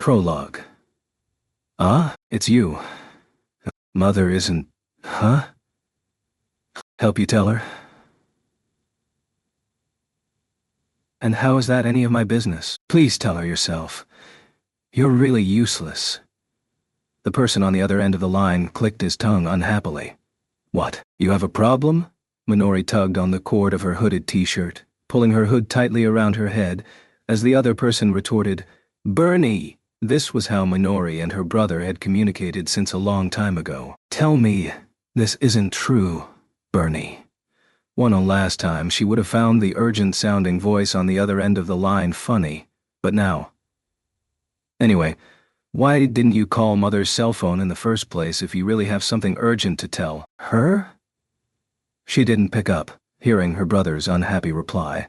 Prologue. Ah, it's you. Mother isn't... Huh? Help you tell her? And how is that any of my business? Please tell her yourself. You're really useless. The person on the other end of the line clicked his tongue unhappily. What, you have a problem? Minori tugged on the cord of her hooded t-shirt, pulling her hood tightly around her head, as the other person retorted, Bernie! This was how Minori and her brother had communicated since a long time ago. Tell me, this isn't true, Bernie. One last time she would have found the urgent-sounding voice on the other end of the line funny, but now. Anyway, why didn't you call Mother's cell phone in the first place if you really have something urgent to tell her? She didn't pick up, hearing her brother's unhappy reply.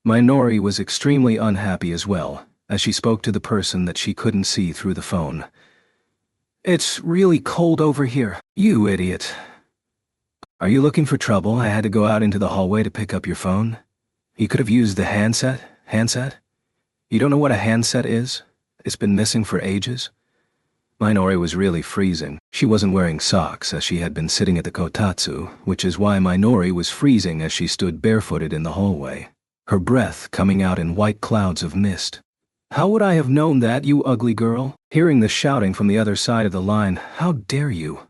Minori was extremely unhappy as well, as she spoke to the person that she couldn't see through the phone. It's really cold over here, you idiot. Are you looking for trouble? I had to go out into the hallway to pick up your phone. You could have used the handset? Handset? You don't know what a handset is? It's been missing for ages. Minori was really freezing. She wasn't wearing socks as she had been sitting at the kotatsu, which is why Minori was freezing as she stood barefooted in the hallway, her breath coming out in white clouds of mist. How would I have known that, you ugly girl? Hearing the shouting from the other side of the line, how dare you?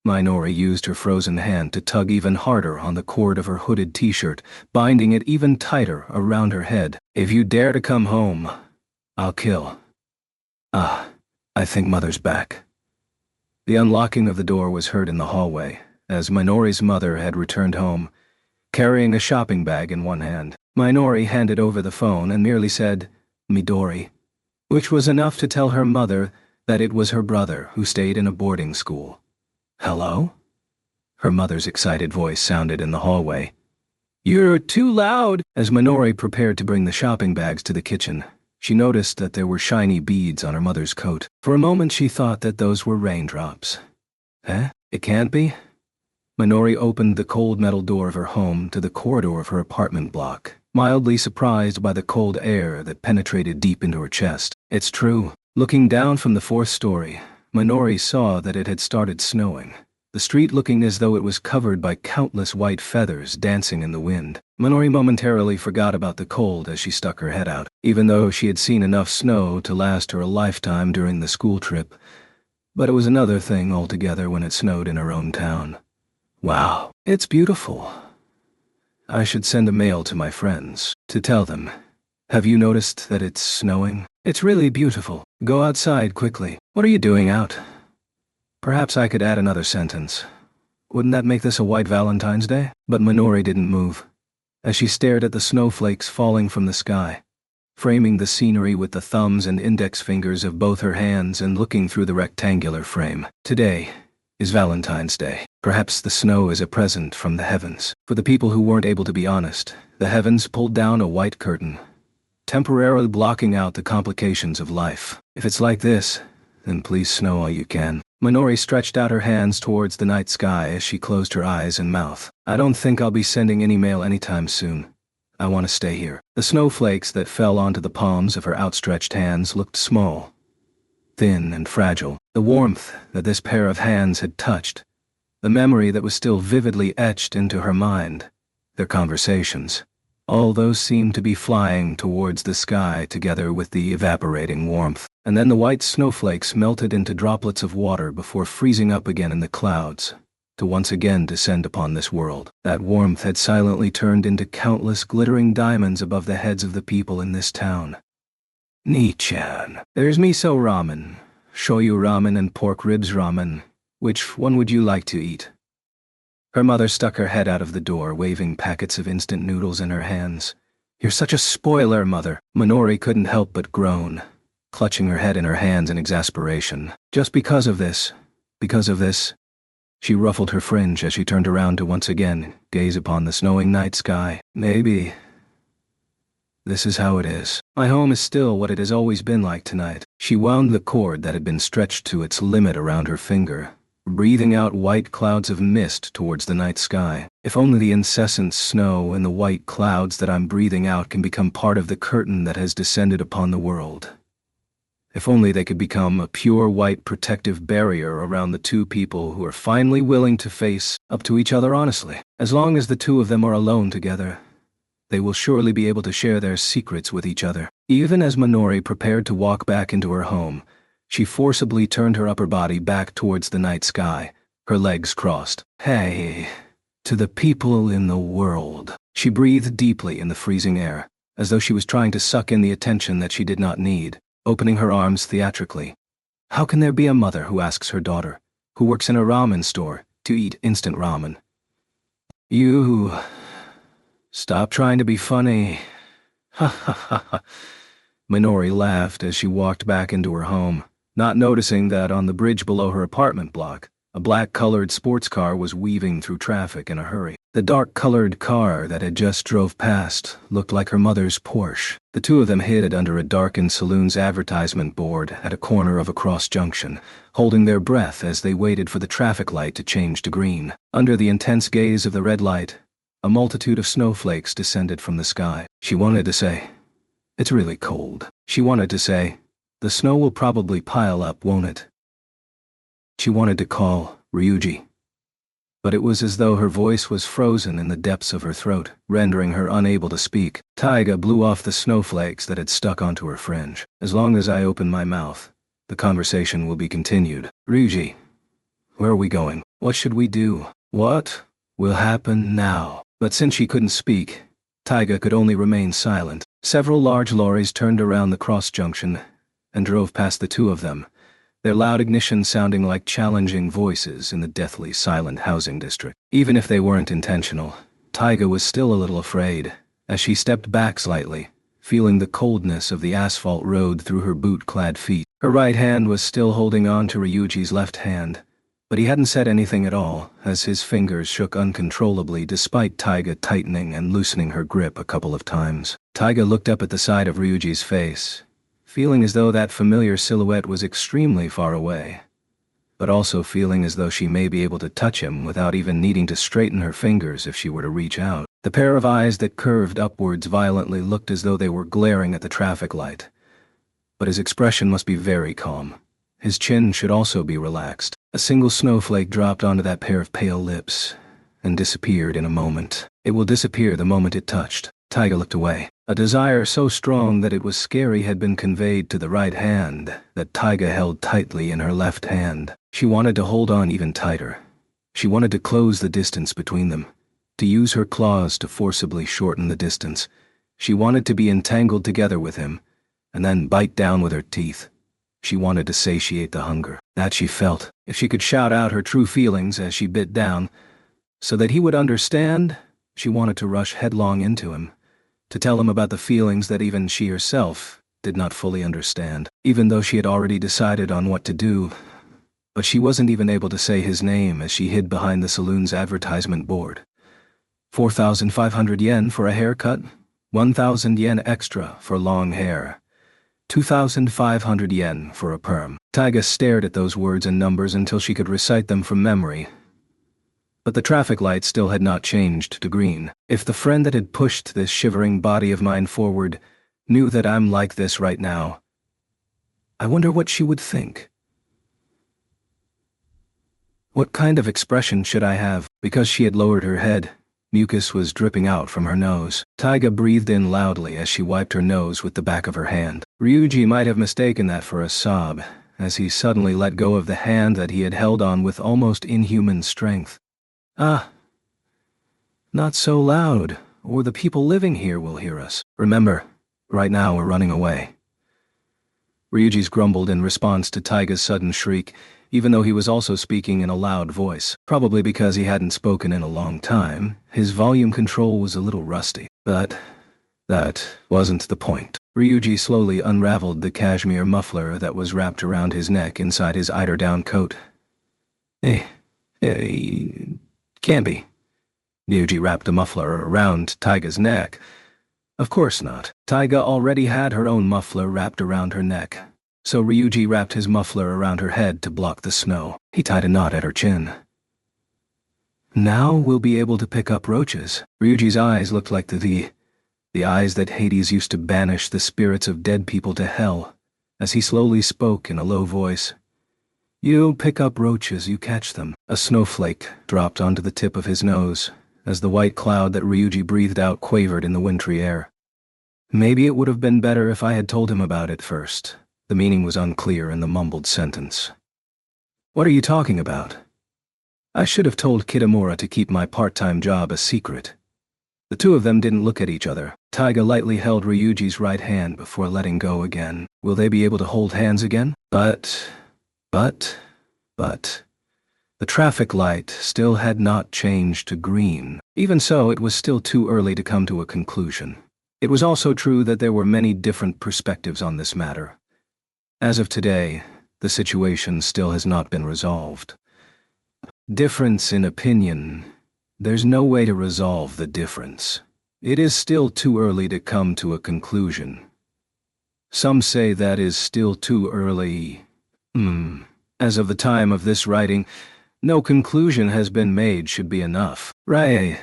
Minori used her frozen hand to tug even harder on the cord of her hooded t-shirt, binding it even tighter around her head. If you dare to come home, I'll kill. Ah, I think Mother's back. The unlocking of the door was heard in the hallway, as Minori's mother had returned home, carrying a shopping bag in one hand. Minori handed over the phone and merely said, Midori, which was enough to tell her mother that it was her brother who stayed in a boarding school. Hello? Her mother's excited voice sounded in the hallway. You're too loud! As Minori prepared to bring the shopping bags to the kitchen, she noticed that there were shiny beads on her mother's coat. For a moment she thought that those were raindrops. Eh? It can't be? Minori opened the cold metal door of her home to the corridor of her apartment block, mildly surprised by the cold air that penetrated deep into her chest. It's true. Looking down from the fourth story, Minori saw that it had started snowing, the street looking as though it was covered by countless white feathers dancing in the wind. Minori momentarily forgot about the cold as she stuck her head out, even though she had seen enough snow to last her a lifetime during the school trip. But it was another thing altogether when it snowed in her own town. Wow, it's beautiful. I should send a mail to my friends to tell them. Have you noticed that it's snowing? It's really beautiful. Go outside quickly. What are you doing out? Perhaps I could add another sentence. Wouldn't that make this a white Valentine's Day? But Minori didn't move, as she stared at the snowflakes falling from the sky, framing the scenery with the thumbs and index fingers of both her hands and looking through the rectangular frame. Today is Valentine's Day. Perhaps the snow is a present from the heavens. For the people who weren't able to be honest, the heavens pulled down a white curtain, temporarily blocking out the complications of life. If it's like this, then please snow all you can. Minori stretched out her hands towards the night sky as she closed her eyes and mouth. I don't think I'll be sending any mail anytime soon. I want to stay here. The snowflakes that fell onto the palms of her outstretched hands looked small, thin and fragile. The warmth that this pair of hands had touched, the memory that was still vividly etched into her mind, their conversations, all those seemed to be flying towards the sky together with the evaporating warmth. And then the white snowflakes melted into droplets of water before freezing up again in the clouds, to once again descend upon this world. That warmth had silently turned into countless glittering diamonds above the heads of the people in this town. Ni-chan. There's miso ramen, shoyu ramen and pork ribs ramen. Which one would you like to eat? Her mother stuck her head out of the door, waving packets of instant noodles in her hands. You're such a spoiler, Mother. Minori couldn't help but groan, clutching her head in her hands in exasperation. Just because of this. She ruffled her fringe as she turned around to once again gaze upon the snowing night sky. Maybe this is how it is. My home is still what it has always been like tonight. She wound the cord that had been stretched to its limit around her finger, breathing out white clouds of mist towards the night sky. If only the incessant snow and the white clouds that I'm breathing out can become part of the curtain that has descended upon the world. If only they could become a pure white protective barrier around the two people who are finally willing to face up to each other honestly. As long as the two of them are alone together, they will surely be able to share their secrets with each other. Even as Minori prepared to walk back into her home, she forcibly turned her upper body back towards the night sky, her legs crossed. Hey, to the people in the world. She breathed deeply in the freezing air, as though she was trying to suck in the attention that she did not need, opening her arms theatrically. How can there be a mother who asks her daughter, who works in a ramen store, to eat instant ramen? You... Stop trying to be funny. Ha ha ha ha. Minori laughed as she walked back into her home, not noticing that on the bridge below her apartment block, a black-colored sports car was weaving through traffic in a hurry. The dark-colored car that had just drove past looked like her mother's Porsche. The two of them hid under a darkened saloon's advertisement board at a corner of a cross-junction, holding their breath as they waited for the traffic light to change to green. Under the intense gaze of the red light, a multitude of snowflakes descended from the sky. She wanted to say, "It's really cold." She wanted to say, "The snow will probably pile up, won't it?" She wanted to call Ryuji, but it was as though her voice was frozen in the depths of her throat, rendering her unable to speak. Taiga blew off the snowflakes that had stuck onto her fringe. As long as I open my mouth, the conversation will be continued. Ryuji, where are we going? What should we do? What will happen now? But since she couldn't speak, Taiga could only remain silent. Several large lorries turned around the cross-junction and drove past the two of them, their loud ignition sounding like challenging voices in the deathly silent housing district. Even if they weren't intentional, Taiga was still a little afraid, as she stepped back slightly, feeling the coldness of the asphalt road through her boot-clad feet. Her right hand was still holding on to Ryuji's left hand, but he hadn't said anything at all, as his fingers shook uncontrollably despite Taiga tightening and loosening her grip a couple of times. Taiga looked up at the side of Ryuji's face, feeling as though that familiar silhouette was extremely far away, but also feeling as though she may be able to touch him without even needing to straighten her fingers if she were to reach out. The pair of eyes that curved upwards violently looked as though they were glaring at the traffic light, but his expression must be very calm. His chin should also be relaxed. A single snowflake dropped onto that pair of pale lips and disappeared in a moment. It will disappear the moment it touched. Taiga looked away. A desire so strong that it was scary had been conveyed to the right hand that Taiga held tightly in her left hand. She wanted to hold on even tighter. She wanted to close the distance between them, to use her claws to forcibly shorten the distance. She wanted to be entangled together with him, and then bite down with her teeth. She wanted to satiate the hunger that she felt. If she could shout out her true feelings as she bit down, so that he would understand, she wanted to rush headlong into him, to tell him about the feelings that even she herself did not fully understand, even though she had already decided on what to do. But she wasn't even able to say his name as she hid behind the saloon's advertisement board. 4,500 yen for a haircut, 1,000 yen extra for long hair, 2,500 yen for a perm. Taiga stared at those words and numbers until she could recite them from memory. But the traffic light still had not changed to green. If the friend that had pushed this shivering body of mine forward knew that I'm like this right now, I wonder what she would think. What kind of expression should I have? Because she had lowered her head, mucus was dripping out from her nose. Taiga breathed in loudly as she wiped her nose with the back of her hand. Ryuji might have mistaken that for a sob, as he suddenly let go of the hand that he had held on with almost inhuman strength. Ah, not so loud, or the people living here will hear us. Remember, right now we're running away. Ryuji's grumbled in response to Taiga's sudden shriek, even though he was also speaking in a loud voice. Probably because he hadn't spoken in a long time, his volume control was a little rusty. But that wasn't the point. Ryuji slowly unraveled the cashmere muffler that was wrapped around his neck inside his eiderdown coat. Can't be. Ryuji wrapped the muffler around Taiga's neck. Of course not. Taiga already had her own muffler wrapped around her neck, so Ryuji wrapped his muffler around her head to block the snow. He tied a knot at her chin. Now we'll be able to pick up roaches. Ryuji's eyes looked like the eyes that Hades used to banish the spirits of dead people to hell, as he slowly spoke in a low voice. "You pick up roaches, you catch them." A snowflake dropped onto the tip of his nose, as the white cloud that Ryuji breathed out quavered in the wintry air. Maybe it would have been better if I had told him about it first. The meaning was unclear in the mumbled sentence. "What are you talking about?" I should have told Kitamura to keep my part-time job a secret. The two of them didn't look at each other. Taiga lightly held Ryuji's right hand before letting go again. Will they be able to hold hands again? But... The traffic light still had not changed to green. Even so, it was still too early to come to a conclusion. It was also true that there were many different perspectives on this matter. As of today, the situation still has not been resolved. Difference in opinion. There's no way to resolve the difference. It is still too early to come to a conclusion. Some say that is still too early. As of the time of this writing, no conclusion has been made should be enough. Right.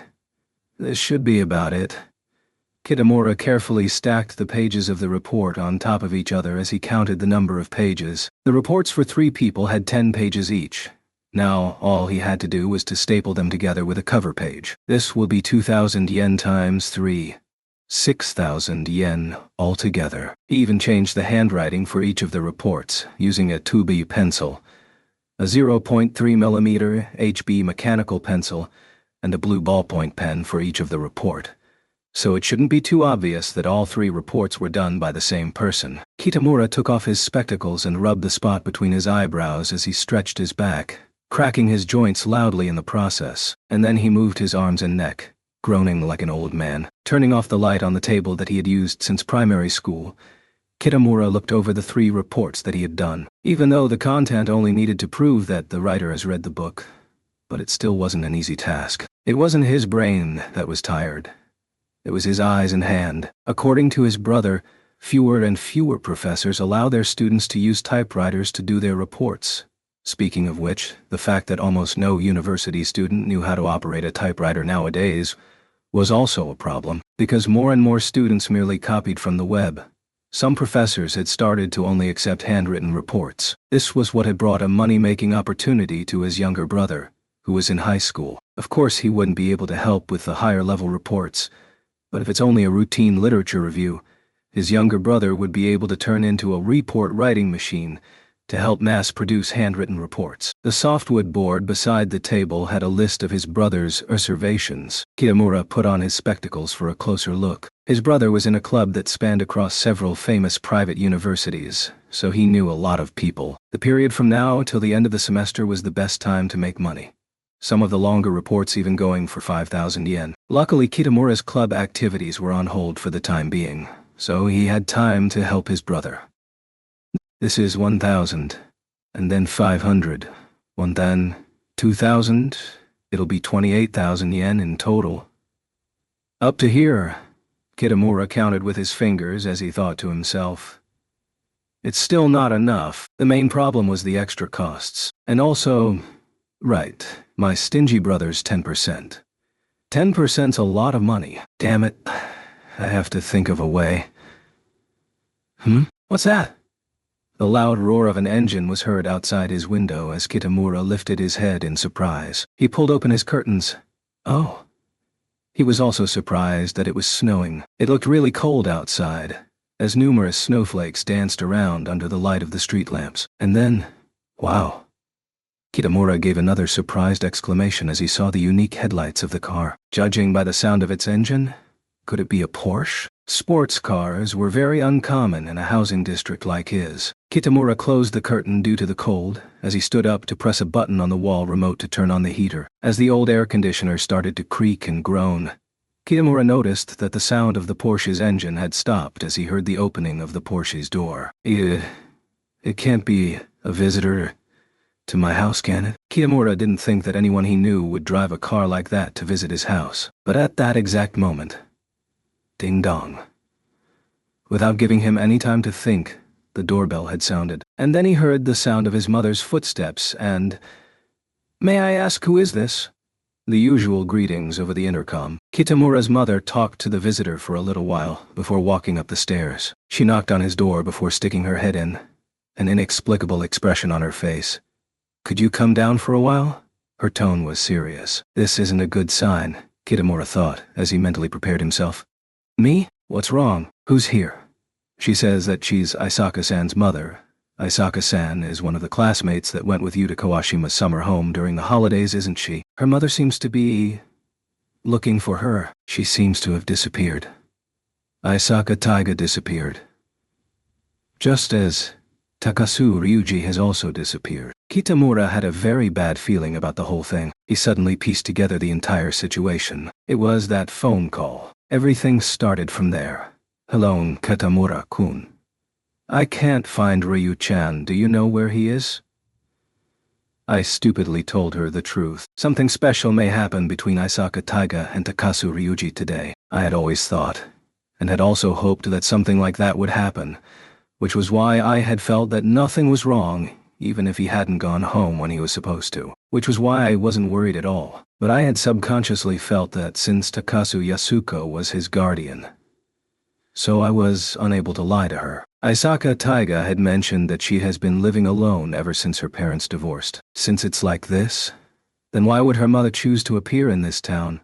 This should be about it. Kitamura carefully stacked the pages of the report on top of each other as he counted the number of pages. The reports for 3 people had 10 pages each. Now, all he had to do was to staple them together with a cover page. This will be 2,000 yen times 3. 6,000 yen altogether. He even changed the handwriting for each of the reports, using a 2B pencil, a 0.3mm HB mechanical pencil, and a blue ballpoint pen for each of the report. So it shouldn't be too obvious that all 3 reports were done by the same person. Kitamura took off his spectacles and rubbed the spot between his eyebrows as he stretched his back, cracking his joints loudly in the process, and then he moved his arms and neck, groaning like an old man. Turning off the light on the table that he had used since primary school, Kitamura looked over the 3 reports that he had done. Even though the content only needed to prove that the writer has read the book, but it still wasn't an easy task. It wasn't his brain that was tired. It was his eyes and hand. According to his brother, fewer and fewer professors allow their students to use typewriters to do their reports. Speaking of which, the fact that almost no university student knew how to operate a typewriter nowadays was also a problem, because more and more students merely copied from the web. Some professors had started to only accept handwritten reports. This was what had brought a money-making opportunity to his younger brother, who was in high school. Of course, he wouldn't be able to help with the higher-level reports, but if it's only a routine literature review, his younger brother would be able to turn into a report-writing machine to help mass-produce handwritten reports. The softwood board beside the table had a list of his brother's observations. Kitamura put on his spectacles for a closer look. His brother was in a club that spanned across several famous private universities, so he knew a lot of people. The period from now till the end of the semester was the best time to make money. Some of the longer reports even going for 5,000 yen. Luckily, Kitamura's club activities were on hold for the time being, so he had time to help his brother. This is 1,000, and then 500, then 2,000, it'll be 28,000 yen in total. Up to here, Kitamura counted with his fingers as he thought to himself. It's still not enough. The main problem was the extra costs, and also, right, my stingy brother's 10%. 10%'s a lot of money. Damn it, I have to think of a way. What's that? The loud roar of an engine was heard outside his window as Kitamura lifted his head in surprise. He pulled open his curtains. Oh. He was also surprised that it was snowing. It looked really cold outside, as numerous snowflakes danced around under the light of the street lamps. And then, wow. Kitamura gave another surprised exclamation as he saw the unique headlights of the car. Judging by the sound of its engine, could it be a Porsche? Sports cars were very uncommon in a housing district like his. Kitamura closed the curtain due to the cold as he stood up to press a button on the wall remote to turn on the heater. As the old air conditioner started to creak and groan, Kitamura noticed that the sound of the Porsche's engine had stopped as he heard the opening of the Porsche's door. It can't be a visitor to my house, can it? Kitamura didn't think that anyone he knew would drive a car like that to visit his house. But at that exact moment, ding dong. Without giving him any time to think, the doorbell had sounded, and then he heard the sound of his mother's footsteps and, "May I ask who is this?" The usual greetings over the intercom. Kitamura's mother talked to the visitor for a little while before walking up the stairs. She knocked on his door before sticking her head in, an inexplicable expression on her face. "Could you come down for a while?" Her tone was serious. This isn't a good sign, Kitamura thought as he mentally prepared himself. "Me? What's wrong? Who's here?" "She says that she's Isaka-san's mother. Isaka-san is one of the classmates that went with you to Kawashima's summer home during the holidays, isn't she? Her mother seems to be looking for her. She seems to have disappeared." Isaka Taiga disappeared. Just as Takasu Ryuji has also disappeared. Kitamura had a very bad feeling about the whole thing. He suddenly pieced together the entire situation. It was that phone call. Everything started from there. "Hello, Kitamura-kun. I can't find Ryu-chan. Do you know where he is?" I stupidly told her the truth. Something special may happen between Isaka Taiga and Takasu Ryuji today. I had always thought, and had also hoped that something like that would happen, which was why I had felt that nothing was wrong, even if he hadn't gone home when he was supposed to. Which was why I wasn't worried at all. But I had subconsciously felt that since Takasu Yasuko was his guardian, so I was unable to lie to her. Isaka Taiga had mentioned that she has been living alone ever since her parents divorced. Since it's like this, then why would her mother choose to appear in this town?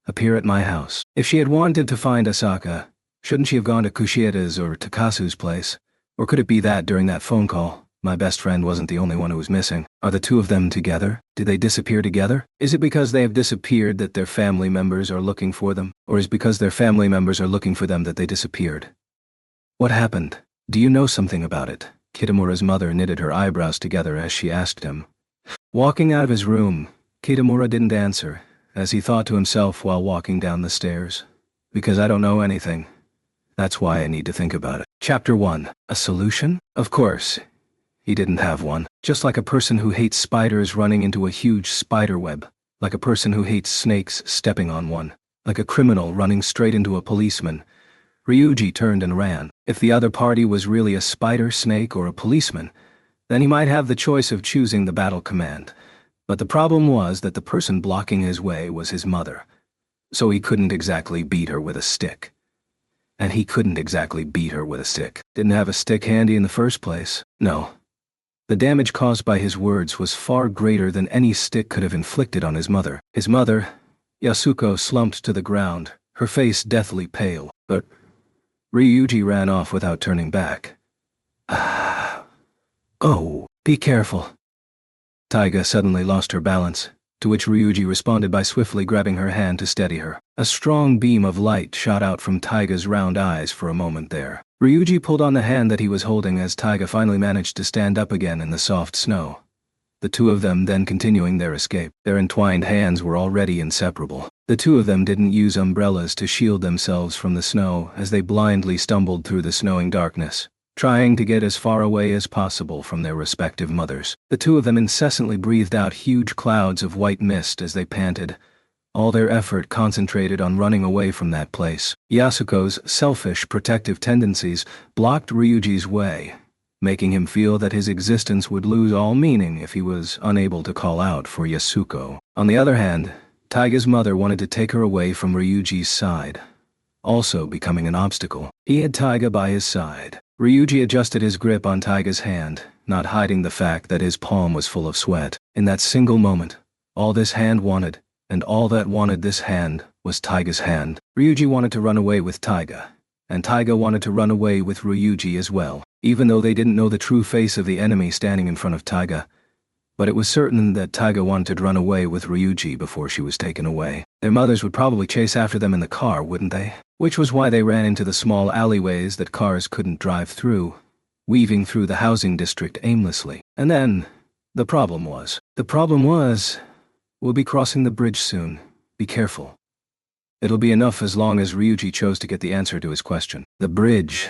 Appear at my house? If she had wanted to find Asaka, shouldn't she have gone to Kushieta's or Takasu's place? Or could it be that during that phone call, my best friend wasn't the only one who was missing? Are the two of them together? Did they disappear together? Is it because they have disappeared that their family members are looking for them? Or is it because their family members are looking for them that they disappeared? What happened? Do you know something about it? Kitamura's mother knitted her eyebrows together as she asked him. Walking out of his room, Kitamura didn't answer, as he thought to himself while walking down the stairs. Because I don't know anything. That's why I need to think about it. Chapter 1. A solution? Of course. He didn't have one. Just like a person who hates spiders running into a huge spider web. Like a person who hates snakes stepping on one. Like a criminal running straight into a policeman. Ryuji turned and ran. If the other party was really a spider, snake, or a policeman, then he might have the choice of choosing the battle command. But the problem was that the person blocking his way was his mother. So he couldn't exactly beat her with a stick. And he couldn't exactly beat her with a stick. Didn't have a stick handy in the first place. No. The damage caused by his words was far greater than any stick could have inflicted on his mother. His mother, Yasuko, slumped to the ground, her face deathly pale. But Ryuji ran off without turning back. Oh, be careful. Taiga suddenly lost her balance, to which Ryuji responded by swiftly grabbing her hand to steady her. A strong beam of light shot out from Taiga's round eyes for a moment there. Ryuji pulled on the hand that he was holding as Taiga finally managed to stand up again in the soft snow. The two of them then continuing their escape. Their entwined hands were already inseparable. The two of them didn't use umbrellas to shield themselves from the snow as they blindly stumbled through the snowing darkness, trying to get as far away as possible from their respective mothers. The two of them incessantly breathed out huge clouds of white mist as they panted, all their effort concentrated on running away from that place. Yasuko's selfish protective tendencies blocked Ryuji's way, making him feel that his existence would lose all meaning if he was unable to call out for Yasuko. On the other hand, Taiga's mother wanted to take her away from Ryuji's side, also becoming an obstacle. He had Taiga by his side. Ryuji adjusted his grip on Taiga's hand, not hiding the fact that his palm was full of sweat. In that single moment, all this hand wanted, and all that wanted this hand, was Taiga's hand. Ryuji wanted to run away with Taiga, and Taiga wanted to run away with Ryuji as well, even though they didn't know the true face of the enemy standing in front of Taiga. But it was certain that Taiga wanted to run away with Ryuji before she was taken away. Their mothers would probably chase after them in the car, wouldn't they? Which was why they ran into the small alleyways that cars couldn't drive through, weaving through the housing district aimlessly. And then, the problem was, we'll be crossing the bridge soon. Be careful. It'll be enough as long as Ryuji chose to get the answer to his question. The bridge.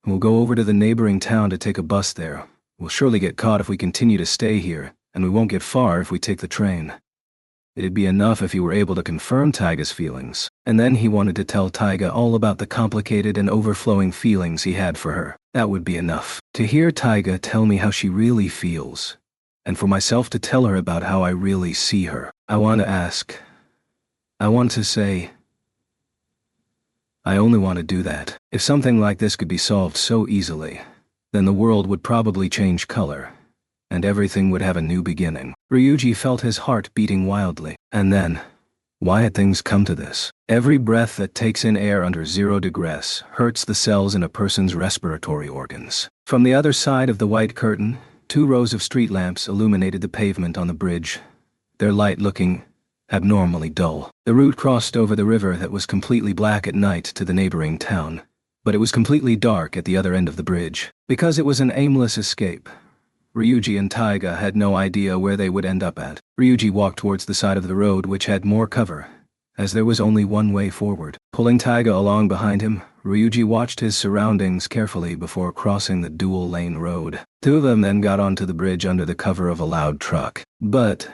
We'll go over to the neighboring town to take a bus there. We'll surely get caught if we continue to stay here, and we won't get far if we take the train. It'd be enough if he were able to confirm Taiga's feelings, and then he wanted to tell Taiga all about the complicated and overflowing feelings he had for her. That would be enough. To hear Taiga tell me how she really feels, and for myself to tell her about how I really see her. I want to ask. I want to say. I only want to do that. If something like this could be solved so easily, then the world would probably change color, and everything would have a new beginning. Ryuji felt his heart beating wildly. And then, why had things come to this? Every breath that takes in air under 0 degrees hurts the cells in a person's respiratory organs. From the other side of the white curtain, 2 rows of street lamps illuminated the pavement on the bridge, their light looking abnormally dull. The route crossed over the river that was completely black at night to the neighboring town, but it was completely dark at the other end of the bridge. Because it was an aimless escape, Ryuji and Taiga had no idea where they would end up at. Ryuji walked towards the side of the road which had more cover, as there was only one way forward. Pulling Taiga along behind him, Ryuji watched his surroundings carefully before crossing the dual-lane road. 2 of them then got onto the bridge under the cover of a loud truck. But,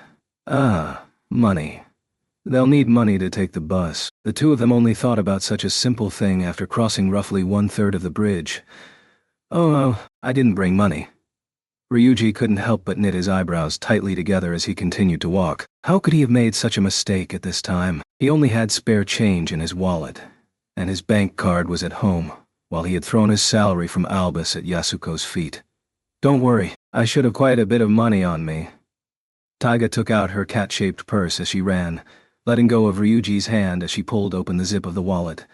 money. They'll need money to take the bus. The 2 of them only thought about such a simple thing after crossing roughly 1/3 of the bridge. Oh, I didn't bring money. Ryuji couldn't help but knit his eyebrows tightly together as he continued to walk. How could he have made such a mistake at this time? He only had spare change in his wallet, and his bank card was at home, while he had thrown his salary from Albus at Yasuko's feet. Don't worry, I should have quite a bit of money on me. Taiga took out her cat-shaped purse as she ran, letting go of Ryuji's hand as she pulled open the zip of the wallet.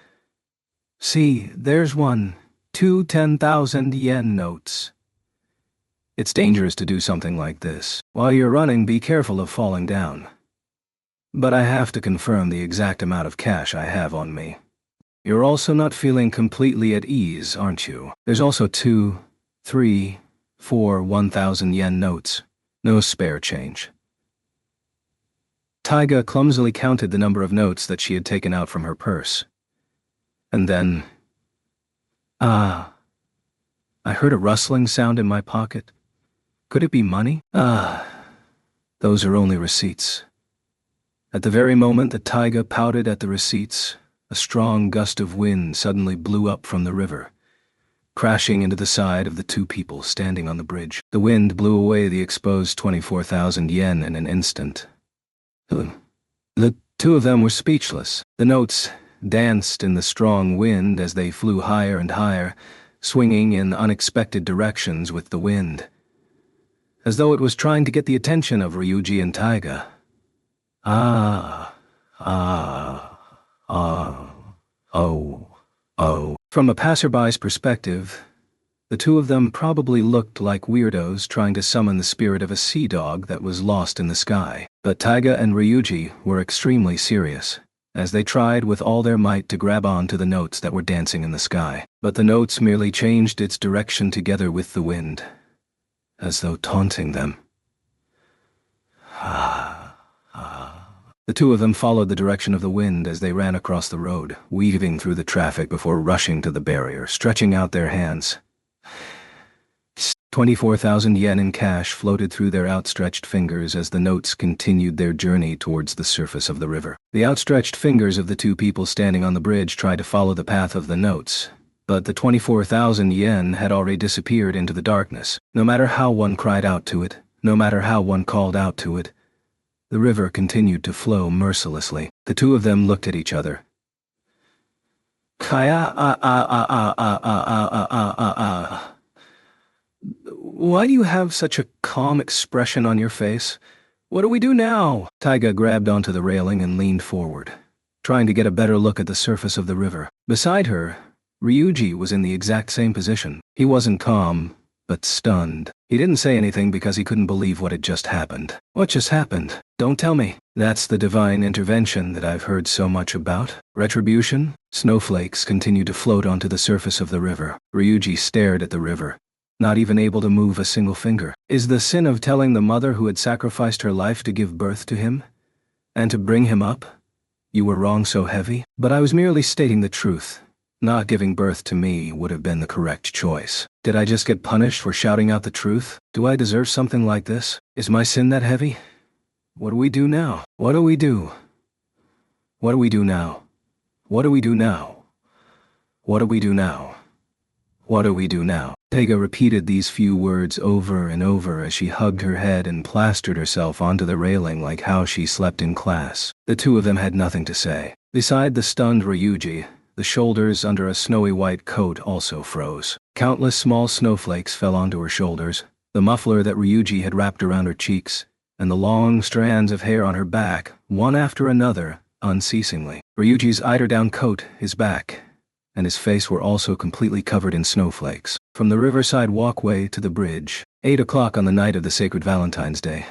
See, there's 2 10,000 yen notes. It's dangerous to do something like this. While you're running, be careful of falling down. But I have to confirm the exact amount of cash I have on me. You're also not feeling completely at ease, aren't you? There's also 2, 3, 4 1,000 yen notes. No spare change. Taiga clumsily counted the number of notes that she had taken out from her purse. And then... I heard a rustling sound in my pocket. Could it be money? Those are only receipts. At the very moment that Taiga pouted at the receipts, a strong gust of wind suddenly blew up from the river, crashing into the side of the 2 people standing on the bridge. The wind blew away the exposed 24,000 yen in an instant. The 2 of them were speechless. The notes danced in the strong wind as they flew higher and higher, swinging in unexpected directions with the wind, as though it was trying to get the attention of Ryuji and Taiga. From a passerby's perspective, the 2 of them probably looked like weirdos trying to summon the spirit of a sea dog that was lost in the sky. But Taiga and Ryuji were extremely serious, as they tried with all their might to grab on to the notes that were dancing in the sky. But the notes merely changed its direction together with the wind, as though taunting them. The 2 of them followed the direction of the wind as they ran across the road, weaving through the traffic before rushing to the barrier, stretching out their hands. 24,000 yen in cash floated through their outstretched fingers as the notes continued their journey towards the surface of the river. The outstretched fingers of the 2 people standing on the bridge tried to follow the path of the notes, but the 24,000 yen had already disappeared into the darkness. No matter how one cried out to it, no matter how one called out to it, the river continued to flow mercilessly. The 2 of them looked at each other. Why do you have such a calm expression on your face? What do we do now? Taiga grabbed onto the railing and leaned forward, trying to get a better look at the surface of the river. Beside her, Ryuji was in the exact same position. He wasn't calm, but stunned. He didn't say anything because he couldn't believe what had just happened. What just happened? Don't tell me. That's the divine intervention that I've heard so much about. Retribution? Snowflakes continued to float onto the surface of the river. Ryuji stared at the river, not even able to move a single finger. Is the sin of telling the mother who had sacrificed her life to give birth to him, and to bring him up? You were wrong so heavy? But I was merely stating the truth. Not giving birth to me would have been the correct choice. Did I just get punished for shouting out the truth? Do I deserve something like this? Is my sin that heavy? What do we do now? What do we do? What do we do now? What do we do now? What do we do now? What do we do now? Taiga repeated these few words over and over as she hugged her head and plastered herself onto the railing like how she slept in class. The two of them had nothing to say. Beside the stunned Ryuji, the shoulders under a snowy white coat also froze. Countless small snowflakes fell onto her shoulders, the muffler that Ryuji had wrapped around her cheeks, and the long strands of hair on her back, one after another, unceasingly. Ryuji's eider-down coat, his back, and his face were also completely covered in snowflakes. From the riverside walkway to the bridge, 8 o'clock on the night of the sacred Valentine's Day.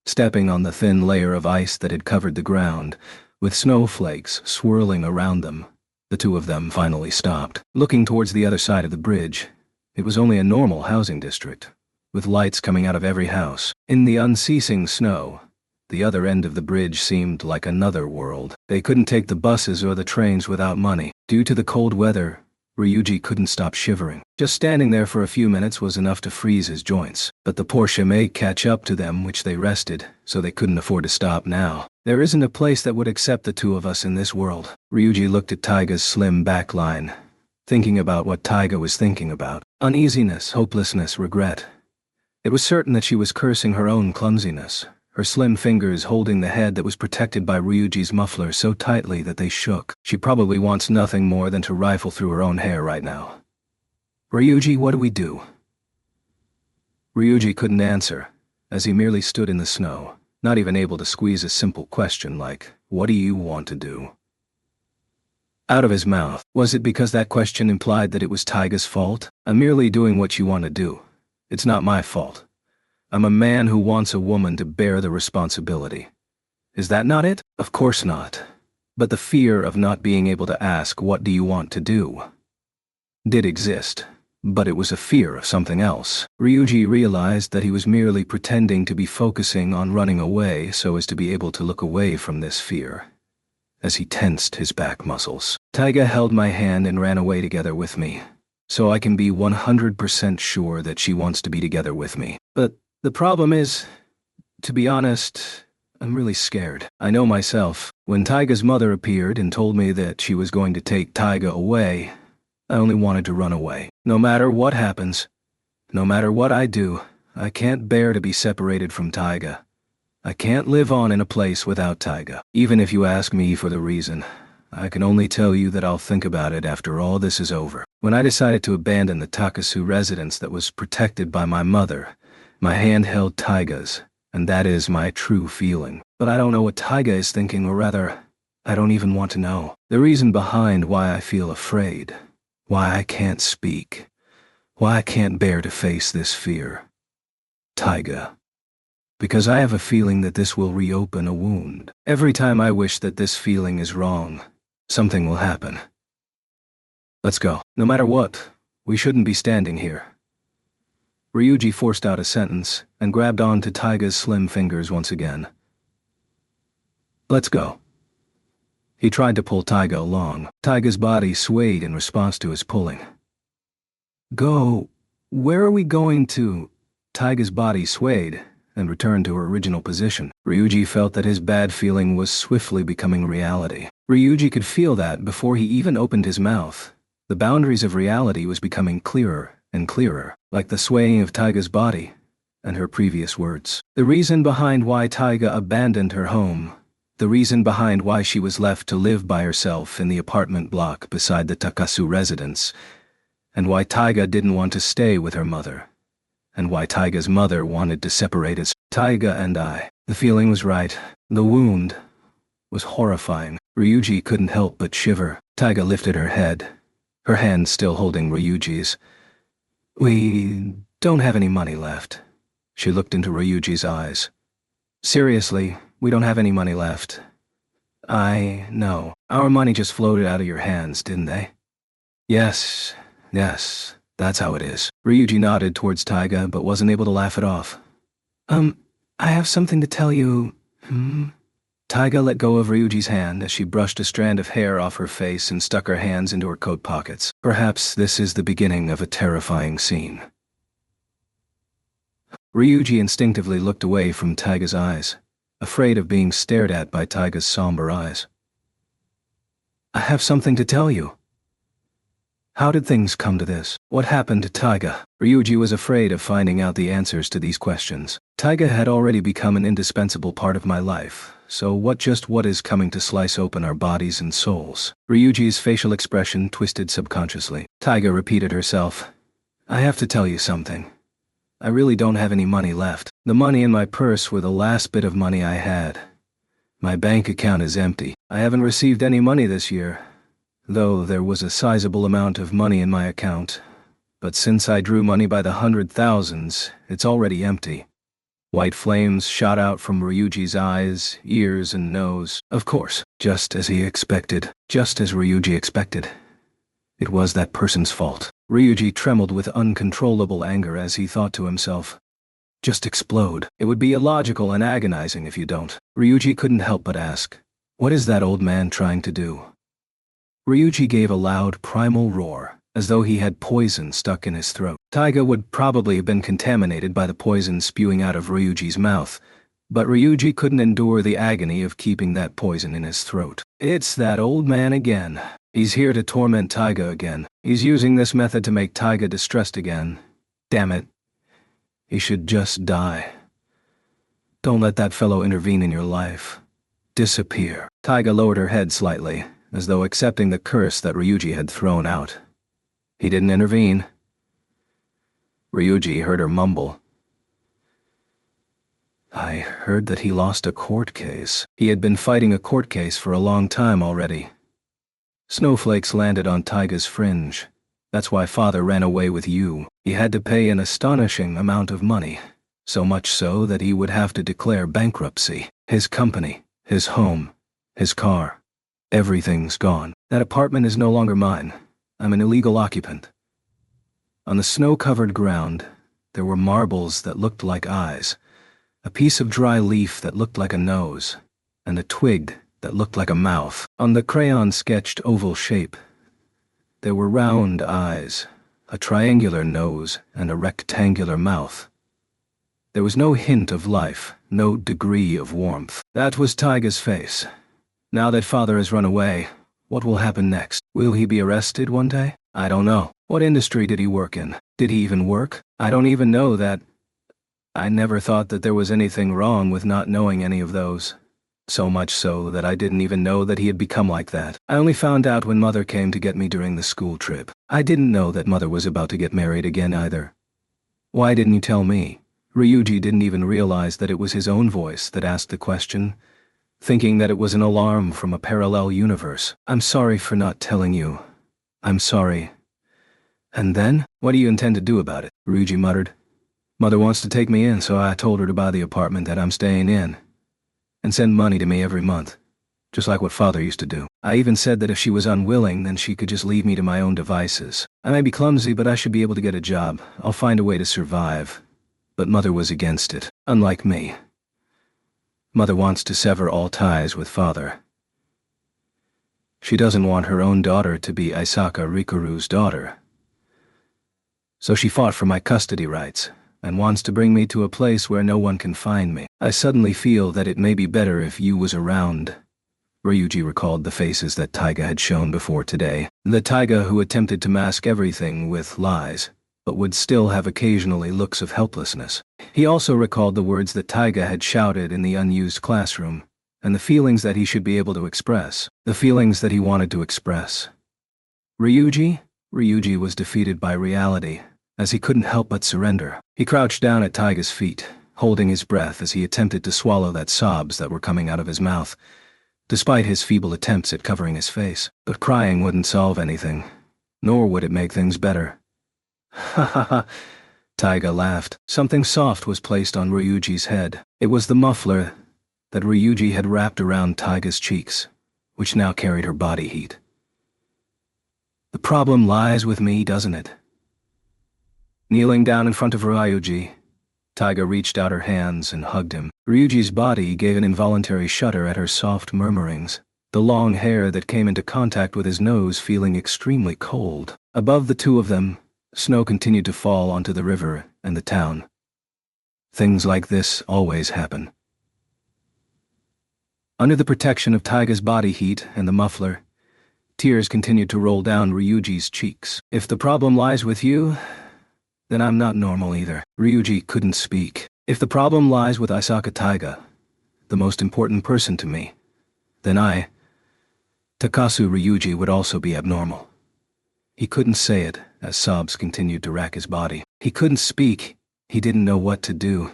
Stepping on the thin layer of ice that had covered the ground, with snowflakes swirling around them, the two of them finally stopped. Looking towards the other side of the bridge, it was only a normal housing district, with lights coming out of every house. In the unceasing snow, the other end of the bridge seemed like another world. They couldn't take the buses or the trains without money. Due to the cold weather, Ryuji couldn't stop shivering. Just standing there for a few minutes was enough to freeze his joints. But the Porsche may catch up to them, which they rested, so they couldn't afford to stop now. There isn't a place that would accept the two of us in this world. Ryuji looked at Taiga's slim back line, thinking about what Taiga was thinking about. Uneasiness, hopelessness, regret. It was certain that she was cursing her own clumsiness, her slim fingers holding the head that was protected by Ryuji's muffler so tightly that they shook. She probably wants nothing more than to rifle through her own hair right now. Ryuji, what do we do? Ryuji couldn't answer, as he merely stood in the snow, not even able to squeeze a simple question like, what do you want to do? Out of his mouth. Was it because that question implied that it was Taiga's fault? I'm merely doing what you want to do. It's not my fault. I'm a man who wants a woman to bear the responsibility. Is that not it? Of course not. But the fear of not being able to ask, what do you want to do, did exist. But it was a fear of something else. Ryuji realized that he was merely pretending to be focusing on running away so as to be able to look away from this fear, as he tensed his back muscles. Taiga held my hand and ran away together with me, so I can be 100% sure that she wants to be together with me. But the problem is, to be honest, I'm really scared. I know myself. When Taiga's mother appeared and told me that she was going to take Taiga away, I only wanted to run away. No matter what happens, no matter what I do, I can't bear to be separated from Taiga. I can't live on in a place without Taiga. Even if you ask me for the reason, I can only tell you that I'll think about it after all this is over. When I decided to abandon the Takasu residence that was protected by my mother, my hand held Taiga's, and that is my true feeling. But I don't know what Taiga is thinking, or rather, I don't even want to know. The reason behind why I feel afraid, why I can't speak, why I can't bear to face this fear. Taiga. Because I have a feeling that this will reopen a wound. Every time I wish that this feeling is wrong, something will happen. Let's go. No matter what, we shouldn't be standing here. Ryuji forced out a sentence and grabbed onto Taiga's slim fingers once again. Let's go. He tried to pull Taiga along. Taiga's body swayed in response to his pulling. Go? Where are we going to? Taiga's body swayed and returned to her original position. Ryuji felt that his bad feeling was swiftly becoming reality. Ryuji could feel that before he even opened his mouth. The boundaries of reality was becoming clearer and clearer, like the swaying of Taiga's body and her previous words. The reason behind why Taiga abandoned her home, the reason behind why she was left to live by herself in the apartment block beside the Takasu residence, and why Taiga didn't want to stay with her mother, and why Taiga's mother wanted to separate us. Taiga and I. The feeling was right. The wound was horrifying. Ryuji couldn't help but shiver. Taiga lifted her head, her hand still holding Ryuji's. We don't have any money left. She looked into Ryuji's eyes. Seriously, we don't have any money left. I know. Our money just floated out of your hands, didn't they? Yes, that's how it is. Ryuji nodded towards Taiga but wasn't able to laugh it off. I have something to tell you. Taiga let go of Ryuji's hand as she brushed a strand of hair off her face and stuck her hands into her coat pockets. Perhaps this is the beginning of a terrifying scene. Ryuji instinctively looked away from Taiga's eyes, afraid of being stared at by Taiga's somber eyes. I have something to tell you. How did things come to this? What happened to Taiga? Ryuji was afraid of finding out the answers to these questions. Taiga had already become an indispensable part of my life, so what is coming to slice open our bodies and souls? Ryuji's facial expression twisted subconsciously. Taiga repeated herself. I have to tell you something. I really don't have any money left. The money in my purse were the last bit of money I had. My bank account is empty. I haven't received any money this year, though there was a sizable amount of money in my account. But since I drew money by the 100,000s, it's already empty. White flames shot out from Ryuji's eyes, ears, and nose. Of course, just as he expected, just as Ryuji expected. It was that person's fault. Ryuji trembled with uncontrollable anger as he thought to himself, just explode. It would be illogical and agonizing if you don't. Ryuji couldn't help but ask, what is that old man trying to do? Ryuji gave a loud primal roar, as though he had poison stuck in his throat. Taiga would probably have been contaminated by the poison spewing out of Ryuji's mouth, but Ryuji couldn't endure the agony of keeping that poison in his throat. It's that old man again. He's here to torment Taiga again. He's using this method to make Taiga distressed again. Damn it. He should just die. Don't let that fellow intervene in your life. Disappear. Taiga lowered her head slightly, as though accepting the curse that Ryuji had thrown out. He didn't intervene. Ryuji heard her mumble. I heard that he lost a court case. He had been fighting a court case for a long time already. Snowflakes landed on Taiga's fringe. That's why father ran away with you. He had to pay an astonishing amount of money, so much so that he would have to declare bankruptcy. His company, his home, his car, everything's gone. That apartment is no longer mine. I'm an illegal occupant. On the snow-covered ground, there were marbles that looked like eyes, a piece of dry leaf that looked like a nose, and a twig that looked like a mouth. On the crayon-sketched oval shape, there were round eyes, a triangular nose, and a rectangular mouth. There was no hint of life, no degree of warmth. That was Taiga's face. Now that father has run away, what will happen next? Will he be arrested one day? I don't know. What industry did he work in? Did he even work? I don't even know that. I never thought that there was anything wrong with not knowing any of those. So much so that I didn't even know that he had become like that. I only found out when mother came to get me during the school trip. I didn't know that mother was about to get married again either. Why didn't you tell me? Ryuji didn't even realize that it was his own voice that asked the question, thinking that it was an alarm from a parallel universe. I'm sorry for not telling you. I'm sorry. And then? What do you intend to do about it? Ryuji muttered. Mother wants to take me in, so I told her to buy the apartment that I'm staying in and send money to me every month, just like what father used to do. I even said that if she was unwilling, then she could just leave me to my own devices. I may be clumsy, but I should be able to get a job. I'll find a way to survive. But mother was against it, unlike me. Mother wants to sever all ties with father. She doesn't want her own daughter to be Isaka Rikuru's daughter. So she fought for my custody rights, and wants to bring me to a place where no one can find me. I suddenly feel that it may be better if you was around. Ryuji recalled the faces that Taiga had shown before today. The Taiga who attempted to mask everything with lies, but would still have occasionally looks of helplessness. He also recalled the words that Taiga had shouted in the unused classroom, and the feelings that he should be able to express, the feelings that he wanted to express. Ryuji was defeated by reality, as he couldn't help but surrender. He crouched down at Taiga's feet, holding his breath as he attempted to swallow that sobs that were coming out of his mouth, despite his feeble attempts at covering his face. But crying wouldn't solve anything, nor would it make things better. Ha ha ha, Taiga laughed. Something soft was placed on Ryuji's head. It was the muffler that Ryuji had wrapped around Taiga's cheeks, which now carried her body heat. The problem lies with me, doesn't it? Kneeling down in front of Ryuji, Taiga reached out her hands and hugged him. Ryuji's body gave an involuntary shudder at her soft murmurings, the long hair that came into contact with his nose feeling extremely cold. Above the two of them, snow continued to fall onto the river and the town. Things like this always happen. Under the protection of Taiga's body heat and the muffler, Tears continued to roll down Ryuji's cheeks. If the problem lies with you, then I'm not normal either. Ryuji couldn't speak. If the problem lies with Isaka Taiga, the most important person to me, then Takasu Ryuji would also be abnormal. He couldn't say it, as sobs continued to rack his body. He couldn't speak. He didn't know what to do.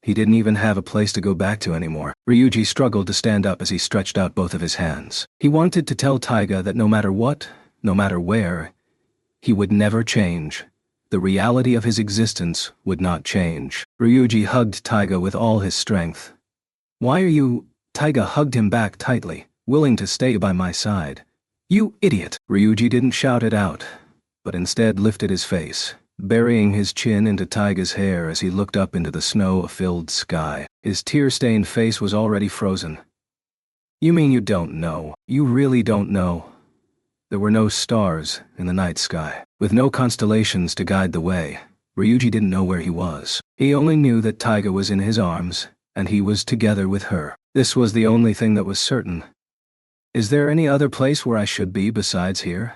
He didn't even have a place to go back to anymore. Ryuji struggled to stand up as he stretched out both of his hands. He wanted to tell Taiga that no matter what, no matter where, he would never change. The reality of his existence would not change. Ryuji hugged Taiga with all his strength. "Why are you—" Taiga hugged him back tightly, willing to stay by my side. "You idiot!" Ryuji didn't shout it out, but instead lifted his face, burying his chin into Taiga's hair as he looked up into the snow-filled sky. His tear-stained face was already frozen. "You mean you don't know? You really don't know?" There were no stars in the night sky. With no constellations to guide the way, Ryuji didn't know where he was. He only knew that Taiga was in his arms, and he was together with her. This was the only thing that was certain. "Is there any other place where I should be besides here?"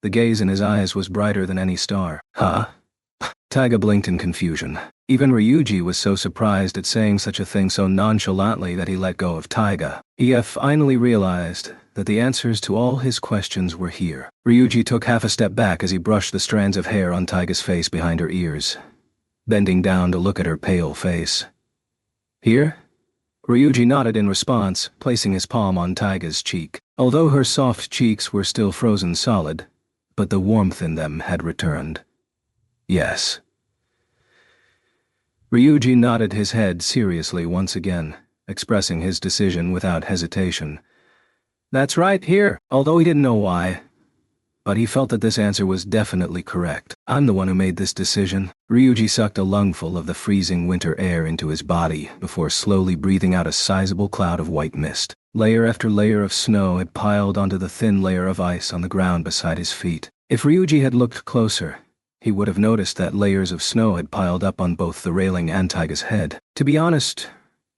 The gaze in his eyes was brighter than any star. "Huh?" Taiga blinked in confusion. Even Ryuji was so surprised at saying such a thing so nonchalantly that he let go of Taiga. He finally realized that the answers to all his questions were here. Ryuji took half a step back as he brushed the strands of hair on Taiga's face behind her ears, bending down to look at her pale face. "Here?" Ryuji nodded in response, placing his palm on Taiga's cheek. Although her soft cheeks were still frozen solid, but the warmth in them had returned. "Yes." Ryuji nodded his head seriously once again, expressing his decision without hesitation. "That's right, here," although he didn't know why. But he felt that this answer was definitely correct. "I'm the one who made this decision." Ryuji sucked a lungful of the freezing winter air into his body before slowly breathing out a sizable cloud of white mist. Layer after layer of snow had piled onto the thin layer of ice on the ground beside his feet. If Ryuji had looked closer, he would have noticed that layers of snow had piled up on both the railing and Taiga's head. To be honest,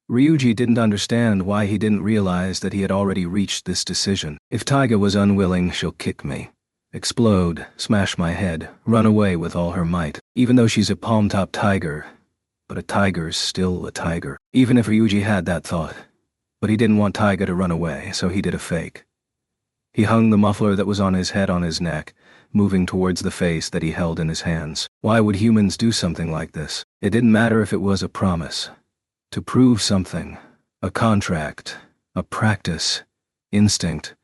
Ryuji didn't understand why he didn't realize that he had already reached this decision. If Taiga was unwilling, she'll kick me, explode, smash my head, run away with all her might. Even though she's a palm-top tiger, but a tiger's still a tiger. Even if Ryuji had that thought. But he didn't want Taiga to run away, so he did a fake. He hung the muffler that was on his head on his neck, moving towards the face that he held in his hands. Why would humans do something like this? It didn't matter if it was a promise. To prove something, a contract, a practice, instinct,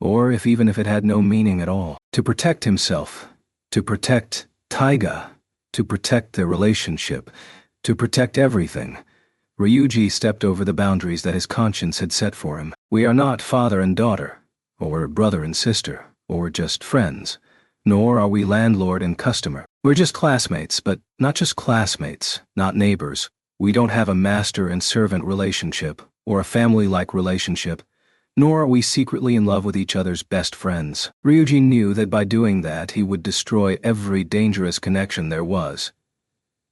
or even if it had no meaning at all. To protect himself, to protect Taiga, to protect their relationship, to protect everything. Ryuji stepped over the boundaries that his conscience had set for him. We are not father and daughter, or brother and sister, or just friends, nor are we landlord and customer. We're just classmates, but not just classmates, not neighbors. We don't have a master and servant relationship, or a family-like relationship, nor are we secretly in love with each other's best friends. Ryuji knew that by doing that he would destroy every dangerous connection there was,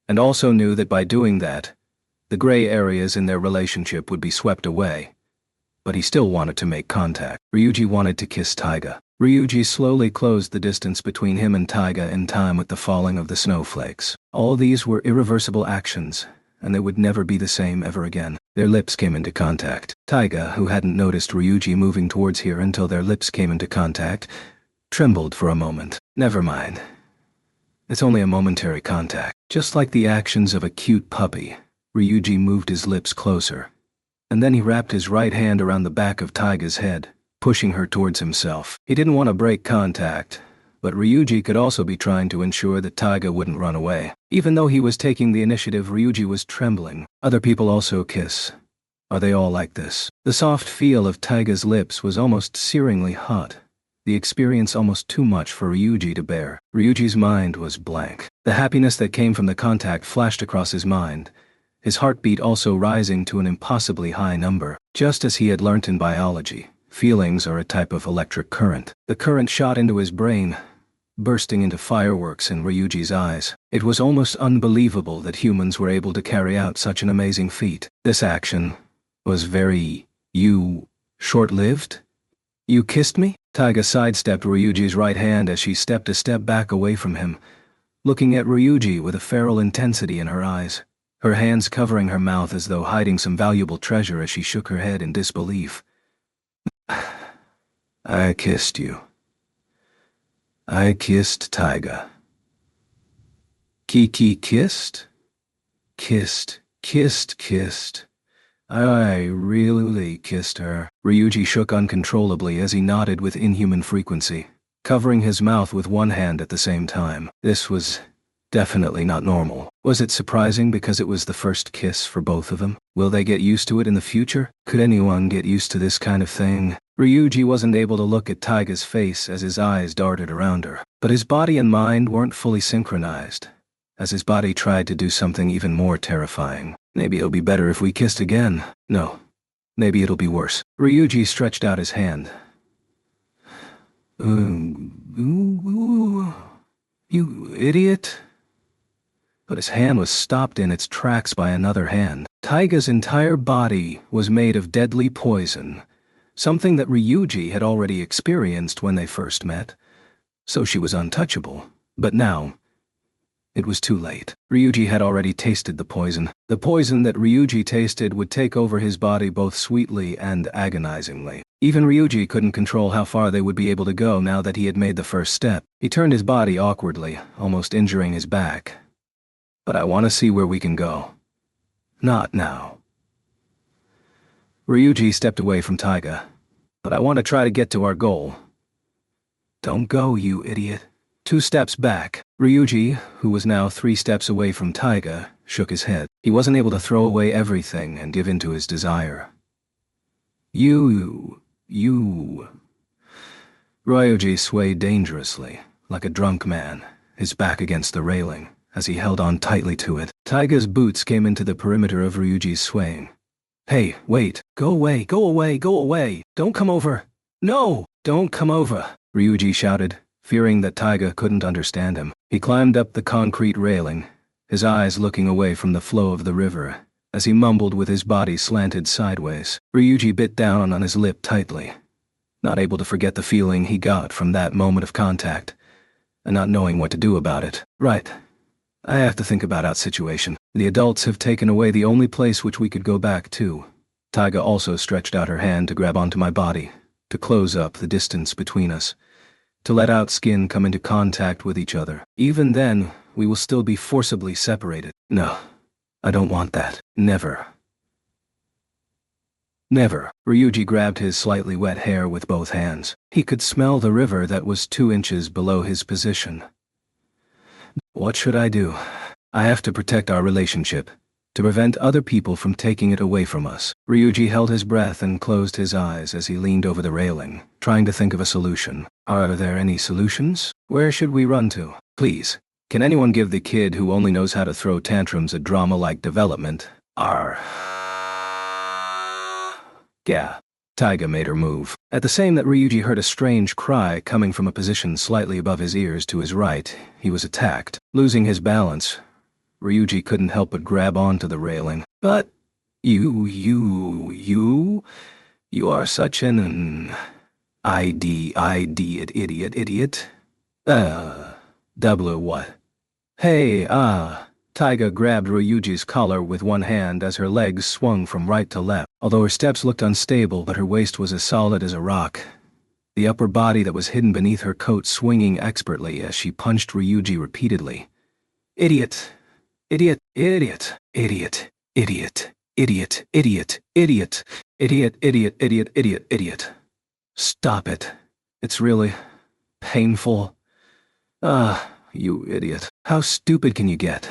and also knew that by doing that, the gray areas in their relationship would be swept away. But he still wanted to make contact. Ryuji wanted to kiss Taiga. Ryuji slowly closed the distance between him and Taiga in time with the falling of the snowflakes. All these were irreversible actions, and they would never be the same ever again. Their lips came into contact. Taiga, who hadn't noticed Ryuji moving towards her until their lips came into contact, trembled for a moment. "Never mind. It's only a momentary contact." Just like the actions of a cute puppy, Ryuji moved his lips closer, and then he wrapped his right hand around the back of Taiga's head, pushing her towards himself. He didn't want to break contact, but Ryuji could also be trying to ensure that Taiga wouldn't run away. Even though he was taking the initiative, Ryuji was trembling. Other people also kiss. Are they all like this? The soft feel of Taiga's lips was almost searingly hot, the experience almost too much for Ryuji to bear. Ryuji's mind was blank. The happiness that came from the contact flashed across his mind, his heartbeat also rising to an impossibly high number. Just as he had learnt in biology, feelings are a type of electric current. The current shot into his brain, bursting into fireworks in Ryuji's eyes. It was almost unbelievable that humans were able to carry out such an amazing feat. This action was very, short-lived? You kissed me? Taiga sidestepped Ryuji's right hand as she stepped a step back away from him, looking at Ryuji with a feral intensity in her eyes, her hands covering her mouth as though hiding some valuable treasure as she shook her head in disbelief. I kissed you. I kissed Taiga. Kiki kissed? Kissed. I really kissed her. Ryuji shook uncontrollably as he nodded with inhuman frequency, covering his mouth with one hand at the same time. This was definitely not normal. Was it surprising because it was the first kiss for both of them? Will they get used to it in the future? Could anyone get used to this kind of thing? Ryuji wasn't able to look at Taiga's face as his eyes darted around her, but his body and mind weren't fully synchronized, as his body tried to do something even more terrifying. Maybe it'll be better if we kissed again. No, maybe it'll be worse. Ryuji stretched out his hand. You idiot. But his hand was stopped in its tracks by another hand. Taiga's entire body was made of deadly poison, something that Ryuji had already experienced when they first met, so she was untouchable. But now, it was too late. Ryuji had already tasted the poison. The poison that Ryuji tasted would take over his body both sweetly and agonizingly. Even Ryuji couldn't control how far they would be able to go now that he had made the first step. He turned his body awkwardly, almost injuring his back. But I want to see where we can go. Not now. Ryuji stepped away from Taiga. But I want to try to get to our goal. Don't go, you idiot. 2 steps back. Ryuji, who was now 3 steps away from Taiga, shook his head. He wasn't able to throw away everything and give in to his desire. You. Ryuji swayed dangerously, like a drunk man, his back against the railing, as he held on tightly to it. Taiga's boots came into the perimeter of Ryuji's swaying. Hey, wait. Go away, go away, go away. Don't come over. No, don't come over, Ryuji shouted, fearing that Taiga couldn't understand him. He climbed up the concrete railing, his eyes looking away from the flow of the river, as he mumbled with his body slanted sideways. Ryuji bit down on his lip tightly, not able to forget the feeling he got from that moment of contact, and not knowing what to do about it. Right. I have to think about our situation. The adults have taken away the only place which we could go back to. Taiga also stretched out her hand to grab onto my body, to close up the distance between us, to let out skin come into contact with each other. Even then, we will still be forcibly separated. No, I don't want that. Never. Never. Ryuji grabbed his slightly wet hair with both hands. He could smell the river that was 2 inches below his position. What should I do? I have to protect our relationship, to prevent other people from taking it away from us. Ryuji held his breath and closed his eyes as he leaned over the railing, trying to think of a solution. Are there any solutions? Where should we run to? Please, can anyone give the kid who only knows how to throw tantrums a drama-like development? Yeah. Taiga made her move. At the same that Ryuji heard a strange cry coming from a position slightly above his ears to his right, he was attacked. Losing his balance, Ryuji couldn't help but grab onto the railing. But, you are such an idiot. Double what? Hey, Taiga grabbed Ryuji's collar with one hand as her legs swung from right to left. Although her steps looked unstable, but her waist was as solid as a rock, the upper body that was hidden beneath her coat swinging expertly as she punched Ryuji repeatedly. Idiot. Idiot. Idiot. Idiot. Idiot. Idiot. Idiot. Idiot. Idiot. Idiot. Idiot. Idiot. Idiot. Stop it. It's really painful. You idiot. How stupid can you get?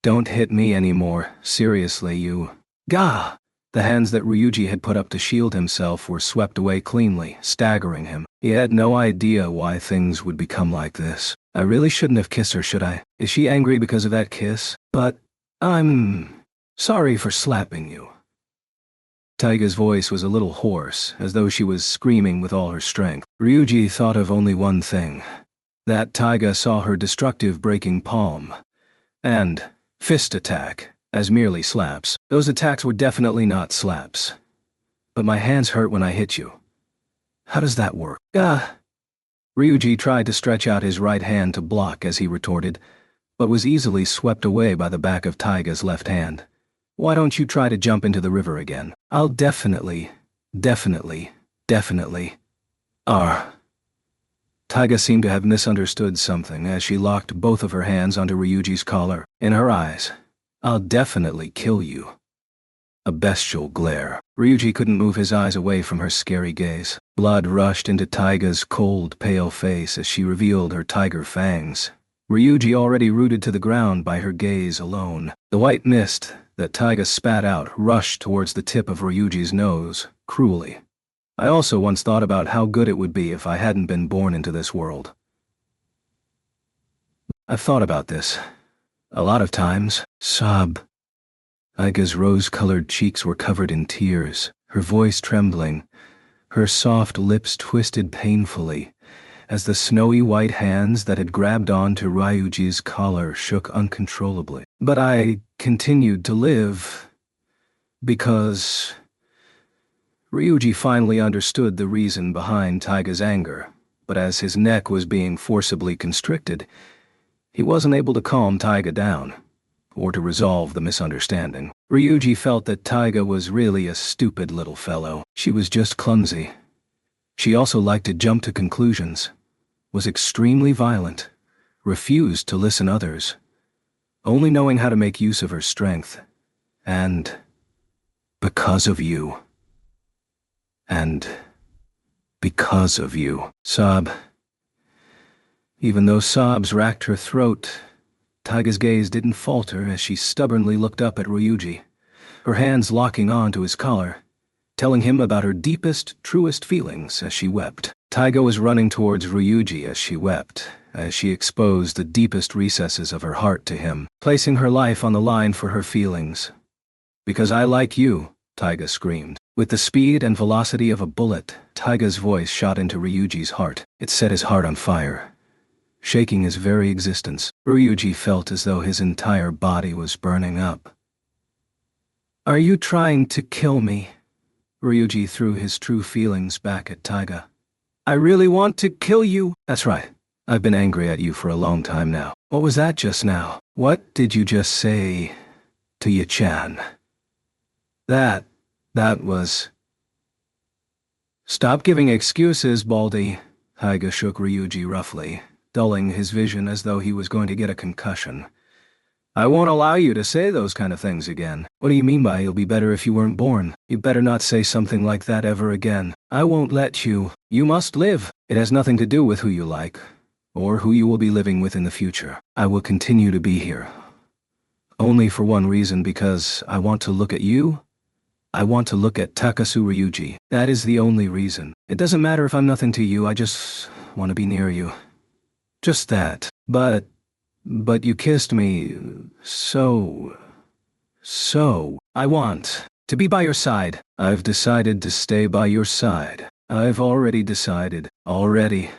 Don't hit me anymore. Seriously, you. Gah! The hands that Ryuji had put up to shield himself were swept away cleanly, staggering him. He had no idea why things would become like this. I really shouldn't have kissed her, should I? Is she angry because of that kiss? But I'm sorry for slapping you. Taiga's voice was a little hoarse, as though she was screaming with all her strength. Ryuji thought of only one thing. That Taiga saw her destructive breaking palm and fist attack as merely slaps. Those attacks were definitely not slaps. But my hands hurt when I hit you. How does that work? Ryuji tried to stretch out his right hand to block as he retorted, but was easily swept away by the back of Taiga's left hand. Why don't you try to jump into the river again? I'll definitely. Taiga seemed to have misunderstood something as she locked both of her hands onto Ryuji's collar. In her eyes, I'll definitely kill you. A bestial glare. Ryuji couldn't move his eyes away from her scary gaze. Blood rushed into Taiga's cold, pale face as she revealed her tiger fangs. Ryuji already rooted to the ground by her gaze alone. The white mist that Taiga spat out rushed towards the tip of Ryuji's nose, cruelly. I also once thought about how good it would be if I hadn't been born into this world. I've thought about this. A lot of times. Sob. Taiga's rose-colored cheeks were covered in tears, her voice trembling, her soft lips twisted painfully, as the snowy white hands that had grabbed onto Ryuji's collar shook uncontrollably. But I continued to live because... Ryuji finally understood the reason behind Taiga's anger, but as his neck was being forcibly constricted, he wasn't able to calm Taiga down, or to resolve the misunderstanding. Ryuji felt that Taiga was really a stupid little fellow. She was just clumsy. She also liked to jump to conclusions, was extremely violent, refused to listen others, only knowing how to make use of her strength, and because of you. And because of you. Sob. Even though sobs racked her throat, Taiga's gaze didn't falter as she stubbornly looked up at Ryuji, her hands locking on to his collar, telling him about her deepest, truest feelings as she wept. Taiga was running towards Ryuji as she wept, as she exposed the deepest recesses of her heart to him, placing her life on the line for her feelings. Because I like you, Taiga screamed. With the speed and velocity of a bullet, Taiga's voice shot into Ryuji's heart. It set his heart on fire, shaking his very existence. Ryuji felt as though his entire body was burning up. Are you trying to kill me? Ryuji threw his true feelings back at Taiga. I really want to kill you. That's right. I've been angry at you for a long time now. What was that just now? What did you just say to Yi-chan? That was... Stop giving excuses, Baldy. Taiga shook Ryuji roughly, dulling his vision as though he was going to get a concussion. I won't allow you to say those kind of things again. What do you mean by you'll be better if you weren't born? You better not say something like that ever again. I won't let you. You must live. It has nothing to do with who you like, or who you will be living with in the future. I will continue to be here. Only for one reason, because I want to look at you. I want to look at Takasu Ryuji. That is the only reason. It doesn't matter if I'm nothing to you, I just want to be near you. Just that. But you kissed me, so... I want to be by your side. I've decided to stay by your side. I've already decided. Already.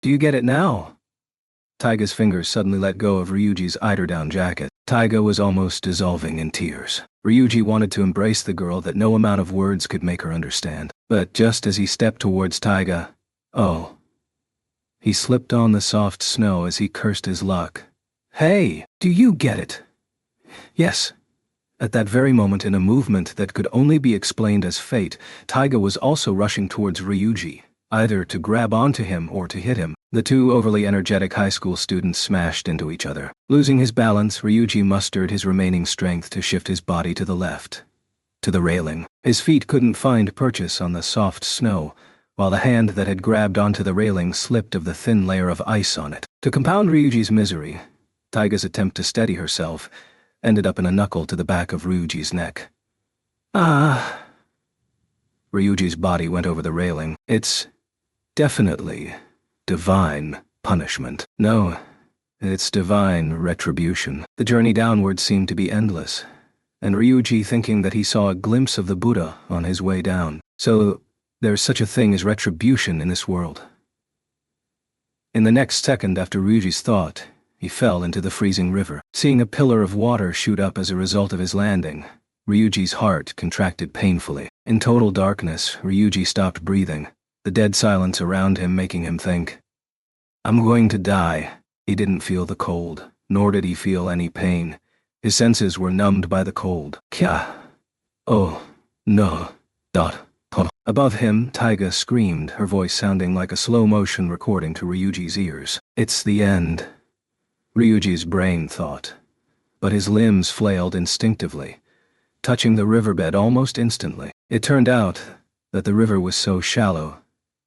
Do you get it now? Taiga's fingers suddenly let go of Ryuji's eiderdown jacket. Taiga was almost dissolving in tears. Ryuji wanted to embrace the girl that no amount of words could make her understand. But just as he stepped towards Taiga, he slipped on the soft snow as he cursed his luck. Hey, do you get it? Yes. At that very moment, in a movement that could only be explained as fate, Taiga was also rushing towards Ryuji, either to grab onto him or to hit him. The two overly energetic high school students smashed into each other. Losing his balance, Ryuji mustered his remaining strength to shift his body to the left, to the railing. His feet couldn't find purchase on the soft snow, while the hand that had grabbed onto the railing slipped of the thin layer of ice on it. To compound Ryuji's misery, Taiga's attempt to steady herself ended up in a knuckle to the back of Ryuji's neck. Ryuji's body went over the railing. It's definitely divine punishment. No, it's divine retribution. The journey downward seemed to be endless, and Ryuji thinking that he saw a glimpse of the Buddha on his way down. So there's such a thing as retribution in this world. In the next second after Ryuji's thought, he fell into the freezing river. Seeing a pillar of water shoot up as a result of his landing, Ryuji's heart contracted painfully. In total darkness, Ryuji stopped breathing, the dead silence around him making him think. I'm going to die. He didn't feel the cold, nor did he feel any pain. His senses were numbed by the cold. Kya? Oh, no. Dot. Above him, Taiga screamed, her voice sounding like a slow-motion recording to Ryuji's ears. It's the end. Ryuji's brain thought. But his limbs flailed instinctively, touching the riverbed almost instantly. It turned out that the river was so shallow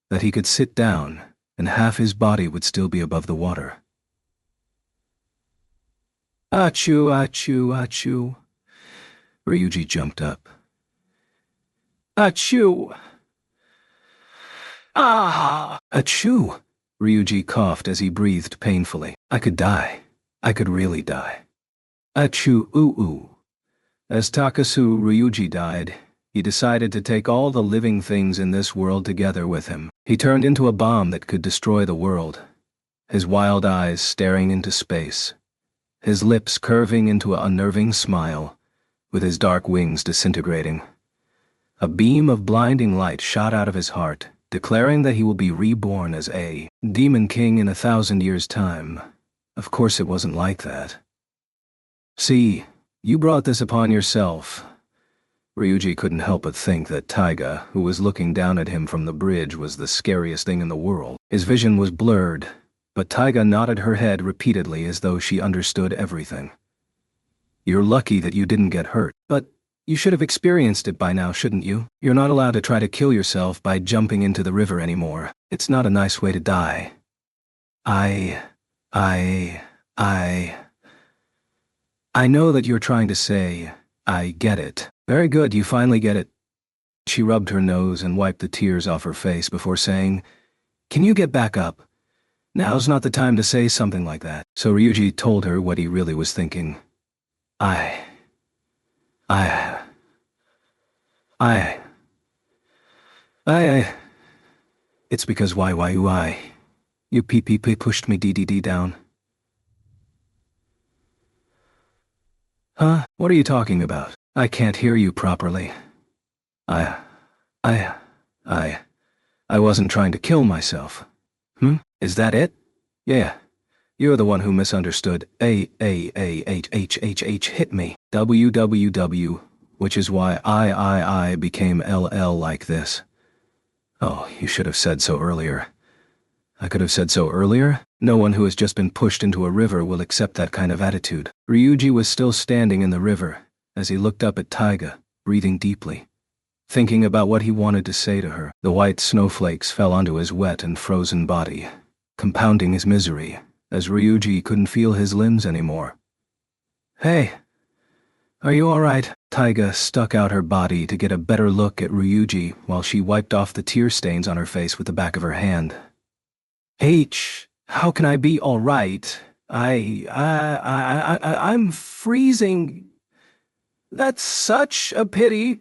that he could sit down and half his body would still be above the water. Achoo, achoo, achoo. Ryuji jumped up. Achoo! Ah! Achoo! Ryuji coughed as he breathed painfully. I could die. I could really die. Achoo, ooh. As Takasu Ryuji died, he decided to take all the living things in this world together with him. He turned into a bomb that could destroy the world, his wild eyes staring into space, his lips curving into an unnerving smile, with his dark wings disintegrating. A beam of blinding light shot out of his heart, declaring that he will be reborn as a demon king in 1,000 years' time. Of course it wasn't like that. See, you brought this upon yourself. Ryuji couldn't help but think that Taiga, who was looking down at him from the bridge, was the scariest thing in the world. His vision was blurred, but Taiga nodded her head repeatedly as though she understood everything. You're lucky that you didn't get hurt, but you should have experienced it by now, shouldn't you? You're not allowed to try to kill yourself by jumping into the river anymore. It's not a nice way to die. I know that you're trying to say, I get it. Very good, you finally get it. She rubbed her nose and wiped the tears off her face before saying, Can you get back up? Now's not the time to say something like that. So Ryuji told her what he really was thinking. It's because you PPP pushed me DDD down. Huh? What are you talking about? I can't hear you properly. I wasn't trying to kill myself. Is that it? Yeah. You're the one who misunderstood. Hit me. WWW, which is why I became LL like this. Oh, you should have said so earlier. I could have said so earlier? No one who has just been pushed into a river will accept that kind of attitude. Ryuji was still standing in the river as he looked up at Taiga, breathing deeply, thinking about what he wanted to say to her. The white snowflakes fell onto his wet and frozen body, compounding his misery, as Ryuji couldn't feel his limbs anymore. Hey, are you alright? Taiga stuck out her body to get a better look at Ryuji while she wiped off the tear stains on her face with the back of her hand. How can I be alright? I'm freezing. That's such a pity.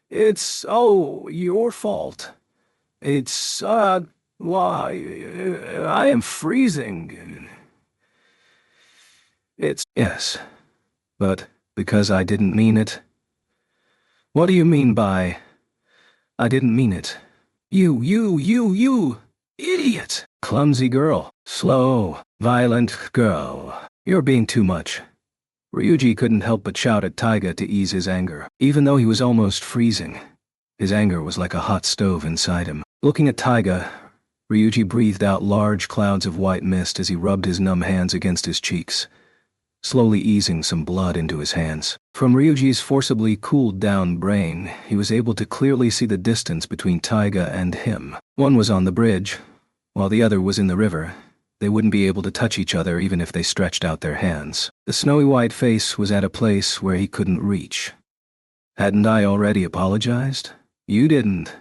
It's, your fault. It's, why, I am freezing. Yes, but because I didn't mean it. What do you mean by, I didn't mean it? You, idiot! Clumsy girl. Slow, violent girl. You're being too much. Ryuji couldn't help but shout at Taiga to ease his anger. Even though he was almost freezing, his anger was like a hot stove inside him. Looking at Taiga, Ryuji breathed out large clouds of white mist as he rubbed his numb hands against his cheeks, slowly easing some blood into his hands. From Ryuji's forcibly cooled down brain, he was able to clearly see the distance between Taiga and him. One was on the bridge, while the other was in the river. They wouldn't be able to touch each other even if they stretched out their hands. The snowy white face was at a place where he couldn't reach. Hadn't I already apologized? You didn't.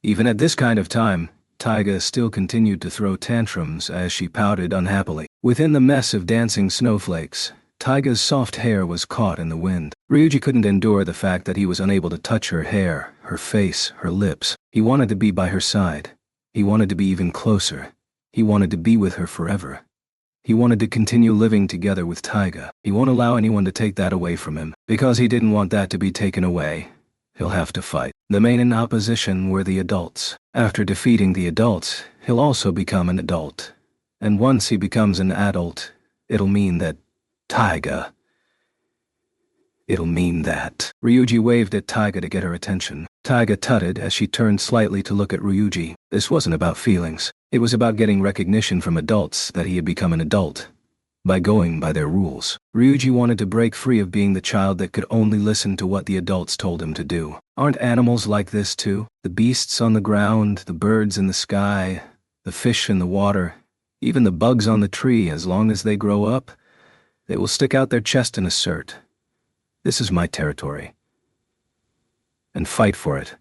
Even at this kind of time, Taiga still continued to throw tantrums as she pouted unhappily. Within the mess of dancing snowflakes, Taiga's soft hair was caught in the wind. Ryuji couldn't endure the fact that he was unable to touch her hair, her face, her lips. He wanted to be by her side. He wanted to be even closer. He wanted to be with her forever. He wanted to continue living together with Taiga. He won't allow anyone to take that away from him. Because he didn't want that to be taken away, he'll have to fight. The main opposition were the adults. After defeating the adults, he'll also become an adult. And once he becomes an adult, it'll mean that Taiga... It'll mean that. Ryuji waved at Taiga to get her attention. Taiga tutted as she turned slightly to look at Ryuji. This wasn't about feelings. It was about getting recognition from adults that he had become an adult. By going by their rules. Ryuji wanted to break free of being the child that could only listen to what the adults told him to do. Aren't animals like this too? The beasts on the ground, the birds in the sky, the fish in the water, even the bugs on the tree, as long as they grow up, they will stick out their chest and assert, "This is my territory," and fight for it.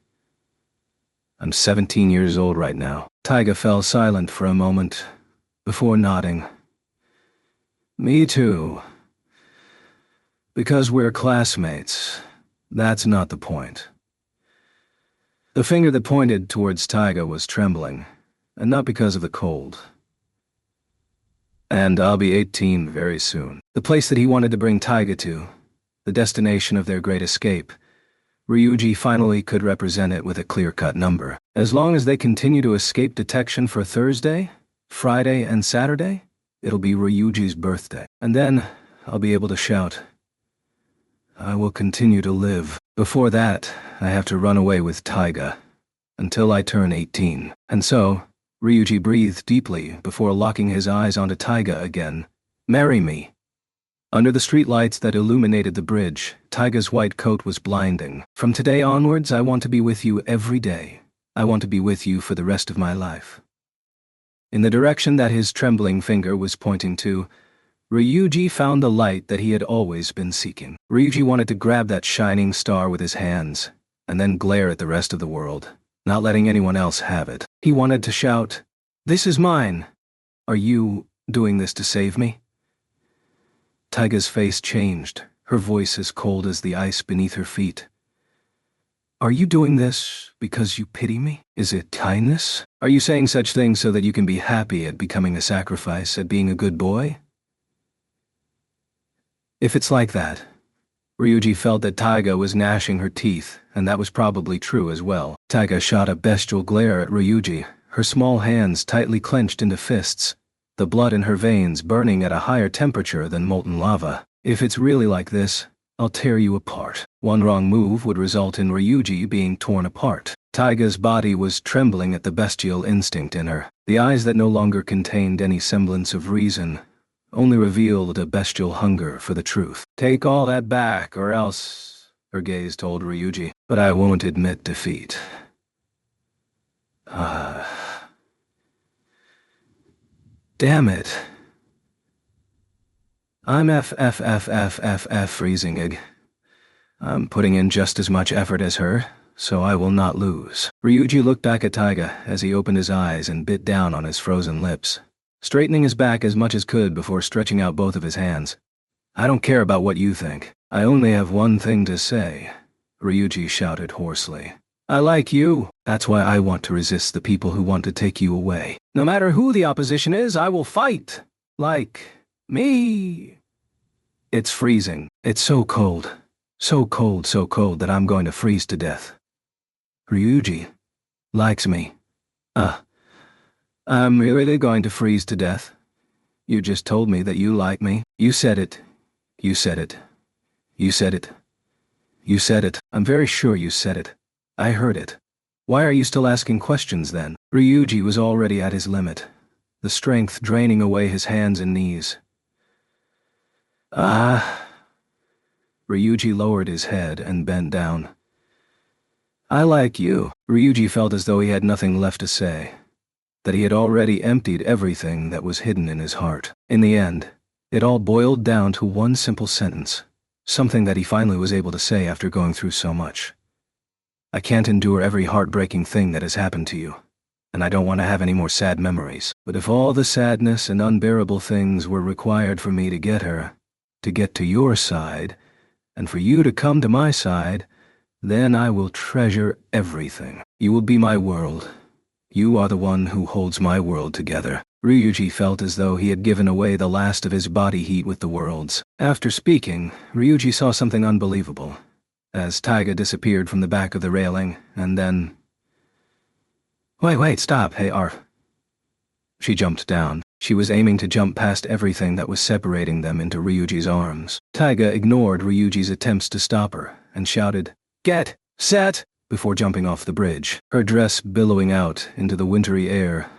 I'm 17 years old right now. Taiga fell silent for a moment, before nodding. Me too. Because we're classmates, that's not the point. The finger that pointed towards Taiga was trembling, and not because of the cold. And I'll be 18 very soon. The place that he wanted to bring Taiga to, the destination of their great escape, Ryuji finally could represent it with a clear-cut number. As long as they continue to escape detection for Thursday, Friday, and Saturday, it'll be Ryuji's birthday. And then I'll be able to shout, "I will continue to live." Before that, I have to run away with Taiga until I turn 18. And so, Ryuji breathed deeply before locking his eyes onto Taiga again. "Marry me." Under the streetlights that illuminated the bridge, Taiga's white coat was blinding. "From today onwards, I want to be with you every day. I want to be with you for the rest of my life." In the direction that his trembling finger was pointing to, Ryuji found the light that he had always been seeking. Ryuji wanted to grab that shining star with his hands, and then glare at the rest of the world, not letting anyone else have it. He wanted to shout, "This is mine. Are you doing this to save me?" Taiga's face changed, her voice as cold as the ice beneath her feet. "Are you doing this because you pity me? Is it kindness? Are you saying such things so that you can be happy at becoming a sacrifice, at being a good boy?" If it's like that, Ryuji felt that Taiga was gnashing her teeth, and that was probably true as well. Taiga shot a bestial glare at Ryuji, her small hands tightly clenched into fists, the blood in her veins burning at a higher temperature than molten lava. "If it's really like this, I'll tear you apart." One wrong move would result in Ryuji being torn apart. Taiga's body was trembling at the bestial instinct in her. The eyes that no longer contained any semblance of reason only revealed a bestial hunger for the truth. "Take all that back, or else," her gaze told Ryuji. "But I won't admit defeat." Damn it. I'm freezing egg. I'm putting in just as much effort as her, so I will not lose. Ryuji looked back at Taiga as he opened his eyes and bit down on his frozen lips, straightening his back as much as could before stretching out both of his hands. "I don't care about what you think. I only have one thing to say," Ryuji shouted hoarsely. "I like you. That's why I want to resist the people who want to take you away. No matter who the opposition is, I will fight. Like me." It's freezing. It's so cold. So cold that I'm going to freeze to death. Ryuji likes me. I'm really going to freeze to death. You just told me that you like me. You said it. You said it. You said it. You said it. I'm very sure you said it. I heard it. Why are you still asking questions then?" Ryuji was already at his limit, the strength draining away his hands and knees. Ryuji lowered his head and bent down. "I like you." Ryuji felt as though he had nothing left to say, that he had already emptied everything that was hidden in his heart. In the end, it all boiled down to one simple sentence, something that he finally was able to say after going through so much. "I can't endure every heartbreaking thing that has happened to you, and I don't want to have any more sad memories. But if all the sadness and unbearable things were required for me to get her, to get to your side, and for you to come to my side, then I will treasure everything. You will be my world. You are the one who holds my world together." Ryuji felt as though he had given away the last of his body heat with the worlds. After speaking, Ryuji saw something unbelievable, as Taiga disappeared from the back of the railing, and then... Wait, stop, hey, Arf. She jumped down. She was aiming to jump past everything that was separating them into Ryuji's arms. Taiga ignored Ryuji's attempts to stop her, and shouted, "Get set!" before jumping off the bridge, her dress billowing out into the wintry air,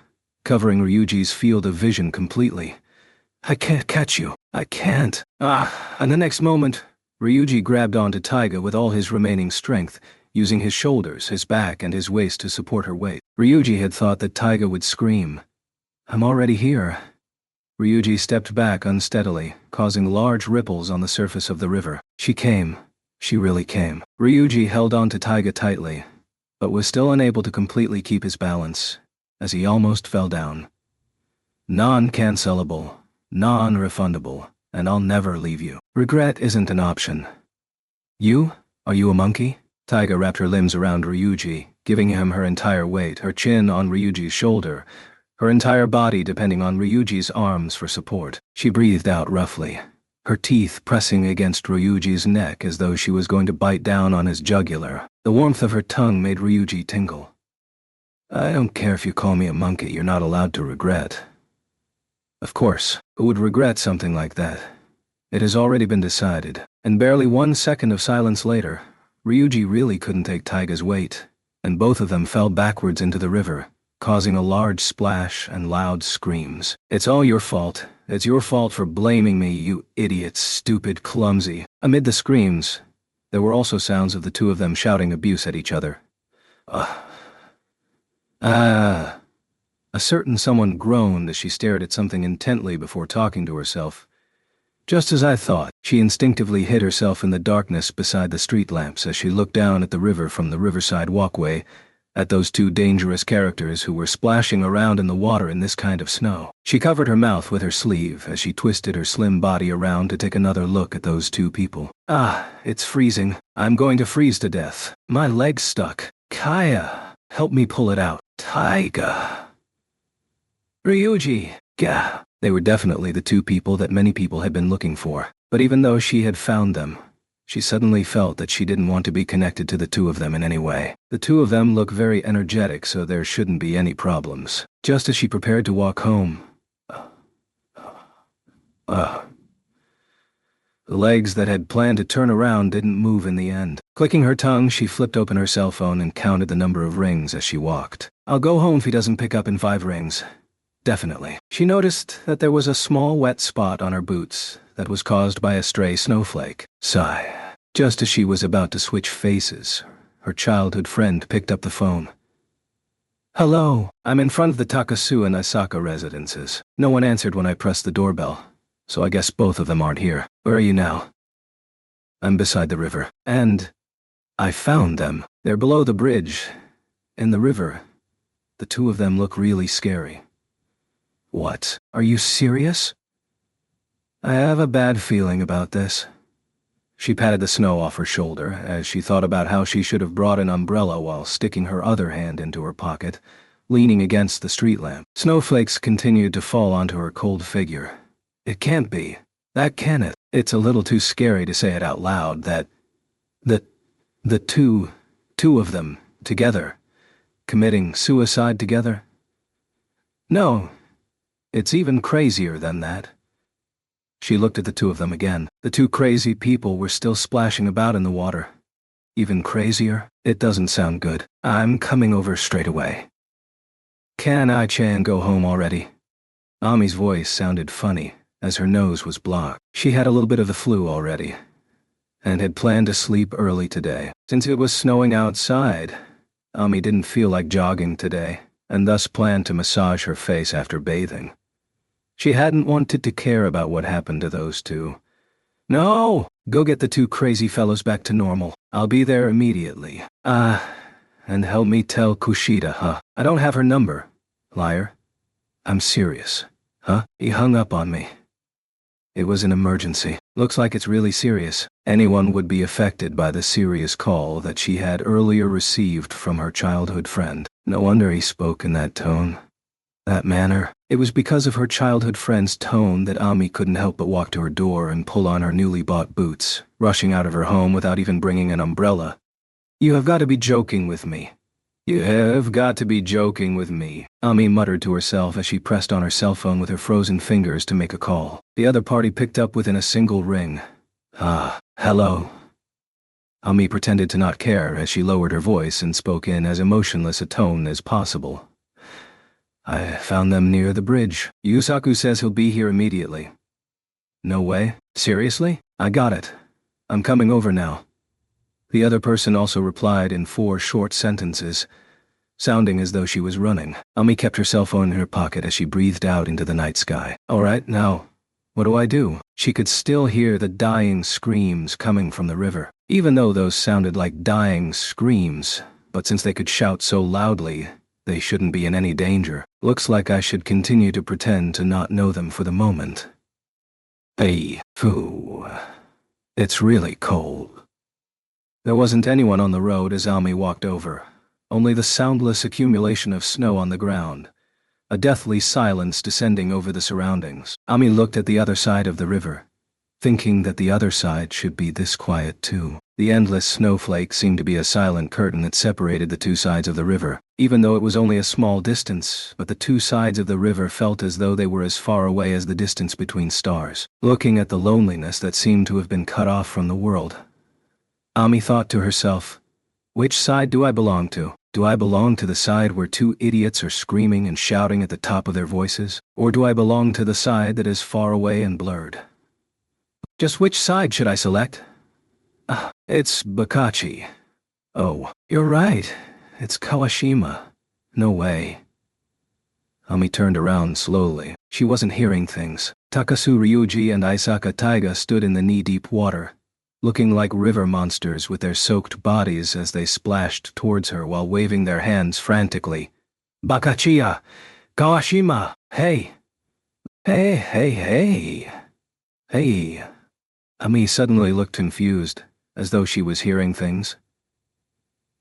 covering Ryuji's field of vision completely. "I can't catch you. I can't." And the next moment, Ryuji grabbed onto Taiga with all his remaining strength, using his shoulders, his back, and his waist to support her weight. Ryuji had thought that Taiga would scream, "I'm already here." Ryuji stepped back unsteadily, causing large ripples on the surface of the river. She came. She really came. Ryuji held on to Taiga tightly, but was still unable to completely keep his balance, as he almost fell down. Non-cancelable, non-refundable, and I'll never leave you. Regret isn't an option. You? Are you a monkey? Taiga wrapped her limbs around Ryuji, giving him her entire weight, her chin on Ryuji's shoulder, her entire body depending on Ryuji's arms for support. She breathed out roughly, her teeth pressing against Ryuji's neck as though she was going to bite down on his jugular. The warmth of her tongue made Ryuji tingle. "I don't care if you call me a monkey, you're not allowed to regret." Of course, who would regret something like that? It has already been decided, and barely 1 second of silence later, Ryuji really couldn't take Taiga's weight, and both of them fell backwards into the river, causing a large splash and loud screams. "It's all your fault. It's your fault for blaming me, you idiot, stupid, clumsy." Amid the screams, there were also sounds of the two of them shouting abuse at each other. A certain someone groaned as she stared at something intently before talking to herself. Just as I thought, she instinctively hid herself in the darkness beside the street lamps as she looked down at the river from the riverside walkway, at those two dangerous characters who were splashing around in the water in this kind of snow. She covered her mouth with her sleeve as she twisted her slim body around to take another look at those two people. It's freezing. I'm going to freeze to death. My leg's stuck. Kaya, help me pull it out. Taiga. Ryuji. Gah. They were definitely the two people that many people had been looking for. But even though she had found them, she suddenly felt that she didn't want to be connected to the two of them in any way. The two of them look very energetic, so there shouldn't be any problems. Just as she prepared to walk home, the legs that had planned to turn around didn't move in the end. Clicking her tongue, she flipped open her cell phone and counted the number of rings as she walked. "I'll go home if he doesn't pick up in 5 rings. Definitely." She noticed that there was a small wet spot on her boots that was caused by a stray snowflake. Sigh. Just as she was about to switch faces, her childhood friend picked up the phone. "Hello, I'm in front of the Takasu and Asaka residences. No one answered when I pressed the doorbell, so I guess both of them aren't here. Where are you now?" "I'm beside the river. And I found them. They're below the bridge, in the river. The two of them look really scary." "What? Are you serious?" "I have a bad feeling about this." She patted the snow off her shoulder as she thought about how she should have brought an umbrella while sticking her other hand into her pocket, leaning against the street lamp. Snowflakes continued to fall onto her cold figure. It can't be. That can it? It's a little too scary to say it out loud that the two of them, together, committing suicide together? No, it's even crazier than that. She looked at the two of them again. The two crazy people were still splashing about in the water. Even crazier? It doesn't sound good. "I'm coming over straight away." "Can I-chan go home already?" Ami's voice sounded funny, as her nose was blocked. She had a little bit of the flu already, and had planned to sleep early today. Since it was snowing outside, Ami didn't feel like jogging today, and thus planned to massage her face after bathing. She hadn't wanted to care about what happened to those two. "No! Go get the two crazy fellows back to normal. I'll be there immediately." And help me tell Kushida, huh? I don't have her number. Liar. I'm serious. Huh? He hung up on me. It was an emergency. Looks like it's really serious. Anyone would be affected by the serious call that she had earlier received from her childhood friend. No wonder he spoke in that tone. That manner. It was because of her childhood friend's tone that Ami couldn't help but walk to her door and pull on her newly bought boots, rushing out of her home without even bringing an umbrella. "You have got to be joking with me. You have got to be joking with me," Ami muttered to herself as she pressed on her cell phone with her frozen fingers to make a call. The other party picked up within a single ring. "Ah, hello." Ami pretended to not care as she lowered her voice and spoke in as emotionless a tone as possible. "I found them near the bridge. Yusaku says he'll be here immediately." "No way? Seriously? I got it. I'm coming over now." The other person also replied in 4 short sentences, sounding as though she was running. Ami kept her cell phone in her pocket as she breathed out into the night sky. "All right, now, what do I do?" She could still hear the dying screams coming from the river, even though those sounded like dying screams, but since they could shout so loudly, they shouldn't be in any danger. Looks like I should continue to pretend to not know them for the moment. Hey, phew. It's really cold. There wasn't anyone on the road as Ami walked over, only the soundless accumulation of snow on the ground, a deathly silence descending over the surroundings. Ami looked at the other side of the river, thinking that the other side should be this quiet too. The endless snowflake seemed to be a silent curtain that separated the two sides of the river, even though it was only a small distance, but the two sides of the river felt as though they were as far away as the distance between stars. Looking at the loneliness that seemed to have been cut off from the world, Ami thought to herself, which side do I belong to? Do I belong to the side where 2 idiots are screaming and shouting at the top of their voices? Or do I belong to the side that is far away and blurred? Just which side should I select? It's Bakachi. Oh, you're right. It's Kawashima. No way. Ami turned around slowly. She wasn't hearing things. Takasu Ryuji and Isaka Taiga stood in the knee-deep water, looking like river monsters with their soaked bodies as they splashed towards her while waving their hands frantically. "Bakachiya! Kawashima! Hey! Hey, hey, hey! Hey!" Ami suddenly looked confused, as though she was hearing things.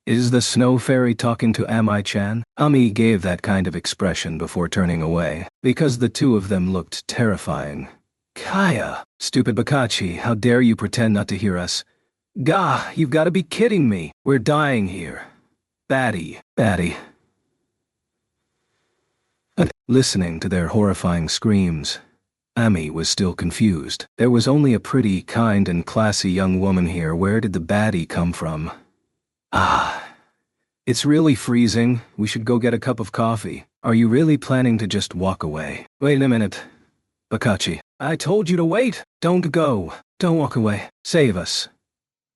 Is the snow fairy talking to Ami-chan? Ami gave that kind of expression before turning away, because the two of them looked terrifying. "Kaya! Stupid Bakachi, how dare you pretend not to hear us? Gah, you've got to be kidding me! We're dying here. Batty, Batty." Listening to their horrifying screams, Ami was still confused. There was only a pretty, kind, and classy young woman here. Where did the baddie come from? It's really freezing. We should go get a cup of coffee. Are you really planning to just walk away? Wait a minute. Bakachi, I told you to wait. Don't go. Don't walk away. Save us.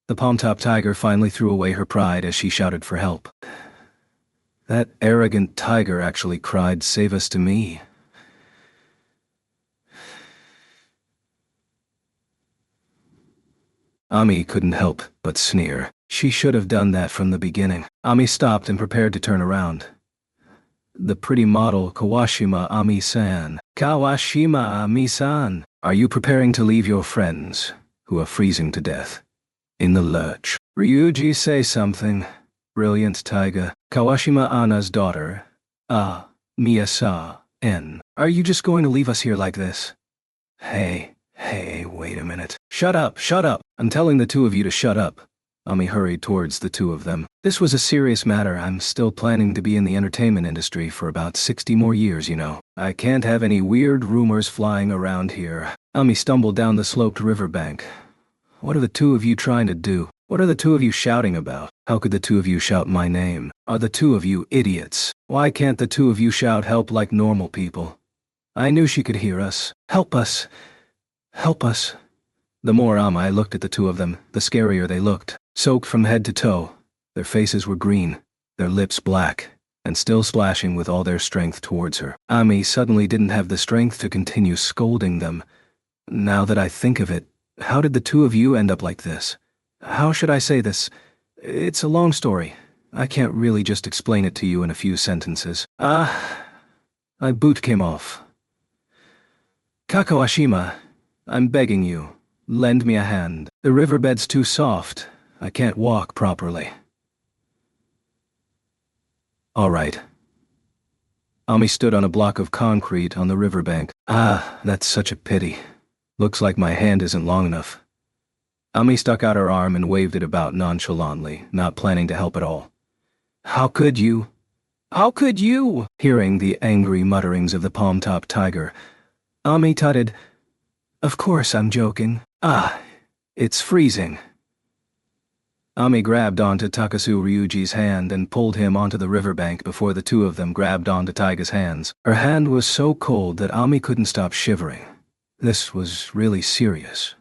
The palm-top tiger finally threw away her pride as she shouted for help. That arrogant tiger actually cried, "Save us" to me. Ami couldn't help but sneer. She should have done that from the beginning. Ami stopped and prepared to turn around. The pretty model Kawashima Ami-san. Kawashima Ami-san, are you preparing to leave your friends, who are freezing to death, in the lurch? Ryuji, say something. Brilliant Taiga. Kawashima Anna's daughter. Miyasa-en. Are you just going to leave us here like this? Hey, wait a minute. Shut up, shut up. I'm telling the two of you to shut up. Ami hurried towards the two of them. This was a serious matter. I'm still planning to be in the entertainment industry for about 60 more years, you know. I can't have any weird rumors flying around here. Ami stumbled down the sloped riverbank. What are the two of you trying to do? What are the two of you shouting about? How could the two of you shout my name? Are the two of you idiots? Why can't the two of you shout help like normal people? I knew she could hear us. Help us. Help us. The more Ami looked at the two of them, the scarier they looked. Soaked from head to toe, their faces were green, their lips black, and still splashing with all their strength towards her. Ami suddenly didn't have the strength to continue scolding them. Now that I think of it, how did the two of you end up like this? How should I say this? It's a long story. I can't really just explain it to you in a few sentences. My boot came off. Kawashima, I'm begging you, lend me a hand. The riverbed's too soft. I can't walk properly. All right. Ami stood on a block of concrete on the riverbank. Ah, that's such a pity. Looks like my hand isn't long enough. Ami stuck out her arm and waved it about nonchalantly, not planning to help at all. How could you? How could you? Hearing the angry mutterings of the palm-top tiger, Ami tutted, Of course I'm joking. Ah, it's freezing. Ami grabbed onto Takasu Ryuji's hand and pulled him onto the riverbank before the two of them grabbed onto Taiga's hands. Her hand was so cold that Ami couldn't stop shivering. This was really serious.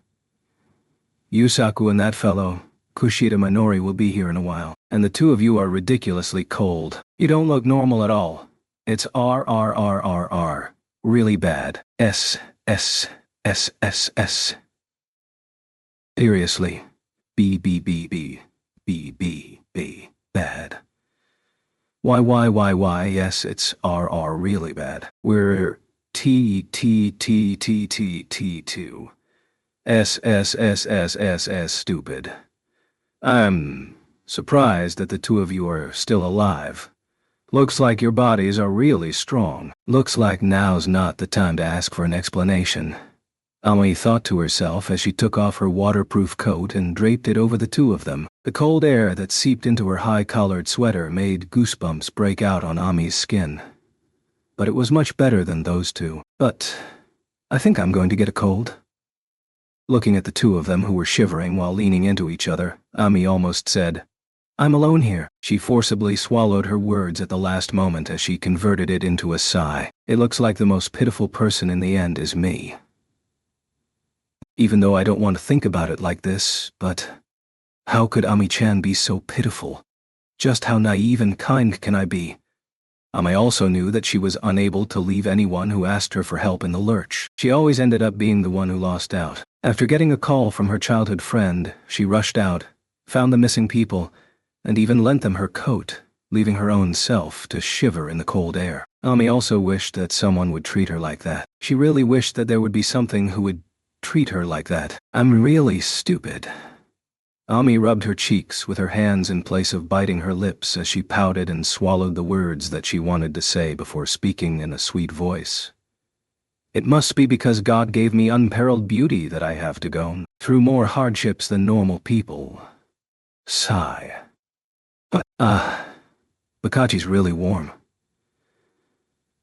Yusaku and that fellow, Kushida Minori, will be here in a while, and the two of you are ridiculously cold. You don't look normal at all. It's RRRRR. Really bad. S. Seriously. B. Bad. Why, yes, it's RR really bad. We're T2. S stupid. I'm surprised that the two of you are still alive. Looks like your bodies are really strong. Looks like now's not the time to ask for an explanation. Ami thought to herself as she took off her waterproof coat and draped it over the two of them. The cold air that seeped into her high-collared sweater made goosebumps break out on Ami's skin. But it was much better than those two. But I think I'm going to get a cold. Looking at the two of them who were shivering while leaning into each other, Ami almost said, I'm alone here. She forcibly swallowed her words at the last moment as she converted it into a sigh. It looks like the most pitiful person in the end is me. Even though I don't want to think about it like this, but how could Ami-chan be so pitiful? Just how naive and kind can I be? Ami also knew that she was unable to leave anyone who asked her for help in the lurch. She always ended up being the one who lost out. After getting a call from her childhood friend, she rushed out, found the missing people, and even lent them her coat, leaving her own self to shiver in the cold air. Ami also wished that someone would treat her like that. She really wished that there would be something who would treat her like that. I'm really stupid. Ami rubbed her cheeks with her hands in place of biting her lips as she pouted and swallowed the words that she wanted to say before speaking in a sweet voice. It must be because God gave me unparalleled beauty that I have to go through more hardships than normal people. Sigh. But, Bakachi's really warm.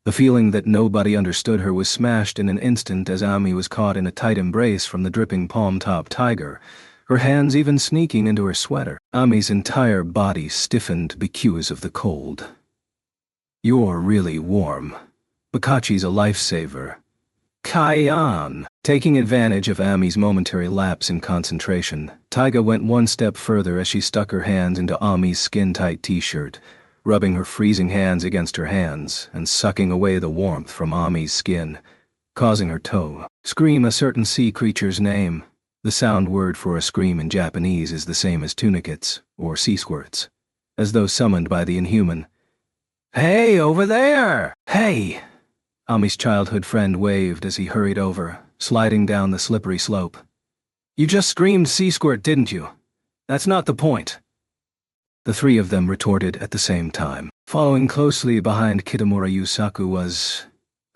The feeling that nobody understood her was smashed in an instant as Ami was caught in a tight embrace from the dripping palm-top tiger, her hands even sneaking into her sweater. Ami's entire body stiffened because of the cold. You're really warm. Bakachi's a lifesaver. Kai-an! Taking advantage of Ami's momentary lapse in concentration, Taiga went one step further as she stuck her hands into Ami's skin-tight t-shirt, rubbing her freezing hands against her hands and sucking away the warmth from Ami's skin, causing her to scream a certain sea creature's name. The sound word for a scream in Japanese is the same as tunicates, or sea squirts, as though summoned by the inhuman. Hey, over there! Hey! Ami's childhood friend waved as he hurried over, sliding down the slippery slope. You just screamed sea squirt, didn't you? That's not the point. The three of them retorted at the same time. Following closely behind Kitamura Yusaku was,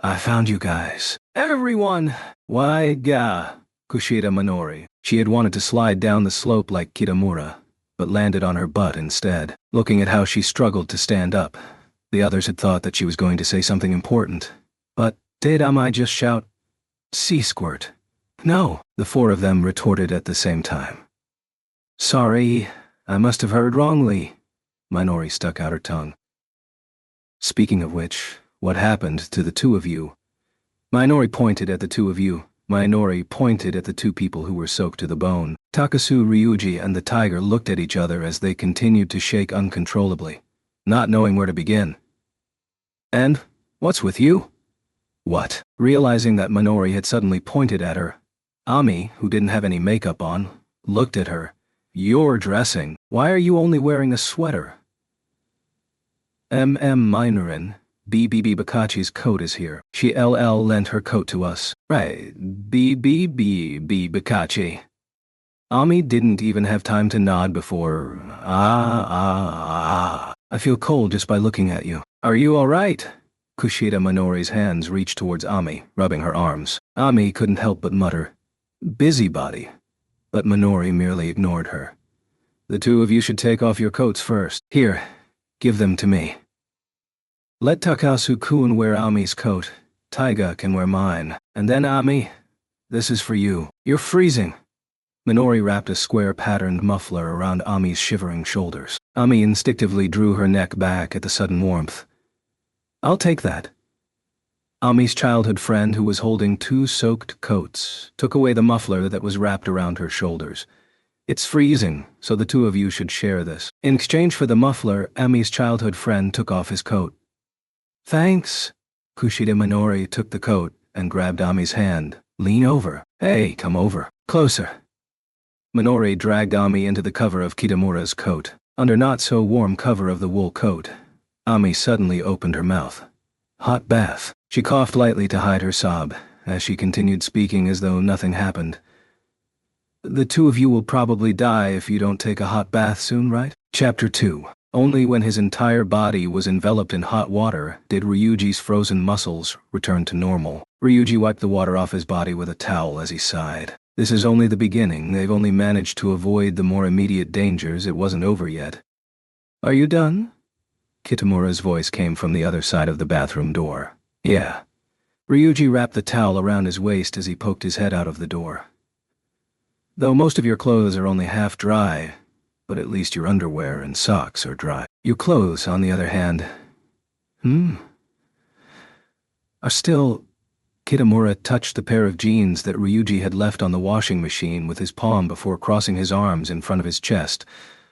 I found you guys. Everyone! Why, Kushida Minori. She had wanted to slide down the slope like Kitamura, but landed on her butt instead. Looking at how she struggled to stand up, the others had thought that she was going to say something important. But did Ami just shout, sea squirt? No, the four of them retorted at the same time. Sorry, I must have heard wrongly. Minori stuck out her tongue. Speaking of which, what happened to the two of you? Minori pointed at the two people who were soaked to the bone. Takasu Ryuji and the tiger looked at each other as they continued to shake uncontrollably, not knowing where to begin. And what's with you? What? Realizing that Minori had suddenly pointed at her, Ami, who didn't have any makeup on, looked at her. You're dressing. Why are you only wearing a sweater? Minorin. Bakachi's coat is here. She lent her coat to us. Right. Bakachi. Ami didn't even have time to nod before, I feel cold just by looking at you. Are you alright? Kushida Minori's hands reached towards Ami, rubbing her arms. Ami couldn't help but mutter, "Busybody," but Minori merely ignored her. "The two of you should take off your coats first. Here, give them to me. Let Takasu-kun wear Ami's coat. Taiga can wear mine. And then Ami, this is for you. You're freezing." Minori wrapped a square-patterned muffler around Ami's shivering shoulders. Ami instinctively drew her neck back at the sudden warmth. "I'll take that." Ami's childhood friend, who was holding two soaked coats, took away the muffler that was wrapped around her shoulders. "It's freezing, so the two of you should share this." In exchange for the muffler, Ami's childhood friend took off his coat. "Thanks." Kushida Minori took the coat and grabbed Ami's hand. "Lean over. Hey, come over. Closer." Minori dragged Ami into the cover of Kitamura's coat. Under not-so-warm cover of the wool coat, Ami suddenly opened her mouth. "Hot bath." She coughed lightly to hide her sob, as she continued speaking as though nothing happened. "The two of you will probably die if you don't take a hot bath soon, right?" Chapter 2. Only when his entire body was enveloped in hot water did Ryuji's frozen muscles return to normal. Ryuji wiped the water off his body with a towel as he sighed. This is only the beginning. They've only managed to avoid the more immediate dangers. It wasn't over yet. "Are you done?" Kitamura's voice came from the other side of the bathroom door. "Yeah." Ryuji wrapped the towel around his waist as he poked his head out of the door. "Though most of your clothes are only half dry, but at least your underwear and socks are dry. Your clothes, on the other hand, are still..." Kitamura touched the pair of jeans that Ryuji had left on the washing machine with his palm before crossing his arms in front of his chest,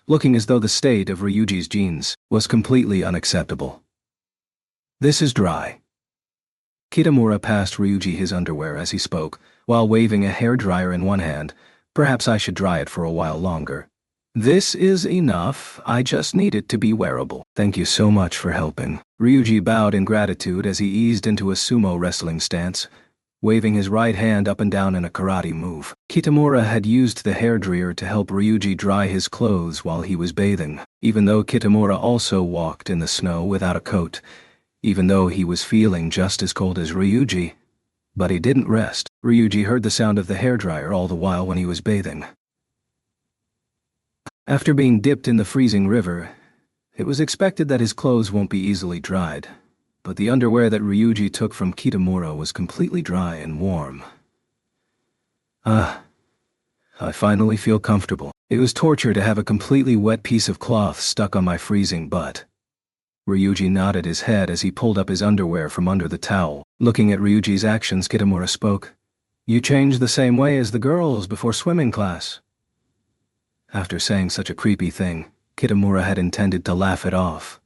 looking as though the state of Ryuji's jeans was completely unacceptable. "This is dry." Kitamura passed Ryuji his underwear as he spoke, while waving a hairdryer in one hand. "Perhaps I should dry it for a while longer." "This is enough. I just need it to be wearable." "Thank you so much for helping." Ryuji bowed in gratitude as he eased into a sumo wrestling stance, waving his right hand up and down in a karate move. Kitamura had used the hairdryer to help Ryuji dry his clothes while he was bathing, even though Kitamura also walked in the snow without a coat, even though he was feeling just as cold as Ryuji. But he didn't rest. Ryuji heard the sound of the hairdryer all the while when he was bathing. After being dipped in the freezing river, it was expected that his clothes won't be easily dried, but the underwear that Ryuji took from Kitamura was completely dry and warm. I finally feel comfortable. It was torture to have a completely wet piece of cloth stuck on my freezing butt. Ryuji nodded his head as he pulled up his underwear from under the towel. Looking at Ryuji's actions, Kitamura spoke. "You changed the same way as the girls before swimming class." After saying such a creepy thing, Kitamura had intended to laugh it off.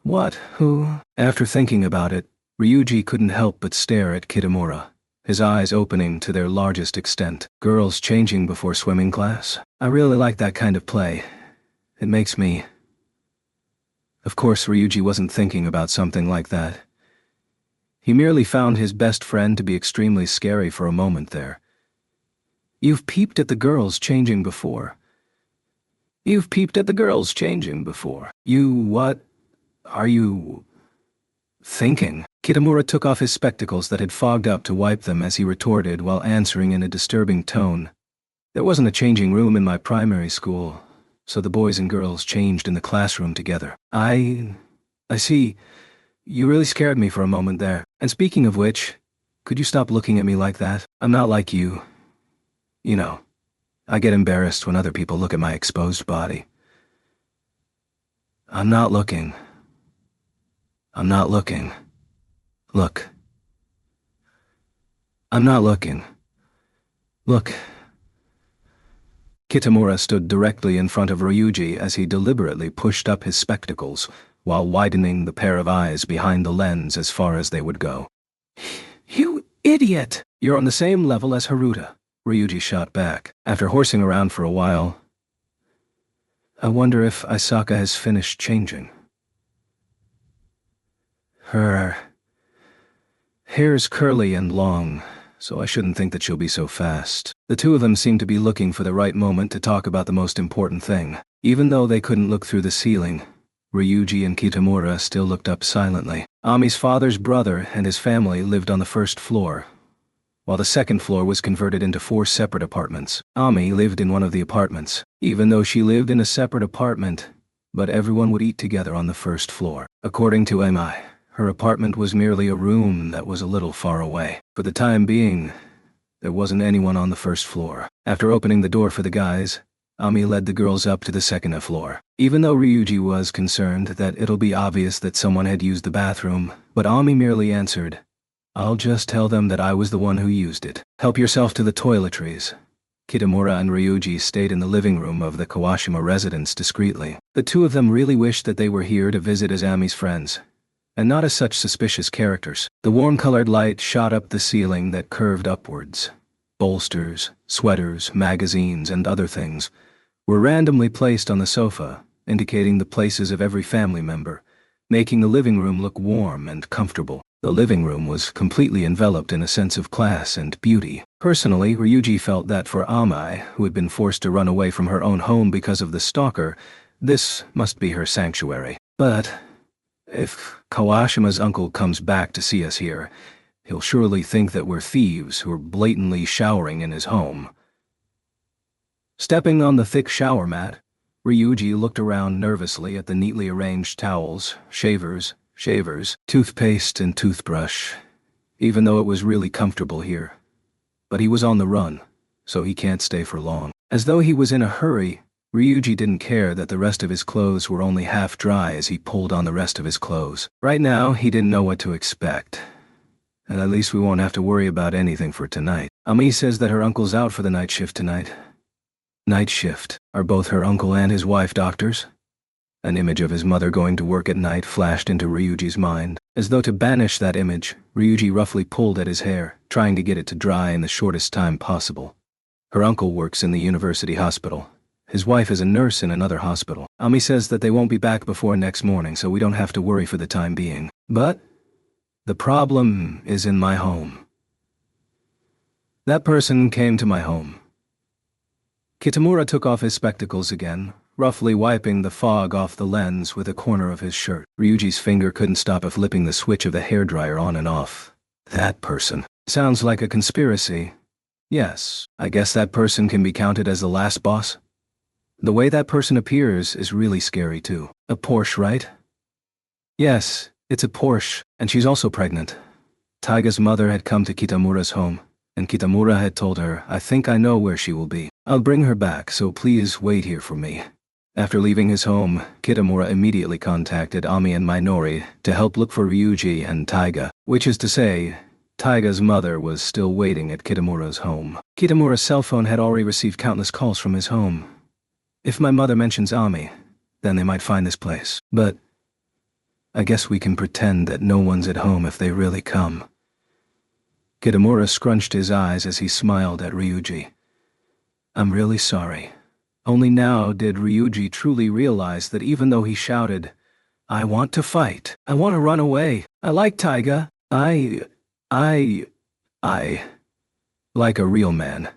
"What? Who?" After thinking about it, Ryuji couldn't help but stare at Kitamura, his eyes opening to their largest extent. "Girls changing before swimming class? I really like that kind of play. It makes me..." Of course, Ryuji wasn't thinking about something like that. He merely found his best friend to be extremely scary for a moment there. "You've peeped at the girls changing before." "You've peeped at the girls changing before. What are you thinking?" Kitamura took off his spectacles that had fogged up to wipe them as he retorted while answering in a disturbing tone. "There wasn't a changing room in my primary school, so the boys and girls changed in the classroom together." I see. You really scared me for a moment there. And speaking of which, could you stop looking at me like that? I'm not like you. You know, I get embarrassed when other people look at my exposed body. I'm not looking. I'm not looking. Look. I'm not looking. Look. Kitamura stood directly in front of Ryuji as he deliberately pushed up his spectacles while widening the pair of eyes behind the lens as far as they would go. "You idiot! You're on the same level as Haruta," Ryuji shot back. After horsing around for a while, "I wonder if Asaka has finished changing. Her hair's curly and long, so I shouldn't think that she'll be so fast." The two of them seemed to be looking for the right moment to talk about the most important thing. Even though they couldn't look through the ceiling, Ryuji and Kitamura still looked up silently. Ami's father's brother and his family lived on the first floor, while the second floor was converted into 4 separate apartments. Ami lived in one of the apartments, even though she lived in a separate apartment, but everyone would eat together on the first floor. According to Ami, her apartment was merely a room that was a little far away. For the time being, there wasn't anyone on the first floor. After opening the door for the guys, Ami led the girls up to the second floor. Even though Ryuji was concerned that it'll be obvious that someone had used the bathroom, but Ami merely answered, "I'll just tell them that I was the one who used it. Help yourself to the toiletries." Kitamura and Ryuji stayed in the living room of the Kawashima residence discreetly. The two of them really wished that they were here to visit as Ami's friends, and not as such suspicious characters. The warm-colored light shot up the ceiling that curved upwards. Bolsters, sweaters, magazines, and other things were randomly placed on the sofa, indicating the places of every family member, making the living room look warm and comfortable. The living room was completely enveloped in a sense of class and beauty. Personally, Ryuji felt that for Ami, who had been forced to run away from her own home because of the stalker, this must be her sanctuary. But if Kawashima's uncle comes back to see us here, he'll surely think that we're thieves who are blatantly showering in his home. Stepping on the thick shower mat, Ryuji looked around nervously at the neatly arranged towels, shavers, toothpaste, and toothbrush, even though it was really comfortable here. But he was on the run, so he can't stay for long. As though he was in a hurry, Ryuji didn't care that the rest of his clothes were only half dry as he pulled on the rest of his clothes. Right now, he didn't know what to expect. And at least we won't have to worry about anything for tonight. Ami says that her uncle's out for the night shift tonight. Night shift? Are both her uncle and his wife doctors? An image of his mother going to work at night flashed into Ryuji's mind. As though to banish that image, Ryuji roughly pulled at his hair, trying to get it to dry in the shortest time possible. Her uncle works in the university hospital. His wife is a nurse in another hospital. Ami says that they won't be back before next morning, so we don't have to worry for the time being. But the problem is in my home. That person came to my home. Kitamura took off his spectacles again, roughly wiping the fog off the lens with a corner of his shirt. Ryuji's finger couldn't stop flipping the switch of the hairdryer on and off. That person. Sounds like a conspiracy. Yes, I guess that person can be counted as the last boss. The way that person appears is really scary too. A Porsche, right? Yes, it's a Porsche, and she's also pregnant. Taiga's mother had come to Kitamura's home, and Kitamura had told her, "I think I know where she will be. I'll bring her back, so please wait here for me." After leaving his home, Kitamura immediately contacted Ami and Minori to help look for Ryuji and Taiga, which is to say, Taiga's mother was still waiting at Kitamura's home. Kitamura's cell phone had already received countless calls from his home. If my mother mentions Ami, then they might find this place. But I guess we can pretend that no one's at home if they really come. Kitamura scrunched his eyes as he smiled at Ryuji. I'm really sorry. Only now did Ryuji truly realize that even though he shouted, "I want to fight. I want to run away. I like Taiga. I like a real man."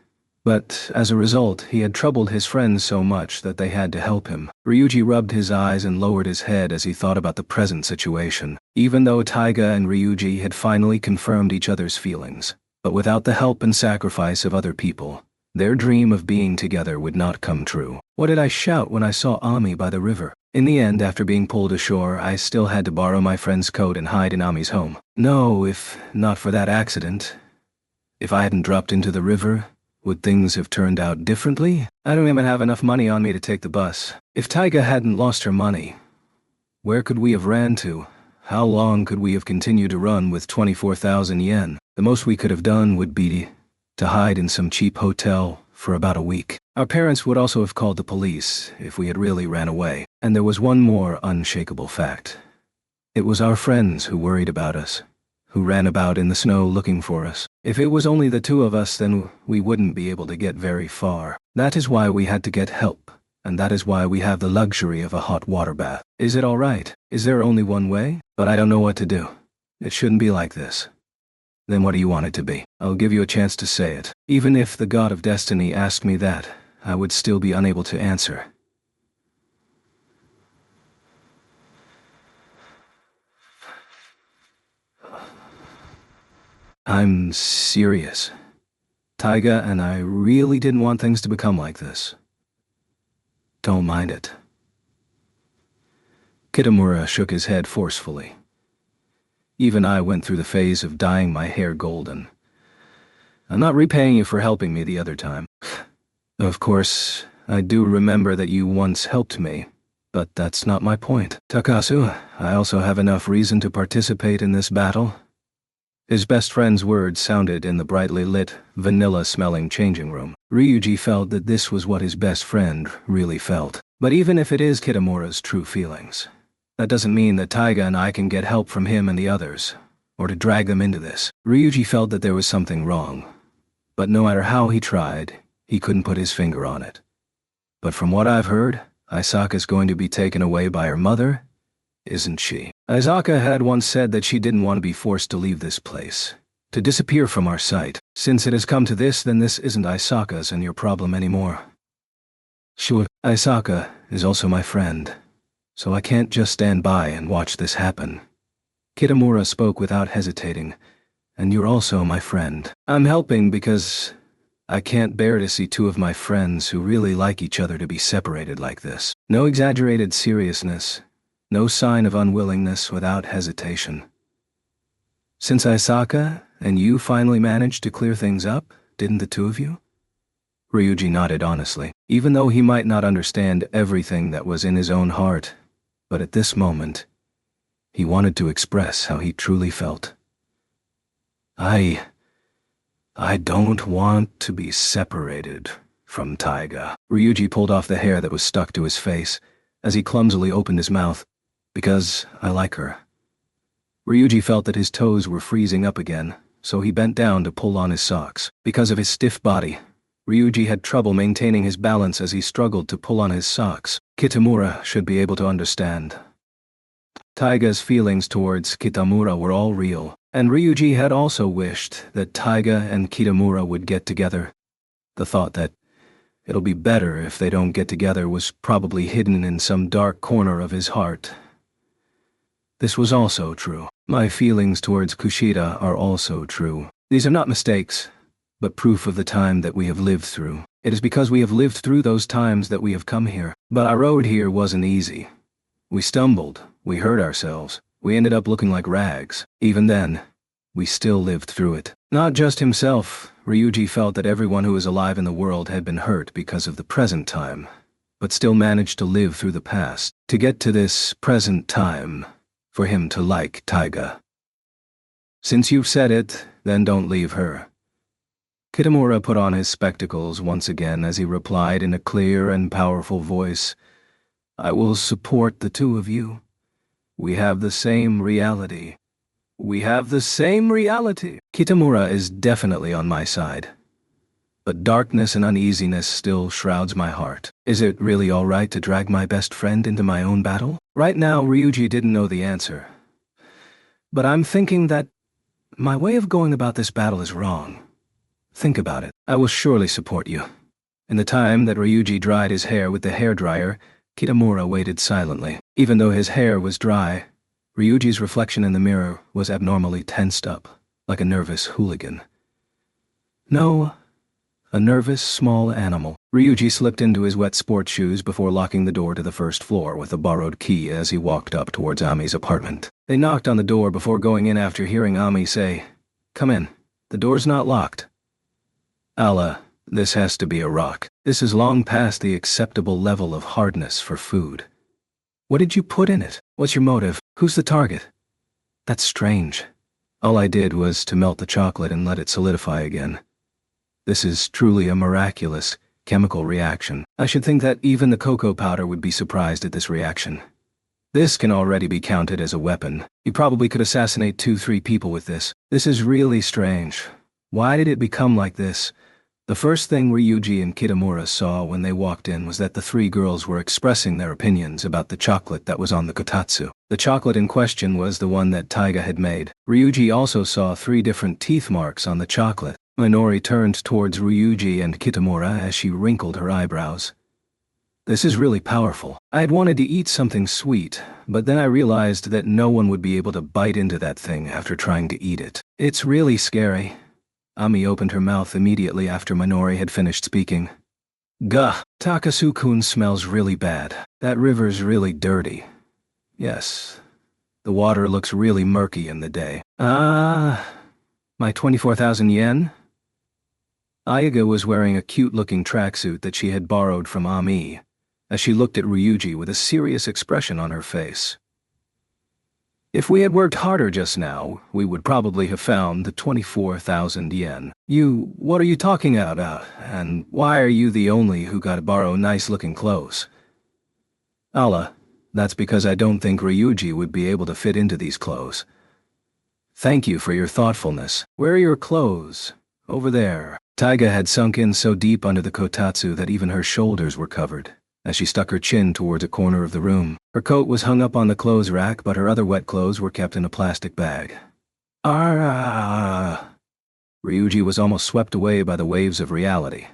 But as a result, he had troubled his friends so much that they had to help him. Ryuji rubbed his eyes and lowered his head as he thought about the present situation. Even though Taiga and Ryuji had finally confirmed each other's feelings, but without the help and sacrifice of other people, their dream of being together would not come true. What did I shout when I saw Ami by the river? In the end, after being pulled ashore, I still had to borrow my friend's coat and hide in Ami's home. No, if not for that accident, if I hadn't dropped into the river, would things have turned out differently? I don't even have enough money on me to take the bus. If Taiga hadn't lost her money, where could we have ran to? How long could we have continued to run with 24,000 yen? The most we could have done would be to hide in some cheap hotel for about a week. Our parents would also have called the police if we had really ran away. And there was one more unshakable fact. It was our friends who worried about us, who ran about in the snow looking for us. If it was only the two of us, then we wouldn't be able to get very far. That is why we had to get help, and that is why we have the luxury of a hot water bath. Is it all right? Is there only one way? But I don't know what to do. It shouldn't be like this. Then what do you want it to be? I'll give you a chance to say it. Even if the god of destiny asked me that, I would still be unable to answer. I'm serious. Taiga and I really didn't want things to become like this. Don't mind it. Kitamura shook his head forcefully. Even I went through the phase of dyeing my hair golden. I'm not repaying you for helping me the other time. Of course, I do remember that you once helped me, but that's not my point. Takasu, I also have enough reason to participate in this battle. His best friend's words sounded in the brightly lit, vanilla-smelling changing room. Ryuji felt that this was what his best friend really felt. But even if it is Kitamura's true feelings, that doesn't mean that Taiga and I can get help from him and the others, or to drag them into this. Ryuji felt that there was something wrong, but no matter how he tried, he couldn't put his finger on it. But from what I've heard, Isaka's going to be taken away by her mother, isn't she? Isaka had once said that she didn't want to be forced to leave this place, to disappear from our sight. Since it has come to this, then this isn't Isaka's and your problem anymore. Sure, Isaka is also my friend, so I can't just stand by and watch this happen. Kitamura spoke without hesitating, and you're also my friend. I'm helping because I can't bear to see two of my friends who really like each other to be separated like this. No exaggerated seriousness. No sign of unwillingness without hesitation. Since Isaka and you finally managed to clear things up, didn't the two of you? Ryuji nodded honestly, even though he might not understand everything that was in his own heart, but at this moment, he wanted to express how he truly felt. I don't want to be separated from Taiga. Ryuji pulled off the hair that was stuck to his face as he clumsily opened his mouth. Because I like her. Ryuji felt that his toes were freezing up again, so he bent down to pull on his socks. Because of his stiff body, Ryuji had trouble maintaining his balance as he struggled to pull on his socks. Kitamura should be able to understand. Taiga's feelings towards Kitamura were all real, and Ryuji had also wished that Taiga and Kitamura would get together. The thought that it'll be better if they don't get together was probably hidden in some dark corner of his heart. This was also true. My feelings towards Kushida are also true. These are not mistakes, but proof of the time that we have lived through. It is because we have lived through those times that we have come here. But our road here wasn't easy. We stumbled, we hurt ourselves, we ended up looking like rags. Even then, we still lived through it. Not just himself, Ryuji felt that everyone who was alive in the world had been hurt because of the present time, but still managed to live through the past, to get to this present time, for him to like Taiga. Since you've said it, then don't leave her. Kitamura put on his spectacles once again as he replied in a clear and powerful voice, I will support the two of you. We have the same reality. We have the same reality. Kitamura is definitely on my side. But darkness and uneasiness still shrouds my heart. Is it really all right to drag my best friend into my own battle? Right now, Ryuji didn't know the answer. But I'm thinking that my way of going about this battle is wrong. Think about it. I will surely support you. In the time that Ryuji dried his hair with the hairdryer, Kitamura waited silently. Even though his hair was dry, Ryuji's reflection in the mirror was abnormally tensed up, like a nervous hooligan. No, a nervous small animal. Ryuji slipped into his wet sports shoes before locking the door to the first floor with a borrowed key as he walked up towards Ami's apartment. They knocked on the door before going in after hearing Ami say, Come in, the door's not locked. Allah, this has to be a rock. This is long past the acceptable level of hardness for food. What did you put in it? What's your motive? Who's the target? That's strange. All I did was to melt the chocolate and let it solidify again. This is truly a miraculous chemical reaction. I should think that even the cocoa powder would be surprised at this reaction. This can already be counted as a weapon. You probably could assassinate 2-3 people with this. This is really strange. Why did it become like this? The first thing Ryuji and Kitamura saw when they walked in was that the 3 girls were expressing their opinions about the chocolate that was on the kotatsu. The chocolate in question was the one that Taiga had made. Ryuji also saw 3 different teeth marks on the chocolate. Minori turned towards Ryuji and Kitamura as she wrinkled her eyebrows. This is really powerful. I had wanted to eat something sweet, but then I realized that no one would be able to bite into that thing after trying to eat it. It's really scary. Ami opened her mouth immediately after Minori had finished speaking. Gah, Takasu-kun smells really bad. That river's really dirty. Yes, the water looks really murky in the day. My 24,000 yen? Ayaga was wearing a cute-looking tracksuit that she had borrowed from Ami, as she looked at Ryuji with a serious expression on her face. If we had worked harder just now, we would probably have found the 24,000 yen. What are you talking about? And why are you the only who got to borrow nice-looking clothes? Allah, that's because I don't think Ryuji would be able to fit into these clothes. Thank you for your thoughtfulness. Where are your clothes? Over there. Taiga had sunk in so deep under the kotatsu that even her shoulders were covered, as she stuck her chin towards a corner of the room. Her coat was hung up on the clothes rack, but her other wet clothes were kept in a plastic bag. Ryuji was almost swept away by the waves of reality,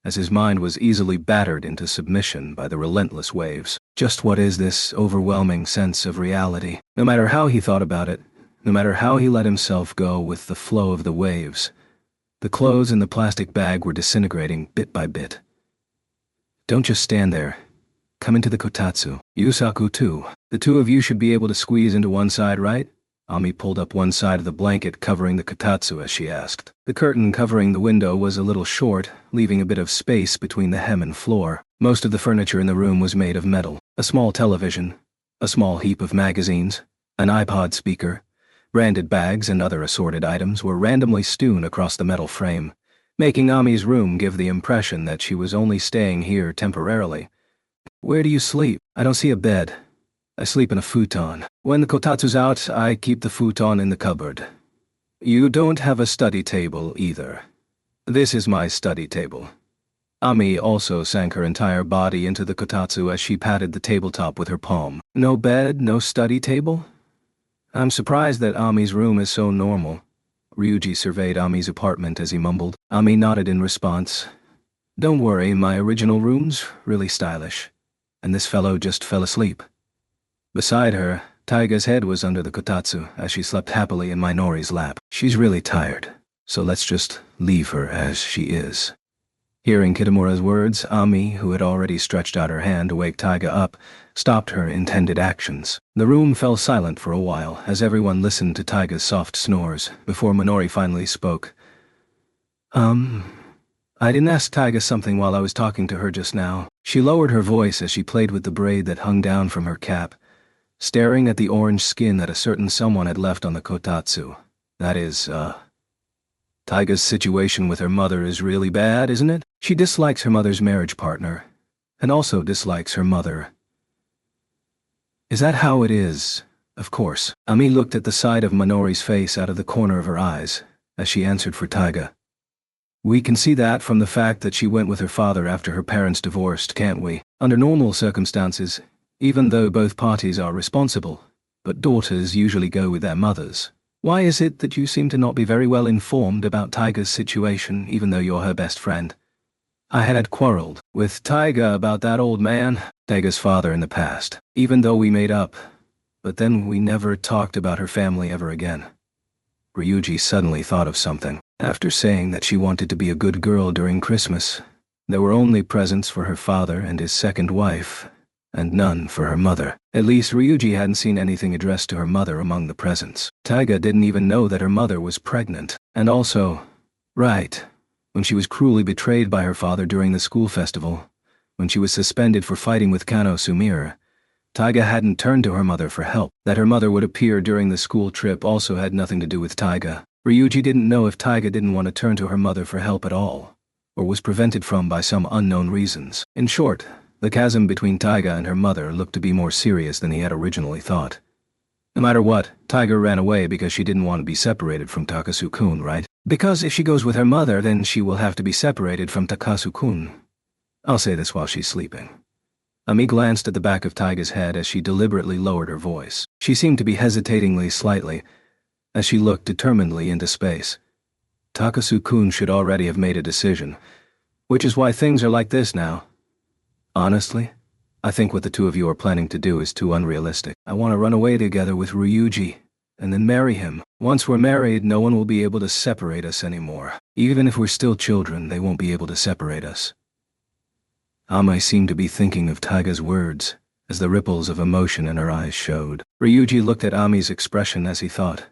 as his mind was easily battered into submission by the relentless waves. Just what is this overwhelming sense of reality? No matter how he thought about it, no matter how he let himself go with the flow of the waves, the clothes in the plastic bag were disintegrating bit by bit. Don't just stand there. Come into the kotatsu. Yusaku too. The two of you should be able to squeeze into one side, right? Ami pulled up one side of the blanket covering the kotatsu as she asked. The curtain covering the window was a little short, leaving a bit of space between the hem and floor. Most of the furniture in the room was made of metal. A small television, a small heap of magazines, an iPod speaker, branded bags and other assorted items were randomly strewn across the metal frame, making Ami's room give the impression that she was only staying here temporarily. Where do you sleep? I don't see a bed. I sleep in a futon. When the kotatsu's out, I keep the futon in the cupboard. You don't have a study table either. This is my study table. Ami also sank her entire body into the kotatsu as she patted the tabletop with her palm. No bed, no study table? I'm surprised that Ami's room is so normal. Ryuji surveyed Ami's apartment as he mumbled. Ami nodded in response. Don't worry, my original room's really stylish. And this fellow just fell asleep. Beside her, Taiga's head was under the kotatsu as she slept happily in Minori's lap. She's really tired, so let's just leave her as she is. Hearing Kitamura's words, Ami, who had already stretched out her hand to wake Taiga up, stopped her intended actions. The room fell silent for a while as everyone listened to Taiga's soft snores before Minori finally spoke. I didn't ask Taiga something while I was talking to her just now. She lowered her voice as she played with the braid that hung down from her cap, staring at the orange skin that a certain someone had left on the kotatsu. That is, Taiga's situation with her mother is really bad, isn't it? She dislikes her mother's marriage partner, and also dislikes her mother. Is that how it is? Of course. Ami looked at the side of Minori's face out of the corner of her eyes, as she answered for Taiga. We can see that from the fact that she went with her father after her parents divorced, can't we? Under normal circumstances, even though both parties are responsible, but daughters usually go with their mothers. Why is it that you seem to not be very well informed about Taiga's situation, even though you're her best friend? I had quarreled with Taiga about that old man, Taiga's father in the past, even though we made up, but then we never talked about her family ever again. Ryuji suddenly thought of something. After saying that she wanted to be a good girl during Christmas, there were only presents for her father and his second wife, and none for her mother. At least Ryuji hadn't seen anything addressed to her mother among the presents. Taiga didn't even know that her mother was pregnant. And also, right, when she was cruelly betrayed by her father during the school festival, when she was suspended for fighting with Kano Sumire, Taiga hadn't turned to her mother for help. That her mother would appear during the school trip also had nothing to do with Taiga. Ryuji didn't know if Taiga didn't want to turn to her mother for help at all, or was prevented from by some unknown reasons. In short, the chasm between Taiga and her mother looked to be more serious than he had originally thought. No matter what, Taiga ran away because she didn't want to be separated from Takasu-kun, right? Because if she goes with her mother, then she will have to be separated from Takasu-kun. I'll say this while she's sleeping. Ami glanced at the back of Taiga's head as she deliberately lowered her voice. She seemed to be hesitatingly slightly, as she looked determinedly into space. Takasu-kun should already have made a decision, which is why things are like this now. Honestly, I think what the two of you are planning to do is too unrealistic. I want to run away together with Ryuji, and then marry him. Once we're married, no one will be able to separate us anymore. Even if we're still children, they won't be able to separate us. Ami seemed to be thinking of Taiga's words, as the ripples of emotion in her eyes showed. Ryuji looked at Ami's expression as he thought,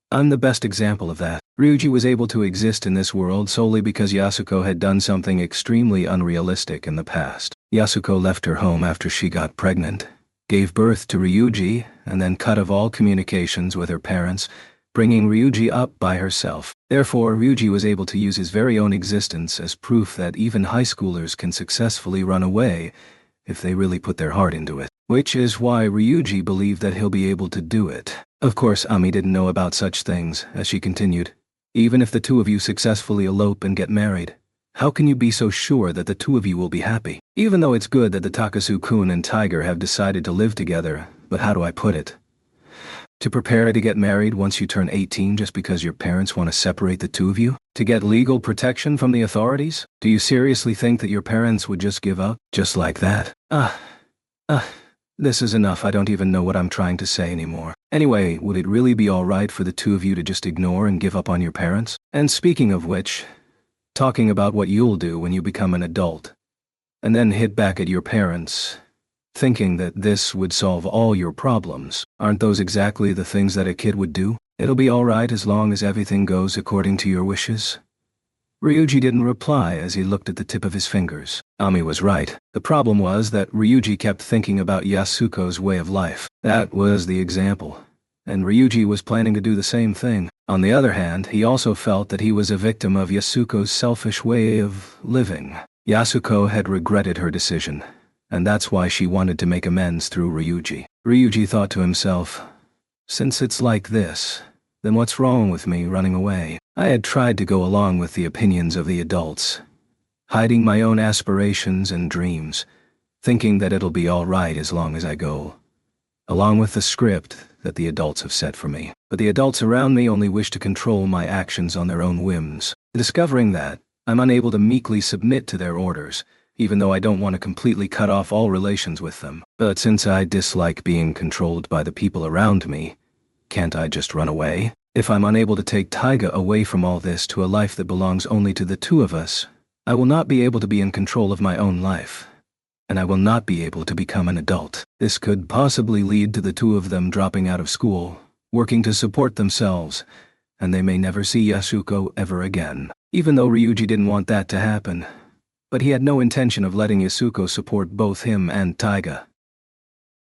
I'm the best example of that. Ryuji was able to exist in this world solely because Yasuko had done something extremely unrealistic in the past. Yasuko left her home after she got pregnant, gave birth to Ryuji, and then cut off all communications with her parents, bringing Ryuji up by herself. Therefore, Ryuji was able to use his very own existence as proof that even high schoolers can successfully run away if they really put their heart into it. Which is why Ryuji believed that he'll be able to do it. Of course, Ami didn't know about such things, as she continued. Even if the two of you successfully elope and get married, how can you be so sure that the two of you will be happy? Even though it's good that the Takasu-kun and Tiger have decided to live together, but how do I put it? To prepare to get married once you turn 18 just because your parents want to separate the two of you? To get legal protection from the authorities? Do you seriously think that your parents would just give up? Just like that? This is enough. I don't even know what I'm trying to say anymore. Anyway, would it really be alright for the two of you to just ignore and give up on your parents? And speaking of which, talking about what you'll do when you become an adult, and then hit back at your parents, thinking that this would solve all your problems. Aren't those exactly the things that a kid would do? It'll be alright as long as everything goes according to your wishes. Ryuji didn't reply as he looked at the tip of his fingers. Ami was right. The problem was that Ryuji kept thinking about Yasuko's way of life. That was the example. And Ryuji was planning to do the same thing. On the other hand, he also felt that he was a victim of Yasuko's selfish way of living. Yasuko had regretted her decision, and that's why she wanted to make amends through Ryuji. Ryuji thought to himself, since it's like this, then what's wrong with me running away? I had tried to go along with the opinions of the adults, hiding my own aspirations and dreams, thinking that it'll be all right as long as I go, along with the script that the adults have set for me. But the adults around me only wish to control my actions on their own whims. Discovering that, I'm unable to meekly submit to their orders, even though I don't want to completely cut off all relations with them. But since I dislike being controlled by the people around me, can't I just run away? If I'm unable to take Taiga away from all this to a life that belongs only to the two of us, I will not be able to be in control of my own life, and I will not be able to become an adult. This could possibly lead to the two of them dropping out of school, working to support themselves, and they may never see Yasuko ever again. Even though Ryuji didn't want that to happen, but he had no intention of letting Yasuko support both him and Taiga.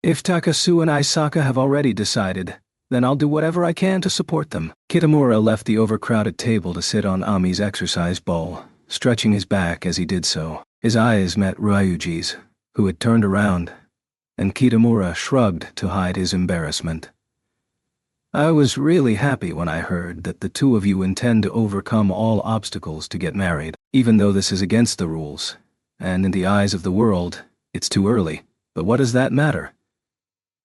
If Takasu and Isaka have already decided, then I'll do whatever I can to support them. Kitamura left the overcrowded table to sit on Ami's exercise ball, stretching his back as he did so. His eyes met Ryuji's, who had turned around, and Kitamura shrugged to hide his embarrassment. I was really happy when I heard that the two of you intend to overcome all obstacles to get married, even though this is against the rules, and in the eyes of the world, it's too early. But what does that matter?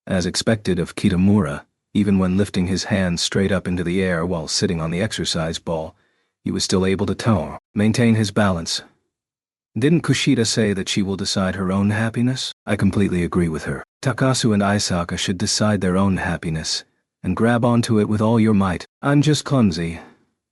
As expected of Kitamura, even when lifting his hands straight up into the air while sitting on the exercise ball, he was still able to maintain his balance. Didn't Kushida say that she will decide her own happiness? I completely agree with her. Takasu and Isaka should decide their own happiness, and grab onto it with all your might. I'm just clumsy,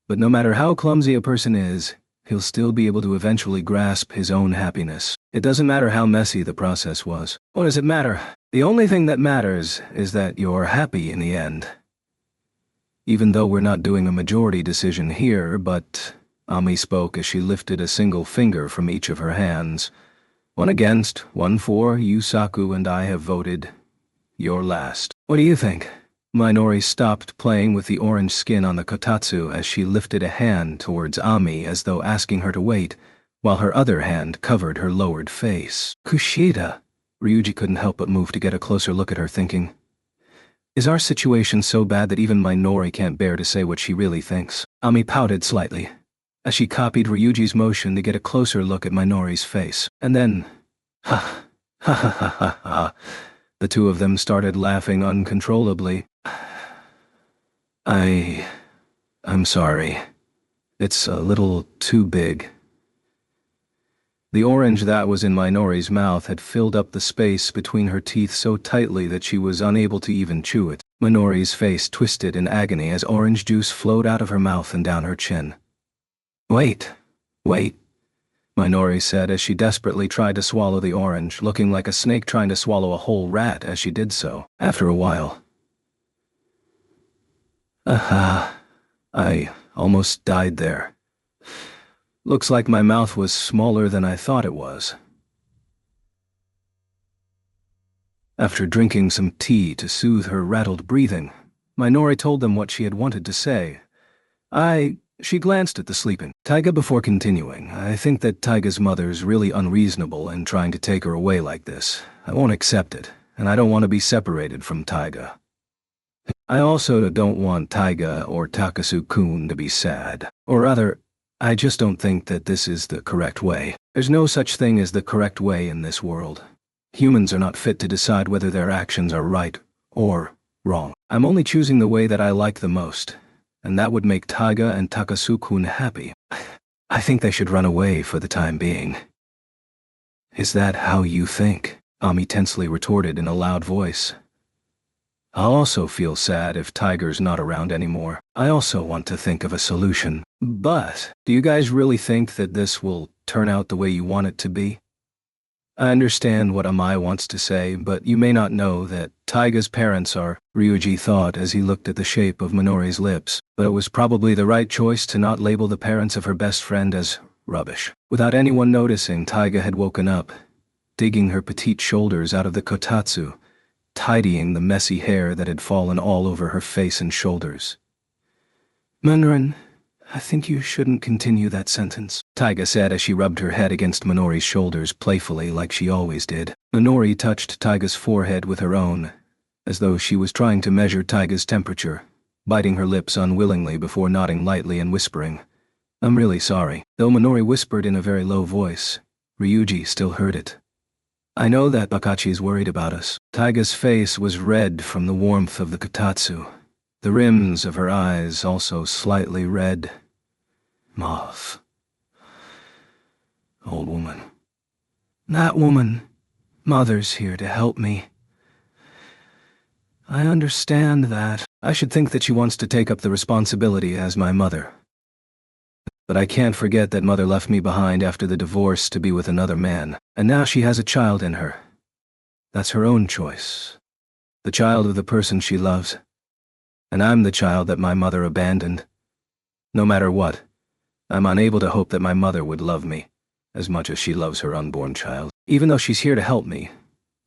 but no matter how clumsy a person is, he'll still be able to eventually grasp his own happiness. It doesn't matter how messy the process was. What does it matter? The only thing that matters is that you're happy in the end. Even though we're not doing a majority decision here, but Ami spoke as she lifted a single finger from each of her hands. One against, one for, Yusaku and I have voted. You're last. What do you think? Minori stopped playing with the orange skin on the kotatsu as she lifted a hand towards Ami as though asking her to wait, while her other hand covered her lowered face. Kushida. Ryuji couldn't help but move to get a closer look at her, thinking, is our situation so bad that even Minori can't bear to say what she really thinks? Ami pouted slightly, as she copied Ryuji's motion to get a closer look at Minori's face. And then, ha ha ha ha ha ha. The two of them started laughing uncontrollably. I'm sorry. It's a little too big. The orange that was in Minori's mouth had filled up the space between her teeth so tightly that she was unable to even chew it. Minori's face twisted in agony as orange juice flowed out of her mouth and down her chin. Wait, Minori said as she desperately tried to swallow the orange, looking like a snake trying to swallow a whole rat as she did so. After a while, I almost died there. Looks like my mouth was smaller than I thought it was. After drinking some tea to soothe her rattled breathing, Minori told them what she had wanted to say. She glanced at the sleeping Taiga before continuing. I think that Taiga's mother's really unreasonable in trying to take her away like this. I won't accept it, and I don't want to be separated from Taiga. I also don't want Taiga or Takasu-kun to be sad. Or rather, I just don't think that this is the correct way. There's no such thing as the correct way in this world. Humans are not fit to decide whether their actions are right or wrong. I'm only choosing the way that I like the most, and that would make Taiga and Takasu-kun happy. I think they should run away for the time being. Is that how you think? Ami tensely retorted in a loud voice. I'll also feel sad if Tiger's not around anymore. I also want to think of a solution. But, do you guys really think that this will turn out the way you want it to be? I understand what Amai wants to say, but you may not know that Taiga's parents are, Ryuji thought as he looked at the shape of Minori's lips, but it was probably the right choice to not label the parents of her best friend as rubbish. Without anyone noticing, Taiga had woken up, digging her petite shoulders out of the kotatsu, tidying the messy hair that had fallen all over her face and shoulders. Minorin, I think you shouldn't continue that sentence, Taiga said as she rubbed her head against Minori's shoulders playfully like she always did. Minori touched Taiga's forehead with her own, as though she was trying to measure Taiga's temperature, biting her lips unwillingly before nodding lightly and whispering, I'm really sorry. Though Minori whispered in a very low voice, Ryuji still heard it. I know that Bakachi's worried about us. Taiga's face was red from the warmth of the kotatsu, the rims of her eyes also slightly red. Mauve. Old woman. That woman. Mother's here to help me. I understand that. I should think that she wants to take up the responsibility as my mother. But I can't forget that Mother left me behind after the divorce to be with another man, and now she has a child in her. That's her own choice. The child of the person she loves. And I'm the child that my mother abandoned. No matter what, I'm unable to hope that my mother would love me as much as she loves her unborn child, even though she's here to help me.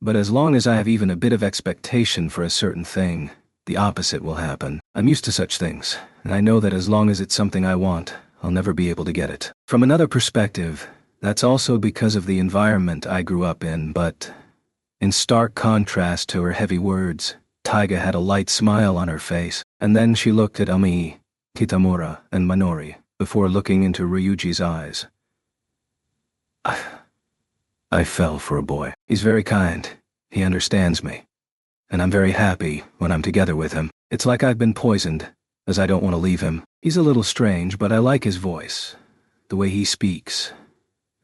But as long as I have even a bit of expectation for a certain thing, the opposite will happen. I'm used to such things, and I know that as long as it's something I want, I'll never be able to get it. From another perspective, that's also because of the environment I grew up in, but in stark contrast to her heavy words, Taiga had a light smile on her face, and then she looked at Ami, Kitamura, and Minori, before looking into Ryuji's eyes. I fell for a boy. He's very kind. He understands me. And I'm very happy when I'm together with him. It's like I've been poisoned, as I don't want to leave him. He's a little strange, but I like his voice, the way he speaks,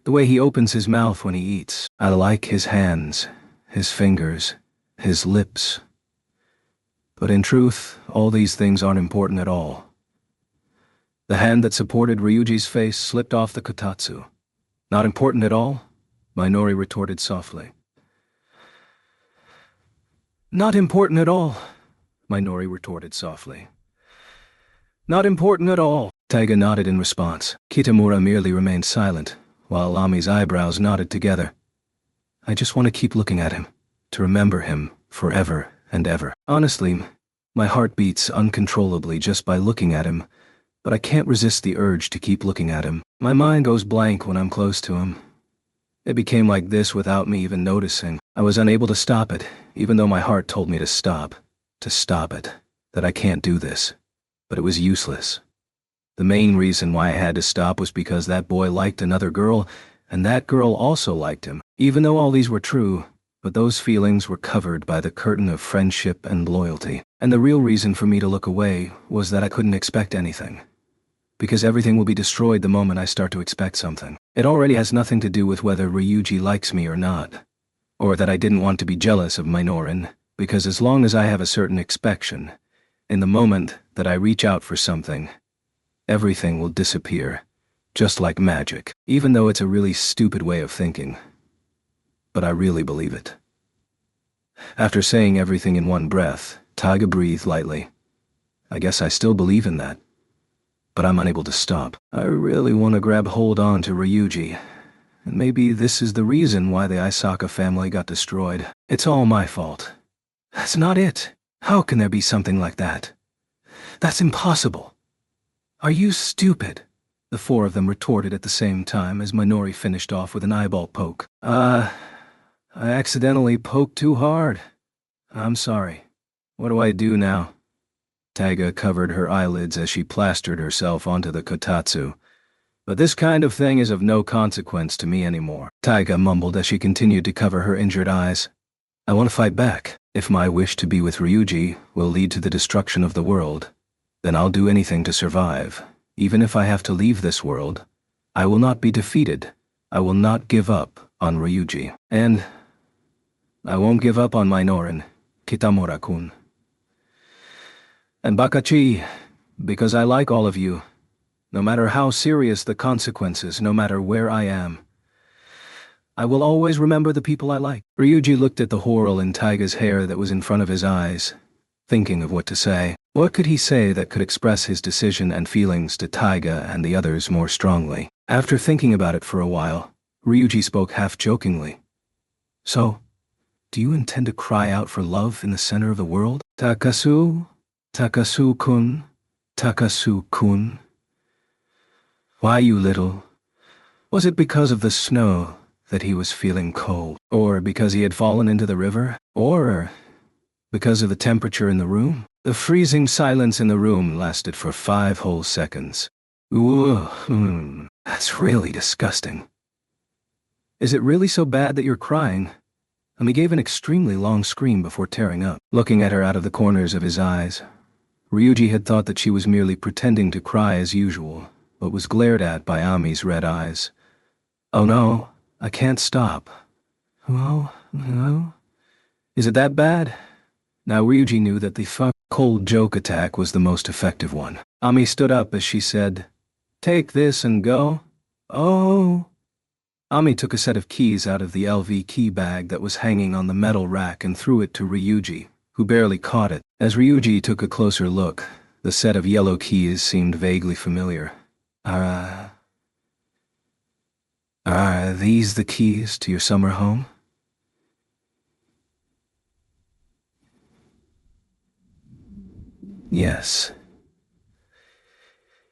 the way he opens his mouth when he eats. I like his hands, his fingers, his lips. But in truth, all these things aren't important at all. The hand that supported Ryuji's face slipped off the kotatsu. Not important at all? Minori retorted softly. Not important at all, Minori retorted softly. Not important at all. Taiga nodded in response. Kitamura merely remained silent, while Ami's eyebrows nodded together. I just want to keep looking at him, to remember him forever and ever. Honestly, my heart beats uncontrollably just by looking at him, but I can't resist the urge to keep looking at him. My mind goes blank when I'm close to him. It became like this without me even noticing. I was unable to stop it, even though my heart told me to stop it, that I can't do this. But it was useless. The main reason why I had to stop was because that boy liked another girl, and that girl also liked him. Even though all these were true, but those feelings were covered by the curtain of friendship and loyalty. And the real reason for me to look away was that I couldn't expect anything. Because everything will be destroyed the moment I start to expect something. It already has nothing to do with whether Ryuji likes me or not, or that I didn't want to be jealous of Minorin, because as long as I have a certain expectation, in the moment that I reach out for something, everything will disappear, just like magic, even though it's a really stupid way of thinking. But I really believe it. After saying everything in one breath, Taiga breathed lightly. I guess I still believe in that, but I'm unable to stop. I really want to grab hold on to Ryuji, and maybe this is the reason why the Isaka family got destroyed. It's all my fault. That's not it. How can there be something like that? That's impossible. Are you stupid? The four of them retorted at the same time as Minori finished off with an eyeball poke. I accidentally poked too hard. I'm sorry. What do I do now? Taiga covered her eyelids as she plastered herself onto the kotatsu. But this kind of thing is of no consequence to me anymore, Taiga mumbled as she continued to cover her injured eyes. I want to fight back. If my wish to be with Ryuji will lead to the destruction of the world, then I'll do anything to survive. Even if I have to leave this world, I will not be defeated. I will not give up on Ryuji. And I won't give up on Minoran, Kitamura-kun. And Bakachi, because I like all of you. No matter how serious the consequences, no matter where I am, I will always remember the people I like. Ryuji looked at the whorl in Taiga's hair that was in front of his eyes, thinking of what to say. What could he say that could express his decision and feelings to Taiga and the others more strongly? After thinking about it for a while, Ryuji spoke half-jokingly. So, do you intend to cry out for love in the center of the world? Takasu? Takasu-kun? Takasu-kun? Why, you little? Was it because of the snow that he was feeling cold? Or because he had fallen into the river? Or because of the temperature in the room? The freezing silence in the room lasted for 5 whole seconds. Ooh, that's really disgusting. Is it really so bad that you're crying? He gave an extremely long scream before tearing up, looking at her out of the corners of his eyes. Ryuji had thought that she was merely pretending to cry as usual, but was glared at by Ami's red eyes. Oh no, I can't stop. Oh, no? Is it that bad? Now Ryuji knew that the cold joke attack was the most effective one. Ami stood up as she said, "Take this and go." Oh. Ami took a set of keys out of the LV key bag that was hanging on the metal rack and threw it to Ryuji, who barely caught it. As Ryuji took a closer look, the set of yellow keys seemed vaguely familiar. Are these the keys to your summer home? Yes.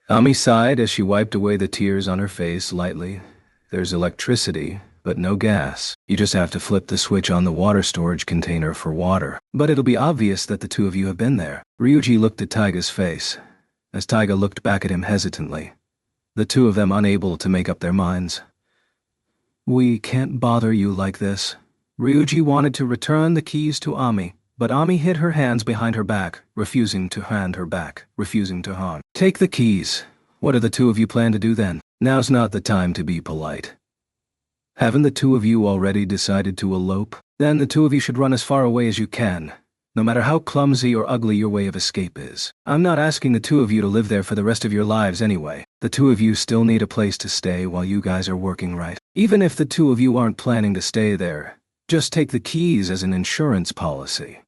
Ami sighed as she wiped away the tears on her face lightly. There's electricity, but no gas. You just have to flip the switch on the water storage container for water. But it'll be obvious that the two of you have been there. Ryuji looked at Taiga's face, as Taiga looked back at him hesitantly, the two of them unable to make up their minds. We can't bother you like this. Ryuji wanted to return the keys to Ami, but Ami hid her hands behind her back, refusing to hand her back, refusing to harm. Take the keys. What do the two of you plan to do then? Now's not the time to be polite. Haven't the two of you already decided to elope? Then the two of you should run as far away as you can, no matter how clumsy or ugly your way of escape is. I'm not asking the two of you to live there for the rest of your lives anyway. The two of you still need a place to stay while you guys are working right. Even if the two of you aren't planning to stay there, just take the keys as an insurance policy.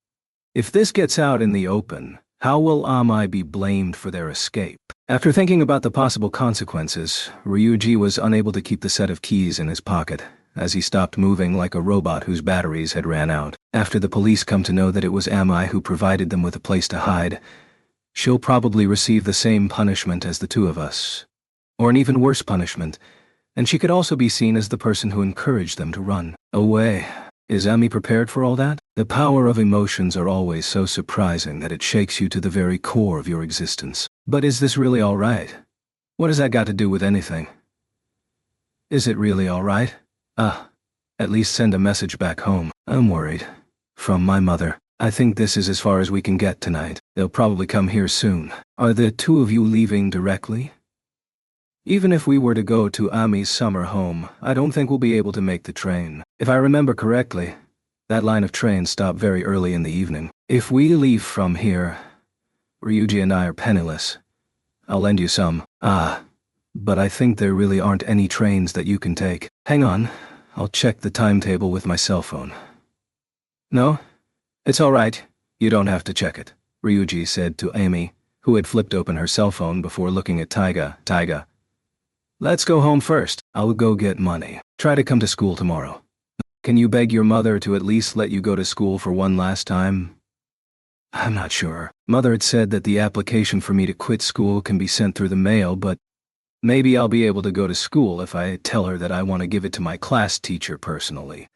If this gets out in the open, how will Ami be blamed for their escape? After thinking about the possible consequences, Ryuji was unable to keep the set of keys in his pocket, as he stopped moving like a robot whose batteries had ran out. After the police come to know that it was Ami who provided them with a place to hide, she'll probably receive the same punishment as the two of us, or an even worse punishment, and she could also be seen as the person who encouraged them to run away. Is Ami prepared for all that? The power of emotions are always so surprising that it shakes you to the very core of your existence. But is this really all right? What has that got to do with anything? Is it really all right? At least send a message back home. I'm worried. From my mother. I think this is as far as we can get tonight. They'll probably come here soon. Are the two of you leaving directly? Even if we were to go to Ami's summer home, I don't think we'll be able to make the train. If I remember correctly, That line of trains stop very early in the evening. If we leave from here, Ryuji and I are penniless. I'll lend you some. But I think there really aren't any trains that you can take. Hang on, I'll check the timetable with my cell phone. No? It's all right. You don't have to check it, Ryuji said to Amy, who had flipped open her cell phone before looking at Taiga. Taiga, let's go home first. I'll go get money. Try to come to school tomorrow. Can you beg your mother to at least let you go to school for one last time? I'm not sure. Mother had said that the application for me to quit school can be sent through the mail, but maybe I'll be able to go to school if I tell her that I want to give it to my class teacher personally.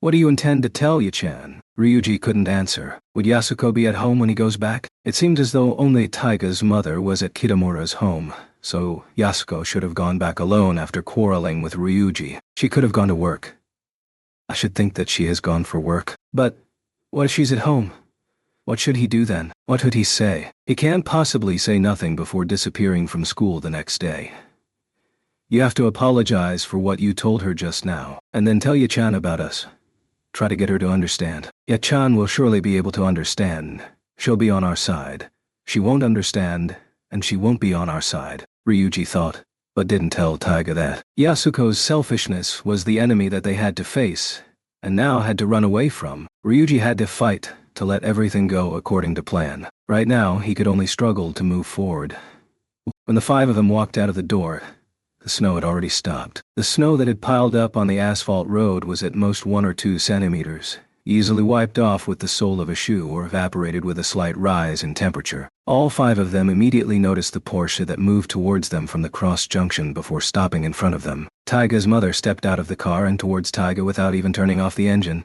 What do you intend to tell Yachan? Ryuji couldn't answer. Would Yasuko be at home when he goes back? It seemed as though only Taiga's mother was at Kitamura's home, so Yasuko should have gone back alone after quarreling with Ryuji. She could have gone to work. I should think that she has gone for work. But what if she's at home? What should he do then? What would he say? He can't possibly say nothing before disappearing from school the next day. You have to apologize for what you told her just now, and then tell Yachan about us. Try to get her to understand. Yachan will surely be able to understand. She'll be on our side. She won't understand, and she won't be on our side, Ryuji thought, but didn't tell Taiga that. Yasuko's selfishness was the enemy that they had to face, and now had to run away from. Ryuji had to fight to let everything go according to plan. Right now, he could only struggle to move forward. When the five of them walked out of the door, the snow had already stopped. The snow that had piled up on the asphalt road was at most 1 or 2 centimeters, easily wiped off with the sole of a shoe or evaporated with a slight rise in temperature. All 5 of them immediately noticed the Porsche that moved towards them from the cross junction before stopping in front of them. Taiga's mother stepped out of the car and towards Taiga without even turning off the engine.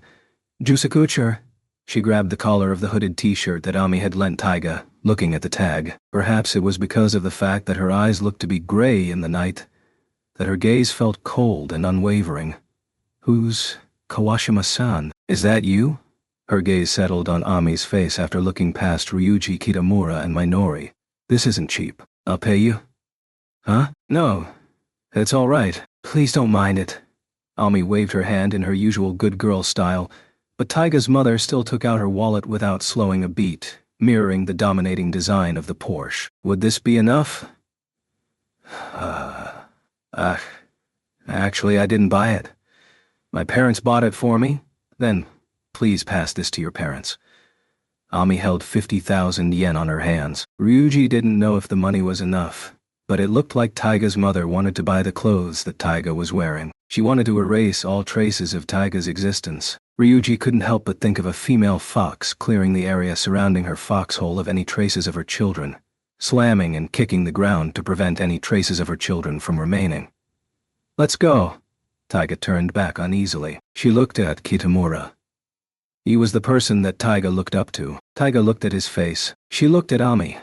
Jusakucher. She grabbed the collar of the hooded t-shirt that Ami had lent Taiga, looking at the tag. Perhaps it was because of the fact that her eyes looked to be gray in the night, that her gaze felt cold and unwavering. Who's Kawashima-san? Is that you? Her gaze settled on Ami's face after looking past Ryuji, Kitamura, and Minori. This isn't cheap. I'll pay you. Huh? No. It's all right. Please don't mind it. Ami waved her hand in her usual good girl style, but Taiga's mother still took out her wallet without slowing a beat, mirroring the dominating design of the Porsche. Would this be enough? Actually, I didn't buy it. My parents bought it for me. Then, please pass this to your parents. Ami held 50,000 yen on her hands. Ryuji didn't know if the money was enough, but it looked like Taiga's mother wanted to buy the clothes that Taiga was wearing. She wanted to erase all traces of Taiga's existence. Ryuji couldn't help but think of a female fox clearing the area surrounding her foxhole of any traces of her children, slamming and kicking the ground to prevent any traces of her children from remaining. Let's go. Taiga turned back uneasily. She looked at Kitamura. He was the person that Taiga looked up to. Taiga looked at his face. She looked at Ami.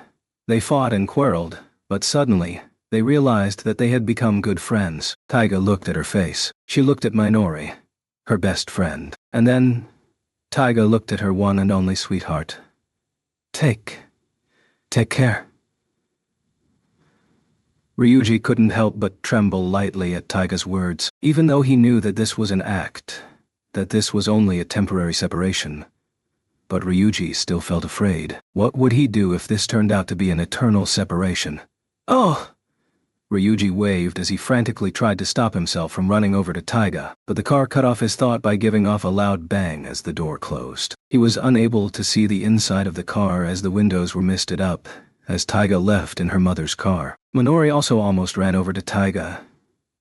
They fought and quarreled, but suddenly, they realized that they had become good friends. Taiga looked at her face. She looked at Minori, her best friend. And then, Taiga looked at her one and only sweetheart. Take care. Ryuji couldn't help but tremble lightly at Taiga's words, even though he knew that this was an act, that this was only a temporary separation. But Ryuji still felt afraid. What would he do if this turned out to be an eternal separation? Oh! Ryuji waved as he frantically tried to stop himself from running over to Taiga, but the car cut off his thought by giving off a loud bang as the door closed. He was unable to see the inside of the car as the windows were misted up, as Taiga left in her mother's car. Minori also almost ran over to Taiga,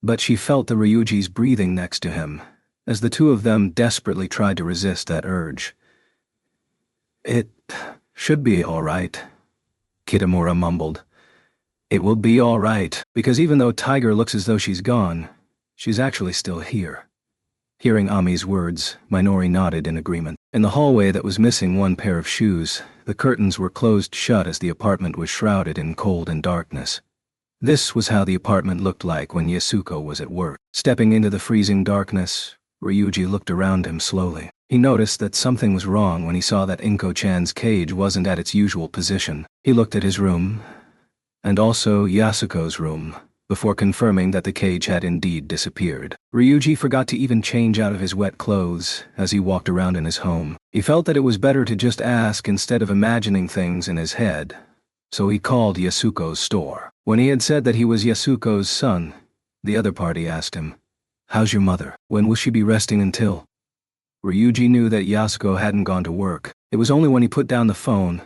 but she felt the Ryuji's breathing next to him, as the two of them desperately tried to resist that urge. It should be all right, Kitamura mumbled. It will be all right, because even though Tiger looks as though she's gone, she's actually still here. Hearing Ami's words, Minori nodded in agreement. In the hallway that was missing one pair of shoes, the curtains were closed shut as the apartment was shrouded in cold and darkness. This was how the apartment looked like when Yasuko was at work. Stepping into the freezing darkness, Ryuji looked around him slowly. He noticed that something was wrong when he saw that Inko-chan's cage wasn't at its usual position. He looked at his room, and also Yasuko's room, before confirming that the cage had indeed disappeared. Ryuji forgot to even change out of his wet clothes as he walked around in his home. He felt that it was better to just ask instead of imagining things in his head, so he called Yasuko's store. When he had said that he was Yasuko's son, the other party asked him, "How's your mother? When will she be resting until?" Ryuji knew that Yasuko hadn't gone to work. It was only when he put down the phone,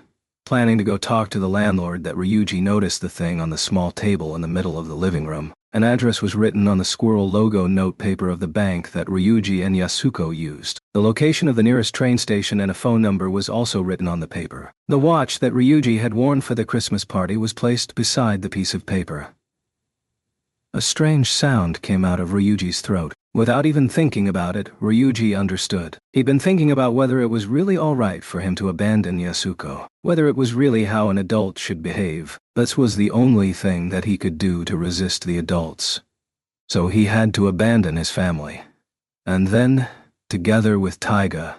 planning to go talk to the landlord, that Ryuji noticed the thing on the small table in the middle of the living room. An address was written on the squirrel logo note paper of the bank that Ryuji and Yasuko used. The location of the nearest train station and a phone number was also written on the paper. The watch that Ryuji had worn for the Christmas party was placed beside the piece of paper. A strange sound came out of Ryuji's throat. Without even thinking about it, Ryuji understood. He'd been thinking about whether it was really all right for him to abandon Yasuko, whether it was really how an adult should behave. This was the only thing that he could do to resist the adults. So he had to abandon his family. And then, together with Taiga.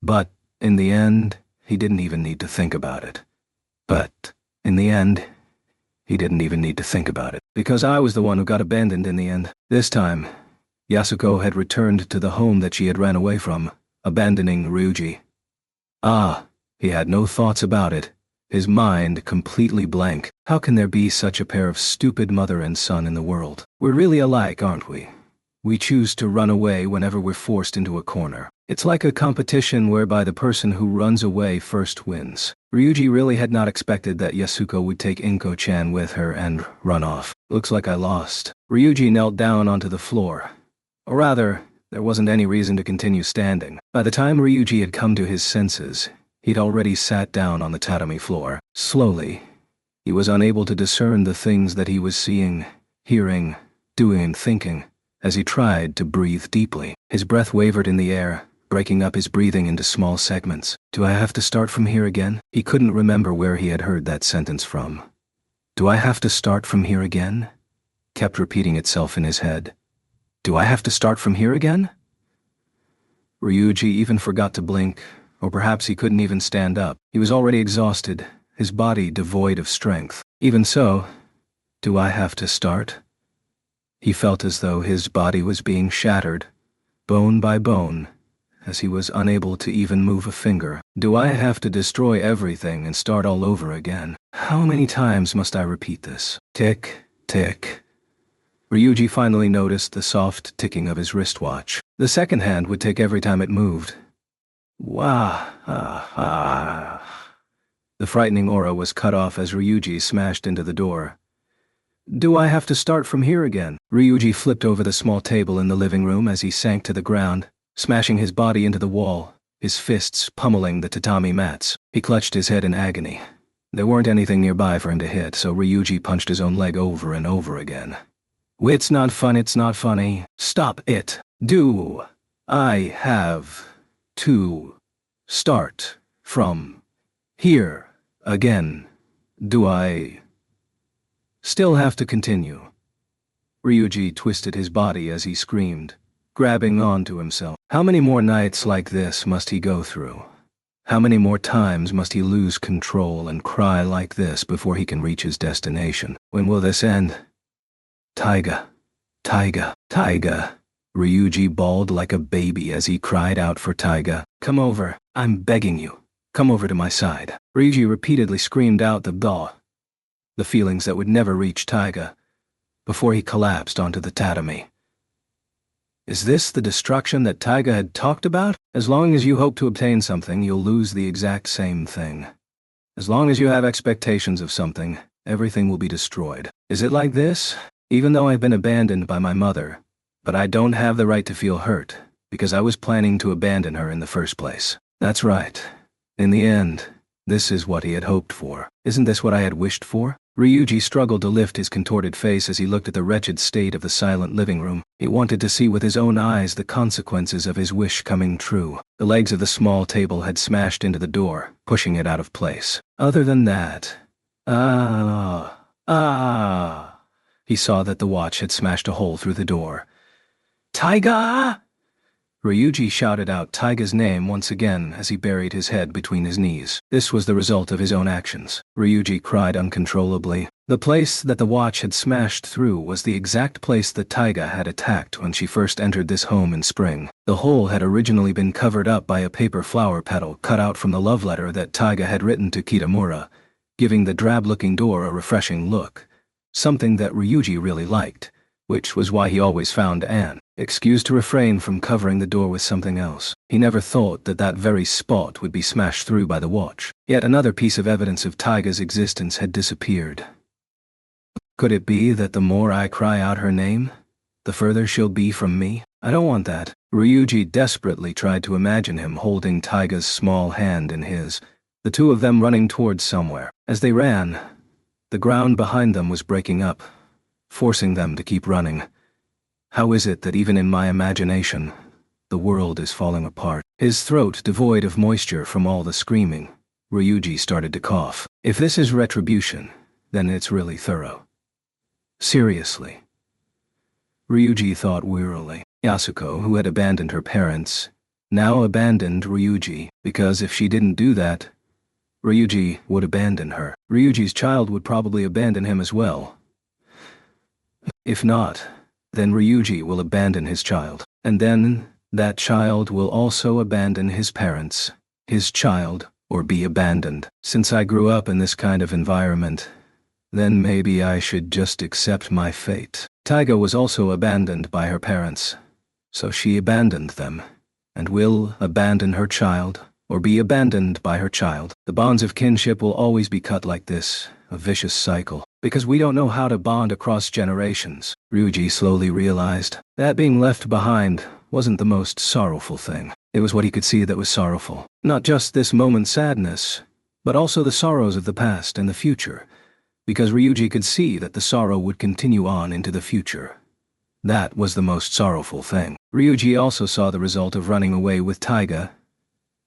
But, in the end, he didn't even need to think about it. Because I was the one who got abandoned in the end. This time, Yasuko had returned to the home that she had ran away from, abandoning Ryuji. He had no thoughts about it, his mind completely blank. How can there be such a pair of stupid mother and son in the world? We're really alike, aren't we? We choose to run away whenever we're forced into a corner. It's like a competition whereby the person who runs away first wins. Ryuji really had not expected that Yasuko would take Inko-chan with her and run off. Looks like I lost. Ryuji knelt down onto the floor. Or rather, there wasn't any reason to continue standing. By the time Ryuji had come to his senses, he'd already sat down on the tatami floor. Slowly, he was unable to discern the things that he was seeing, hearing, doing and thinking, as he tried to breathe deeply. His breath wavered in the air, breaking up his breathing into small segments. Do I have to start from here again? He couldn't remember where he had heard that sentence from. Do I have to start from here again? Kept repeating itself in his head. Do I have to start from here again? Ryuji even forgot to blink, or perhaps he couldn't even stand up. He was already exhausted, his body devoid of strength. Even so, do I have to start? He felt as though his body was being shattered, bone by bone, as he was unable to even move a finger. Do I have to destroy everything and start all over again? How many times must I repeat this? Tick, tick. Ryuji finally noticed the soft ticking of his wristwatch. The second hand would tick every time it moved. Wah, The frightening aura was cut off as Ryuji smashed into the door. Do I have to start from here again? Ryuji flipped over the small table in the living room as he sank to the ground, smashing his body into the wall, his fists pummeling the tatami mats. He clutched his head in agony. There weren't anything nearby for him to hit, so Ryuji punched his own leg over and over again. It's not funny. Stop it. Do I have to start from here again? Do I still have to continue? Ryuji twisted his body as he screamed, grabbing onto himself. How many more nights like this must he go through? How many more times must he lose control and cry like this before he can reach his destination? When will this end? Taiga. Ryuji bawled like a baby as he cried out for Taiga. Come over, I'm begging you. Come over to my side. Ryuji repeatedly screamed out the feelings that would never reach Taiga, before he collapsed onto the tatami. Is this the destruction that Taiga had talked about? As long as you hope to obtain something, you'll lose the exact same thing. As long as you have expectations of something, everything will be destroyed. Is it like this? Even though I've been abandoned by my mother, but I don't have the right to feel hurt, because I was planning to abandon her in the first place. That's right. In the end, this is what he had hoped for. Isn't this what I had wished for? Ryuji struggled to lift his contorted face as he looked at the wretched state of the silent living room. He wanted to see with his own eyes the consequences of his wish coming true. The legs of the small table had smashed into the door, pushing it out of place. Other than that, he saw that the watch had smashed a hole through the door. Taiga! Ryuji shouted out Taiga's name once again as he buried his head between his knees. This was the result of his own actions. Ryuji cried uncontrollably. The place that the watch had smashed through was the exact place that Taiga had attacked when she first entered this home in spring. The hole had originally been covered up by a paper flower petal cut out from the love letter that Taiga had written to Kitamura, giving the drab-looking door a refreshing look, something that Ryuji really liked, which was why he always found an excuse to refrain from covering the door with something else. He never thought that that very spot would be smashed through by the watch. Yet another piece of evidence of Taiga's existence had disappeared. Could it be that the more I cry out her name, the further she'll be from me? I don't want that. Ryuji desperately tried to imagine him holding Taiga's small hand in his, the two of them running towards somewhere. As they ran, the ground behind them was breaking up, forcing them to keep running. How is it that even in my imagination, the world is falling apart? His throat devoid of moisture from all the screaming, Ryuji started to cough. If this is retribution, then it's really thorough. Seriously. Ryuji thought wearily. Yasuko, who had abandoned her parents, now abandoned Ryuji, because if she didn't do that, Ryuji would abandon her. Ryuji's child would probably abandon him as well. If not, then Ryuji will abandon his child. And then, that child will also abandon his parents, his child, or be abandoned. Since I grew up in this kind of environment, then maybe I should just accept my fate. Taiga was also abandoned by her parents, so she abandoned them, and will abandon her child, or be abandoned by her child. The bonds of kinship will always be cut like this, a vicious cycle, because we don't know how to bond across generations. Ryuji slowly realized that being left behind wasn't the most sorrowful thing. It was what he could see that was sorrowful. Not just this moment's sadness, but also the sorrows of the past and the future, because Ryuji could see that the sorrow would continue on into the future. That was the most sorrowful thing. Ryuji also saw the result of running away with Taiga,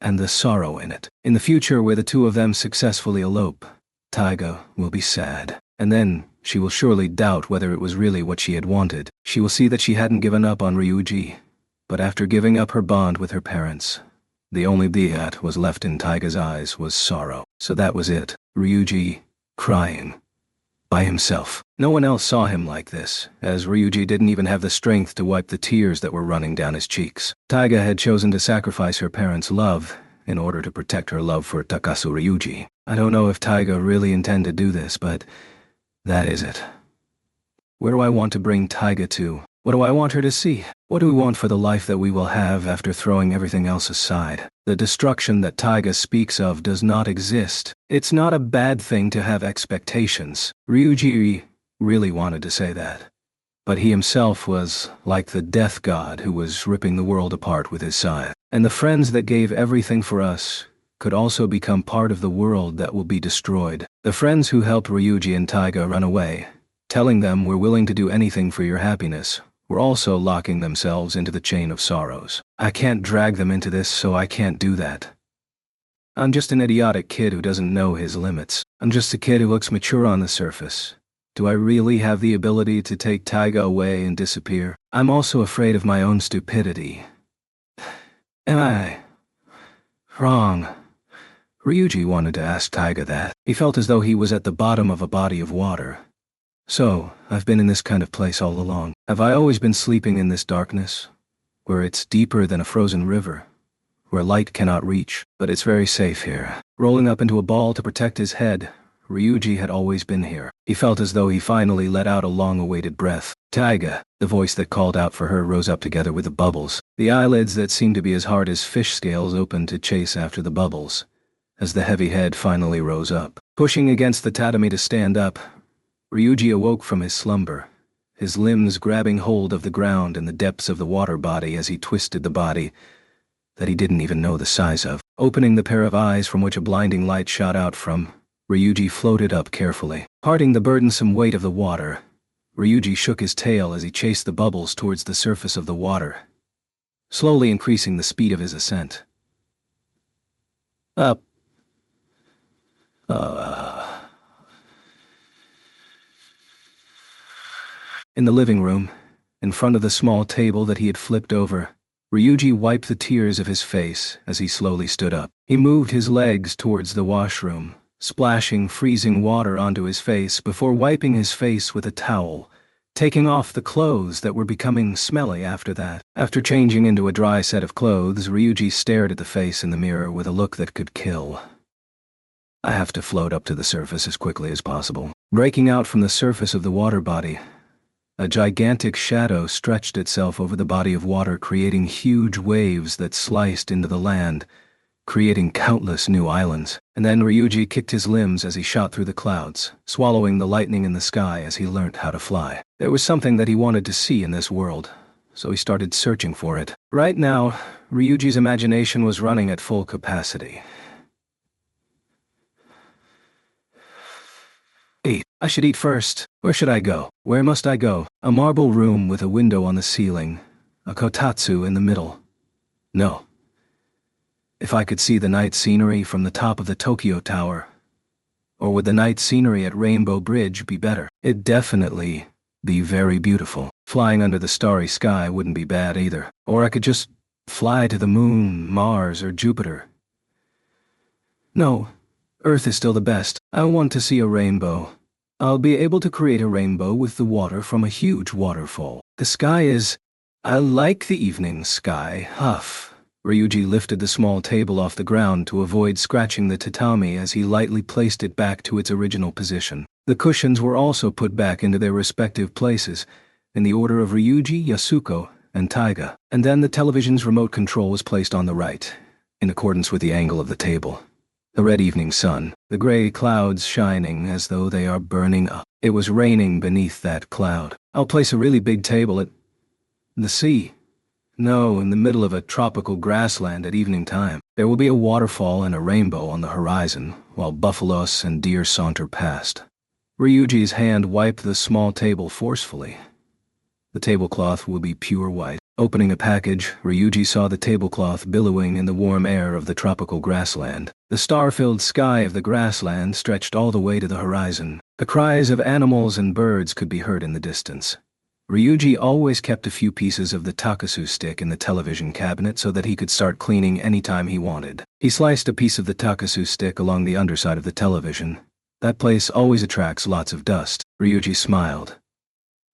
and the sorrow in it. In the future where the two of them successfully elope, Taiga will be sad, and then she will surely doubt whether it was really what she had wanted. She will see that she hadn't given up on Ryuji, but after giving up her bond with her parents, the only that was left in Taiga's eyes was sorrow. So that was it. Ryuji, crying. By himself. No one else saw him like this, as Ryuji didn't even have the strength to wipe the tears that were running down his cheeks. Taiga had chosen to sacrifice her parents' love in order to protect her love for Takasu Ryuji. I don't know if Taiga really intended to do this, but that is it. Where do I want to bring Taiga to? What do I want her to see? What do we want for the life that we will have after throwing everything else aside? The destruction that Taiga speaks of does not exist. It's not a bad thing to have expectations. Ryuji really wanted to say that. But he himself was like the death god who was ripping the world apart with his scythe. And the friends that gave everything for us could also become part of the world that will be destroyed. The friends who helped Ryuji and Taiga run away, telling them we're willing to do anything for your happiness, were also locking themselves into the chain of sorrows. I can't drag them into this, so I can't do that. I'm just an idiotic kid who doesn't know his limits. I'm just a kid who looks mature on the surface. Do I really have the ability to take Taiga away and disappear? I'm also afraid of my own stupidity. Am I wrong? Ryuji wanted to ask Taiga that. He felt as though he was at the bottom of a body of water. So, I've been in this kind of place all along. Have I always been sleeping in this darkness, where it's deeper than a frozen river, where light cannot reach, but it's very safe here? Rolling up into a ball to protect his head, Ryuji had always been here. He felt as though he finally let out a long-awaited breath. Taiga, the voice that called out for her, rose up together with the bubbles. The eyelids that seemed to be as hard as fish scales opened to chase after the bubbles, as the heavy head finally rose up. Pushing against the tatami to stand up, Ryuji awoke from his slumber, his limbs grabbing hold of the ground in the depths of the water body as he twisted the body that he didn't even know the size of. Opening the pair of eyes from which a blinding light shot out from, Ryuji floated up carefully. Parting the burdensome weight of the water, Ryuji shook his tail as he chased the bubbles towards the surface of the water, slowly increasing the speed of his ascent. Up. In the living room, in front of the small table that he had flipped over, Ryuji wiped the tears of his face as he slowly stood up. He moved his legs towards the washroom, splashing freezing water onto his face before wiping his face with a towel, taking off the clothes that were becoming smelly after that. After changing into a dry set of clothes, Ryuji stared at the face in the mirror with a look that could kill. I have to float up to the surface as quickly as possible. Breaking out from the surface of the water body, a gigantic shadow stretched itself over the body of water, creating huge waves that sliced into the land, creating countless new islands. And then Ryuji kicked his limbs as he shot through the clouds, swallowing the lightning in the sky as he learnt how to fly. There was something that he wanted to see in this world, so he started searching for it. Right now, Ryuji's imagination was running at full capacity. Eat. I should eat first. Where should I go? Where must I go? A marble room with a window on the ceiling, a kotatsu in the middle. No. If I could see the night scenery from the top of the Tokyo Tower, or would the night scenery at Rainbow Bridge be better? It'd definitely be very beautiful. Flying under the starry sky wouldn't be bad either. Or I could just fly to the moon, Mars, or Jupiter. No, Earth is still the best. I want to see a rainbow. I'll be able to create a rainbow with the water from a huge waterfall. The sky is... I like the evening sky. Huff. Ryuji lifted the small table off the ground to avoid scratching the tatami as he lightly placed it back to its original position. The cushions were also put back into their respective places, in the order of Ryuji, Yasuko, and Taiga. And then the television's remote control was placed on the right, in accordance with the angle of the table. The red evening sun, the gray clouds shining as though they are burning up. It was raining beneath that cloud. I'll place a really big table at the sea. No, in the middle of a tropical grassland at evening time. There will be a waterfall and a rainbow on the horizon, while buffaloes and deer saunter past. Ryuji's hand wiped the small table forcefully. The tablecloth will be pure white. Opening a package, Ryuji saw the tablecloth billowing in the warm air of the tropical grassland. The star-filled sky of the grassland stretched all the way to the horizon. The cries of animals and birds could be heard in the distance. Ryuji always kept a few pieces of the takasu stick in the television cabinet so that he could start cleaning anytime he wanted. He sliced a piece of the takasu stick along the underside of the television. That place always attracts lots of dust. Ryuji smiled.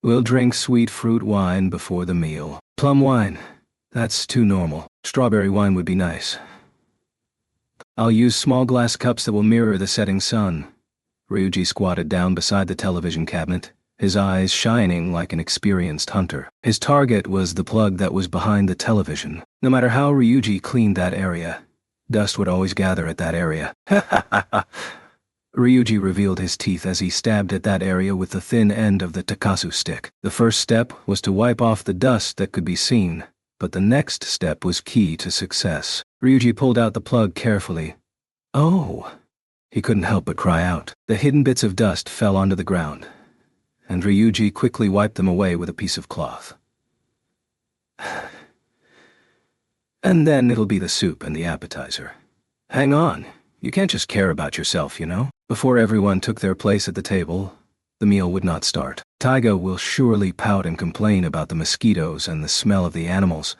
We'll drink sweet fruit wine before the meal. Plum wine. That's too normal. Strawberry wine would be nice. I'll use small glass cups that will mirror the setting sun. Ryuji squatted down beside the television cabinet, his eyes shining like an experienced hunter. His target was the plug that was behind the television. No matter how Ryuji cleaned that area, dust would always gather at that area. Ha ha ha ha! Ryuji revealed his teeth as he stabbed at that area with the thin end of the takasu stick. The first step was to wipe off the dust that could be seen, but the next step was key to success. Ryuji pulled out the plug carefully. Oh! He couldn't help but cry out. The hidden bits of dust fell onto the ground, and Ryuji quickly wiped them away with a piece of cloth. And then it'll be the soup and the appetizer. Hang on, you can't just care about yourself, you know? Before everyone took their place at the table, the meal would not start. Taiga will surely pout and complain about the mosquitoes and the smell of the animals.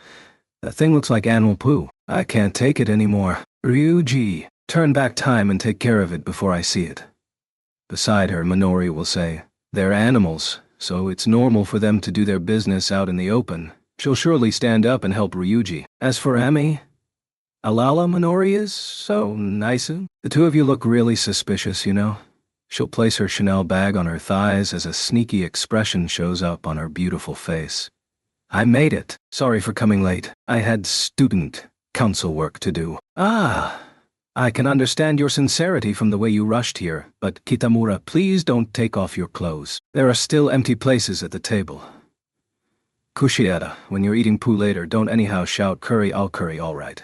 That thing looks like animal poo. I can't take it anymore. Ryuji, turn back time and take care of it before I see it. Beside her, Minori will say, they're animals, so it's normal for them to do their business out in the open. She'll surely stand up and help Ryuji. As for Ami, Alala Minori is so nice. The two of you look really suspicious, you know? She'll place her Chanel bag on her thighs as a sneaky expression shows up on her beautiful face. I made it. Sorry for coming late. I had student council work to do. Ah, I can understand your sincerity from the way you rushed here, but Kitamura, please don't take off your clothes. There are still empty places at the table. Kushieda, when you're eating poo later, don't anyhow shout curry, all right.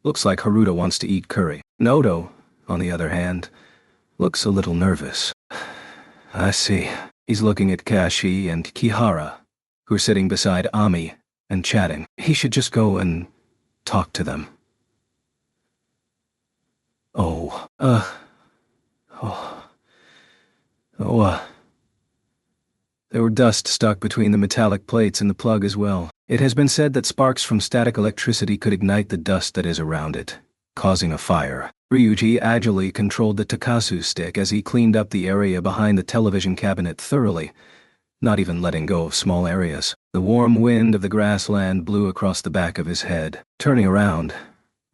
Looks like Haruta wants to eat curry. Nodo, on the other hand, looks a little nervous. I see. He's looking at Kashi and Kihara, who are sitting beside Ami and chatting. He should just go and talk to them. There were dust stuck between the metallic plates in the plug as well. It has been said that sparks from static electricity could ignite the dust that is around it. causing a fire. Ryuji agilely controlled the Takasu stick as he cleaned up the area behind the television cabinet thoroughly, not even letting go of small areas. The warm wind of the grassland blew across the back of his head. Turning around,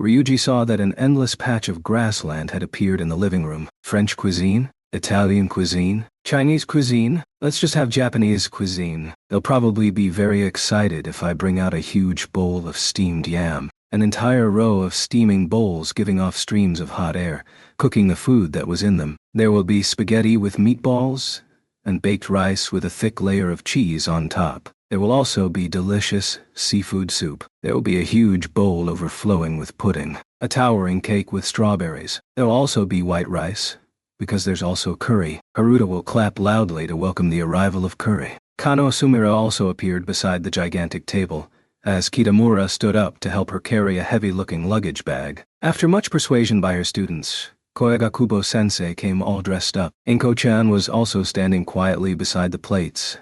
Ryuji saw that an endless patch of grassland had appeared in the living room. French cuisine? Italian cuisine? Chinese cuisine? Let's just have Japanese cuisine. They'll probably be very excited if I bring out a huge bowl of steamed yam. An entire row of steaming bowls giving off streams of hot air, cooking the food that was in them. There will be spaghetti with meatballs and baked rice with a thick layer of cheese on top. There will also be delicious seafood soup. There will be a huge bowl overflowing with pudding, a towering cake with strawberries. There will also be white rice, because there's also curry. Haruta will clap loudly to welcome the arrival of curry. Kano Sumira also appeared beside the gigantic table, as Kitamura stood up to help her carry a heavy-looking luggage bag. After much persuasion by her students, Koyagakubo-sensei came all dressed up. Inko-chan was also standing quietly beside the plates,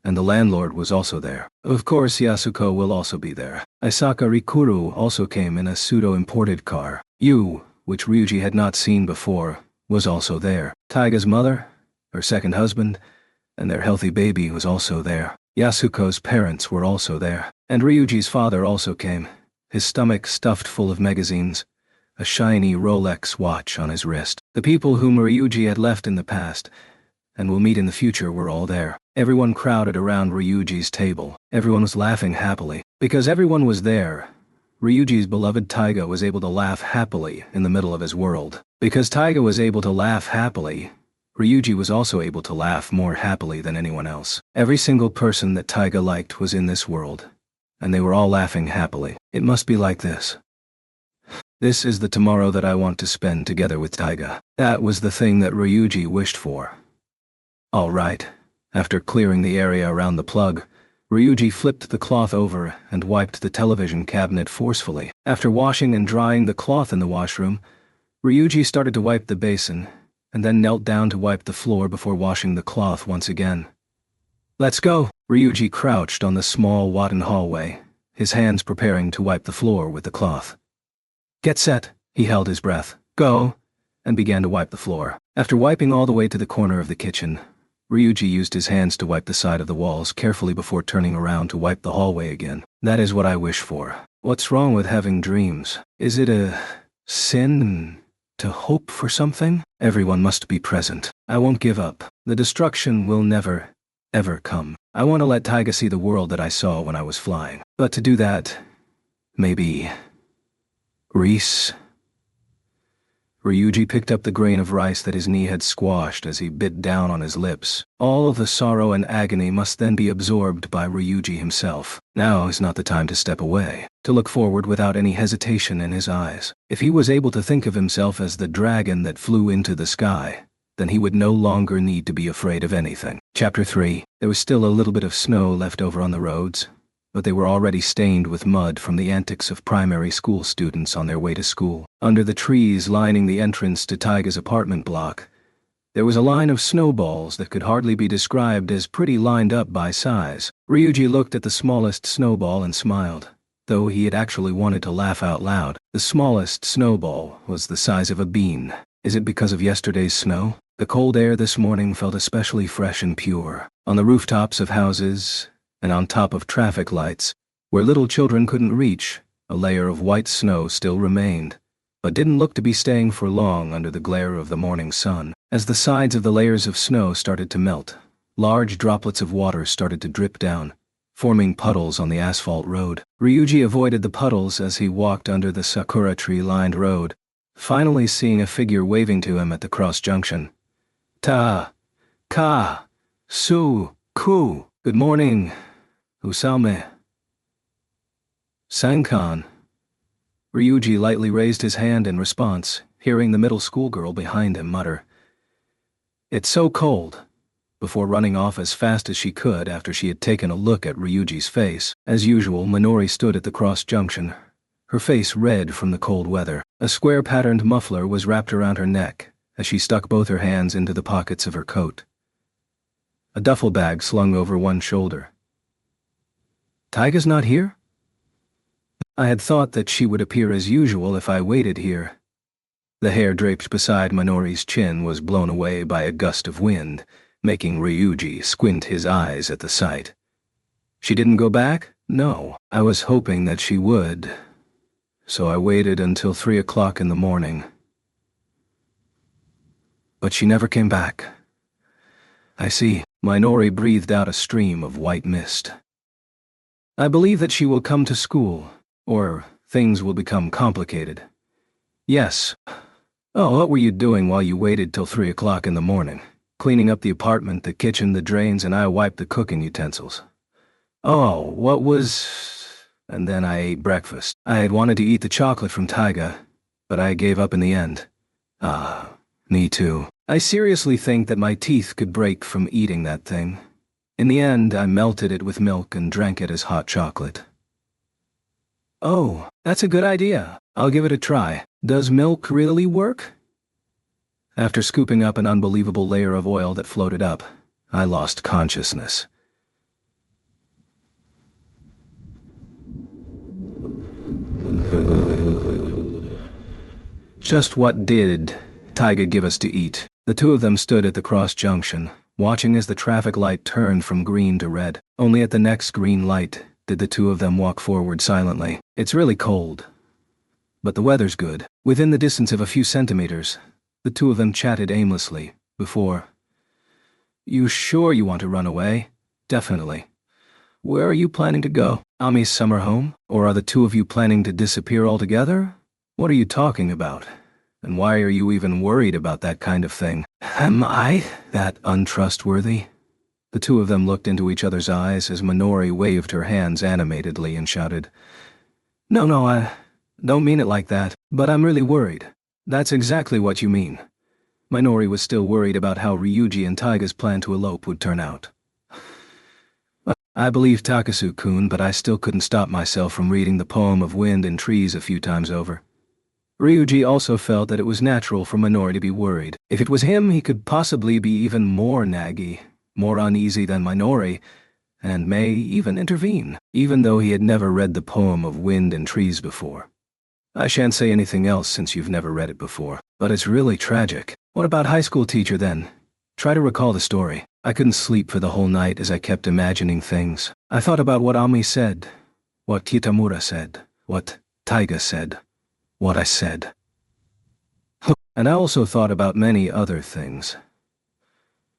and the landlord was also there. Of course, Yasuko will also be there. Isaka Rikuru also came in a pseudo-imported car. Yu, which Ryuji had not seen before, was also there. Taiga's mother, her second husband, and their healthy baby was also there. Yasuko's parents were also there. And Ryuji's father also came, his stomach stuffed full of magazines, a shiny Rolex watch on his wrist. The people whom Ryuji had left in the past and will meet in the future were all there. Everyone crowded around Ryuji's table. Everyone was laughing happily. Because everyone was there, Ryuji's beloved Taiga was able to laugh happily in the middle of his world. Because Taiga was able to laugh happily, Ryuji was also able to laugh more happily than anyone else. Every single person that Taiga liked was in this world, and they were all laughing happily. It must be like this. This is the tomorrow that I want to spend together with Taiga. That was the thing that Ryuji wished for. All right. After clearing the area around the plug, Ryuji flipped the cloth over and wiped the television cabinet forcefully. After washing and drying the cloth in the washroom, Ryuji started to wipe the basin, and then knelt down to wipe the floor before washing the cloth once again. Let's go! Ryuji crouched on the small wooden hallway, his hands preparing to wipe the floor with the cloth. Get set, he held his breath. Go! And began to wipe the floor. After wiping all the way to the corner of the kitchen, Ryuji used his hands to wipe the side of the walls carefully before turning around to wipe the hallway again. That is what I wish for. What's wrong with having dreams? Is it a sin to hope for something? Everyone must be present. I won't give up. The destruction will never, ever come. I want to let Taiga see the world that I saw when I was flying. But to do that, maybe Reese. Ryuji picked up the grain of rice that his knee had squashed as he bit down on his lips. All of the sorrow and agony must then be absorbed by Ryuji himself. Now is not the time to step away, to look forward without any hesitation in his eyes. If he was able to think of himself as the dragon that flew into the sky, then he would no longer need to be afraid of anything. Chapter 3. There was still a little bit of snow left over on the roads, but they were already stained with mud from the antics of primary school students on their way to school. Under the trees lining the entrance to Taiga's apartment block, there was a line of snowballs that could hardly be described as pretty lined up by size. Ryuji looked at the smallest snowball and smiled, though he had actually wanted to laugh out loud. The smallest snowball was the size of a bean. Is it because of yesterday's snow? The cold air this morning felt especially fresh and pure. On the rooftops of houses, and on top of traffic lights, where little children couldn't reach, a layer of white snow still remained, but didn't look to be staying for long under the glare of the morning sun. As the sides of the layers of snow started to melt, large droplets of water started to drip down, forming puddles on the asphalt road. Ryuji avoided the puddles as he walked under the sakura tree-lined road, finally seeing a figure waving to him at the cross junction. Su-ku. Good morning, Usame. Sankan. Ryuji lightly raised his hand in response, hearing the middle school girl behind him mutter, "It's so cold," before running off as fast as she could after she had taken a look at Ryuji's face. As usual, Minori stood at the cross junction, her face red from the cold weather. A square-patterned muffler was wrapped around her neck as she stuck both her hands into the pockets of her coat. A duffel bag slung over one shoulder. Taiga's not here? I had thought that she would appear as usual if I waited here. The hair draped beside Minori's chin was blown away by a gust of wind, making Ryuji squint his eyes at the sight. She didn't go back? No. I was hoping that she would, so I waited until 3 o'clock in the morning. But she never came back. I see. Minori breathed out a stream of white mist. I believe that she will come to school, or things will become complicated. Yes. Oh, what were you doing while you waited till 3 o'clock in the morning? Cleaning up the apartment, the kitchen, the drains, and I wiped the cooking utensils. Oh, what was... And then I ate breakfast. I had wanted to eat the chocolate from Taiga, but I gave up in the end. Ah, me too. I seriously think that my teeth could break from eating that thing. In the end, I melted it with milk and drank it as hot chocolate. Oh, that's a good idea. I'll give it a try. Does milk really work? After scooping up an unbelievable layer of oil that floated up, I lost consciousness. Just what did Taiga give us to eat? The two of them stood at the cross junction, watching as the traffic light turned from green to red. Only at the next green light did the two of them walk forward silently. It's really cold, but the weather's good. Within the distance of a few centimeters, the two of them chatted aimlessly before. You sure you want to run away? Definitely. Where are you planning to go? Ami's summer home? Or are the two of you planning to disappear altogether? What are you talking about? And why are you even worried about that kind of thing? Am I that untrustworthy? The two of them looked into each other's eyes as Minori waved her hands animatedly and shouted, No, I don't mean it like that, but I'm really worried. That's exactly what you mean. Minori was still worried about how Ryuji and Taiga's plan to elope would turn out. I believe Takasu-kun, but I still couldn't stop myself from reading the poem of Wind and Trees a few times over. Ryuji also felt that it was natural for Minori to be worried. If it was him, he could possibly be even more naggy, more uneasy than Minori, and may even intervene, even though he had never read the poem of Wind and Trees before. I shan't say anything else since you've never read it before, but it's really tragic. What about high school teacher then? Try to recall the story. I couldn't sleep for the whole night as I kept imagining things. I thought about what Ami said, what Kitamura said, what Taiga said, what I said. And I also thought about many other things.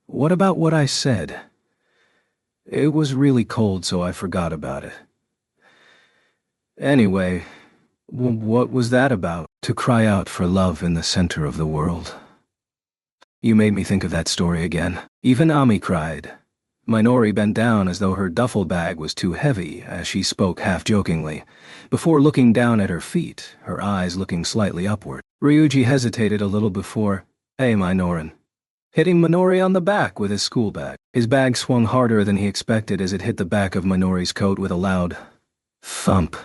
What about what I said? It was really cold, so I forgot about it. Anyway, what was that about? To cry out for love in the center of the world. You made me think of that story again. Even Ami cried. Minori bent down as though her duffel bag was too heavy as she spoke half-jokingly, before looking down at her feet, her eyes looking slightly upward. Ryuji hesitated a little before, Hey, Minoran. Hitting Minori on the back with his school bag. His bag swung harder than he expected as it hit the back of Minori's coat with a loud thump.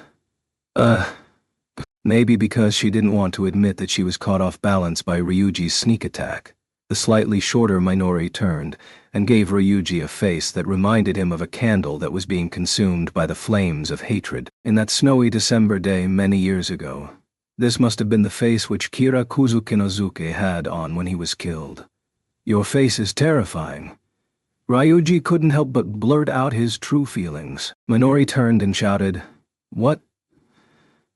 Maybe because she didn't want to admit that she was caught off balance by Ryuji's sneak attack. The slightly shorter Minori turned and gave Ryuji a face that reminded him of a candle that was being consumed by the flames of hatred. In that snowy December day many years ago, this must have been the face which Kira Kuzukinozuke had on when he was killed. Your face is terrifying. Ryuji couldn't help but blurt out his true feelings. Minori turned and shouted, What?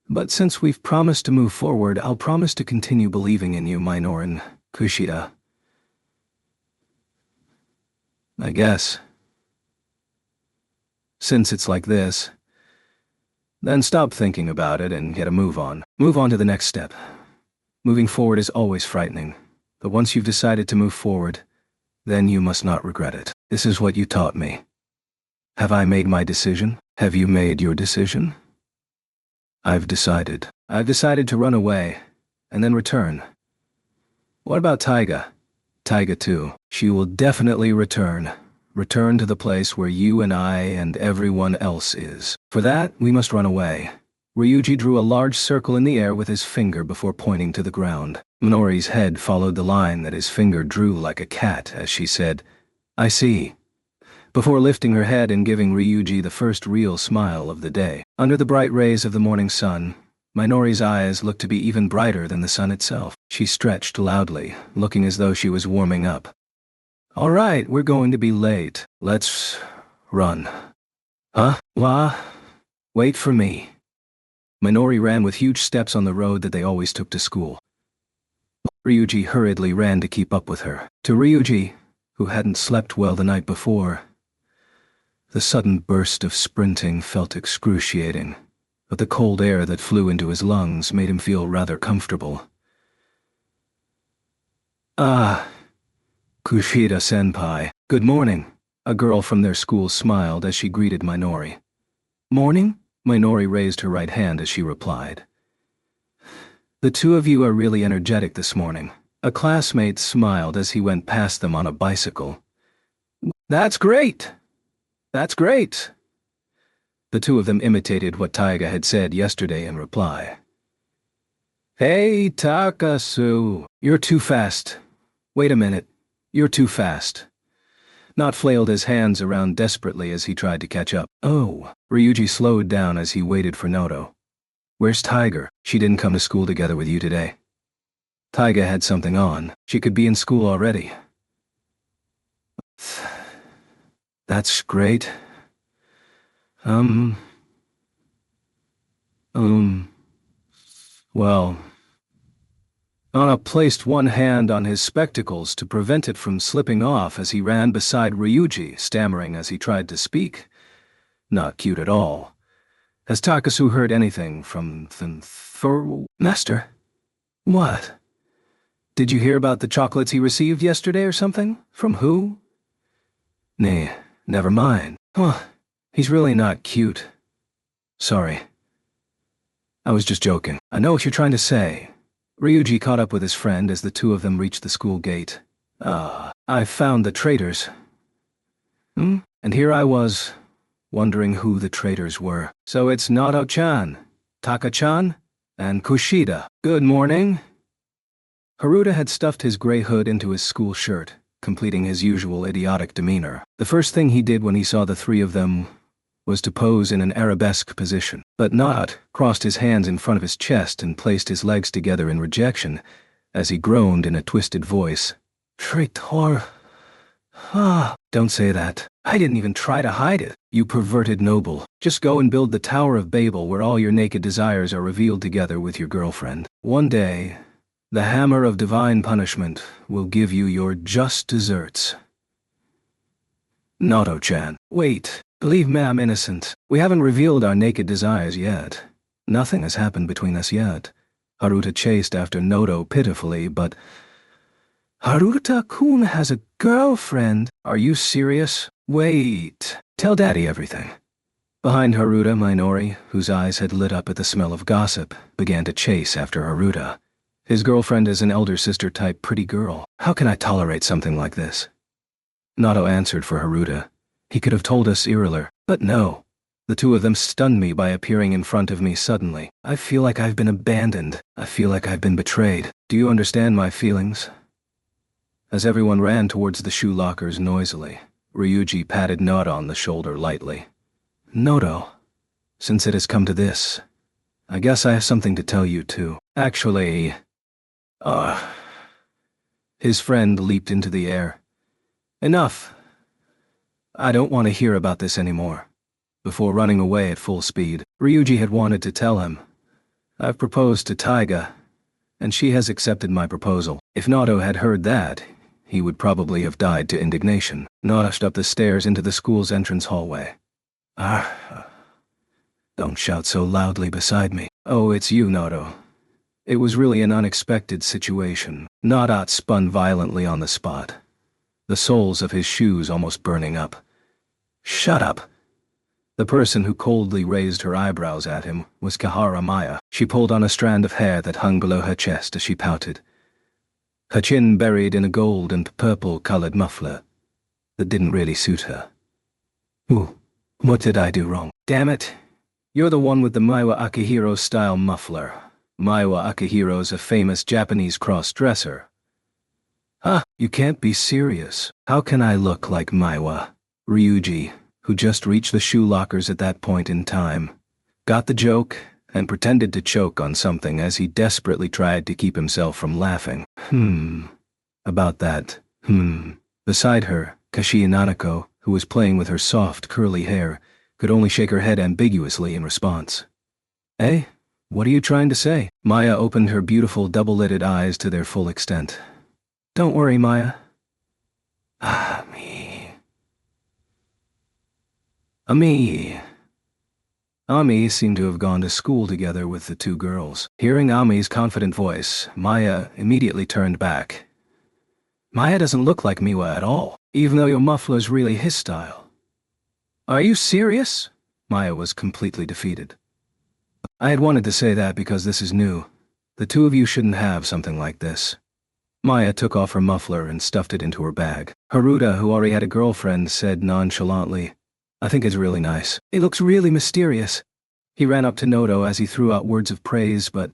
But since we've promised to move forward, I'll promise to continue believing in you, Minoran, Kushida. I guess. Since it's like this, then stop thinking about it and get a move on. Move on to the next step. Moving forward is always frightening, but once you've decided to move forward, then you must not regret it. This is what you taught me. Have I made my decision? Have you made your decision? I've decided. I've decided to run away, and then return. What about Taiga? Taiga too. She will definitely return. Return to the place where you and I and everyone else is. For that, we must run away. Ryuji drew a large circle in the air with his finger before pointing to the ground. Minori's head followed the line that his finger drew like a cat as she said, I see. before lifting her head and giving Ryuji the first real smile of the day. Under the bright rays of the morning sun, Minori's eyes looked to be even brighter than the sun itself. She stretched loudly, looking as though she was warming up. "All right, we're going to be late. Let's run." "Huh? Wah? Wait for me." Minori ran with huge steps on the road that they always took to school. Ryuji hurriedly ran to keep up with her. To Ryuji, who hadn't slept well the night before, the sudden burst of sprinting felt excruciating, but the cold air that flew into his lungs made him feel rather comfortable. "Ah, Kushida-senpai. Good morning." A girl from their school smiled as she greeted Minori. "Morning?" Minori raised her right hand as she replied. "The two of you are really energetic this morning." A classmate smiled as he went past them on a bicycle. "That's great! That's great!" The two of them imitated what Taiga had said yesterday in reply. "Hey, Takasu, you're too fast. Wait a minute, you're too fast." Not flailed his hands around desperately as he tried to catch up. "Oh." Ryuji slowed down as he waited for Noto. "Where's Tiger? She didn't come to school together with you today." Taiga had something on. She could be in school already. "That's great. Well..." Anna placed one hand on his spectacles to prevent it from slipping off as he ran beside Ryuji, stammering as he tried to speak. Not cute at all. Has Takasu heard anything from Master? What? Did you hear about the chocolates he received yesterday or something? From who? Nay, never mind. Well, he's really not cute. Sorry. I was just joking. I know what you're trying to say. Ryuji caught up with his friend as the two of them reached the school gate. I found the traitors. And here I was, wondering who the traitors were. So it's Nato-chan, Taka-chan, and Kushida. Good morning. Haruta had stuffed his gray hood into his school shirt, completing his usual idiotic demeanor. The first thing he did when he saw the three of them was to pose in an arabesque position. But Nato crossed his hands in front of his chest and placed his legs together in rejection as he groaned in a twisted voice. Traitor. Don't say that. I didn't even try to hide it. You perverted noble. Just go and build the Tower of Babel where all your naked desires are revealed together with your girlfriend. One day, the hammer of divine punishment will give you your just deserts. Nato-chan. Wait. Believe me, I'm innocent. We haven't revealed our naked desires yet. Nothing has happened between us yet. Haruta chased after Noto pitifully, but... Haruta-kun has a girlfriend. Are you serious? Wait. Tell Daddy everything. Behind Haruta, Minori, whose eyes had lit up at the smell of gossip, began to chase after Haruta. His girlfriend is an elder sister-type pretty girl. How can I tolerate something like this? Nato answered for Haruta. He could have told us earlier, but no. The two of them stunned me by appearing in front of me suddenly. I feel like I've been abandoned. I feel like I've been betrayed. Do you understand my feelings? As everyone ran towards the shoe lockers noisily, Ryuji patted Noto on the shoulder lightly. Noto, since it has come to this, I guess I have something to tell you too. Actually, His friend leaped into the air. Enough. I don't want to hear about this anymore. Before running away at full speed, Ryuji had wanted to tell him, I've proposed to Taiga, and she has accepted my proposal. If Nato had heard that, he would probably have died to indignation. Noshed up the stairs into the school's entrance hallway. Don't shout so loudly beside me. Oh, it's you, Nato. It was really an unexpected situation. Nadat spun violently on the spot, the soles of his shoes almost burning up. Shut up. The person who coldly raised her eyebrows at him was Kahara Maya. She pulled on a strand of hair that hung below her chest as she pouted, her chin buried in a gold and purple-colored muffler that didn't really suit her. Ooh, what did I do wrong? Damn it. You're the one with the Maiwa Akihiro-style muffler. Maiwa Akihiro's a famous Japanese cross-dresser. You can't be serious. How can I look like Maiwa? Ryuji, who just reached the shoe lockers at that point in time, got the joke and pretended to choke on something as he desperately tried to keep himself from laughing. About that. Beside her, Kashi Nanako, who was playing with her soft, curly hair, could only shake her head ambiguously in response. Eh? What are you trying to say? Maya opened her beautiful double-lidded eyes to their full extent. Don't worry, Maya. Ami seemed to have gone to school together with the two girls. Hearing Ami's confident voice, Maya immediately turned back. Maya doesn't look like Miwa at all, even though your muffler's really his style. Are you serious? Maya was completely defeated. I had wanted to say that because this is new. The two of you shouldn't have something like this. Maya took off her muffler and stuffed it into her bag. Haruta, who already had a girlfriend, said nonchalantly, I think it's really nice. It looks really mysterious. He ran up to Noto as he threw out words of praise, but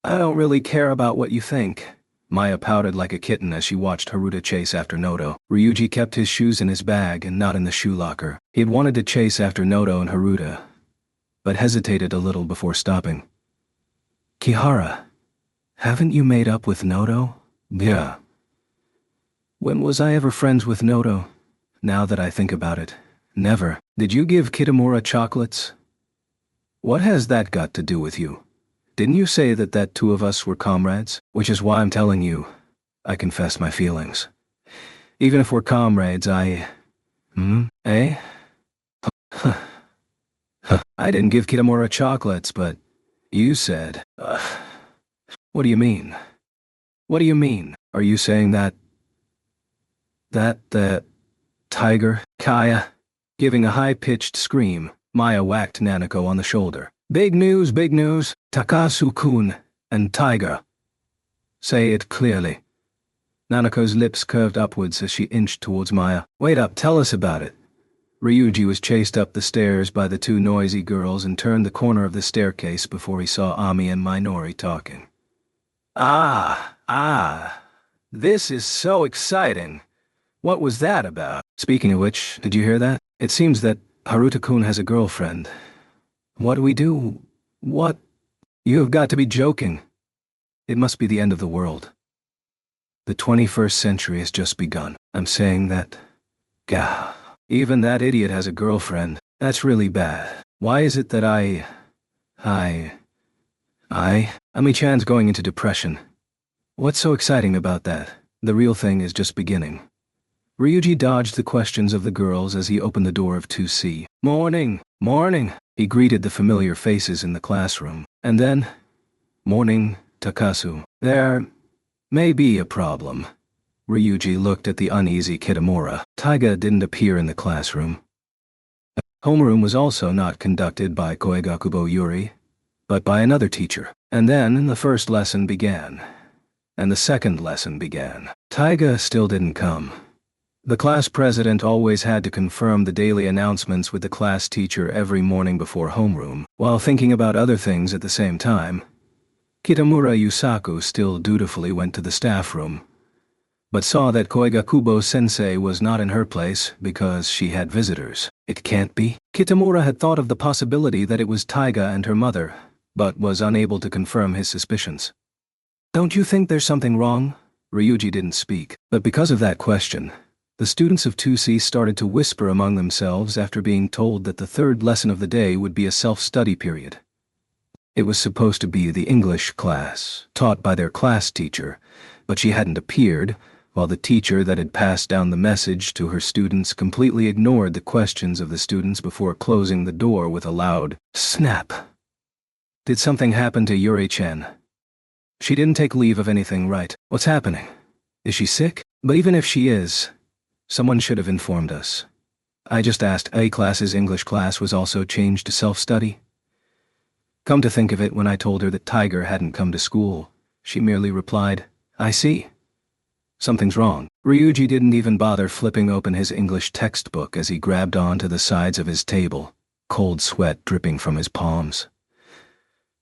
I don't really care about what you think. Maya pouted like a kitten as she watched Haruta chase after Noto. Ryuji kept his shoes in his bag and not in the shoe locker. He had wanted to chase after Noto and Haruta, but hesitated a little before stopping. Kihara, haven't you made up with Noto? Yeah. When was I ever friends with Noto? Now that I think about it, never. Did you give Kitamura chocolates? What has that got to do with you? Didn't you say that two of us were comrades? Which is why I'm telling you. I confess my feelings. Even if we're comrades, I didn't give Kitamura chocolates, but you said, What do you mean? What do you mean? Are you saying that tiger, Kaya? Giving a high-pitched scream, Maya whacked Nanako on the shoulder. Big news, Takasu-kun and Tiger. Say it clearly. Nanako's lips curved upwards as she inched towards Maya. Wait up, tell us about it. Ryuji was chased up the stairs by the two noisy girls and turned the corner of the staircase before he saw Ami and Minori talking. This is so exciting. What was that about? Speaking of which, did you hear that? It seems that Haruta-kun has a girlfriend. What do we do? What? You have got to be joking. It must be the end of the world. The 21st century has just begun. I'm saying that. Gah. Even that idiot has a girlfriend. That's really bad. Why is it that Ami-chan's going into depression. What's so exciting about that? The real thing is just beginning. Ryuji dodged the questions of the girls as he opened the door of 2C. Morning, morning. He greeted the familiar faces in the classroom. And then, morning, Takasu. There may be a problem. Ryuji looked at the uneasy Kitamura. Taiga didn't appear in the classroom. Homeroom was also not conducted by Koegakubo Yuri, but by another teacher. And then the first lesson began. And the second lesson began. Taiga still didn't come. The class president always had to confirm the daily announcements with the class teacher every morning before homeroom, while thinking about other things at the same time. Kitamura Yusaku still dutifully went to the staff room, but saw that Koegakubo-sensei was not in her place because she had visitors. It can't be. Kitamura had thought of the possibility that it was Taiga and her mother, but was unable to confirm his suspicions. Don't you think there's something wrong? Ryuji didn't speak, but because of that question, the students of 2C started to whisper among themselves after being told that the third lesson of the day would be a self-study period. It was supposed to be the English class, taught by their class teacher, but she hadn't appeared, while the teacher that had passed down the message to her students completely ignored the questions of the students before closing the door with a loud snap. Did something happen to Yuri-chan? She didn't take leave of anything, right? What's happening? Is she sick? But even if she is, someone should have informed us. I just asked. A-class's English class was also changed to self-study. Come to think of it, when I told her that Tiger hadn't come to school, she merely replied, I see. Something's wrong. Ryuji didn't even bother flipping open his English textbook as he grabbed onto the sides of his table, cold sweat dripping from his palms.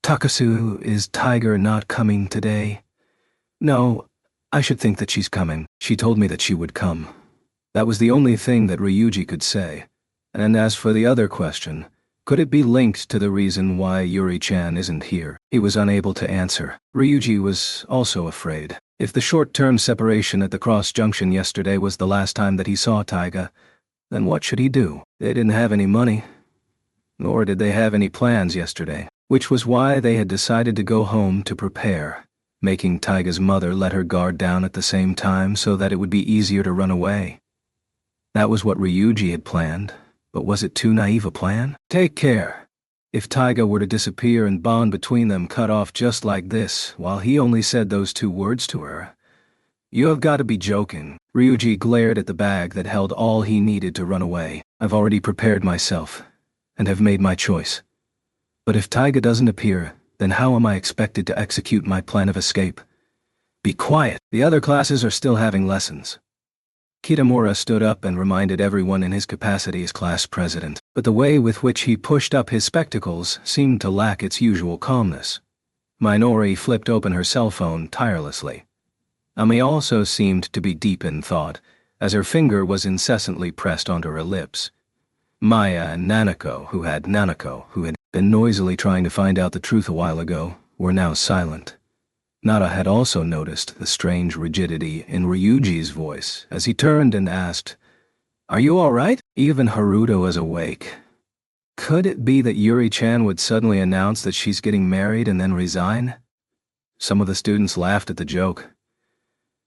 Takasu, is Tiger not coming today? No, I should think that she's coming. She told me that she would come. That was the only thing that Ryuji could say. And as for the other question, could it be linked to the reason why Yuri-chan isn't here? He was unable to answer. Ryuji was also afraid. If the short-term separation at the cross junction yesterday was the last time that he saw Taiga, then what should he do? They didn't have any money, nor did they have any plans yesterday, which was why they had decided to go home to prepare, making Taiga's mother let her guard down at the same time so that it would be easier to run away. That was what Ryuji had planned. But was it too naive a plan? Take care. If Taiga were to disappear and bond between them cut off just like this, while he only said those 2 words to her. You have got to be joking. Ryuji glared at the bag that held all he needed to run away. I've already prepared myself, and have made my choice. But if Taiga doesn't appear, then how am I expected to execute my plan of escape? Be quiet. The other classes are still having lessons. Kitamura stood up and reminded everyone in his capacity as class president, but the way with which he pushed up his spectacles seemed to lack its usual calmness. Minori flipped open her cell phone tirelessly. Ami also seemed to be deep in thought, as her finger was incessantly pressed onto her lips. Maya and Nanako, who had been noisily trying to find out the truth a while ago, were now silent. Nara had also noticed the strange rigidity in Ryuji's voice as he turned and asked, "Are you all right?" Even Haruto was awake. Could it be that Yuri-chan would suddenly announce that she's getting married and then resign? Some of the students laughed at the joke.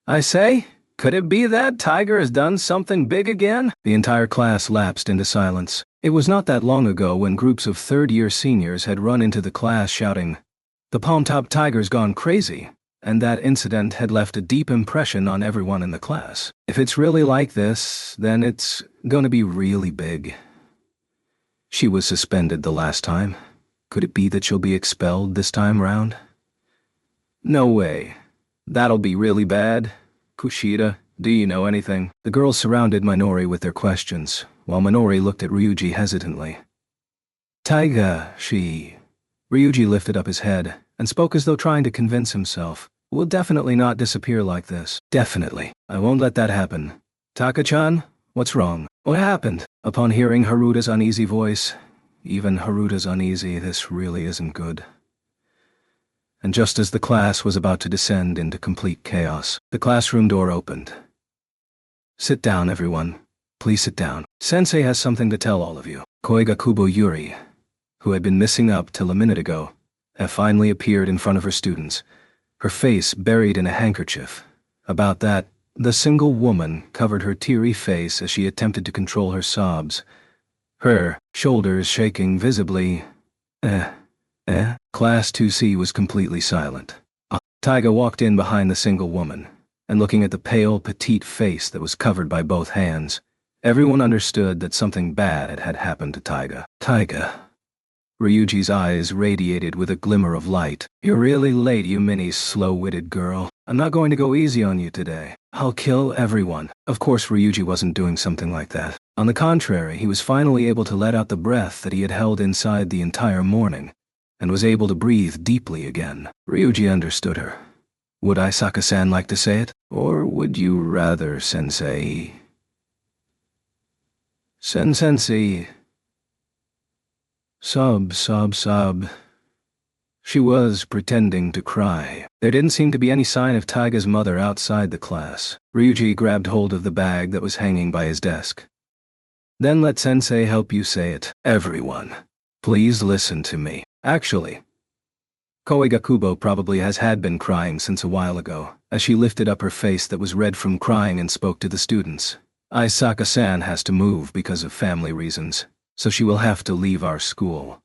I say, could it be that Tiger has done something big again? The entire class lapsed into silence. It was not that long ago when groups of third-year seniors had run into the class shouting, "The Palm-Top Tiger's gone crazy," and that incident had left a deep impression on everyone in the class. If it's really like this, then it's gonna be really big. She was suspended the last time. Could it be that she'll be expelled this time round? No way. That'll be really bad. Kushida, do you know anything? The girls surrounded Minori with their questions, while Minori looked at Ryuji hesitantly. Taiga, Ryuji lifted up his head and spoke as though trying to convince himself. We'll definitely not disappear like this. Definitely. I won't let that happen. Taka-chan, what's wrong? What happened? Upon hearing Haruta's uneasy voice, even Haruta's uneasy, this really isn't good. And just as the class was about to descend into complete chaos, the classroom door opened. Sit down, everyone. Please sit down. Sensei has something to tell all of you. Koigakubo Yuri, who had been missing up till a minute ago, had finally appeared in front of her students, her face buried in a handkerchief. About that, the single woman covered her teary face as she attempted to control her sobs, her shoulders shaking visibly. Class 2C was completely silent. Taiga walked in behind the single woman, and looking at the pale, petite face that was covered by both hands, everyone understood that something bad had happened to Taiga. Taiga. Ryuji's eyes radiated with a glimmer of light. You're really late, you mini slow-witted girl. I'm not going to go easy on you today. I'll kill everyone. Of course Ryuji wasn't doing something like that. On the contrary, he was finally able to let out the breath that he had held inside the entire morning, and was able to breathe deeply again. Ryuji understood her. Would Isaka-san like to say it? Or would you rather, Sensei? Sensei. Sob. She was pretending to cry. There didn't seem to be any sign of Taiga's mother outside the class. Ryuji grabbed hold of the bag that was hanging by his desk. Then let Sensei help you say it. Everyone, please listen to me. Actually, Koigakubo probably had been crying since a while ago, as she lifted up her face that was red from crying and spoke to the students. Isaka-san has to move because of family reasons, so she will have to leave our school.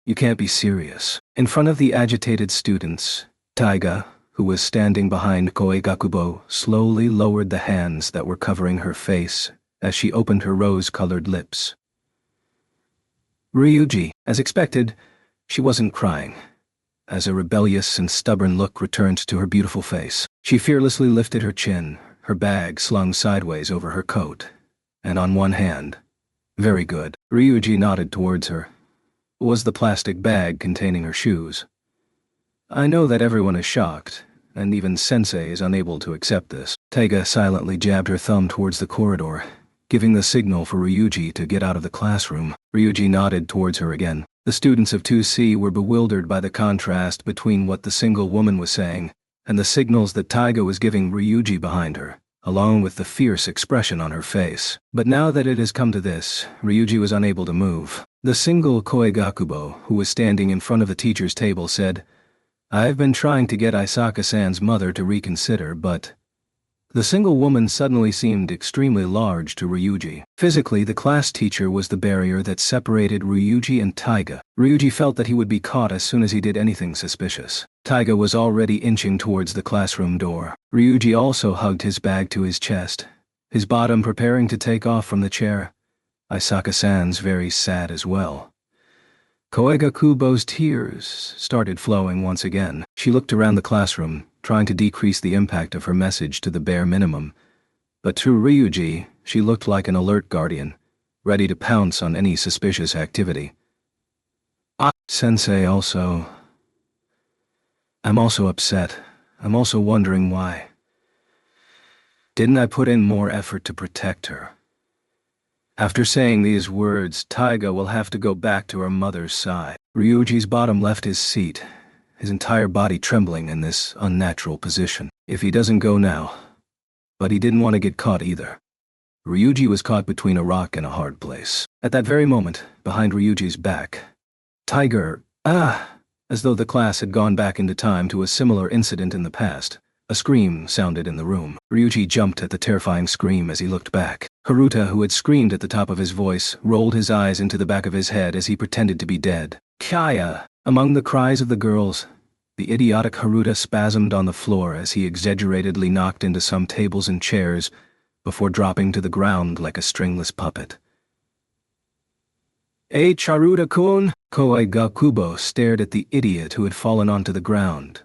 You can't be serious. In front of the agitated students, Taiga, who was standing behind Koigakubo, slowly lowered the hands that were covering her face as she opened her rose-colored lips. Ryuji, as expected, she wasn't crying. As a rebellious and stubborn look returned to her beautiful face, she fearlessly lifted her chin, her bag slung sideways over her coat, and on one hand. Very good. Ryuji nodded towards her. Was the plastic bag containing her shoes. I know that everyone is shocked, and even Sensei is unable to accept this. Taiga silently jabbed her thumb towards the corridor, giving the signal for Ryuji to get out of the classroom. Ryuji nodded towards her again. The students of 2C were bewildered by the contrast between what the single woman was saying and the signals that Taiga was giving Ryuji behind her, along with the fierce expression on her face. But now that it has come to this, Ryuji was unable to move. The single Koigakubo, who was standing in front of the teacher's table, said, "I've been trying to get Isaka-san's mother to reconsider, but..." The single woman suddenly seemed extremely large to Ryuji. Physically, the class teacher was the barrier that separated Ryuji and Taiga. Ryuji felt that he would be caught as soon as he did anything suspicious. Taiga was already inching towards the classroom door. Ryuji also hugged his bag to his chest, his bottom preparing to take off from the chair. Isaka-san's very sad as well. Koigakubo's tears started flowing once again. She looked around the classroom, trying to decrease the impact of her message to the bare minimum. But to Ryuji, she looked like an alert guardian, ready to pounce on any suspicious activity. Sensei also... I'm also upset. I'm also wondering why. Didn't I put in more effort to protect her? After saying these words, Taiga will have to go back to her mother's side. Ryuji's bottom left his seat, his entire body trembling in this unnatural position. If he doesn't go now. But he didn't want to get caught either. Ryuji was caught between a rock and a hard place. At that very moment, behind Ryuji's back, Tiger, as though the class had gone back into time to a similar incident in the past. A scream sounded in the room. Ryuji jumped at the terrifying scream as he looked back. Haruta, who had screamed at the top of his voice, rolled his eyes into the back of his head as he pretended to be dead. Kaya! Among the cries of the girls, the idiotic Haruta spasmed on the floor as he exaggeratedly knocked into some tables and chairs before dropping to the ground like a stringless puppet. Haruta-kun! Koigakubo stared at the idiot who had fallen onto the ground.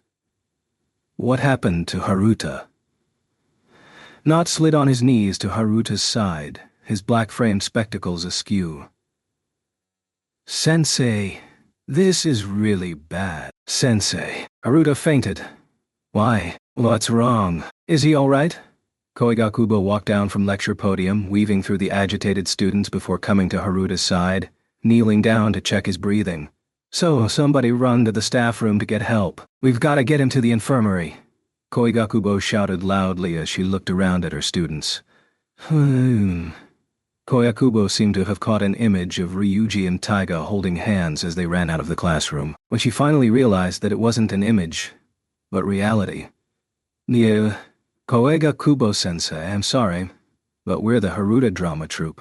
What happened to Haruta? Not slid on his knees to Haruta's side, his black-framed spectacles askew. Sensei, this is really bad. Sensei. Haruta fainted. Why? What's wrong? Is he all right? Koigakubo walked down from lecture podium, weaving through the agitated students before coming to Haruta's side, kneeling down to check his breathing. So, somebody run to the staff room to get help. We've got to get him to the infirmary. Koigakubo shouted loudly as she looked around at her students. Koigakubo seemed to have caught an image of Ryuji and Taiga holding hands as they ran out of the classroom. When she finally realized that it wasn't an image, but reality. Koigakubo-sensei, I'm sorry, but we're the Haruta drama troupe.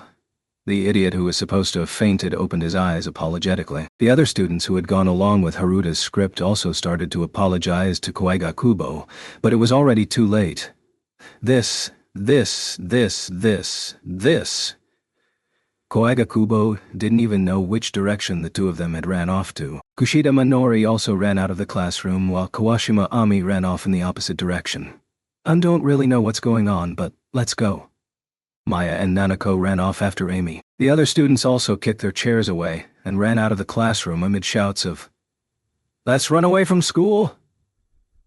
The idiot who was supposed to have fainted opened his eyes apologetically. The other students who had gone along with Haruta's script also started to apologize to Koigakubo, but it was already too late. This. Koigakubo didn't even know which direction the two of them had ran off to. Kushida Minori also ran out of the classroom while Kawashima Ami ran off in the opposite direction. I don't really know what's going on, but let's go. Maya and Nanako ran off after Amy. The other students also kicked their chairs away and ran out of the classroom amid shouts of, "Let's run away from school!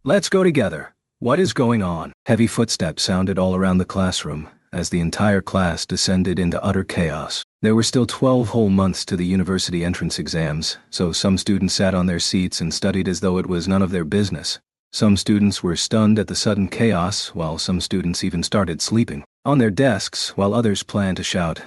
Let's go together! What is going on?" Heavy footsteps sounded all around the classroom as the entire class descended into utter chaos. There were still 12 whole months to the university entrance exams, so some students sat on their seats and studied as though it was none of their business. Some students were stunned at the sudden chaos, while some students even started sleeping on their desks, while others planned to shout,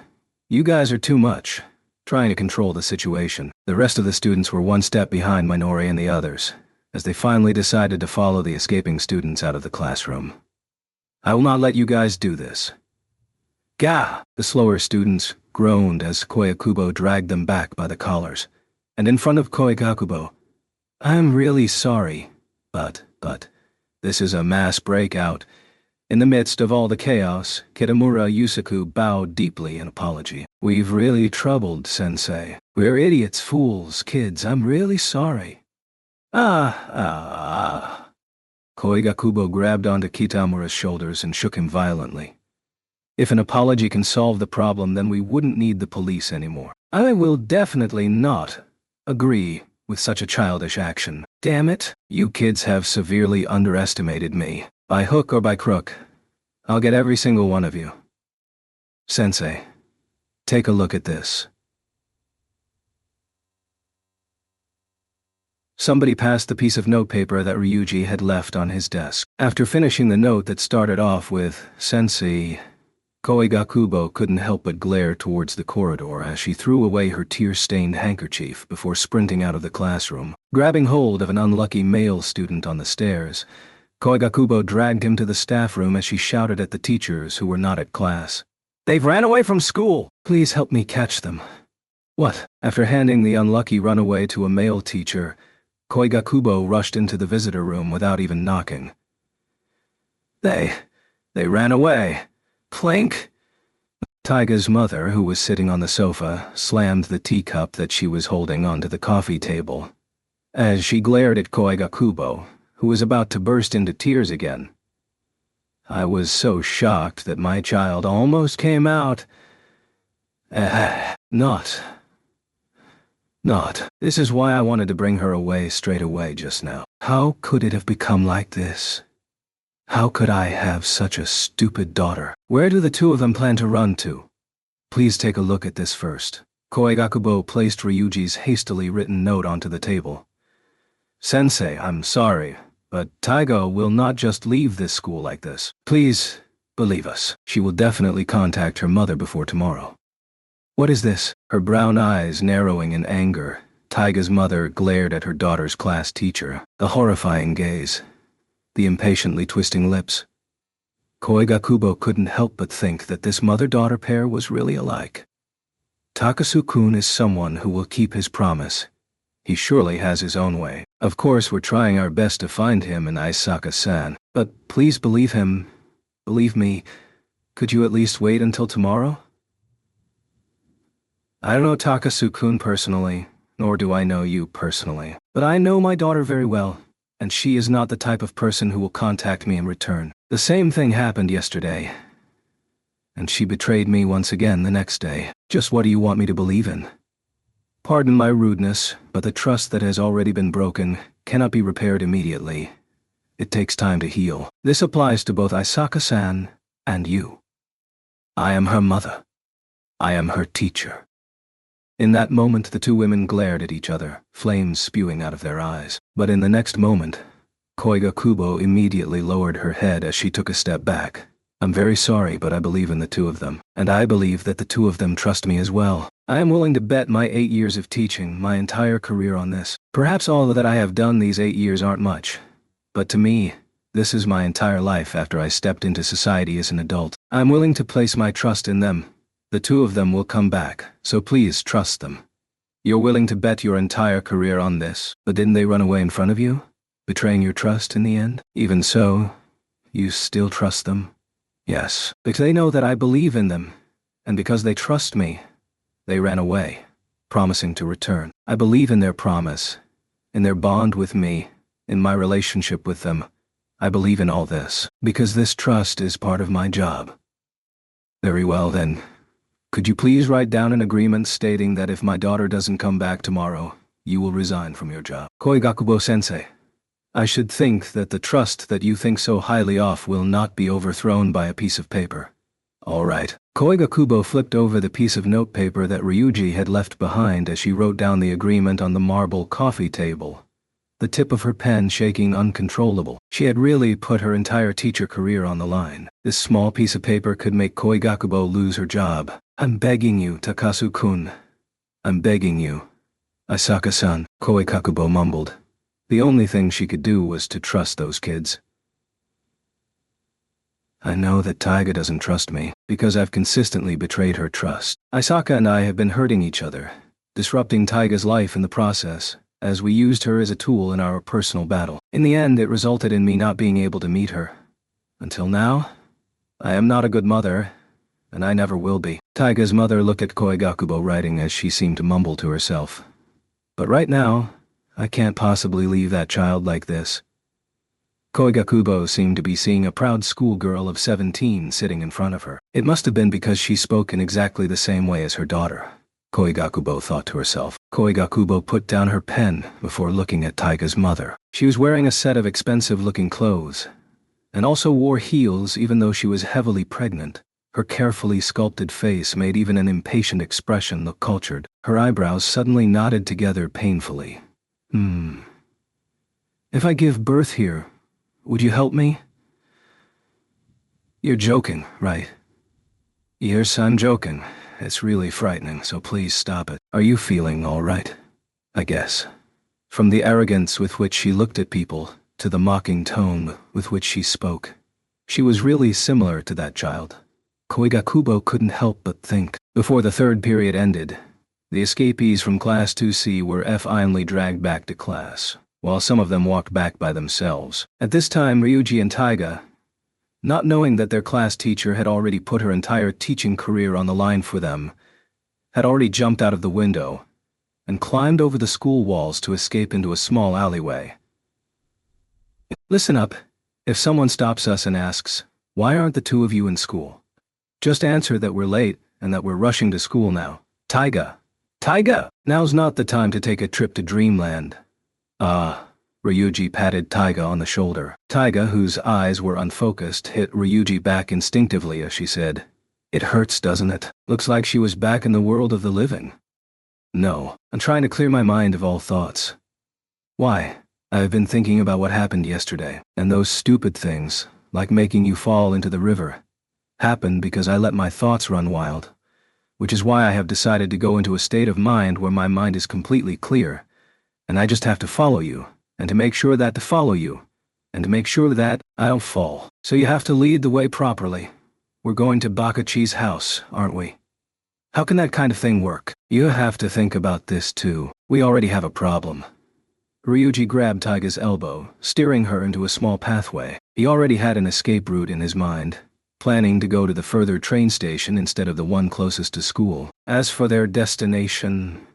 "You guys are too much," trying to control the situation. The rest of the students were one step behind Minori and the others, as they finally decided to follow the escaping students out of the classroom. "I will not let you guys do this." Gah! The slower students groaned as Koigakubo dragged them back by the collars. And in front of Koigakubo, "I'm really sorry, but, this is a mass breakout." In the midst of all the chaos, Kitamura Yusaku bowed deeply in apology. "We've really troubled, Sensei. We're idiots, fools, kids. I'm really sorry." Koigakubo grabbed onto Kitamura's shoulders and shook him violently. "If an apology can solve the problem, then we wouldn't need the police anymore. I will definitely not agree with such a childish action." Damn it, you kids have severely underestimated me. By hook or by crook, I'll get every single one of you. Sensei, take a look at this. Somebody passed the piece of notepaper that Ryuji had left on his desk. After finishing the note that started off with, Sensei, Koigakubo couldn't help but glare towards the corridor as she threw away her tear-stained handkerchief before sprinting out of the classroom. Grabbing hold of an unlucky male student on the stairs, Koigakubo dragged him to the staff room as she shouted at the teachers who were not at class. "They've ran away from school! Please help me catch them." What? After handing the unlucky runaway to a male teacher, Koigakubo rushed into the visitor room without even knocking. They ran away. Clink! Taiga's mother, who was sitting on the sofa, slammed the teacup that she was holding onto the coffee table as she glared at Koigakubo, who was about to burst into tears again. I was so shocked that my child almost came out. Not. This is why I wanted to bring her away straight away just now. How could it have become like this? How could I have such a stupid daughter? Where do the two of them plan to run to? Please take a look at this first. Koigakubo placed Ryuji's hastily written note onto the table. Sensei, I'm sorry, but Taiga will not just leave this school like this. Please, believe us. She will definitely contact her mother before tomorrow. What is this? Her brown eyes narrowing in anger, Taiga's mother glared at her daughter's class teacher, the horrifying gaze, the impatiently twisting lips. Koigakubo couldn't help but think that this mother-daughter pair was really alike. Takasu-kun is someone who will keep his promise. He surely has his own way. Of course, we're trying our best to find him in Aisaka-san, but please believe him. Believe me. Could you at least wait until tomorrow? I don't know Takasu-kun personally, nor do I know you personally, but I know my daughter very well, and she is not the type of person who will contact me in return. The same thing happened yesterday, and she betrayed me once again the next day. Just what do you want me to believe in? Pardon my rudeness, but the trust that has already been broken cannot be repaired immediately. It takes time to heal. This applies to both Aisaka-san and you. I am her mother. I am her teacher. In that moment, the two women glared at each other, flames spewing out of their eyes. But in the next moment, Koigakubo immediately lowered her head as she took a step back. I'm very sorry, but I believe in the two of them, and I believe that the two of them trust me as well. I am willing to bet my 8 years of teaching, my entire career on this. Perhaps all that I have done these 8 years aren't much, but to me, this is my entire life after I stepped into society as an adult. I'm willing to place my trust in them. The two of them will come back, so please trust them. You're willing to bet your entire career on this, but didn't they run away in front of you, betraying your trust in the end? Even so, you still trust them? Yes, because they know that I believe in them, and because they trust me, they ran away, promising to return. I believe in their promise, in their bond with me, in my relationship with them. I believe in all this, because this trust is part of my job. Very well then. Could you please write down an agreement stating that if my daughter doesn't come back tomorrow, you will resign from your job? Koigakubo-sensei, I should think that the trust that you think so highly of will not be overthrown by a piece of paper. All right. Koigakubo flipped over the piece of notepaper that Ryuji had left behind as she wrote down the agreement on the marble coffee table, the tip of her pen shaking uncontrollable. She had really put her entire teacher career on the line. This small piece of paper could make Koigakubo lose her job. I'm begging you, Takasu-kun. I'm begging you. Aisaka-san, Koigakubo mumbled. The only thing she could do was to trust those kids. I know that Taiga doesn't trust me, because I've consistently betrayed her trust. Aisaka and I have been hurting each other, disrupting Taiga's life in the process, as we used her as a tool in our personal battle. In the end, it resulted in me not being able to meet her. Until now, I am not a good mother, and I never will be. Taiga's mother looked at Koigakubo writing as she seemed to mumble to herself. But right now, I can't possibly leave that child like this. Koigakubo seemed to be seeing a proud schoolgirl of 17 sitting in front of her. It must have been because she spoke in exactly the same way as her daughter, Koigakubo thought to herself. Koigakubo put down her pen before looking at Taiga's mother. She was wearing a set of expensive-looking clothes, and also wore heels even though she was heavily pregnant. Her carefully sculpted face made even an impatient expression look cultured. Her eyebrows suddenly knotted together painfully. If I give birth here, would you help me? You're joking, right? Yes, I'm joking. It's really frightening, so please stop it. Are you feeling all right? I guess. From the arrogance with which she looked at people, to the mocking tone with which she spoke, she was really similar to that child. Koigakubo couldn't help but think. Before the third period ended, the escapees from Class 2C were finally dragged back to class, while some of them walked back by themselves. At this time, Ryuji and Taiga, not knowing that their class teacher had already put her entire teaching career on the line for them, had already jumped out of the window and climbed over the school walls to escape into a small alleyway. Listen up. If someone stops us and asks, "Why aren't the two of you in school?" just answer that we're late and that we're rushing to school now. Taiga! Taiga! Now's not the time to take a trip to dreamland. Ryuji patted Taiga on the shoulder. Taiga, whose eyes were unfocused, hit Ryuji back instinctively as she said, "It hurts, doesn't it?" Looks like she was back in the world of the living. No, I'm trying to clear my mind of all thoughts. Why? I've been thinking about what happened yesterday, and those stupid things, like making you fall into the river, happened because I let my thoughts run wild, which is why I have decided to go into a state of mind where my mind is completely clear, and I just have to follow you, and to make sure that to follow you, and to make sure that I don't fall. So you have to lead the way properly. We're going to Bakachi's house, aren't we? How can that kind of thing work? You have to think about this too. We already have a problem. Ryuji grabbed Taiga's elbow, steering her into a small pathway. He already had an escape route in his mind, planning to go to the further train station instead of the one closest to school. As for their destination,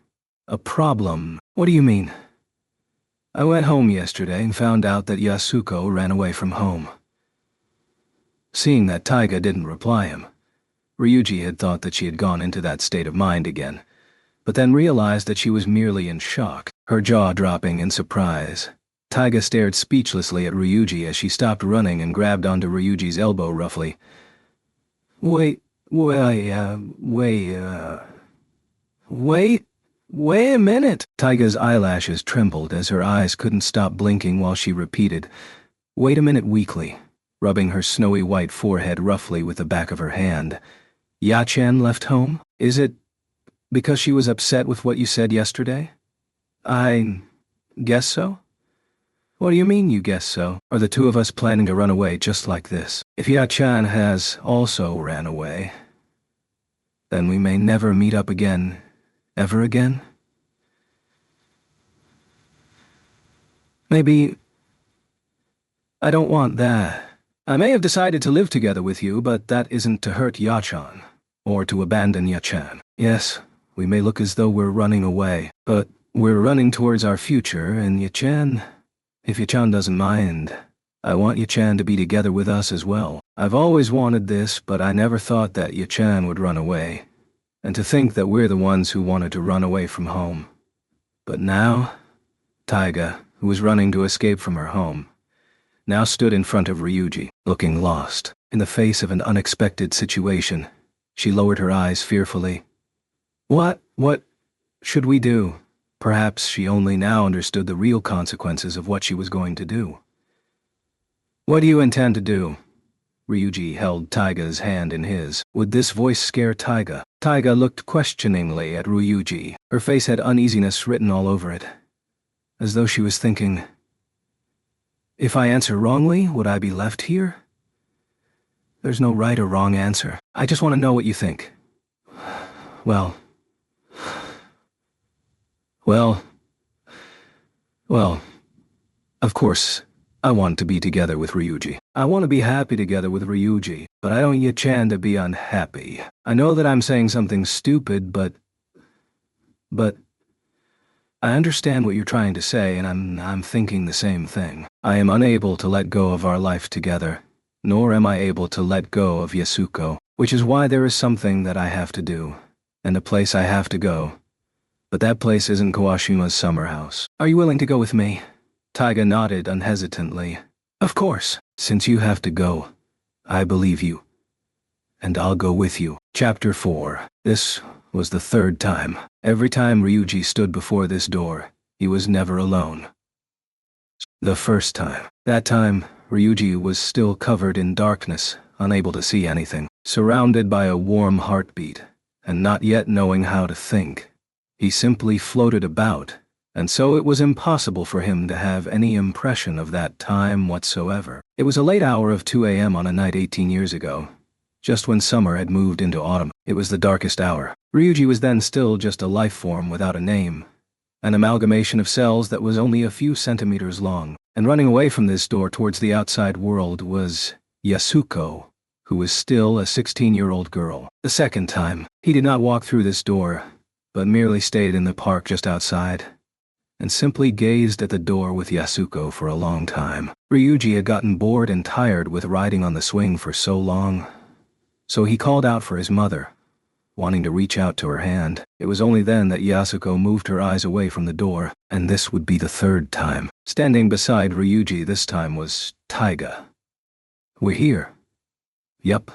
a problem. What do you mean? I went home yesterday and found out that Yasuko ran away from home. Seeing that Taiga didn't reply him, Ryuji had thought that she had gone into that state of mind again, but then realized that she was merely in shock, her jaw dropping in surprise. Taiga stared speechlessly at Ryuji as she stopped running and grabbed onto Ryuji's elbow roughly. Wait a minute! Taiga's eyelashes trembled as her eyes couldn't stop blinking while she repeated, "Wait a minute," weakly, rubbing her snowy white forehead roughly with the back of her hand. Ya-chan left home? Is it because she was upset with what you said yesterday? I guess so. What do you mean you guess so? Are the two of us planning to run away just like this? If Ya-chan has also ran away, then we may never meet up again, ever again? Maybe I don't want that. I may have decided to live together with you, but that isn't to hurt Ya-chan, or to abandon Ya-chan. Yes, we may look as though we're running away, but we're running towards our future, and Ya-chan, if Ya-chan doesn't mind, I want Ya-chan to be together with us as well. I've always wanted this, but I never thought that Ya-chan would run away, and to think that we're the ones who wanted to run away from home. But now, Taiga, who was running to escape from her home, now stood in front of Ryuji, looking lost. In the face of an unexpected situation, she lowered her eyes fearfully. What should we do? Perhaps she only now understood the real consequences of what she was going to do. What do you intend to do? Ryuji held Taiga's hand in his. Would this voice scare Taiga? Taiga looked questioningly at Ryuji. Her face had uneasiness written all over it, as though she was thinking, if I answer wrongly, would I be left here? There's no right or wrong answer. I just want to know what you think. Well, of course, I want to be together with Ryuji. I want to be happy together with Ryuji, but I don't want Ya-chan to be unhappy. I know that I'm saying something stupid, but I understand what you're trying to say, and I'm thinking the same thing. I am unable to let go of our life together, nor am I able to let go of Yasuko, which is why there is something that I have to do, and a place I have to go. But that place isn't Kawashima's summer house. Are you willing to go with me? Taiga nodded unhesitantly. Of course. Since you have to go, I believe you. And I'll go with you. Chapter 4. This was the third time. Every time Ryuji stood before this door, he was never alone. The first time. That time, Ryuji was still covered in darkness, unable to see anything, surrounded by a warm heartbeat, and not yet knowing how to think. He simply floated about, and so it was impossible for him to have any impression of that time whatsoever. It was a late hour of 2 a.m. on a night 18 years ago, just when summer had moved into autumn. It was the darkest hour. Ryuji was then still just a life form without a name, an amalgamation of cells that was only a few centimeters long, and running away from this door towards the outside world was Yasuko, who was still a 16-year-old girl. The second time, he did not walk through this door, but merely stayed in the park just outside, and simply gazed at the door with Yasuko for a long time. Ryuji had gotten bored and tired with riding on the swing for so long, so he called out for his mother, wanting to reach out to her hand. It was only then that Yasuko moved her eyes away from the door, and this would be the third time. Standing beside Ryuji this time was Taiga. We're here. Yup.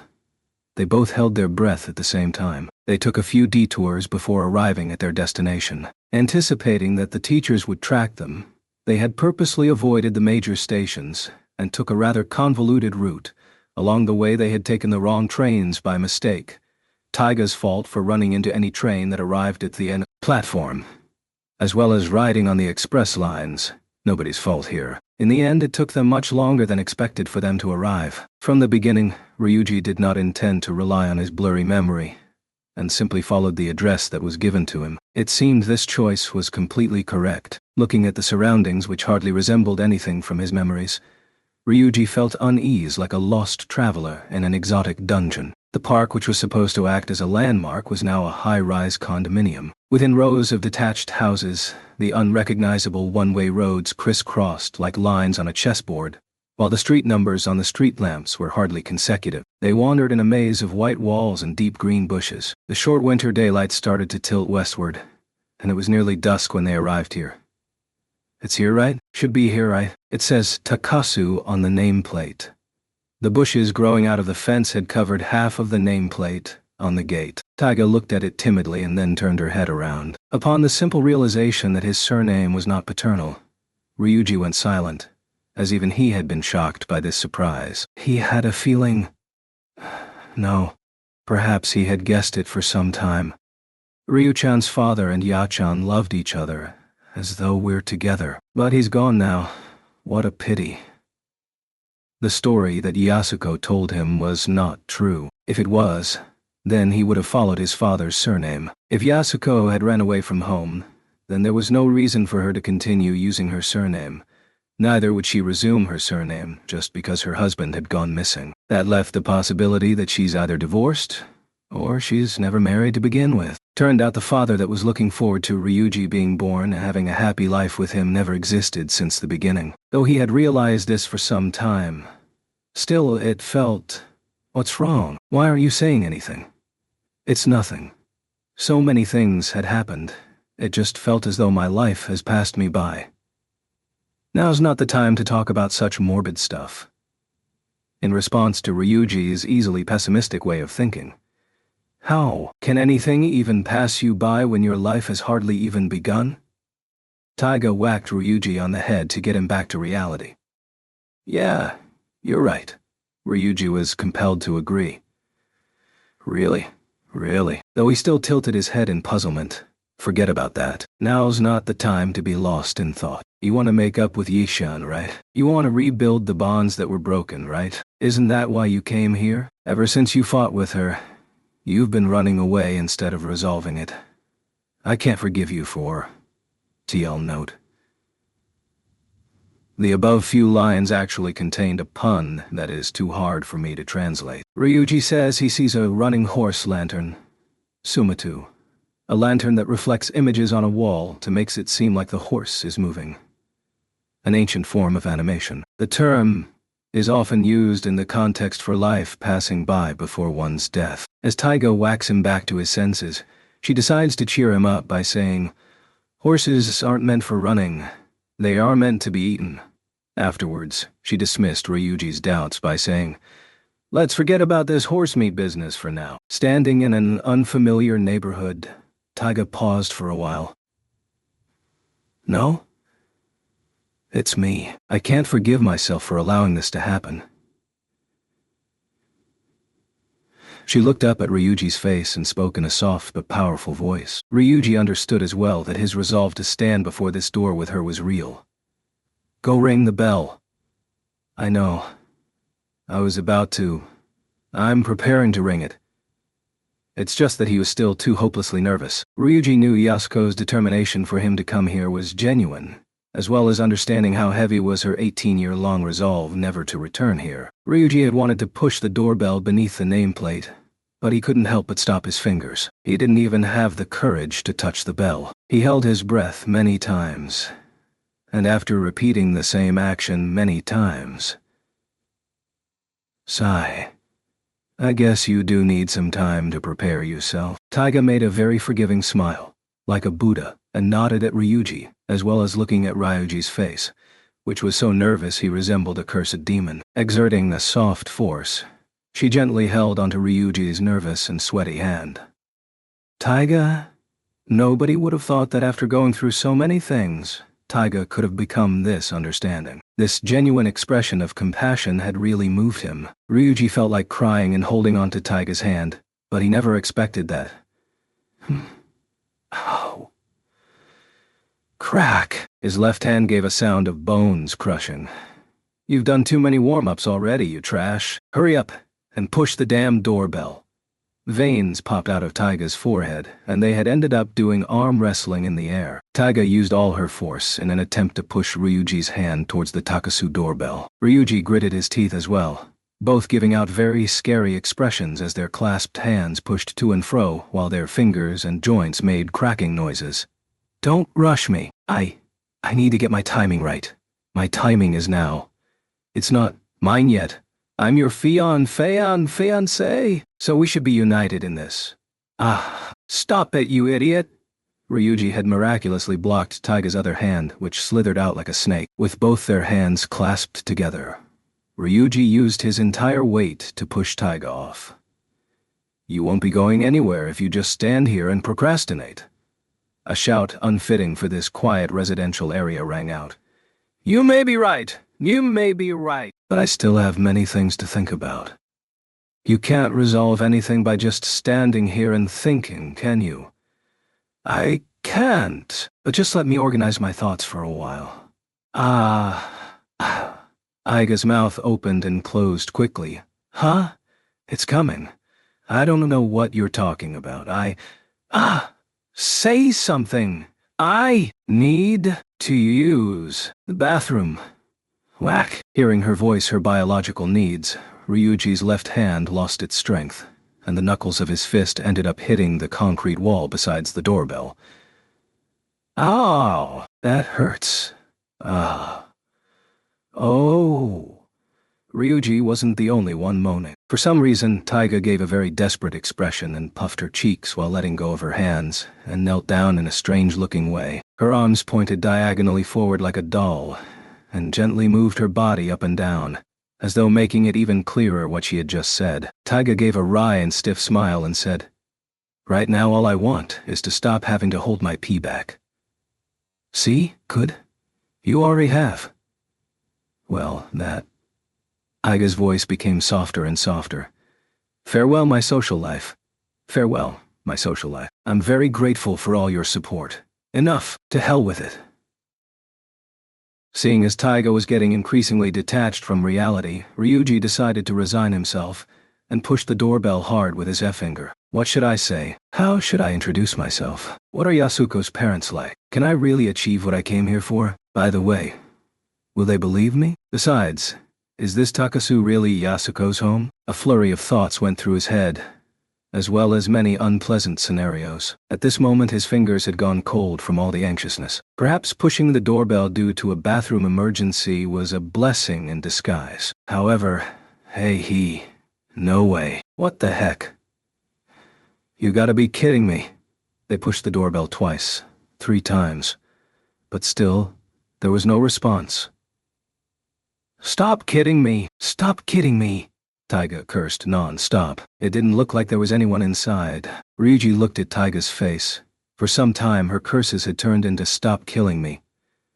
They both held their breath at the same time. They took a few detours before arriving at their destination. Anticipating that the teachers would track them, they had purposely avoided the major stations and took a rather convoluted route. Along the way they had taken the wrong trains by mistake. Taiga's fault for running into any train that arrived at the end platform, as well as riding on the express lines. Nobody's fault here. In the end, it took them much longer than expected for them to arrive. From the beginning, Ryuji did not intend to rely on his blurry memory, and simply followed the address that was given to him. It seemed this choice was completely correct. Looking at the surroundings, which hardly resembled anything from his memories, Ryuji felt unease like a lost traveler in an exotic dungeon. The park, which was supposed to act as a landmark, was now a high-rise condominium. Within rows of detached houses, the unrecognizable one-way roads crisscrossed like lines on a chessboard, while the street numbers on the street lamps were hardly consecutive. They wandered in a maze of white walls and deep green bushes. The short winter daylight started to tilt westward, and it was nearly dusk when they arrived here. It's here, right? Should be here, right? It says Takasu on the nameplate. The bushes growing out of the fence had covered half of the nameplate on the gate. Taiga looked at it timidly and then turned her head around. Upon the simple realization that his surname was not paternal, Ryuji went silent, as even he had been shocked by this surprise. He had a feeling... No, perhaps he had guessed it for some time. Ryu-chan's father and Ya-chan loved each other, as though we're together. But he's gone now. What a pity. The story that Yasuko told him was not true. If it was, then he would have followed his father's surname. If Yasuko had ran away from home, then there was no reason for her to continue using her surname. Neither would she resume her surname just because her husband had gone missing. That left the possibility that she's either divorced, or she's never married to begin with. Turned out the father that was looking forward to Ryuji being born and having a happy life with him never existed since the beginning. Though he had realized this for some time, still it felt, what's wrong? Why aren't you saying anything? It's nothing. So many things had happened. It just felt as though my life has passed me by. Now's not the time to talk about such morbid stuff. In response to Ryuji's easily pessimistic way of thinking, how can anything even pass you by when your life has hardly even begun? Taiga whacked Ryuji on the head to get him back to reality. Yeah, you're right. Ryuji was compelled to agree. Really? Though he still tilted his head in puzzlement. Forget about that. Now's not the time to be lost in thought. You want to make up with Yishan, right? You want to rebuild the bonds that were broken, right? Isn't that why you came here? Ever since you fought with her, you've been running away instead of resolving it. I can't forgive you for... TL note. The above few lines actually contained a pun that is too hard for me to translate. Ryuji says he sees a running horse lantern, Sumatu, a lantern that reflects images on a wall to make it seem like the horse is moving. An ancient form of animation. The term is often used in the context for life passing by before one's death. As Taiga whacks him back to his senses, she decides to cheer him up by saying, Horses aren't meant for running. They are meant to be eaten. Afterwards, she dismissed Ryuji's doubts by saying, "Let's forget about this horse meat business for now." Standing in an unfamiliar neighborhood, Taiga paused for a while. "No? It's me. I can't forgive myself for allowing this to happen." She looked up at Ryuji's face and spoke in a soft but powerful voice. Ryuji understood as well that his resolve to stand before this door with her was real. "Go ring the bell." "I know. I was about to. I'm preparing to ring it." It's just that he was still too hopelessly nervous. Ryuji knew Yasuko's determination for him to come here was genuine, as well as understanding how heavy was her 18-year-long resolve never to return here. Ryuji had wanted to push the doorbell beneath the nameplate, but he couldn't help but stop his fingers. He didn't even have the courage to touch the bell. He held his breath many times, and after repeating the same action many times, sigh. "I guess you do need some time to prepare yourself." Taiga made a very forgiving smile, like a Buddha, and nodded at Ryuji, as well as looking at Ryuji's face, which was so nervous he resembled a cursed demon. Exerting a soft force, she gently held onto Ryuji's nervous and sweaty hand. "Taiga, nobody would have thought that after going through so many things, Taiga could have become this understanding." This genuine expression of compassion had really moved him. Ryuji felt like crying and holding onto Taiga's hand, but he never expected that. Ow. Crack! His left hand gave a sound of bones crushing. "You've done too many warm-ups already, you trash. Hurry up and push the damn doorbell." Veins popped out of Taiga's forehead, and they had ended up doing arm wrestling in the air. Taiga used all her force in an attempt to push Ryuji's hand towards the Takasu doorbell. Ryuji gritted his teeth as well, both giving out very scary expressions as their clasped hands pushed to and fro while their fingers and joints made cracking noises. "Don't rush me. I need to get my timing right. My timing is now. It's not mine yet. I'm your fiancé, so we should be united in this." "Ah, stop it, you idiot!" Ryuji had miraculously blocked Taiga's other hand, which slithered out like a snake. With both their hands clasped together, Ryuji used his entire weight to push Taiga off. "You won't be going anywhere if you just stand here and procrastinate." A shout unfitting for this quiet residential area rang out. "You may be right. You may be right. But I still have many things to think about." "You can't resolve anything by just standing here and thinking, can you?" "I can't, but just let me organize my thoughts for a while." Aiga's mouth opened and closed quickly. "Huh? It's coming. I don't know what you're talking about. Say something. I need to use the bathroom." Whack! Hearing her voice her biological needs, Ryuji's left hand lost its strength, and the knuckles of his fist ended up hitting the concrete wall besides the doorbell. "Ow! That hurts. Oh." Ryuji wasn't the only one moaning. For some reason, Taiga gave a very desperate expression and puffed her cheeks while letting go of her hands, and knelt down in a strange-looking way. Her arms pointed diagonally forward like a doll, and gently moved her body up and down, as though making it even clearer what she had just said. Taiga gave a wry and stiff smile and said, "Right now all I want is to stop having to hold my pee back." "See, good. You already have." "Well, that..." Aiga's voice became softer and softer. "Farewell, my social life. Farewell, my social life. I'm very grateful for all your support. Enough. To hell with it." Seeing as Taiga was getting increasingly detached from reality, Ryuji decided to resign himself and pushed the doorbell hard with his F-finger. "What should I say? How should I introduce myself? What are Yasuko's parents like? Can I really achieve what I came here for? By the way, will they believe me? Besides, is this Takasu really Yasuko's home?" A flurry of thoughts went through his head, as well as many unpleasant scenarios. At this moment his fingers had gone cold from all the anxiousness. Perhaps pushing the doorbell due to a bathroom emergency was a blessing in disguise. However, no way. What the heck? You gotta be kidding me. They pushed the doorbell twice, 3 times. But still, there was no response. "Stop kidding me! Stop kidding me!" Taiga cursed non-stop. It didn't look like there was anyone inside. Ryuji looked at Taiga's face. For some time her curses had turned into "stop killing me,"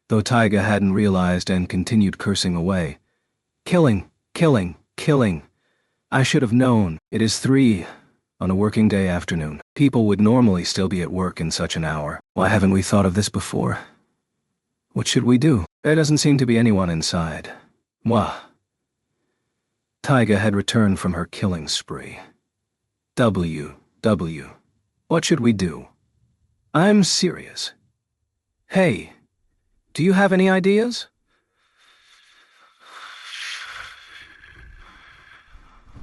though Taiga hadn't realized and continued cursing away. "Killing, killing, killing. I should have known. It is 3 on a working day afternoon. People would normally still be at work in such an hour. Why haven't we thought of this before? What should we do? There doesn't seem to be anyone inside. Mwah." Taiga had returned from her killing spree. What should we do? I'm serious. Hey, do you have any ideas?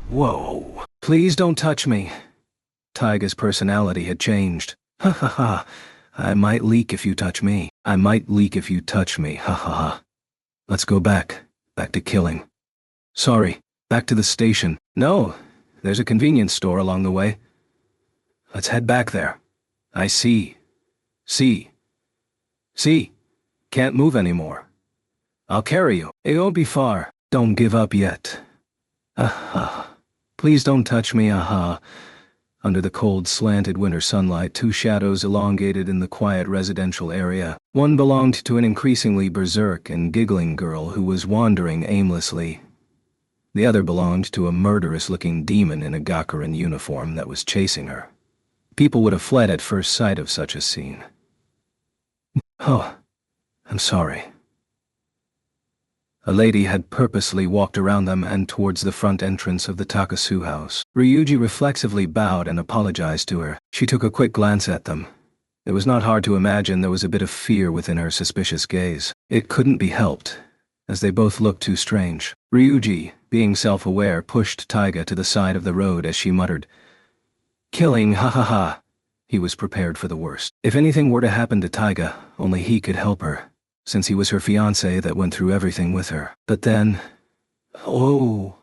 Whoa, please don't touch me. Taiga's personality had changed. Ha ha ha. I might leak if you touch me. I might leak if you touch me. Ha ha ha. Let's go back to killing. Sorry, back to the station. No, there's a convenience store along the way. Let's head back there. I see. Can't move anymore. I'll carry you. It won't be far. Don't give up yet. Aha. Please don't touch me, aha. Under the cold, slanted winter sunlight, 2 shadows elongated in the quiet residential area. One belonged to an increasingly berserk and giggling girl who was wandering aimlessly. The other belonged to a murderous-looking demon in a Gakurin uniform that was chasing her. People would have fled at first sight of such a scene. Oh, I'm sorry. A lady had purposely walked around them and towards the front entrance of the Takasu house. Ryuji reflexively bowed and apologized to her. She took a quick glance at them. It was not hard to imagine there was a bit of fear within her suspicious gaze. It couldn't be helped, as they both looked too strange. Ryuji, being self-aware, pushed Taiga to the side of the road as she muttered, "Killing, ha ha ha." He was prepared for the worst. If anything were to happen to Taiga, only he could help her, since he was her fiancé that went through everything with her. But then, "Oh,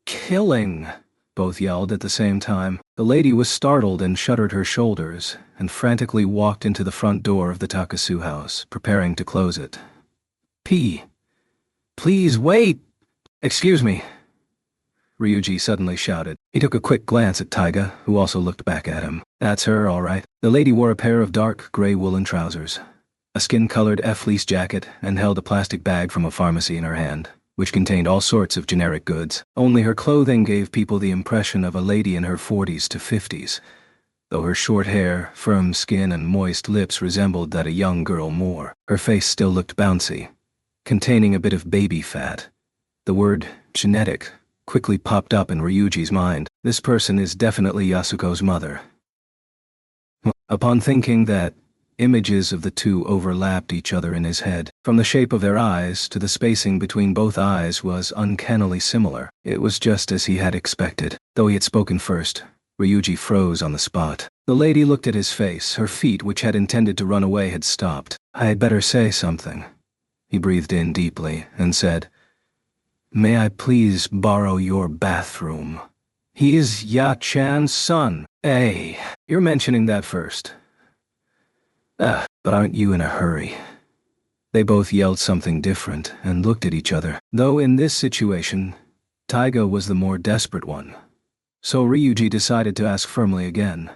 killing," both yelled at the same time. The lady was startled and shuddered her shoulders, and frantically walked into the front door of the Takasu house, preparing to close it. Please wait! Excuse me," Ryuji suddenly shouted. He took a quick glance at Taiga, who also looked back at him. That's her, all right. The lady wore a pair of dark gray woolen trousers, a skin-colored fleece jacket, and held a plastic bag from a pharmacy in her hand, which contained all sorts of generic goods. Only her clothing gave people the impression of a lady in her 40s to 50s, though her short hair, firm skin, and moist lips resembled that a young girl more. Her face still looked bouncy, containing a bit of baby fat. The word genetic quickly popped up in Ryuji's mind. This person is definitely Yasuko's mother. Upon thinking that, images of the two overlapped each other in his head. From the shape of their eyes to the spacing between both eyes was uncannily similar. It was just as he had expected. Though he had spoken first, Ryuji froze on the spot. The lady looked at his face. Her feet, which had intended to run away, had stopped. "I had better say something." He breathed in deeply and said, "May I please borrow your bathroom? He is Ya-chan's son." Hey, you're mentioning that first. But aren't you in a hurry? They both yelled something different and looked at each other. Though in this situation, Taiga was the more desperate one. So Ryuji decided to ask firmly again.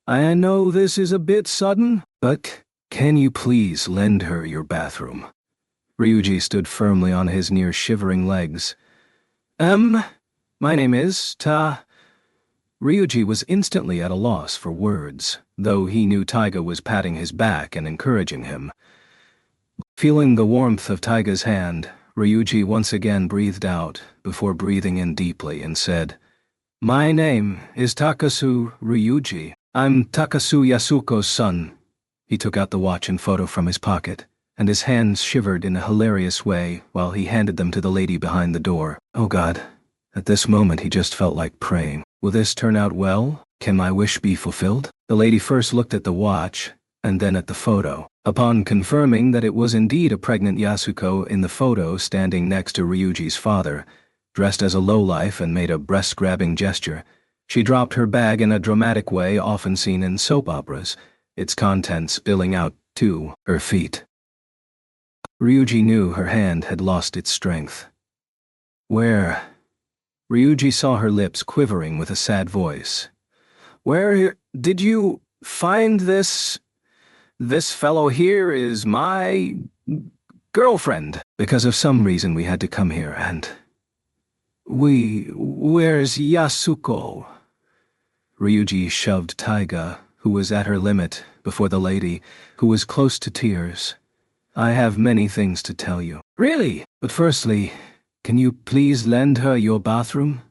"I know this is a bit sudden, but can you please lend her your bathroom?" Ryuji stood firmly on his near-shivering legs. My name is Ryuji was instantly at a loss for words, though he knew Taiga was patting his back and encouraging him. Feeling the warmth of Taiga's hand, Ryuji once again breathed out before breathing in deeply and said, "My name is Takasu Ryuji. I'm Takasu Yasuko's son." He took out the watch and photo from his pocket, and his hands shivered in a hilarious way while he handed them to the lady behind the door. Oh God, at this moment he just felt like praying. Will this turn out well? Can my wish be fulfilled? The lady first looked at the watch, and then at the photo. Upon confirming that it was indeed a pregnant Yasuko in the photo standing next to Ryuji's father, dressed as a lowlife and made a breast-grabbing gesture, she dropped her bag in a dramatic way often seen in soap operas, its contents spilling out to her feet. Ryuji knew her hand had lost its strength. Where? Ryuji saw her lips quivering with a sad voice. Where did you find this? This fellow here is my girlfriend. Because of some reason we had to come here and... Where's Yasuko? Ryuji shoved Taiga, who was at her limit, before the lady, who was close to tears. I have many things to tell you. Really? But firstly, can you please lend her your bathroom?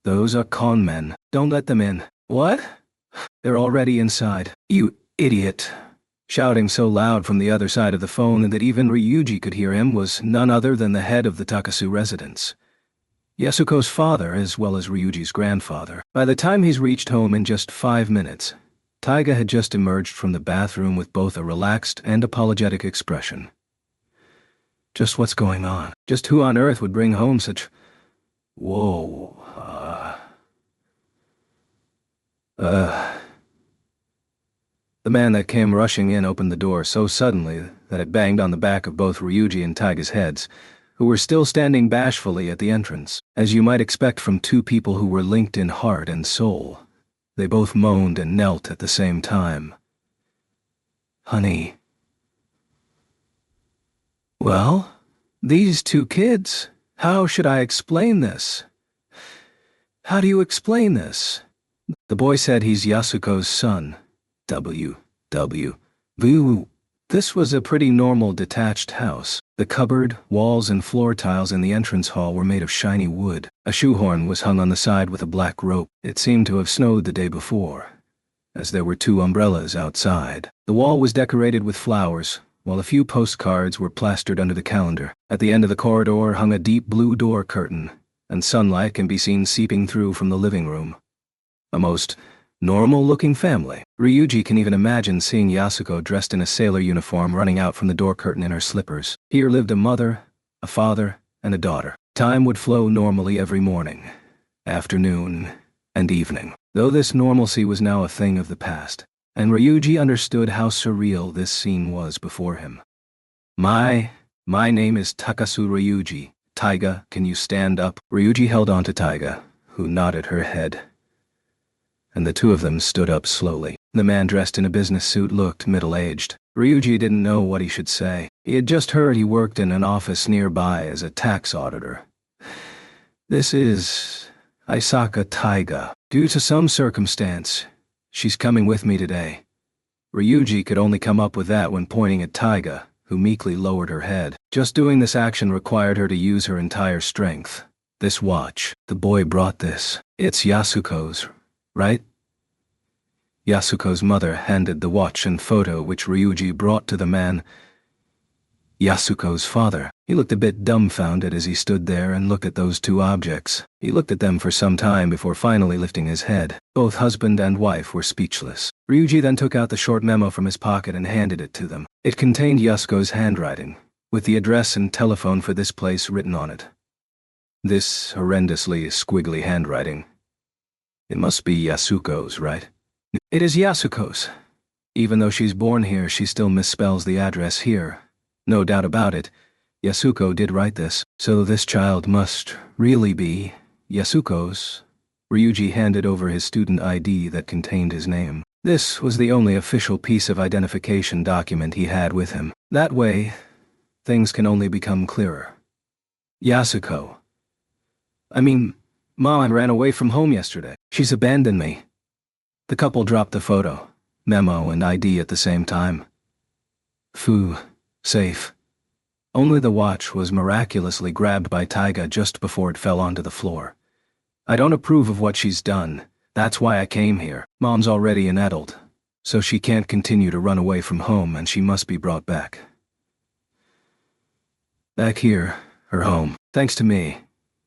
Those are con men. Don't let them in. What? They're already inside. You idiot. Shouting so loud from the other side of the phone that even Ryuji could hear him was none other than the head of the Takasu residence. Yasuko's father, as well as Ryuji's grandfather. By the time he's reached home in just 5 minutes, Taiga had just emerged from the bathroom with both a relaxed and apologetic expression. Just what's going on? Just who on earth would bring home such... Whoa, The man that came rushing in opened the door so suddenly that it banged on the back of both Ryuji and Taiga's heads, who were still standing bashfully at the entrance. As you might expect from two people who were linked in heart and soul, they both moaned and knelt at the same time. Honey. Well, these two kids, how should I explain this? How do you explain this? The boy said he's Yasuko's son. Boo. This was a pretty normal detached house. The cupboard, walls, and floor tiles in the entrance hall were made of shiny wood. A shoehorn was hung on the side with a black rope. It seemed to have snowed the day before, as there were 2 umbrellas outside. The wall was decorated with flowers, while a few postcards were plastered under the calendar. At the end of the corridor hung a deep blue door curtain, and sunlight can be seen seeping through from the living room. A most normal-looking family. Ryuji can even imagine seeing Yasuko dressed in a sailor uniform running out from the door curtain in her slippers. Here lived a mother, a father, and a daughter. Time would flow normally every morning, afternoon, and evening, though this normalcy was now a thing of the past, and Ryuji understood how surreal this scene was before him. My name is Takasu Ryuji. Taiga, can you stand up? Ryuji held on to Taiga, who nodded her head, and the two of them stood up slowly. The man dressed in a business suit looked middle-aged. Ryuji didn't know what he should say. He had just heard he worked in an office nearby as a tax auditor. This is Isaka Taiga. Due to some circumstance, she's coming with me today. Ryuji could only come up with that when pointing at Taiga, who meekly lowered her head. Just doing this action required her to use her entire strength. This watch, the boy brought this. It's Yasuko's, right? Yasuko's mother handed the watch and photo which Ryuji brought to the man. Yasuko's father. He looked a bit dumbfounded as he stood there and looked at those two objects. He looked at them for some time before finally lifting his head. Both husband and wife were speechless. Ryuji then took out the short memo from his pocket and handed it to them. It contained Yasuko's handwriting, with the address and telephone for this place written on it. This horrendously squiggly handwriting. It must be Yasuko's, right? It is Yasuko's. Even though she's born here, she still misspells the address here. No doubt about it, Yasuko did write this, so this child must really be Yasuko's. Ryuji handed over his student ID that contained his name. This was the only official piece of identification document he had with him. That way, things can only become clearer. Yasuko. Mom ran away from home yesterday. She's abandoned me. The couple dropped the photo, memo, and ID at the same time. Safe. Only the watch was miraculously grabbed by Taiga just before it fell onto the floor. I don't approve of what she's done. That's why I came here. Mom's already an adult, so she can't continue to run away from home and she must be brought back. Back here, her home. Thanks to me,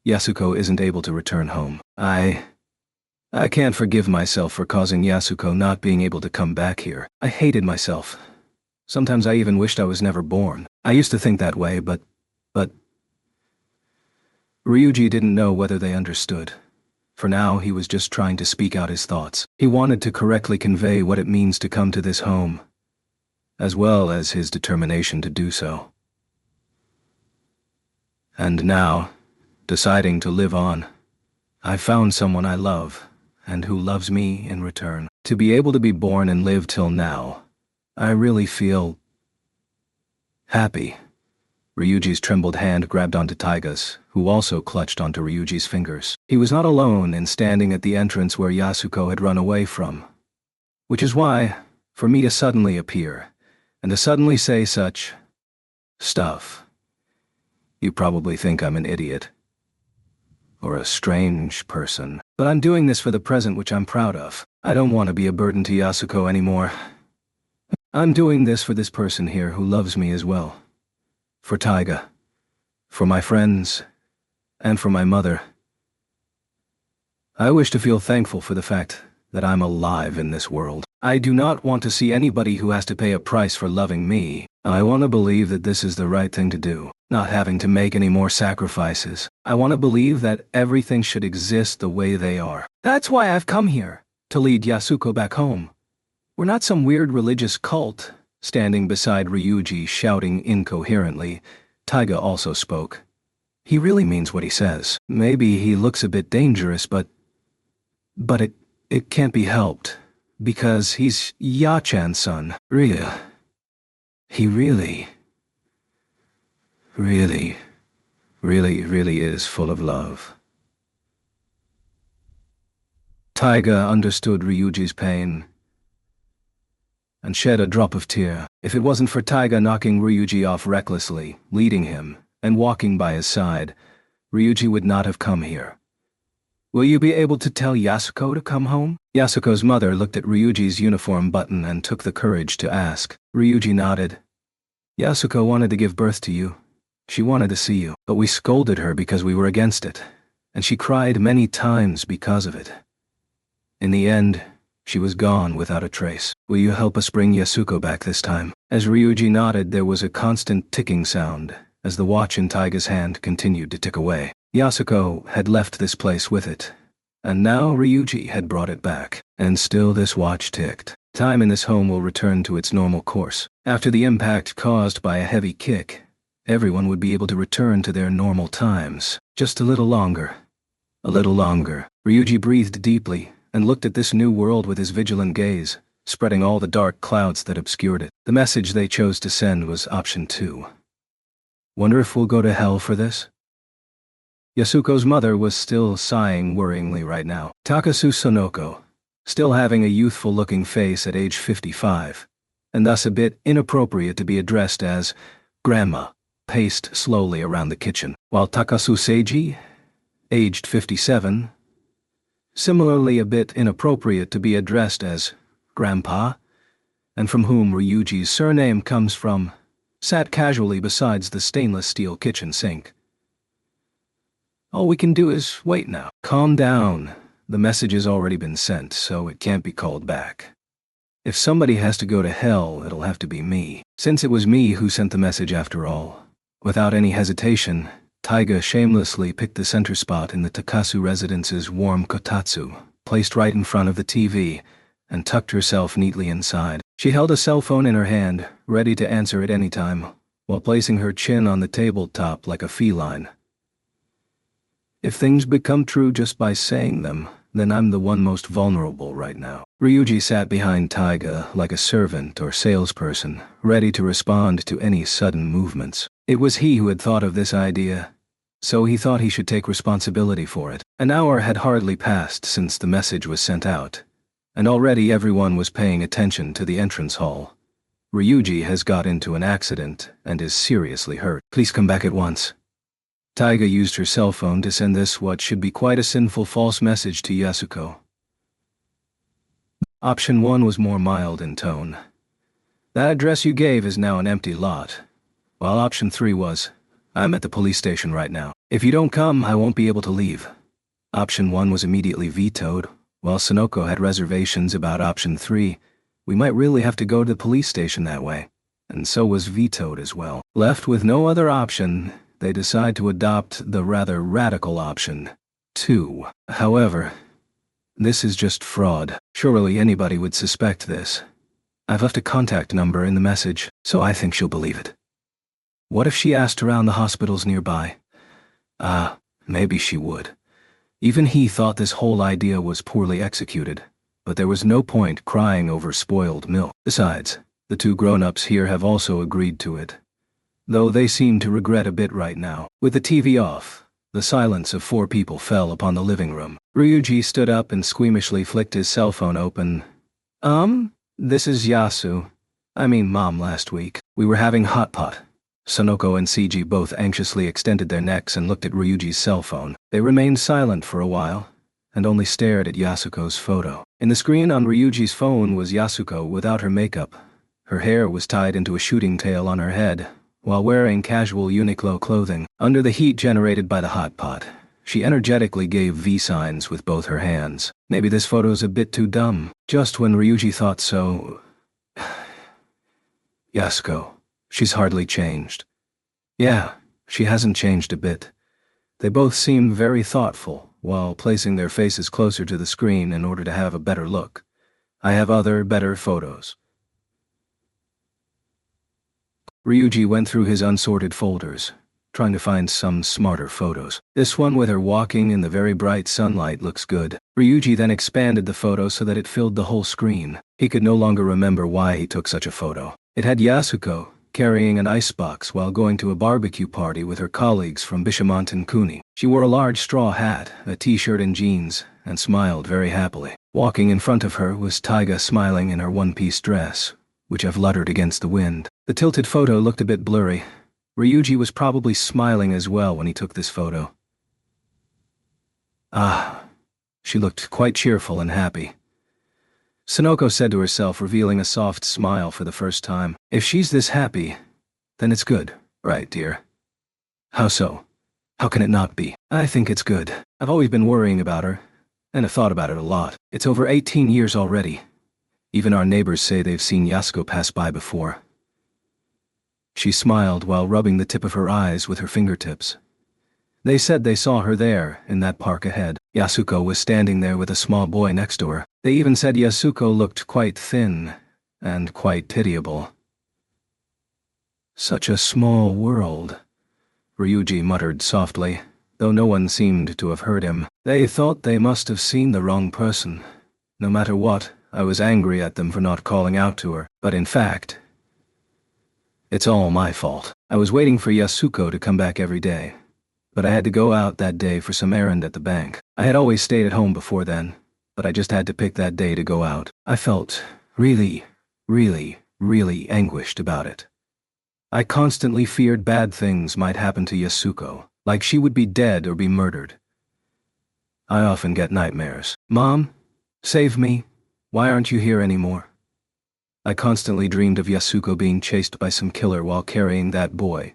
Yasuko isn't able to return home. I can't forgive myself for causing Yasuko not being able to come back here. I hated myself. Sometimes I even wished I was never born. I used to think that way, but... Ryuji didn't know whether they understood. For now, he was just trying to speak out his thoughts. He wanted to correctly convey what it means to come to this home. as well as his determination to do so. And now, deciding to live on, I found someone I love, and who loves me in return. To be able to be born and live till now, I really feel happy. Ryuji's trembled hand grabbed onto Taiga's, who also clutched onto Ryuji's fingers. He was not alone in standing at the entrance where Yasuko had run away from. Which is why, for me to suddenly appear, and to suddenly say such stuff, you probably think I'm an idiot. Or a strange person. But I'm doing this for the present, which I'm proud of. I don't want to be a burden to Yasuko anymore. I'm doing this for this person here who loves me as well. For Taiga. For my friends. And for my mother. I wish to feel thankful for the fact that I'm alive in this world. I do not want to see anybody who has to pay a price for loving me. I want to believe that this is the right thing to do, not having to make any more sacrifices. I want to believe that everything should exist the way they are. That's why I've come here, to lead Yasuko back home. We're not some weird religious cult. Standing beside Ryuji, shouting incoherently, Taiga also spoke. He really means what he says. Maybe he looks a bit dangerous, but it can't be helped. Because he's Ya-chan's son, Rhea. He really is full of love. Taiga understood Ryuji's pain and shed a drop of tear. If it wasn't for Taiga knocking Ryuji off recklessly, leading him, and walking by his side, Ryuji would not have come here. Will you be able to tell Yasuko to come home? Yasuko's mother looked at Ryuji's uniform button and took the courage to ask. Ryuji nodded. Yasuko wanted to give birth to you. She wanted to see you, but we scolded her because we were against it, and she cried many times because of it. In the end, she was gone without a trace. Will you help us bring Yasuko back this time? As Ryuji nodded, there was a constant ticking sound as the watch in Taiga's hand continued to tick away. Yasuko had left this place with it, and now Ryuji had brought it back, and still this watch ticked. Time in this home will return to its normal course. After the impact caused by a heavy kick, everyone would be able to return to their normal times. Just a little longer. A little longer. Ryuji breathed deeply and looked at this new world with his vigilant gaze, spreading all the dark clouds that obscured it. The message they chose to send was option 2. Wonder if we'll go to hell for this? Yasuko's mother was still sighing worryingly right now. Takasu Sonoko, still having a youthful-looking face at age 55, and thus a bit inappropriate to be addressed as Grandma, paced slowly around the kitchen, while Takasu Seiji, aged 57, similarly a bit inappropriate to be addressed as Grandpa, and from whom Ryuji's surname comes from, sat casually beside the stainless steel kitchen sink. All we can do is wait now. Calm down. The message has already been sent, so it can't be called back. If somebody has to go to hell, it'll have to be me, since it was me who sent the message after all. Without any hesitation, Taiga shamelessly picked the center spot in the Takasu residence's warm kotatsu, placed right in front of the TV, and tucked herself neatly inside. She held a cell phone in her hand, ready to answer at any time, while placing her chin on the tabletop like a feline. If things become true just by saying them, then I'm the one most vulnerable right now. Ryuji sat behind Taiga like a servant or salesperson, ready to respond to any sudden movements. It was he who had thought of this idea, so he thought he should take responsibility for it. An hour had hardly passed since the message was sent out, and already everyone was paying attention to the entrance hall. Ryuji has got into an accident and is seriously hurt. Please come back at once. Taiga used her cell phone to send this what should be quite a sinful false message to Yasuko. Option 1 was more mild in tone. That address you gave is now an empty lot. While option 3 was, I'm at the police station right now. If you don't come, I won't be able to leave. Option 1 was immediately vetoed, while Sonoko had reservations about option 3. We might really have to go to the police station that way. And so was vetoed as well. Left with no other option, they decide to adopt the rather radical option 2. However, this is just fraud. Surely anybody would suspect this. I've left a contact number in the message, so I think she'll believe it. What if she asked around the hospitals nearby? Maybe she would. Even he thought this whole idea was poorly executed, but there was no point crying over spoiled milk. Besides, the two grown-ups here have also agreed to it, though they seem to regret a bit right now. With the TV off, the silence of 4 people fell upon the living room. Ryuji stood up and squeamishly flicked his cell phone open. This is Yasu. Mom last week. We were having hot pot. Sonoko and Seiji both anxiously extended their necks and looked at Ryuji's cell phone. They remained silent for a while, and only stared at Yasuko's photo. In the screen on Ryuji's phone was Yasuko without her makeup. Her hair was tied into a shooting tail on her head, while wearing casual Uniqlo clothing. Under the heat generated by the hot pot, she energetically gave V signs with both her hands. Maybe this photo's a bit too dumb. Just when Ryuji thought so... Yasuko. She's hardly changed. Yeah, she hasn't changed a bit. They both seem very thoughtful, while placing their faces closer to the screen in order to have a better look. I have other, better photos. Ryuji went through his unsorted folders, trying to find some smarter photos. This one with her walking in the very bright sunlight looks good. Ryuji then expanded the photo so that it filled the whole screen. He could no longer remember why he took such a photo. It had Yasuko carrying an icebox while going to a barbecue party with her colleagues from Bishamon Kuni. She wore a large straw hat, a t-shirt and jeans, and smiled very happily. Walking in front of her was Taiga smiling in her one-piece dress, which fluttered against the wind. The tilted photo looked a bit blurry. Ryuji was probably smiling as well when he took this photo. She looked quite cheerful and happy. Sonoko said to herself, revealing a soft smile for the first time. If she's this happy, then it's good, right, dear? How so? How can it not be? I think it's good. I've always been worrying about her, and have thought about it a lot. It's over 18 years already. Even our neighbors say they've seen Yasuko pass by before. She smiled while rubbing the tip of her eyes with her fingertips. They said they saw her there, in that park ahead. Yasuko was standing there with a small boy next to her. They even said Yasuko looked quite thin, and quite pitiable. Such a small world, Ryuji muttered softly, though no one seemed to have heard him. They thought they must have seen the wrong person. No matter what, I was angry at them for not calling out to her, but in fact, it's all my fault. I was waiting for Yasuko to come back every day, but I had to go out that day for some errand at the bank. I had always stayed at home before then, but I just had to pick that day to go out. I felt really anguished about it. I constantly feared bad things might happen to Yasuko, like she would be dead or be murdered. I often get nightmares. Mom, save me. Why aren't you here anymore? I constantly dreamed of Yasuko being chased by some killer while carrying that boy,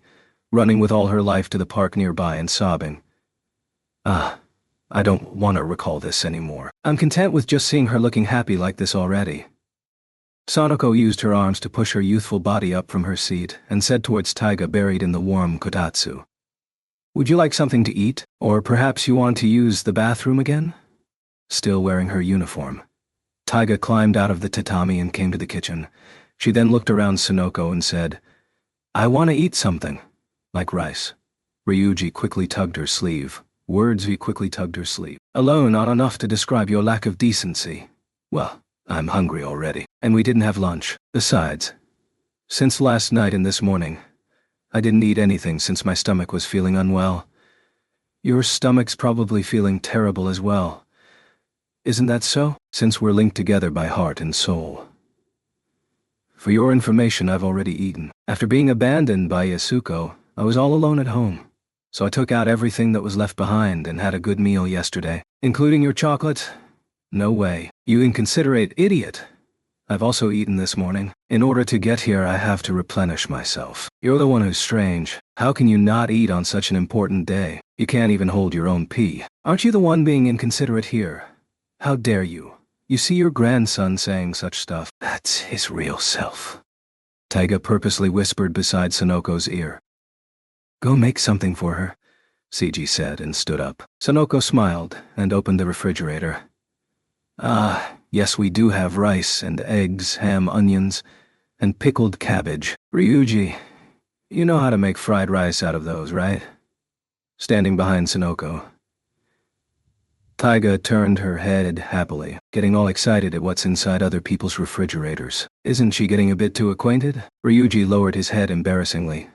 running with all her life to the park nearby and sobbing. I don't want to recall this anymore. I'm content with just seeing her looking happy like this already. Sonoko used her arms to push her youthful body up from her seat and said towards Taiga buried in the warm kotatsu. Would you like something to eat? Or perhaps you want to use the bathroom again? Still wearing her uniform, Taiga climbed out of the tatami and came to the kitchen. She then looked around Sonoko and said, I want to eat something. Like rice. Ryuji quickly tugged her sleeve. quickly tugged her sleeve. Alone not enough to describe your lack of decency. Well, I'm hungry already. And we didn't have lunch. Besides, since last night and this morning, I didn't eat anything since my stomach was feeling unwell. Your stomach's probably feeling terrible as well. Isn't that so? Since we're linked together by heart and soul. For your information, I've already eaten. After being abandoned by Yasuko, I was all alone at home. So I took out everything that was left behind and had a good meal yesterday. Including your chocolate? No way. You inconsiderate idiot. I've also eaten this morning. In order to get here, I have to replenish myself. You're the one who's strange. How can you not eat on such an important day? You can't even hold your own pee. Aren't you the one being inconsiderate here? How dare you? You see your grandson saying such stuff. That's his real self. Taiga purposely whispered beside Sonoko's ear. Go make something for her, Seiji said and stood up. Sonoko smiled and opened the refrigerator. Yes, we do have rice and eggs, ham, onions, and pickled cabbage. Ryuji, you know how to make fried rice out of those, right? Standing behind Sonoko, Taiga turned her head happily, getting all excited at what's inside other people's refrigerators. Isn't she getting a bit too acquainted? Ryuji lowered his head embarrassingly,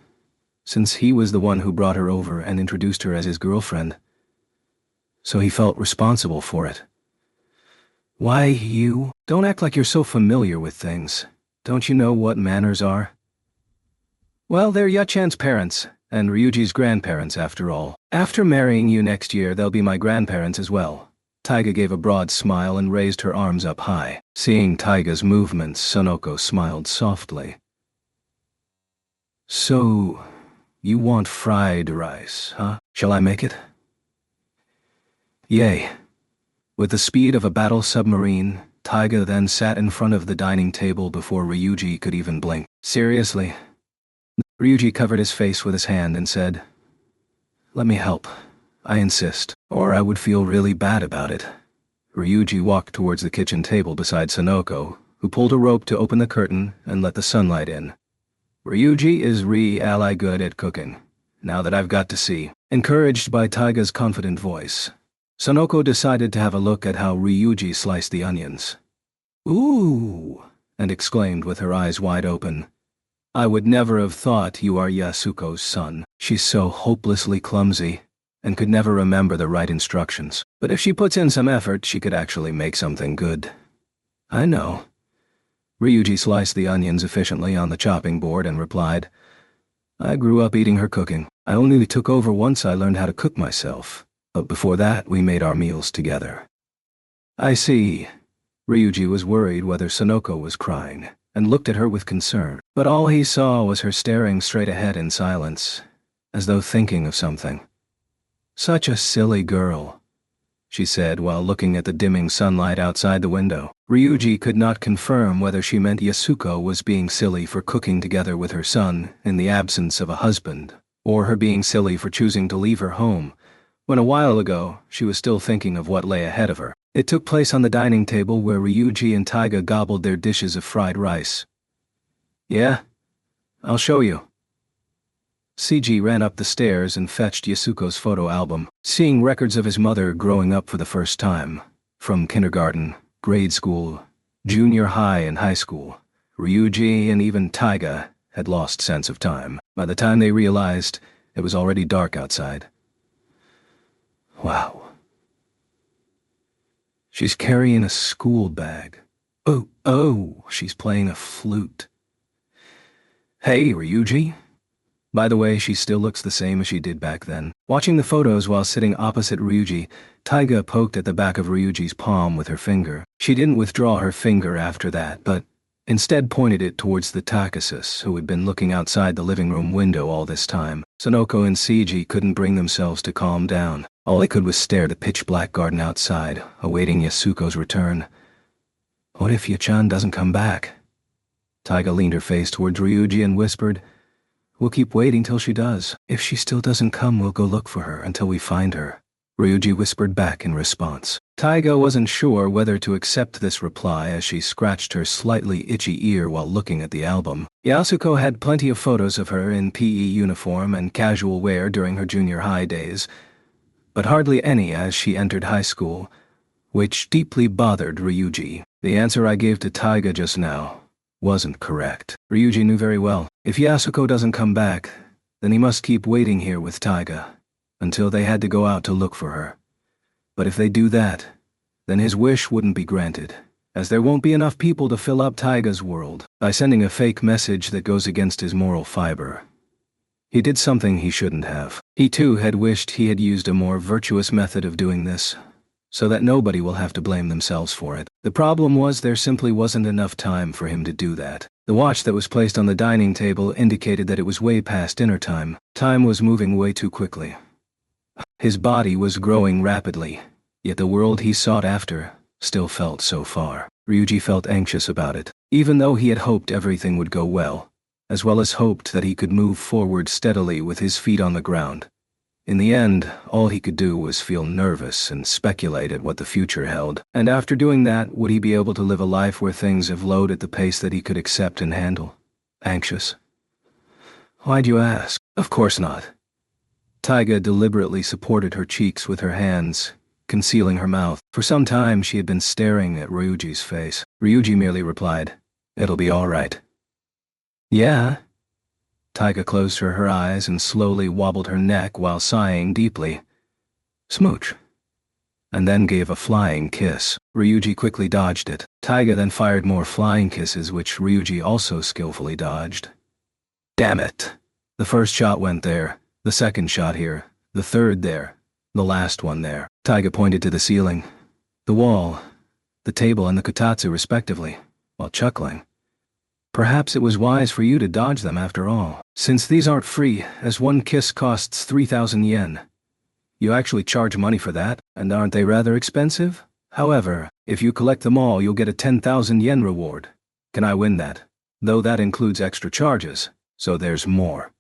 since he was the one who brought her over and introduced her as his girlfriend. So he felt responsible for it. Why, you? Don't act like you're so familiar with things. Don't you know what manners are? Well, they're Yachan's parents, and Ryuji's grandparents, after all. After marrying you next year, they'll be my grandparents as well. Taiga gave a broad smile and raised her arms up high. Seeing Taiga's movements, Sonoko smiled softly. So, you want fried rice, huh? Shall I make it? Yay. With the speed of a battle submarine, Taiga then sat in front of the dining table before Ryuji could even blink. Seriously? Ryuji covered his face with his hand and said, "Let me help. I insist, or I would feel really bad about it." Ryuji walked towards the kitchen table beside Sonoko, who pulled a rope to open the curtain and let the sunlight in. Ryuji is really good at cooking, now that I've got to see. Encouraged by Taiga's confident voice, Sonoko decided to have a look at how Ryuji sliced the onions. "Ooh!" and exclaimed with her eyes wide open. "I would never have thought you are Yasuko's son. She's so hopelessly clumsy and could never remember the right instructions. But if she puts in some effort, she could actually make something good." "I know." Ryuji sliced the onions efficiently on the chopping board and replied, "I grew up eating her cooking. I only took over once I learned how to cook myself, but before that we made our meals together." "I see." Ryuji was worried whether Sonoko was crying, and looked at her with concern. But all he saw was her staring straight ahead in silence, as though thinking of something. "Such a silly girl," she said while looking at the dimming sunlight outside the window. Ryuji could not confirm whether she meant Yasuko was being silly for cooking together with her son in the absence of a husband, or her being silly for choosing to leave her home, when a while ago she was still thinking of what lay ahead of her. It took place on the dining table where Ryuji and Taiga gobbled their dishes of fried rice. "Yeah? I'll show you." CG ran up the stairs and fetched Yasuko's photo album, seeing records of his mother growing up for the first time. From kindergarten, grade school, junior high and high school, Ryuji and even Taiga had lost sense of time. By the time they realized, it was already dark outside. Wow. She's carrying a school bag. Oh, she's playing a flute. Hey, Ryuji. By the way, she still looks the same as she did back then. Watching the photos while sitting opposite Ryuji, Taiga poked at the back of Ryuji's palm with her finger. She didn't withdraw her finger after that, but instead pointed it towards the Takasus, who had been looking outside the living room window all this time. Sonoko and Seiji couldn't bring themselves to calm down. All they could was stare at the pitch-black garden outside, awaiting Yasuko's return. What if Yachan doesn't come back? Taiga leaned her face towards Ryuji and whispered, "We'll keep waiting till she does. If she still doesn't come, we'll go look for her until we find her." Ryuji whispered back in response. Taiga wasn't sure whether to accept this reply as she scratched her slightly itchy ear while looking at the album. Yasuko had plenty of photos of her in PE uniform and casual wear during her junior high days, but hardly any as she entered high school, which deeply bothered Ryuji. The answer I gave to Taiga just now wasn't correct. Ryuji knew very well, if Yasuko doesn't come back, then he must keep waiting here with Taiga, until they had to go out to look for her. But if they do that, then his wish wouldn't be granted, as there won't be enough people to fill up Taiga's world. By sending a fake message that goes against his moral fiber, he did something he shouldn't have. He too had wished he had used a more virtuous method of doing this, so that nobody will have to blame themselves for it. The problem was there simply wasn't enough time for him to do that. The watch that was placed on the dining table indicated that it was way past dinner time. Time was moving way too quickly. His body was growing rapidly, yet the world he sought after still felt so far. Ryuji felt anxious about it, even though he had hoped everything would go well as hoped that he could move forward steadily with his feet on the ground. In the end, all he could do was feel nervous and speculate at what the future held. And after doing that, would he be able to live a life where things have flowed at the pace that he could accept and handle? Anxious? Why'd you ask? Of course not. Taiga deliberately supported her cheeks with her hands, concealing her mouth. For some time she had been staring at Ryuji's face. Ryuji merely replied, "It'll be all right." "Yeah?" Taiga closed her eyes and slowly wobbled her neck while sighing deeply. "Smooch." And then gave a flying kiss. Ryuji quickly dodged it. Taiga then fired more flying kisses, which Ryuji also skillfully dodged. Damn it. The first shot went there, the second shot here, the third there, the last one there. Taiga pointed to the ceiling, the wall, the table and the kotatsu respectively, while chuckling. "Perhaps it was wise for you to dodge them after all, since these aren't free, as one kiss costs 3,000 yen. You actually charge money for that, and aren't they rather expensive? However, if you collect them all, you'll get a 10,000 yen reward. Can I win that? Though that includes extra charges, so there's more.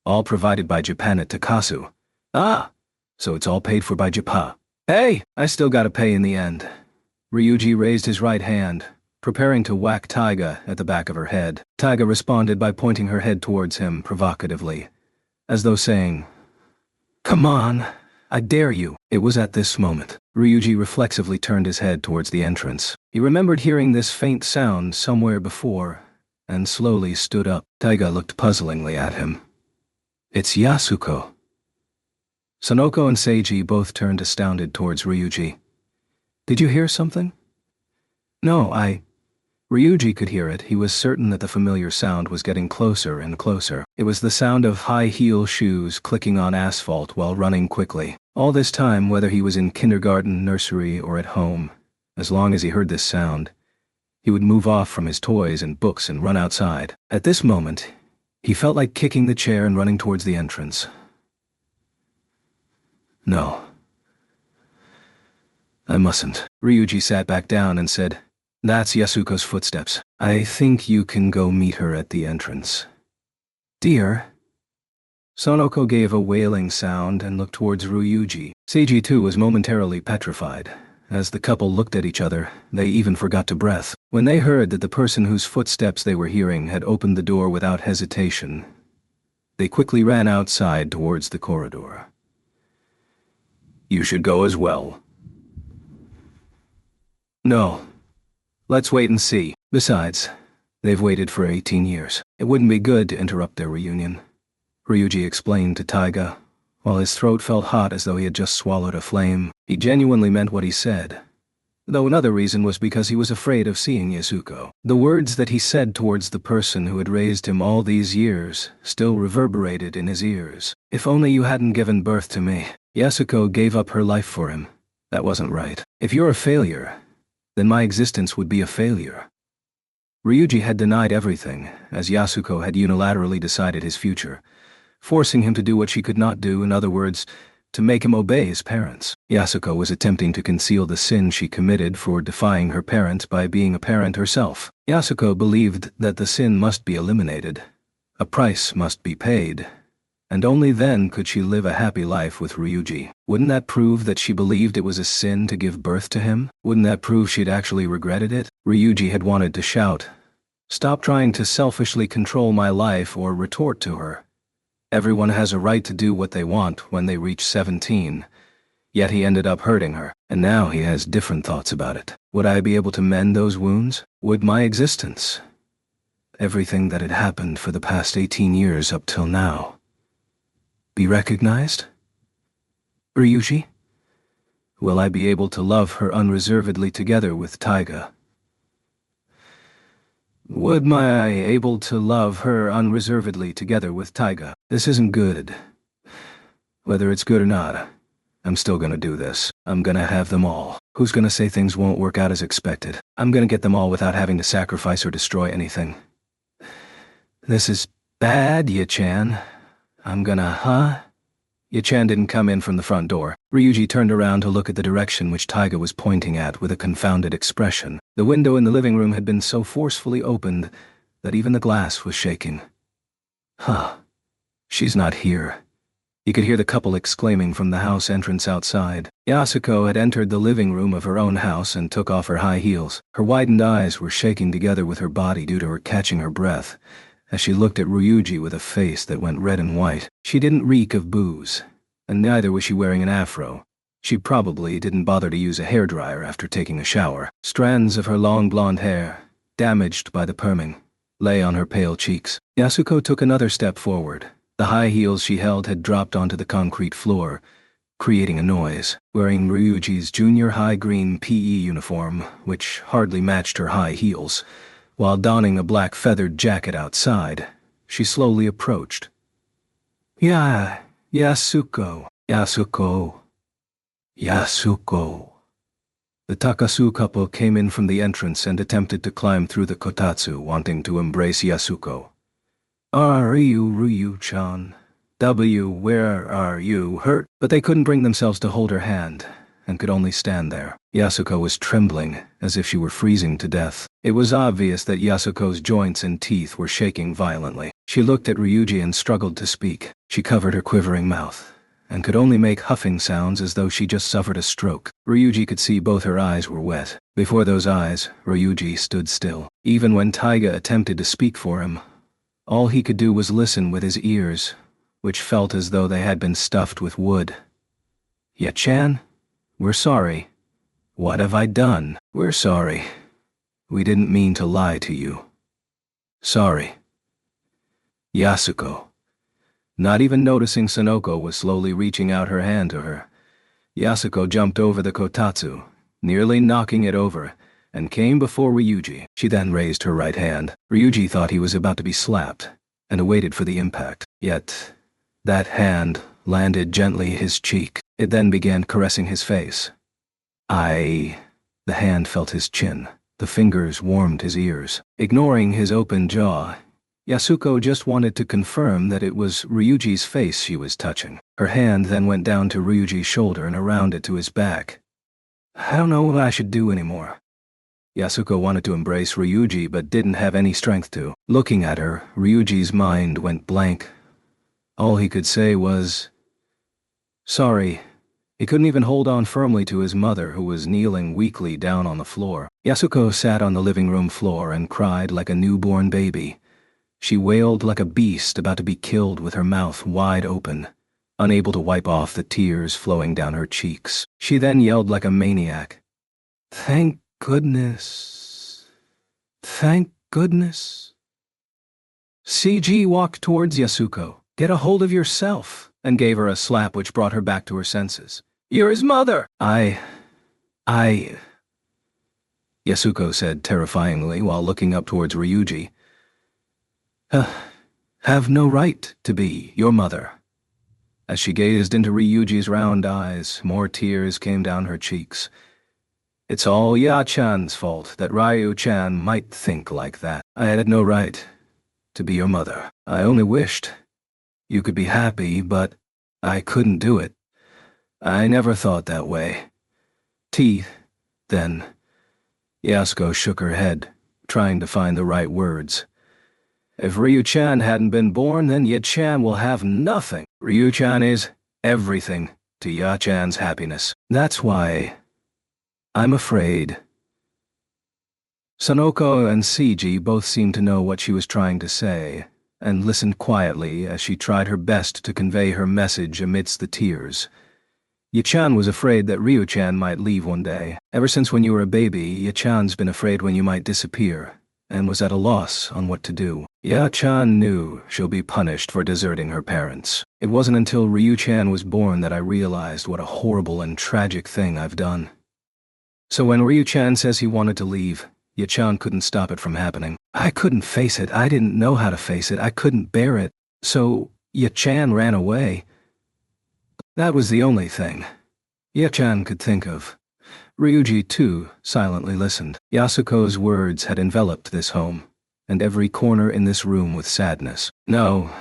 All provided by Japan at Takasu. Ah! So it's all paid for by Japan. Hey! I still gotta pay in the end." Ryuji raised his right hand, preparing to whack Taiga at the back of her head. Taiga responded by pointing her head towards him provocatively, as though saying, "Come on, I dare you." It was at this moment Ryuji reflexively turned his head towards the entrance. He remembered hearing this faint sound somewhere before, and slowly stood up. Taiga looked puzzlingly at him. "It's Yasuko." Sonoko and Seiji both turned astounded towards Ryuji. "Did you hear something?" "No, Ryuji could hear it. He was certain that the familiar sound was getting closer and closer. It was the sound of high-heel shoes clicking on asphalt while running quickly. All this time, whether he was in kindergarten, nursery, or at home, as long as he heard this sound, he would move off from his toys and books and run outside. At this moment, he felt like kicking the chair and running towards the entrance. No. I mustn't. Ryuji sat back down and said, "That's Yasuko's footsteps. I think you can go meet her at the entrance." "Dear?" Sonoko gave a wailing sound and looked towards Ryuji. Seiji too was momentarily petrified. As the couple looked at each other, they even forgot to breath. When they heard that the person whose footsteps they were hearing had opened the door without hesitation, they quickly ran outside towards the corridor. "You should go as well." "No. Let's wait and see. Besides, they've waited for 18 years. It wouldn't be good to interrupt their reunion," Ryuji explained to Taiga, while his throat felt hot as though he had just swallowed a flame. He genuinely meant what he said, though another reason was because he was afraid of seeing Yasuko. The words that he said towards the person who had raised him all these years still reverberated in his ears. "If only you hadn't given birth to me. Yasuko gave up her life for him. That wasn't right. If you're a failure, then my existence would be a failure." Ryuji had denied everything, as Yasuko had unilaterally decided his future, forcing him to do what she could not do, in other words, to make him obey his parents. Yasuko was attempting to conceal the sin she committed for defying her parents by being a parent herself. Yasuko believed that the sin must be eliminated, a price must be paid, and only then could she live a happy life with Ryuji. Wouldn't that prove that she believed it was a sin to give birth to him? Wouldn't that prove she'd actually regretted it? Ryuji had wanted to shout, "Stop trying to selfishly control my life," or retort to her, "Everyone has a right to do what they want," when they reach 17. Yet he ended up hurting her, and now he has different thoughts about it. Would I be able to mend those wounds? Would my existence, everything that had happened for the past 18 years up till now, be recognized? Ryuji? Will I be able to love her unreservedly together with Taiga? Would I able to love her unreservedly together with Taiga? This isn't good. Whether it's good or not, I'm still gonna do this. I'm gonna have them all. Who's gonna say things won't work out as expected? I'm gonna get them all without having to sacrifice or destroy anything. This is bad, Ye-chan. I'm gonna, Ye-chan didn't come in from the front door. Ryuji turned around to look at the direction which Taiga was pointing at with a confounded expression. The window in the living room had been so forcefully opened that even the glass was shaking. She's not here. He could hear the couple exclaiming from the house entrance outside. Yasuko had entered the living room of her own house and took off her high heels. Her widened eyes were shaking together with her body due to her catching her breath, as she looked at Ryuji with a face that went red and white. She didn't reek of booze, and neither was she wearing an afro. She probably didn't bother to use a hairdryer after taking a shower. Strands of her long blonde hair, damaged by the perming, lay on her pale cheeks. Yasuko took another step forward. The high heels she held had dropped onto the concrete floor, creating a noise. Wearing Ryuji's junior high green PE uniform, which hardly matched her high heels, while donning a black feathered jacket outside, she slowly approached. Yasuko. The Takasu couple came in from the entrance and attempted to climb through the kotatsu, wanting to embrace Yasuko. Ryu-chan. Where are you hurt? But they couldn't bring themselves to hold her hand, and could only stand there. Yasuko was trembling, as if she were freezing to death. It was obvious that Yasuko's joints and teeth were shaking violently. She looked at Ryuji and struggled to speak. She covered her quivering mouth, and could only make huffing sounds as though she just suffered a stroke. Ryuji could see both her eyes were wet. Before those eyes, Ryuji stood still. Even when Taiga attempted to speak for him, all he could do was listen with his ears, which felt as though they had been stuffed with wood. "Ya-chan, we're sorry." "What have I done?" "We're sorry. We didn't mean to lie to you." "Sorry." Yasuko. Not even noticing Sonoko was slowly reaching out her hand to her, Yasuko jumped over the kotatsu, nearly knocking it over, and came before Ryuji. She then raised her right hand. Ryuji thought he was about to be slapped, and awaited for the impact. Yet, that hand landed gently at his cheek. It then began caressing his face. The hand felt his chin. The fingers warmed his ears. Ignoring his open jaw, Yasuko just wanted to confirm that it was Ryuji's face she was touching. Her hand then went down to Ryuji's shoulder and around it to his back. "I don't know what I should do anymore." Yasuko wanted to embrace Ryuji but didn't have any strength to. Looking at her, Ryuji's mind went blank. All he could say was, "Sorry." He couldn't even hold on firmly to his mother, who was kneeling weakly down on the floor. Yasuko sat on the living room floor and cried like a newborn baby. She wailed like a beast about to be killed with her mouth wide open, unable to wipe off the tears flowing down her cheeks. She then yelled like a maniac, "Thank goodness. Thank goodness." CG walked towards Yasuko. "Get a hold of yourself," and gave her a slap which brought her back to her senses. "You're his mother!" I... Yasuko said terrifyingly while looking up towards Ryuji. "Have no right to be your mother." As she gazed into Ryuji's round eyes, more tears came down her cheeks. "It's all Ya-chan's fault that Ryu-chan might think like that. I had no right to be your mother. I only wished you could be happy, but I couldn't do it. I never thought that way. Then." Yasuko shook her head, trying to find the right words. "If Ryu-chan hadn't been born, then Ya-chan will have nothing. Ryu-chan is everything to Ya-chan's happiness. That's why I'm afraid." Sonoko and Seiji both seemed to know what she was trying to say, and listened quietly as she tried her best to convey her message amidst the tears. Ya-chan was afraid that Ryu-chan might leave one day. Ever since when you were a baby, Ya-chan's been afraid when you might disappear, and was at a loss on what to do. Ya-chan knew she'll be punished for deserting her parents. It wasn't until Ryu-chan was born that I realized what a horrible and tragic thing I've done. So when Ryu-chan says he wanted to leave, Ya-chan couldn't stop it from happening. I couldn't face it. I didn't know how to face it. I couldn't bear it. So Ya-chan ran away. That was the only thing Ya-chan could think of. Ryuji, too, silently listened. Yasuko's words had enveloped this home, and every corner in this room with sadness. "No.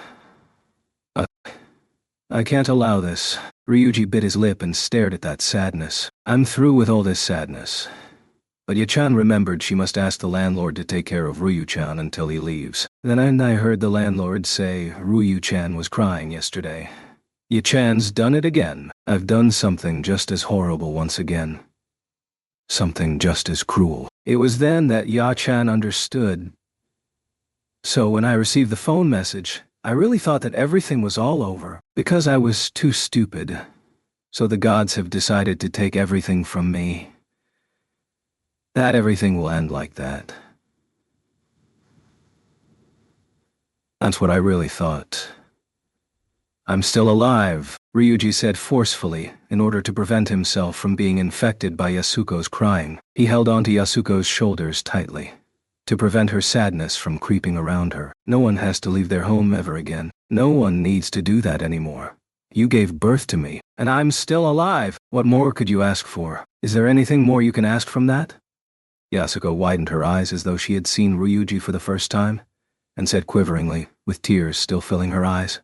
I can't allow this." Ryuji bit his lip and stared at that sadness. "I'm through with all this sadness." But Ya-chan remembered she must ask the landlord to take care of Ryu-chan until he leaves. Then I heard the landlord say Ryu-chan was crying yesterday. Ye-chan's done it again. I've done something just as horrible once again. Something just as cruel. It was then that Ya-chan understood. So when I received the phone message, I really thought that everything was all over, because I was too stupid. So the gods have decided to take everything from me. That everything will end like that. That's what I really thought. I'm still alive, Ryuji said forcefully, in order to prevent himself from being infected by Yasuko's crying. He held onto Yasuko's shoulders tightly, to prevent her sadness from creeping around her. No one has to leave their home ever again. No one needs to do that anymore. You gave birth to me, and I'm still alive. What more could you ask for? Is there anything more you can ask from that? Yasuko widened her eyes as though she had seen Ryuji for the first time, and said quiveringly, with tears still filling her eyes.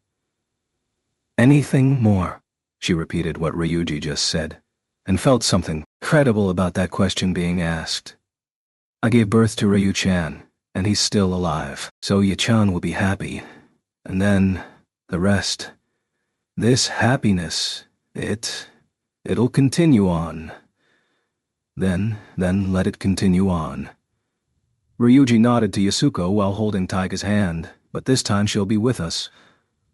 Anything more? She repeated what Ryuji just said, and felt something credible about that question being asked. I gave birth to Ryu-chan, and he's still alive, so Ye-chan will be happy. And then, the rest. This happiness, it'll continue on. Then let it continue on. Ryuji nodded to Yasuko while holding Taiga's hand, but this time she'll be with us.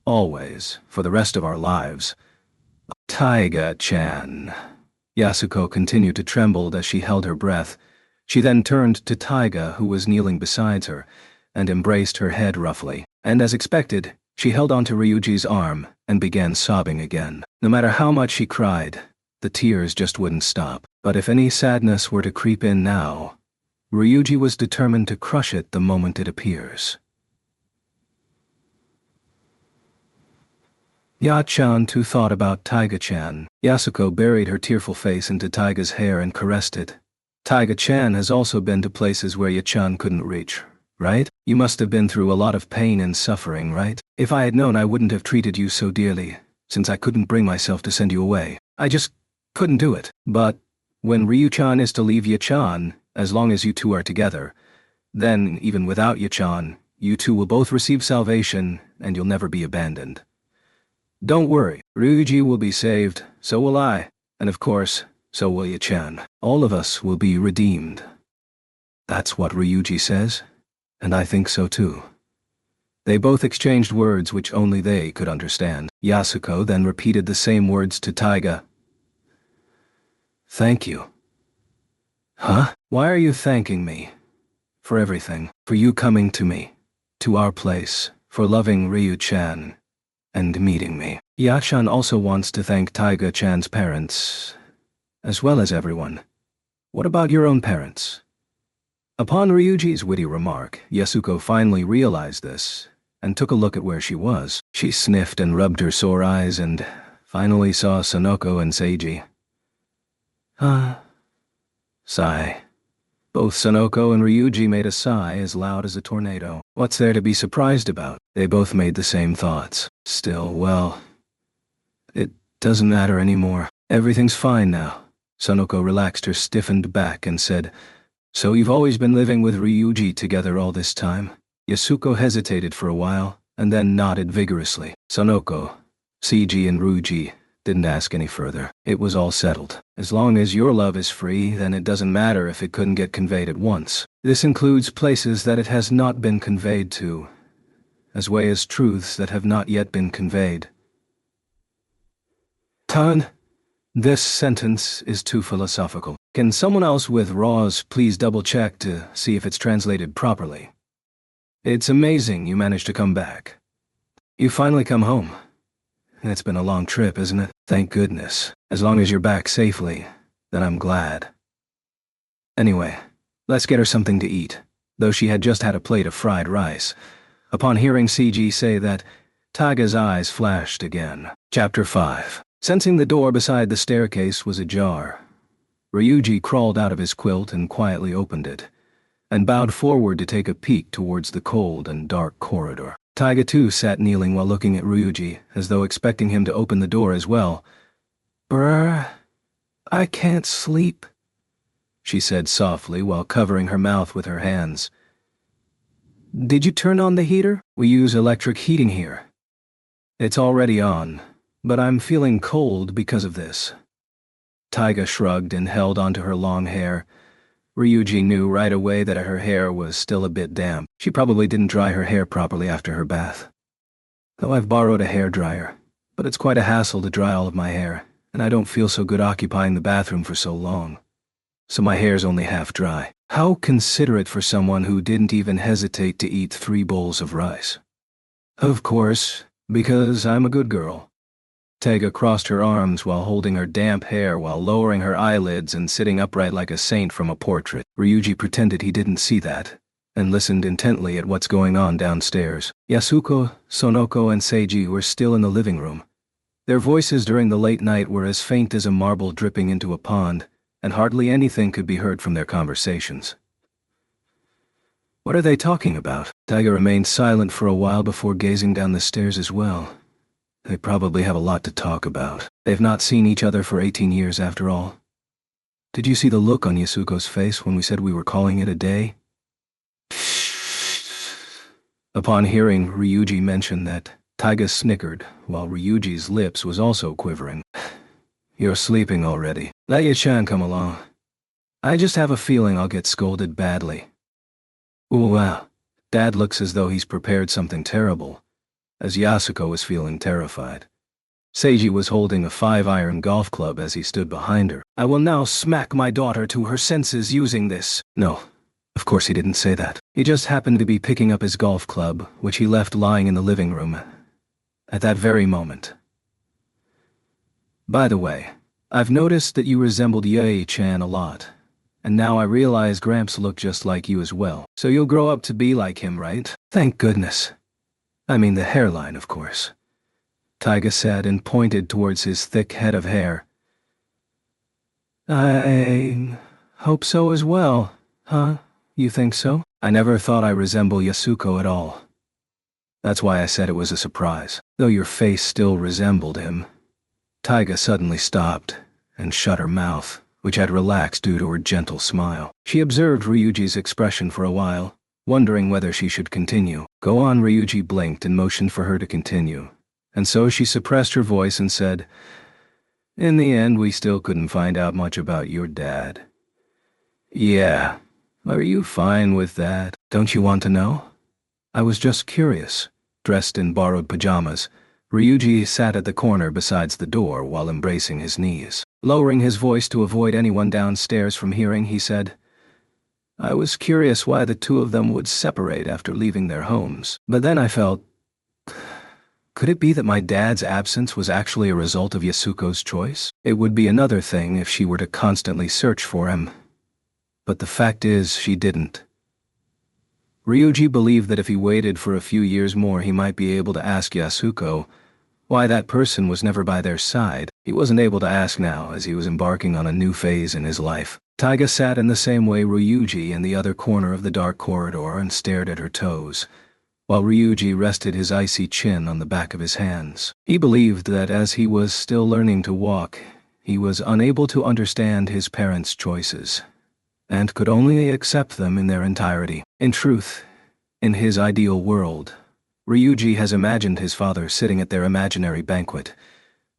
Always, for the rest of our lives. Taiga-chan. Yasuko continued to tremble as she held her breath. She then turned to Taiga, who was kneeling beside her, and embraced her head roughly. And as expected, she held onto Ryuji's arm and began sobbing again. No matter how much she cried, the tears just wouldn't stop. But if any sadness were to creep in now, Ryuji was determined to crush it the moment it appears. Ya-chan too thought about Taiga-chan. Yasuko buried her tearful face into Taiga's hair and caressed it. Taiga-chan has also been to places where Ya-chan couldn't reach, right? You must have been through a lot of pain and suffering, right? If I had known, I wouldn't have treated you so dearly, since I couldn't bring myself to send you away. I just couldn't do it. But when Ryu-chan is to leave Ya-chan, as long as you two are together, then, even without Ya-chan, you two will both receive salvation, and you'll never be abandoned. Don't worry, Ryuji will be saved, so will I, and of course, so will Ya-chan. All of us will be redeemed. That's what Ryuji says, and I think so too. They both exchanged words which only they could understand. Yasuko then repeated the same words to Taiga. Thank you. Huh? Why are you thanking me? For everything. For you coming to me. To our place. For loving Ryu-chan. And meeting me. Ya-chan also wants to thank Taiga-chan's parents, as well as everyone. What about your own parents? Upon Ryuji's witty remark, Yasuko finally realized this, and took a look at where she was. She sniffed and rubbed her sore eyes and finally saw Sonoko and Seiji. Sigh. Both Sonoko and Ryuji made a sigh as loud as a tornado. What's there to be surprised about? They both made the same thoughts. Still, well, it doesn't matter anymore. Everything's fine now. Sonoko relaxed her stiffened back and said, So you've always been living with Ryuji together all this time? Yasuko hesitated for a while, and then nodded vigorously. Sonoko, Seiji and Ryuji didn't ask any further. It was all settled. As long as your love is free, then it doesn't matter if it couldn't get conveyed at once. This includes places that it has not been conveyed to, as well as truths that have not yet been conveyed. Tan, this sentence is too philosophical. Can someone else with Raws please double-check to see if it's translated properly? It's amazing you managed to come back. You finally come home. It's been a long trip, isn't it? Thank goodness. As long as you're back safely, then I'm glad. Anyway, let's get her something to eat, though she had just had a plate of fried rice. Upon hearing Seiji say that, Taiga's eyes flashed again. Chapter 5. Sensing the door beside the staircase was ajar, Ryuji crawled out of his quilt and quietly opened it, and bowed forward to take a peek towards the cold and dark corridor. Taiga too sat kneeling while looking at Ryuji, as though expecting him to open the door as well. Brr, I can't sleep, she said softly while covering her mouth with her hands. Did you turn on the heater? We use electric heating here. It's already on, but I'm feeling cold because of this. Taiga shrugged and held onto her long hair. Ryuji knew right away that her hair was still a bit damp. She probably didn't dry her hair properly after her bath. Though I've borrowed a hairdryer, but it's quite a hassle to dry all of my hair, and I don't feel so good occupying the bathroom for so long. So my hair's only half dry. How considerate for someone who didn't even hesitate to eat 3 bowls of rice. Of course, because I'm a good girl. Taiga crossed her arms while holding her damp hair while lowering her eyelids and sitting upright like a saint from a portrait. Ryuji pretended he didn't see that, and listened intently at what's going on downstairs. Yasuko, Sonoko, and Seiji were still in the living room. Their voices during the late night were as faint as a marble dripping into a pond, and hardly anything could be heard from their conversations. What are they talking about? Taiga remained silent for a while before gazing down the stairs as well. They probably have a lot to talk about. They've not seen each other for 18 years after all. Did you see the look on Yasuko's face when we said we were calling it a day? Upon hearing Ryuji mention that, Taiga snickered, while Ryuji's lips was also quivering. You're sleeping already. Let Ye-chan come along. I just have a feeling I'll get scolded badly. Ooh, wow. Dad looks as though he's prepared something terrible, as Yasuko was feeling terrified. Seiji was holding a 5-iron golf club as he stood behind her. I will now smack my daughter to her senses using this. No, of course he didn't say that. He just happened to be picking up his golf club, which he left lying in the living room at that very moment. By the way, I've noticed that you resembled Ye-chan a lot, and now I realize Gramps looked just like you as well. So you'll grow up to be like him, right? Thank goodness. I mean the hairline, of course. Taiga said and pointed towards his thick head of hair. I hope so as well, huh? You think so? I never thought I resemble Yasuko at all. That's why I said it was a surprise, though your face still resembled him. Taiga suddenly stopped and shut her mouth, which had relaxed due to her gentle smile. She observed Ryuji's expression for a while, wondering whether she should continue. Go on. Ryuji blinked and motioned for her to continue, and so she suppressed her voice and said, in the end, we still couldn't find out much about your dad. Yeah, are you fine with that? Don't you want to know? I was just curious. Dressed in borrowed pajamas, Ryuji sat at the corner besides the door while embracing his knees. Lowering his voice to avoid anyone downstairs from hearing, he said, I was curious why the two of them would separate after leaving their homes, but then I felt, could it be that my dad's absence was actually a result of Yasuko's choice? It would be another thing if she were to constantly search for him, but the fact is she didn't. Ryuji believed that if he waited for a few years more he might be able to ask Yasuko why that person was never by their side. He wasn't able to ask now as he was embarking on a new phase in his life. Taiga sat in the same way Ryuji in the other corner of the dark corridor and stared at her toes, while Ryuji rested his icy chin on the back of his hands. He believed that as he was still learning to walk, he was unable to understand his parents' choices, and could only accept them in their entirety. In truth, in his ideal world, Ryuji has imagined his father sitting at their imaginary banquet,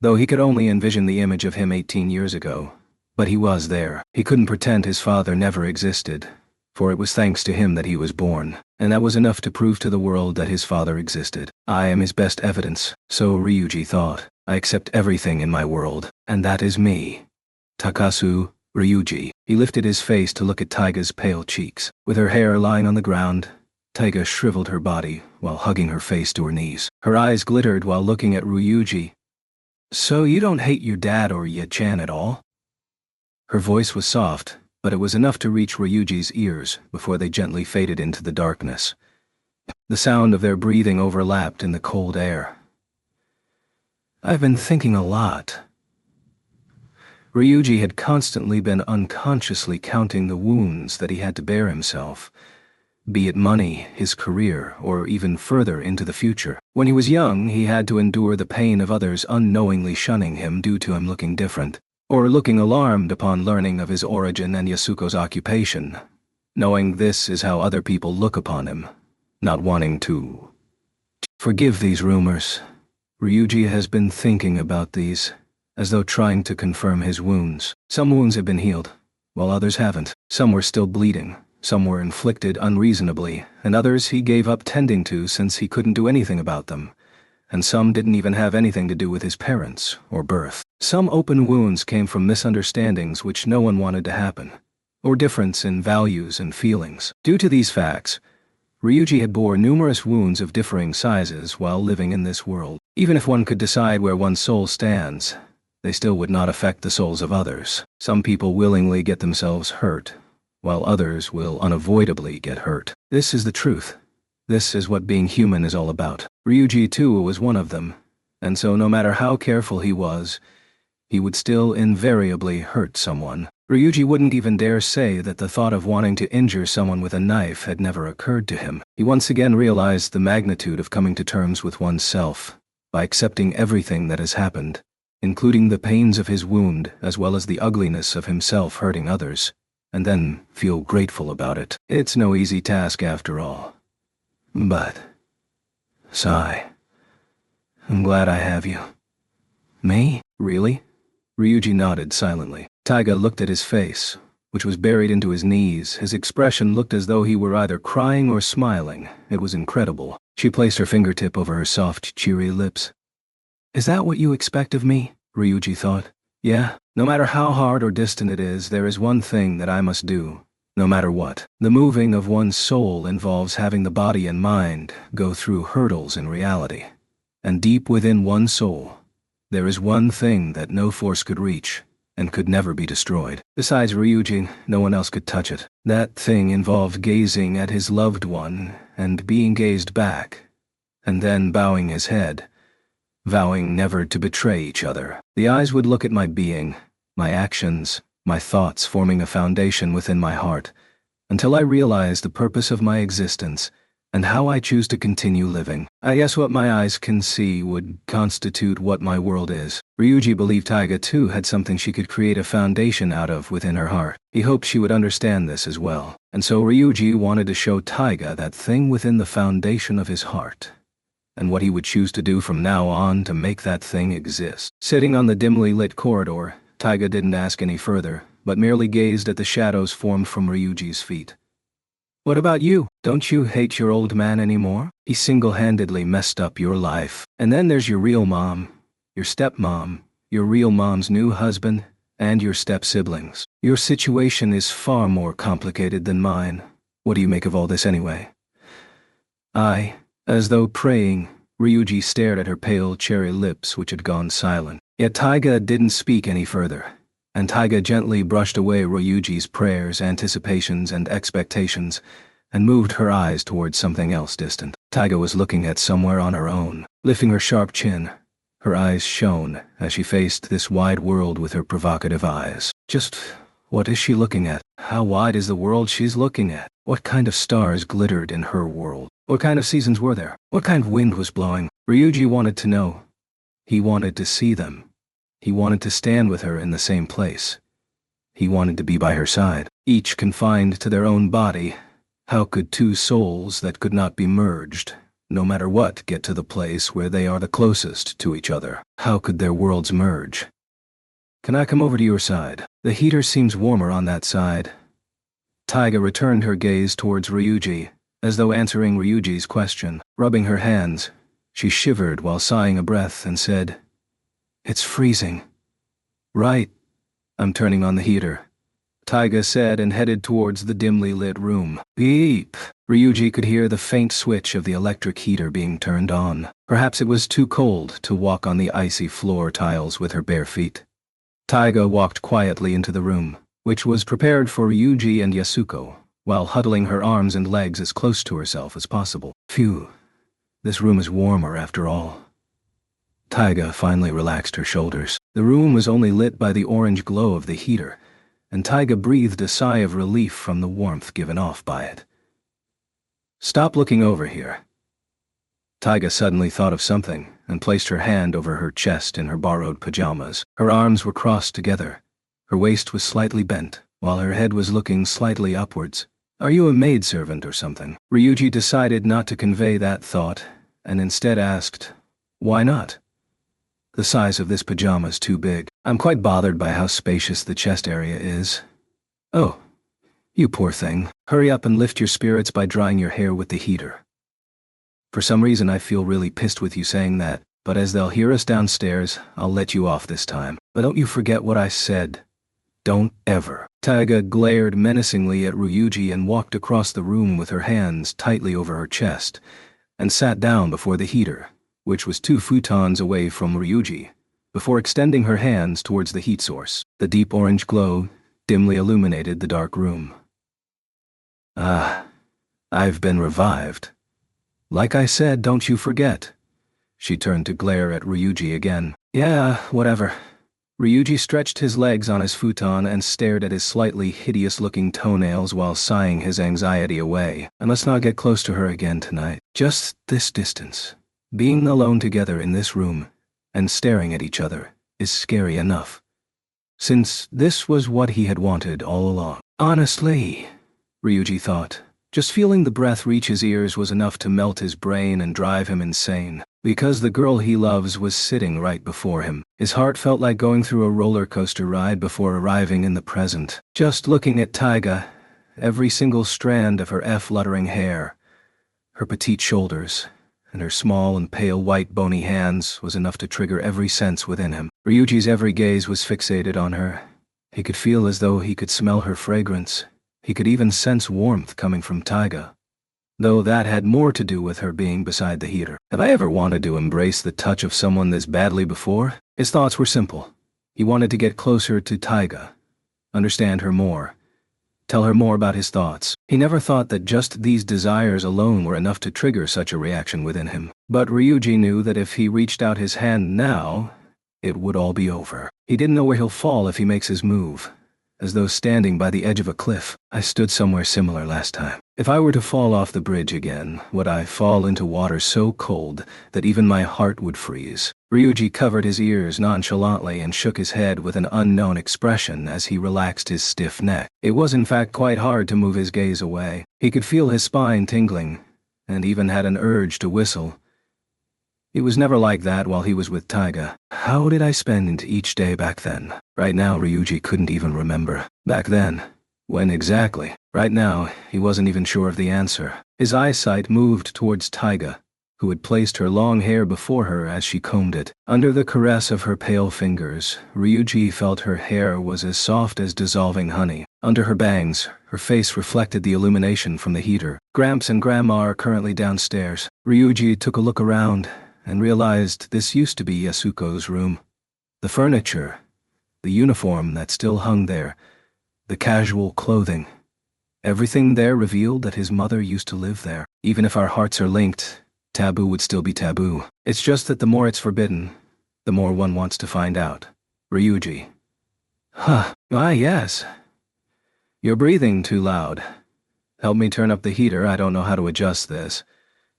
though he could only envision the image of him 18 years ago. But he was there. He couldn't pretend his father never existed, for it was thanks to him that he was born, and that was enough to prove to the world that his father existed. I am his best evidence, so Ryuji thought. I accept everything in my world, and that is me. Takasu, Ryuji. He lifted his face to look at Taiga's pale cheeks. With her hair lying on the ground, Taiga shriveled her body while hugging her face to her knees. Her eyes glittered while looking at Ryuji. So you don't hate your dad or Ye-chan at all? Her voice was soft, but it was enough to reach Ryuji's ears before they gently faded into the darkness. The sound of their breathing overlapped in the cold air. I've been thinking a lot. Ryuji had constantly been unconsciously counting the wounds that he had to bear himself, be it money, his career, or even further into the future. When he was young, he had to endure the pain of others unknowingly shunning him due to him looking different, or looking alarmed upon learning of his origin and Yasuko's occupation, knowing this is how other people look upon him, not wanting to. Forgive these rumors. Ryuji has been thinking about these, as though trying to confirm his wounds. Some wounds have been healed, while others haven't. Some were still bleeding, some were inflicted unreasonably, and others he gave up tending to since he couldn't do anything about them. And some didn't even have anything to do with his parents or birth. Some open wounds came from misunderstandings which no one wanted to happen, or difference in values and feelings. Due to these facts, Ryuji had bore numerous wounds of differing sizes while living in this world. Even if one could decide where one's soul stands, they still would not affect the souls of others. Some people willingly get themselves hurt, while others will unavoidably get hurt. This is the truth. This is what being human is all about. Ryuji too was one of them, and so no matter how careful he was, he would still invariably hurt someone. Ryuji wouldn't even dare say that the thought of wanting to injure someone with a knife had never occurred to him. He once again realized the magnitude of coming to terms with oneself, by accepting everything that has happened, including the pains of his wound as well as the ugliness of himself hurting others, and then feel grateful about it. It's no easy task after all. But, sigh. I'm glad I have you. Me? Really? Ryuji nodded silently. Taiga looked at his face, which was buried into his knees. His expression looked as though he were either crying or smiling. It was incredible. She placed her fingertip over her soft, cheery lips. Is that what you expect of me? Ryuji thought. Yeah, no matter how hard or distant it is, there is one thing that I must do, no matter what. The moving of one's soul involves having the body and mind go through hurdles in reality. And deep within one's soul, there is one thing that no force could reach, and could never be destroyed. Besides Ryuji, no one else could touch it. That thing involved gazing at his loved one, and being gazed back, and then bowing his head, vowing never to betray each other. The eyes would look at my being, my actions, my thoughts forming a foundation within my heart, until I realized the purpose of my existence, and how I choose to continue living. I guess what my eyes can see would constitute what my world is. Ryuji believed Taiga too had something she could create a foundation out of within her heart. He hoped she would understand this as well. And so Ryuji wanted to show Taiga that thing within the foundation of his heart, and what he would choose to do from now on to make that thing exist. Sitting on the dimly lit corridor, Taiga didn't ask any further, but merely gazed at the shadows formed from Ryuji's feet. What about you? Don't you hate your old man anymore? He single-handedly messed up your life. And then there's your real mom, your stepmom, your real mom's new husband, and your step-siblings. Your situation is far more complicated than mine. What do you make of all this anyway? As though praying, Ryuji stared at her pale cherry lips which had gone silent. Yet Taiga didn't speak any further, and Taiga gently brushed away Ryuji's prayers, anticipations, and expectations, and moved her eyes towards something else distant. Taiga was looking at somewhere on her own. Lifting her sharp chin, her eyes shone as she faced this wide world with her provocative eyes. Just what is she looking at? How wide is the world she's looking at? What kind of stars glittered in her world? What kind of seasons were there? What kind of wind was blowing? Ryuji wanted to know. He wanted to see them. He wanted to stand with her in the same place. He wanted to be by her side. Each confined to their own body, how could two souls that could not be merged, no matter what, get to the place where they are the closest to each other? How could their worlds merge? Can I come over to your side? The heater seems warmer on that side. Taiga returned her gaze towards Ryuji, as though answering Ryuji's question. Rubbing her hands, she shivered while sighing a breath and said, It's freezing. Right. I'm turning on the heater, Taiga said and headed towards the dimly lit room. Beep. Ryuji could hear the faint switch of the electric heater being turned on. Perhaps it was too cold to walk on the icy floor tiles with her bare feet. Taiga walked quietly into the room, which was prepared for Ryuji and Yasuko, while huddling her arms and legs as close to herself as possible. Phew. This room is warmer after all. Taiga finally relaxed her shoulders. The room was only lit by the orange glow of the heater, and Taiga breathed a sigh of relief from the warmth given off by it. Stop looking over here. Taiga suddenly thought of something and placed her hand over her chest in her borrowed pajamas. Her arms were crossed together. Her waist was slightly bent, while her head was looking slightly upwards. Are you a maidservant or something? Ryuji decided not to convey that thought, and instead asked, Why not? The size of this pajama's too big. I'm quite bothered by how spacious the chest area is. Oh, you poor thing. Hurry up and lift your spirits by drying your hair with the heater. For some reason I feel really pissed with you saying that, but as they'll hear us downstairs, I'll let you off this time. But don't you forget what I said. Don't ever. Taiga glared menacingly at Ryuji and walked across the room with her hands tightly over her chest, and sat down before the heater, which was 2 futons away from Ryuji, before extending her hands towards the heat source. The deep orange glow dimly illuminated the dark room. Ah, I've been revived. Like I said, don't you forget. She turned to glare at Ryuji again. Yeah, whatever. Ryuji stretched his legs on his futon and stared at his slightly hideous-looking toenails while sighing his anxiety away. I must not get close to her again tonight. Just this distance. Being alone together in this room and staring at each other is scary enough. Since this was what he had wanted all along. Honestly, Ryuji thought, just feeling the breath reach his ears was enough to melt his brain and drive him insane. Because the girl he loves was sitting right before him, his heart felt like going through a roller coaster ride before arriving in the present. Just looking at Taiga, every single strand of her fluttering hair, her petite shoulders, and her small and pale white bony hands was enough to trigger every sense within him. Ryuji's every gaze was fixated on her. He could feel as though he could smell her fragrance. He could even sense warmth coming from Taiga, though that had more to do with her being beside the heater. Have I ever wanted to embrace the touch of someone this badly before? His thoughts were simple. He wanted to get closer to Taiga, understand her more, tell her more about his thoughts. He never thought that just these desires alone were enough to trigger such a reaction within him. But Ryuji knew that if he reached out his hand now, it would all be over. He didn't know where he'll fall if he makes his move, as though standing by the edge of a cliff. I stood somewhere similar last time. If I were to fall off the bridge again, would I fall into water so cold that even my heart would freeze? Ryuji covered his ears nonchalantly and shook his head with an unknown expression as he relaxed his stiff neck. It was in fact quite hard to move his gaze away. He could feel his spine tingling, and even had an urge to whistle. It was never like that while he was with Taiga. How did I spend each day back then? Right now, Ryuji couldn't even remember. Back then, when exactly? Right now, he wasn't even sure of the answer. His eyesight moved towards Taiga, who had placed her long hair before her as she combed it. Under the caress of her pale fingers, Ryuji felt her hair was as soft as dissolving honey. Under her bangs, her face reflected the illumination from the heater. Gramps and Grandma are currently downstairs. Ryuji took a look around and realized this used to be Yasuko's room. The furniture, the uniform that still hung there, the casual clothing, everything there revealed that his mother used to live there. Even if our hearts are linked, taboo would still be taboo. It's just that the more it's forbidden, the more one wants to find out. Ryuji. Huh. Ah, yes. You're breathing too loud. Help me turn up the heater, I don't know how to adjust this.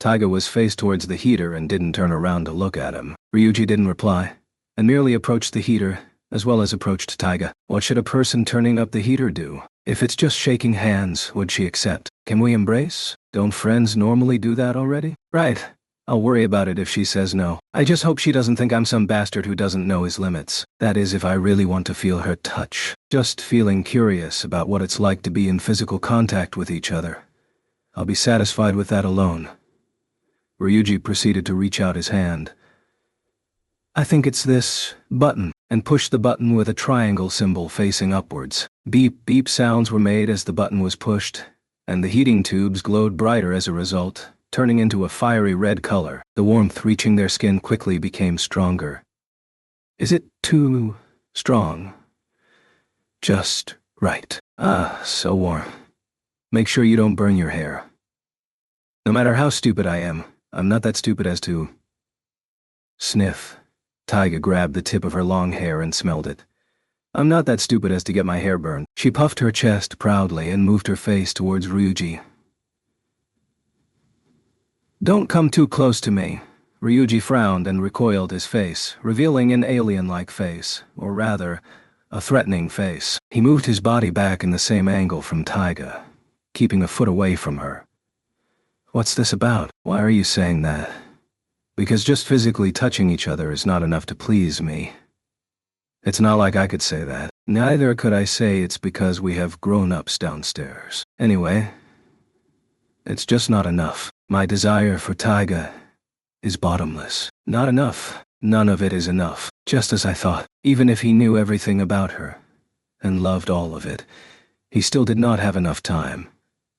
Taiga was faced towards the heater and didn't turn around to look at him. Ryuji didn't reply, and merely approached the heater, as well as approached Taiga. What should a person turning up the heater do? If it's just shaking hands, would she accept? Can we embrace? Don't friends normally do that already? Right. I'll worry about it if she says no. I just hope she doesn't think I'm some bastard who doesn't know his limits. That is, if I really want to feel her touch. Just feeling curious about what it's like to be in physical contact with each other. I'll be satisfied with that alone. Ryuji proceeded to reach out his hand. I think it's this button, and pushed the button with a triangle symbol facing upwards. Beep, beep sounds were made as the button was pushed, and the heating tubes glowed brighter as a result, turning into a fiery red color. The warmth reaching their skin quickly became stronger. Is it too strong? Just right. Ah, so warm. Make sure you don't burn your hair. No matter how stupid I am, I'm not that stupid as to... Sniff. Taiga grabbed the tip of her long hair and smelled it. I'm not that stupid as to get my hair burned. She puffed her chest proudly and moved her face towards Ryuji. Don't come too close to me. Ryuji frowned and recoiled his face, revealing an alien-like face, or rather, a threatening face. He moved his body back in the same angle from Taiga, keeping a foot away from her. What's this about? Why are you saying that? Because just physically touching each other is not enough to please me. It's not like I could say that. Neither could I say it's because we have grown-ups downstairs. Anyway, it's just not enough. My desire for Taiga is bottomless. Not enough. None of it is enough. Just as I thought. Even if he knew everything about her and loved all of it, he still did not have enough time,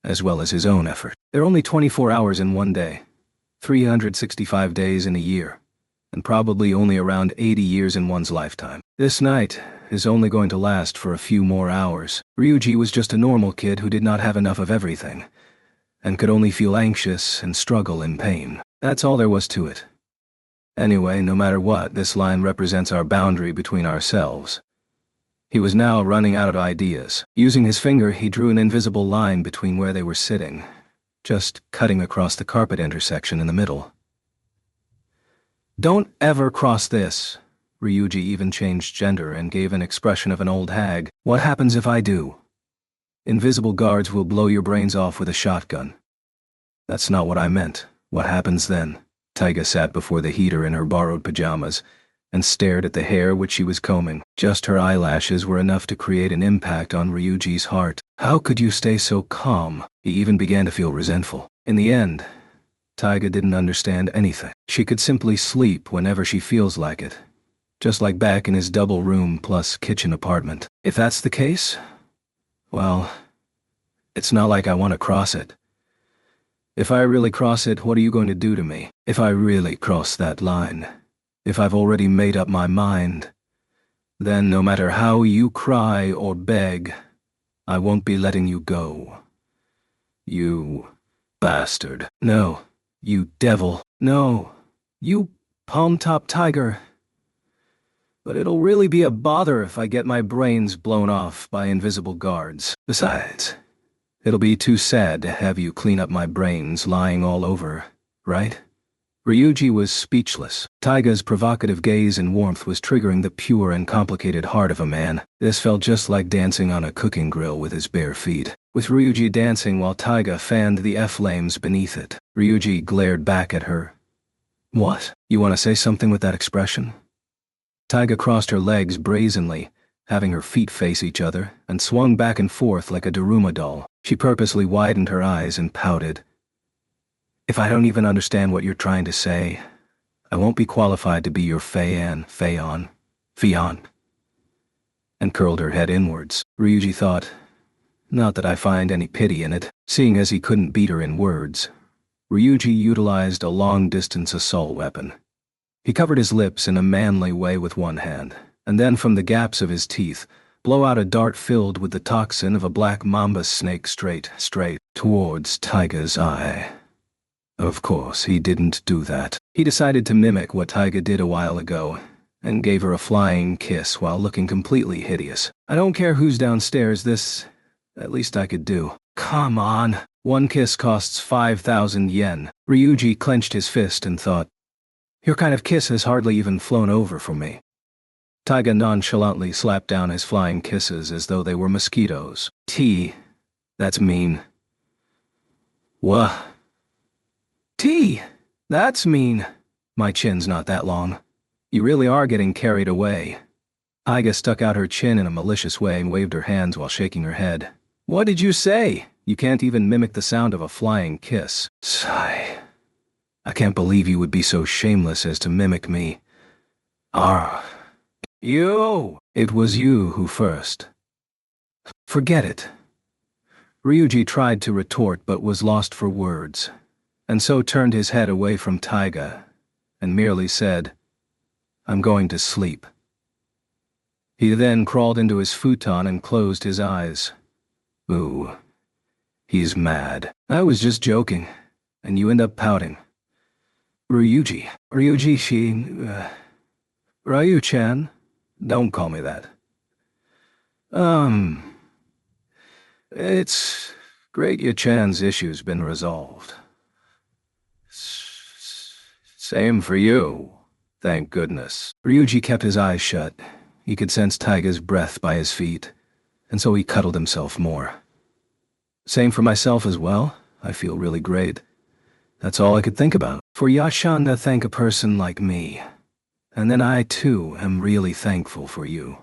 as well as his own effort. There are only 24 hours in one day, 365 days in a year, and probably only around 80 years in one's lifetime. This night is only going to last for a few more hours. Ryuji was just a normal kid who did not have enough of everything, and could only feel anxious and struggle in pain. That's all there was to it. Anyway, no matter what, this line represents our boundary between ourselves. He was now running out of ideas. Using his finger, he drew an invisible line between where they were sitting, just cutting across the carpet intersection in the middle. Don't ever cross this. Ryuji even changed gender and gave an expression of an old hag. What happens if I do? Invisible guards will blow your brains off with a shotgun. That's not what I meant. What happens then? Taiga sat before the heater in her borrowed pajamas and stared at the hair which she was combing. Just her eyelashes were enough to create an impact on Ryuji's heart. How could you stay so calm? He even began to feel resentful. In the end, Taiga didn't understand anything. She could simply sleep whenever she feels like it, just like back in his double room plus kitchen apartment. If that's the case, well, it's not like I want to cross it. If I really cross it, what are you going to do to me? If I really cross that line, if I've already made up my mind, then no matter how you cry or beg, I won't be letting you go. You bastard. No, you devil. No, you palm-top tiger. But it'll really be a bother if I get my brains blown off by invisible guards. Besides, it'll be too sad to have you clean up my brains lying all over, right? Ryuji was speechless. Taiga's provocative gaze and warmth was triggering the pure and complicated heart of a man. This felt just like dancing on a cooking grill with his bare feet, with Ryuji dancing while Taiga fanned the flames beneath it. Ryuji glared back at her. What? You want to say something with that expression? Taiga crossed her legs brazenly, having her feet face each other, and swung back and forth like a Daruma doll. She purposely widened her eyes and pouted. If I don't even understand what you're trying to say, I won't be qualified to be your Fion, and curled her head inwards. Ryuji thought, not that I find any pity in it, seeing as he couldn't beat her in words. Ryuji utilized a long-distance assault weapon. He covered his lips in a manly way with one hand, and then from the gaps of his teeth, blow out a dart filled with the toxin of a black mamba snake straight towards Taiga's eye. Of course, he didn't do that. He decided to mimic what Taiga did a while ago, and gave her a flying kiss while looking completely hideous. I don't care who's downstairs, this, at least I could do. Come on. One kiss costs 5,000 yen. Ryuji clenched his fist and thought, your kind of kiss has hardly even flown over for me. Taiga nonchalantly slapped down his flying kisses as though they were mosquitoes. That's mean. What? That's mean. My chin's not that long. You really are getting carried away. Taiga stuck out her chin in a malicious way and waved her hands while shaking her head. What did you say? You can't even mimic the sound of a flying kiss. Sigh. I can't believe you would be so shameless as to mimic me. You! It was you who first. Forget it. Ryuji tried to retort but was lost for words, and so turned his head away from Taiga, and merely said, I'm going to sleep. He then crawled into his futon and closed his eyes. Ooh, he's mad. I was just joking, and you end up pouting. Ryu-chan, don't call me that. It's great your Chan's issue's been resolved. Same for you, thank goodness. Ryuji kept his eyes shut. He could sense Taiga's breath by his feet, and so he cuddled himself more. Same for myself as well. I feel really great. That's all I could think about. For Yashan to thank a person like me. And then I too am really thankful for you.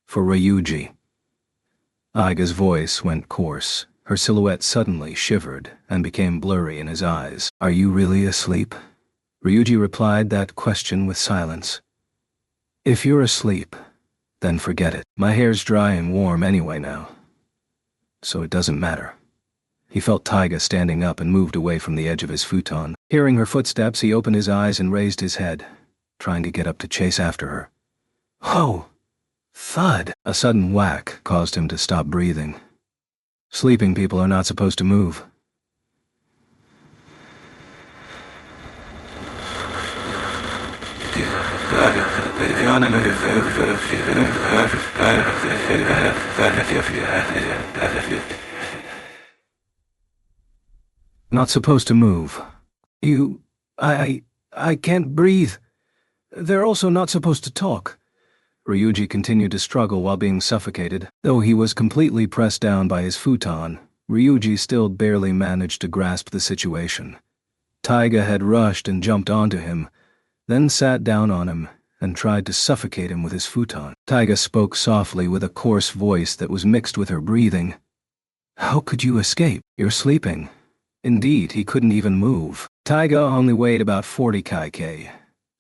For Ryuji. Aiga's voice went coarse. Her silhouette suddenly shivered and became blurry in his eyes. Are you really asleep? Ryuji replied that question with silence. If you're asleep, then forget it. My hair's dry and warm anyway now, so it doesn't matter. He felt Taiga standing up and moved away from the edge of his futon. Hearing her footsteps, he opened his eyes and raised his head, trying to get up to chase after her. Oh! Thud! A sudden whack caused him to stop breathing. Sleeping people are not supposed to move. Not supposed to move. I can't breathe. They're also not supposed to talk. Ryuji continued to struggle while being suffocated. Though he was completely pressed down by his futon, Ryuji still barely managed to grasp the situation. Taiga had rushed and jumped onto him, then sat down on him and tried to suffocate him with his futon. Taiga spoke softly with a coarse voice that was mixed with her breathing. How could you escape? You're sleeping. Indeed, he couldn't even move. Taiga only weighed about 40 kk,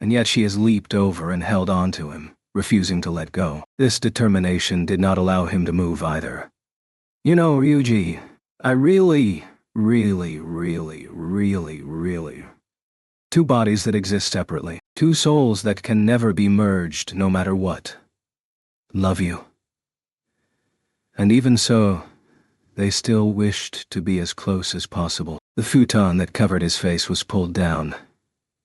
and yet she has leaped over and held on to him, refusing to let go. This determination did not allow him to move either. You know, Ryuji, I really. Two bodies that exist separately. Two souls that can never be merged no matter what. Love you. And even so, they still wished to be as close as possible. The futon that covered his face was pulled down.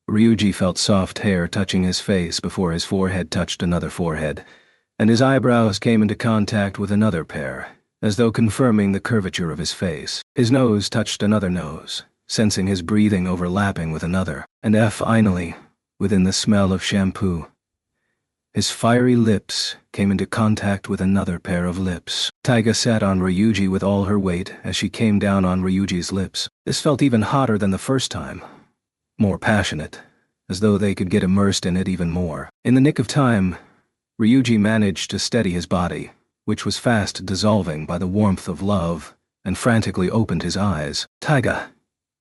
Ryuji felt soft hair touching his face before his forehead touched another forehead, and his eyebrows came into contact with another pair, as though confirming the curvature of his face. His nose touched another nose, sensing his breathing overlapping with another, and finally, within the smell of shampoo, his fiery lips came into contact with another pair of lips. Taiga sat on Ryuji with all her weight as she came down on Ryuji's lips. This felt even hotter than the first time. More passionate, as though they could get immersed in it even more. In the nick of time, Ryuji managed to steady his body, which was fast dissolving by the warmth of love, and frantically opened his eyes. Taiga,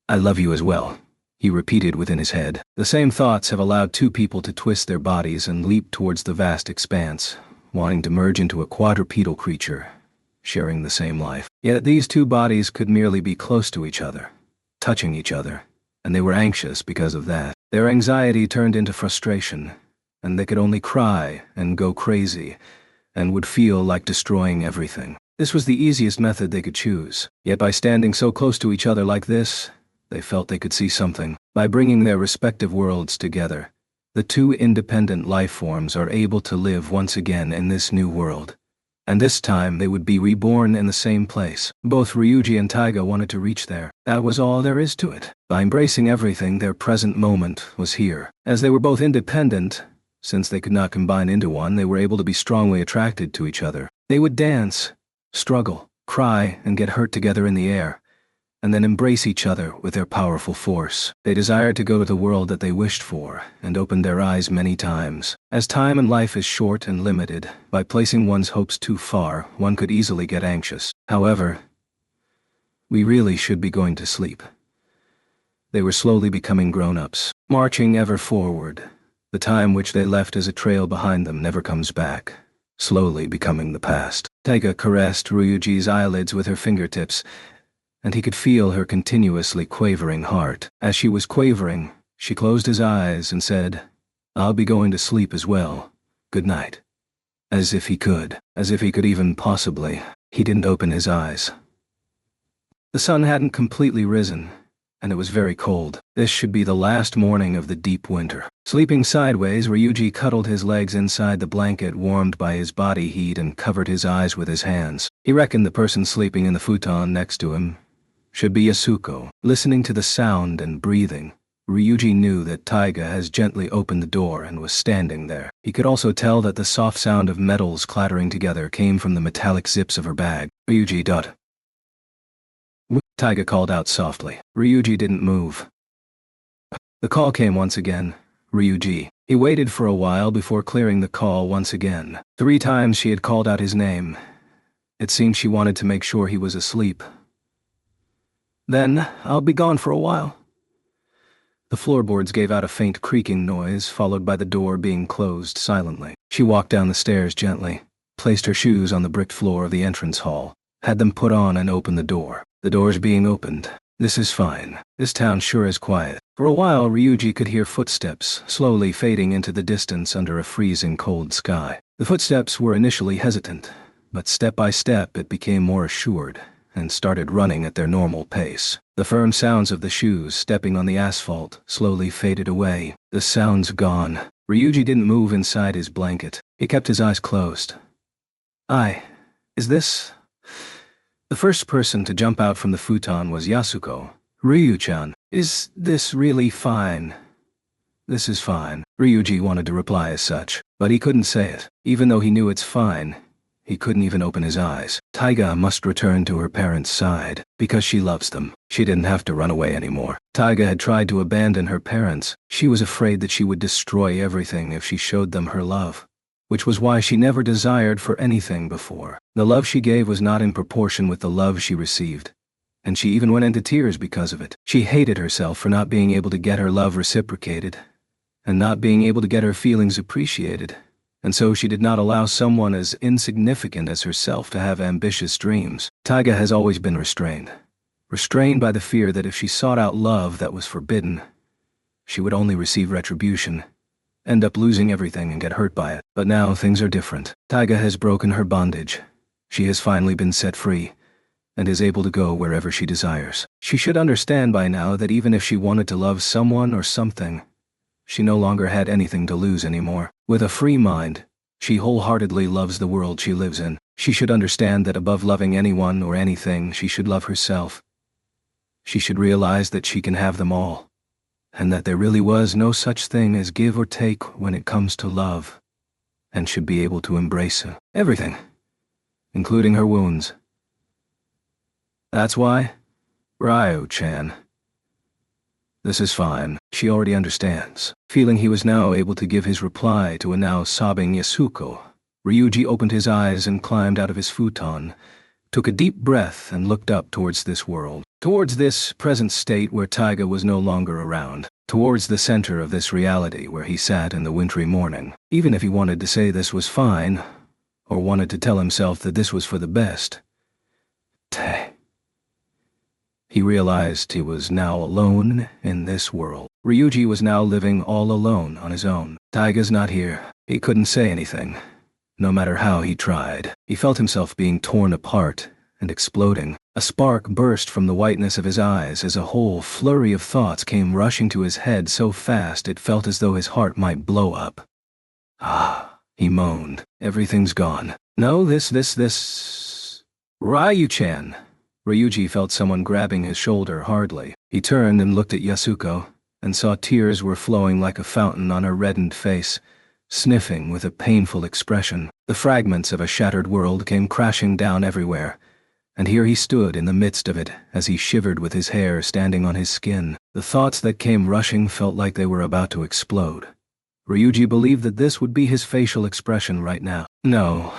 I love you as well, he repeated within his head. The same thoughts have allowed two people to twist their bodies and leap towards the vast expanse, wanting to merge into a quadrupedal creature, sharing the same life. Yet these two bodies could merely be close to each other, touching each other, and they were anxious because of that. Their anxiety turned into frustration, and they could only cry and go crazy, and would feel like destroying everything. This was the easiest method they could choose, yet by standing so close to each other like this, they felt they could see something. By bringing their respective worlds together, the two independent life forms are able to live once again in this new world. And this time they would be reborn in the same place. Both Ryuji and Taiga wanted to reach there. That was all there is to it. By embracing everything, their present moment was here. As they were both independent, since they could not combine into one, they were able to be strongly attracted to each other. They would dance, struggle, cry, and get hurt together in the air, and then embrace each other with their powerful force. They desired to go to the world that they wished for, and opened their eyes many times. As time and life is short and limited, by placing one's hopes too far, one could easily get anxious. However, we really should be going to sleep. They were slowly becoming grown-ups, marching ever forward. The time which they left as a trail behind them never comes back, slowly becoming the past. Taiga caressed Ryuji's eyelids with her fingertips, and he could feel her continuously quavering heart. As she was quavering, she closed his eyes and said, I'll be going to sleep as well. Good night. As if he could even possibly. He didn't open his eyes. The sun hadn't completely risen, and it was very cold. This should be the last morning of the deep winter. Sleeping sideways, Ryuji cuddled his legs inside the blanket warmed by his body heat and covered his eyes with his hands. He reckoned the person sleeping in the futon next to him should be Yasuko. Listening to the sound and breathing, Ryuji knew that Taiga has gently opened the door and was standing there. He could also tell that the soft sound of metals clattering together came from the metallic zips of her bag. Ryuji. Taiga called out softly. Ryuji didn't move. The call came once again. Ryuji. He waited for a while before clearing the call once again. 3 times she had called out his name. It seemed she wanted to make sure he was asleep. Then, I'll be gone for a while. The floorboards gave out a faint creaking noise, followed by the door being closed silently. She walked down the stairs gently, placed her shoes on the bricked floor of the entrance hall, had them put on and opened the door. The door's being opened. This is fine. This town sure is quiet. For a while, Ryuji could hear footsteps, slowly fading into the distance under a freezing cold sky. The footsteps were initially hesitant, but step by step it became more assured, and started running at their normal pace. The firm sounds of the shoes stepping on the asphalt slowly faded away. The sounds gone. Ryuji didn't move inside his blanket. He kept his eyes closed. Is this... The first person to jump out from the futon was Yasuko. Ryu-chan, is this really fine? This is fine. Ryuji wanted to reply as such, but he couldn't say it. Even though he knew it's fine, he couldn't even open his eyes. Taiga must return to her parents' side, because she loves them. She didn't have to run away anymore. Taiga had tried to abandon her parents. She was afraid that she would destroy everything if she showed them her love, which was why she never desired for anything before. The love she gave was not in proportion with the love she received, and she even went into tears because of it. She hated herself for not being able to get her love reciprocated, and not being able to get her feelings appreciated. And so she did not allow someone as insignificant as herself to have ambitious dreams. Taiga has always been restrained by the fear that if she sought out love that was forbidden, she would only receive retribution, end up losing everything and get hurt by it. But now things are different. Taiga has broken her bondage. She has finally been set free, and is able to go wherever she desires. She should understand by now that even if she wanted to love someone or something, she no longer had anything to lose anymore. With a free mind, she wholeheartedly loves the world she lives in. She should understand that above loving anyone or anything, she should love herself. She should realize that she can have them all, and that there really was no such thing as give or take when it comes to love, and should be able to embrace everything, including her wounds. That's why, Ryo-chan. This is fine. She already understands. Feeling he was now able to give his reply to a now sobbing Yasuko, Ryuji opened his eyes and climbed out of his futon, took a deep breath and looked up towards this world, towards this present state where Taiga was no longer around, towards the center of this reality where he sat in the wintry morning. Even if he wanted to say this was fine, or wanted to tell himself that this was for the best, he realized he was now alone in this world. Ryuji was now living all alone on his own. Taiga's not here. He couldn't say anything, no matter how he tried. He felt himself being torn apart and exploding. A spark burst from the whiteness of his eyes as a whole flurry of thoughts came rushing to his head so fast it felt as though his heart might blow up. He moaned. Everything's gone. No, this... Ryu-chan. Ryuji felt someone grabbing his shoulder hardly. He turned and looked at Yasuko, and saw tears were flowing like a fountain on her reddened face, sniffing with a painful expression. The fragments of a shattered world came crashing down everywhere, and here he stood in the midst of it as he shivered with his hair standing on his skin. The thoughts that came rushing felt like they were about to explode. Ryuji believed that this would be his facial expression right now. No.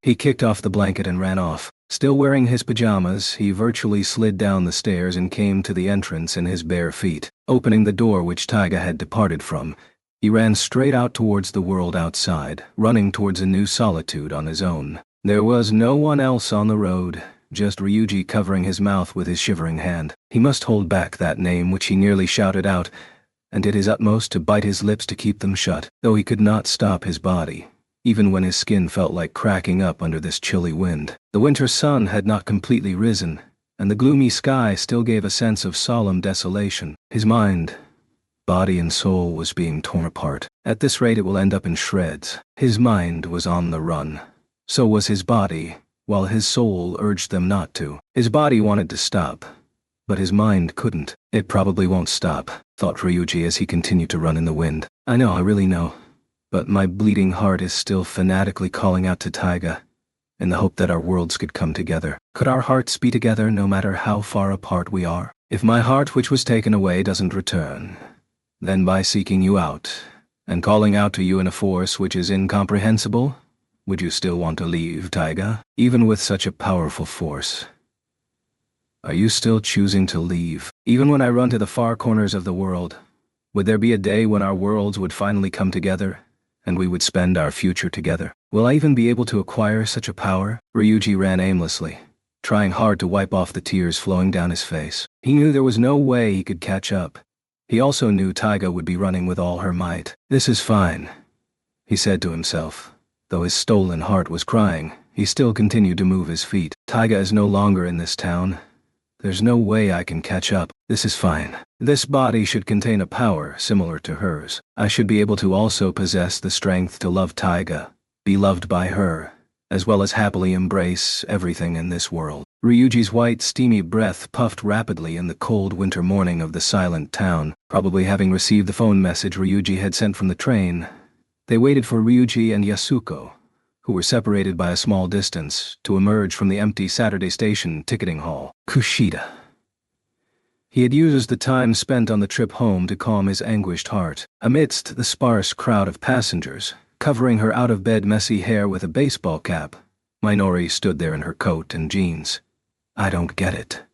He kicked off the blanket and ran off. Still wearing his pajamas, he virtually slid down the stairs and came to the entrance in his bare feet. Opening the door which Taiga had departed from, he ran straight out towards the world outside, running towards a new solitude on his own. There was no one else on the road, just Ryuji covering his mouth with his shivering hand. He must hold back that name which he nearly shouted out, and did his utmost to bite his lips to keep them shut, though he could not stop his body, even when his skin felt like cracking up under this chilly wind. The winter sun had not completely risen, and the gloomy sky still gave a sense of solemn desolation. His mind, body and soul was being torn apart. At this rate it will end up in shreds. His mind was on the run. So was his body, while his soul urged them not to. His body wanted to stop, but his mind couldn't. It probably won't stop, thought Ryuji as he continued to run in the wind. I really know. But my bleeding heart is still fanatically calling out to Taiga, in the hope that our worlds could come together. Could our hearts be together no matter how far apart we are? If my heart which was taken away doesn't return, then by seeking you out, and calling out to you in a force which is incomprehensible, would you still want to leave, Taiga? Even with such a powerful force, are you still choosing to leave? Even when I run to the far corners of the world, would there be a day when our worlds would finally come together, and we would spend our future together? Will I even be able to acquire such a power? Ryuji ran aimlessly, trying hard to wipe off the tears flowing down his face. He knew there was no way he could catch up. He also knew Taiga would be running with all her might. This is fine, he said to himself. Though his stolen heart was crying, he still continued to move his feet. Taiga is no longer in this town. There's no way I can catch up. This is fine. This body should contain a power similar to hers. I should be able to also possess the strength to love Taiga, be loved by her, as well as happily embrace everything in this world. Ryuji's white, steamy breath puffed rapidly in the cold winter morning of the silent town. Probably having received the phone message Ryuji had sent from the train, they waited for Ryuji and Yasuko, who were separated by a small distance, to emerge from the empty Saturday Station ticketing hall. Kushida. He had used the time spent on the trip home to calm his anguished heart. Amidst the sparse crowd of passengers, covering her out-of-bed messy hair with a baseball cap, Minori stood there in her coat and jeans. I don't get it.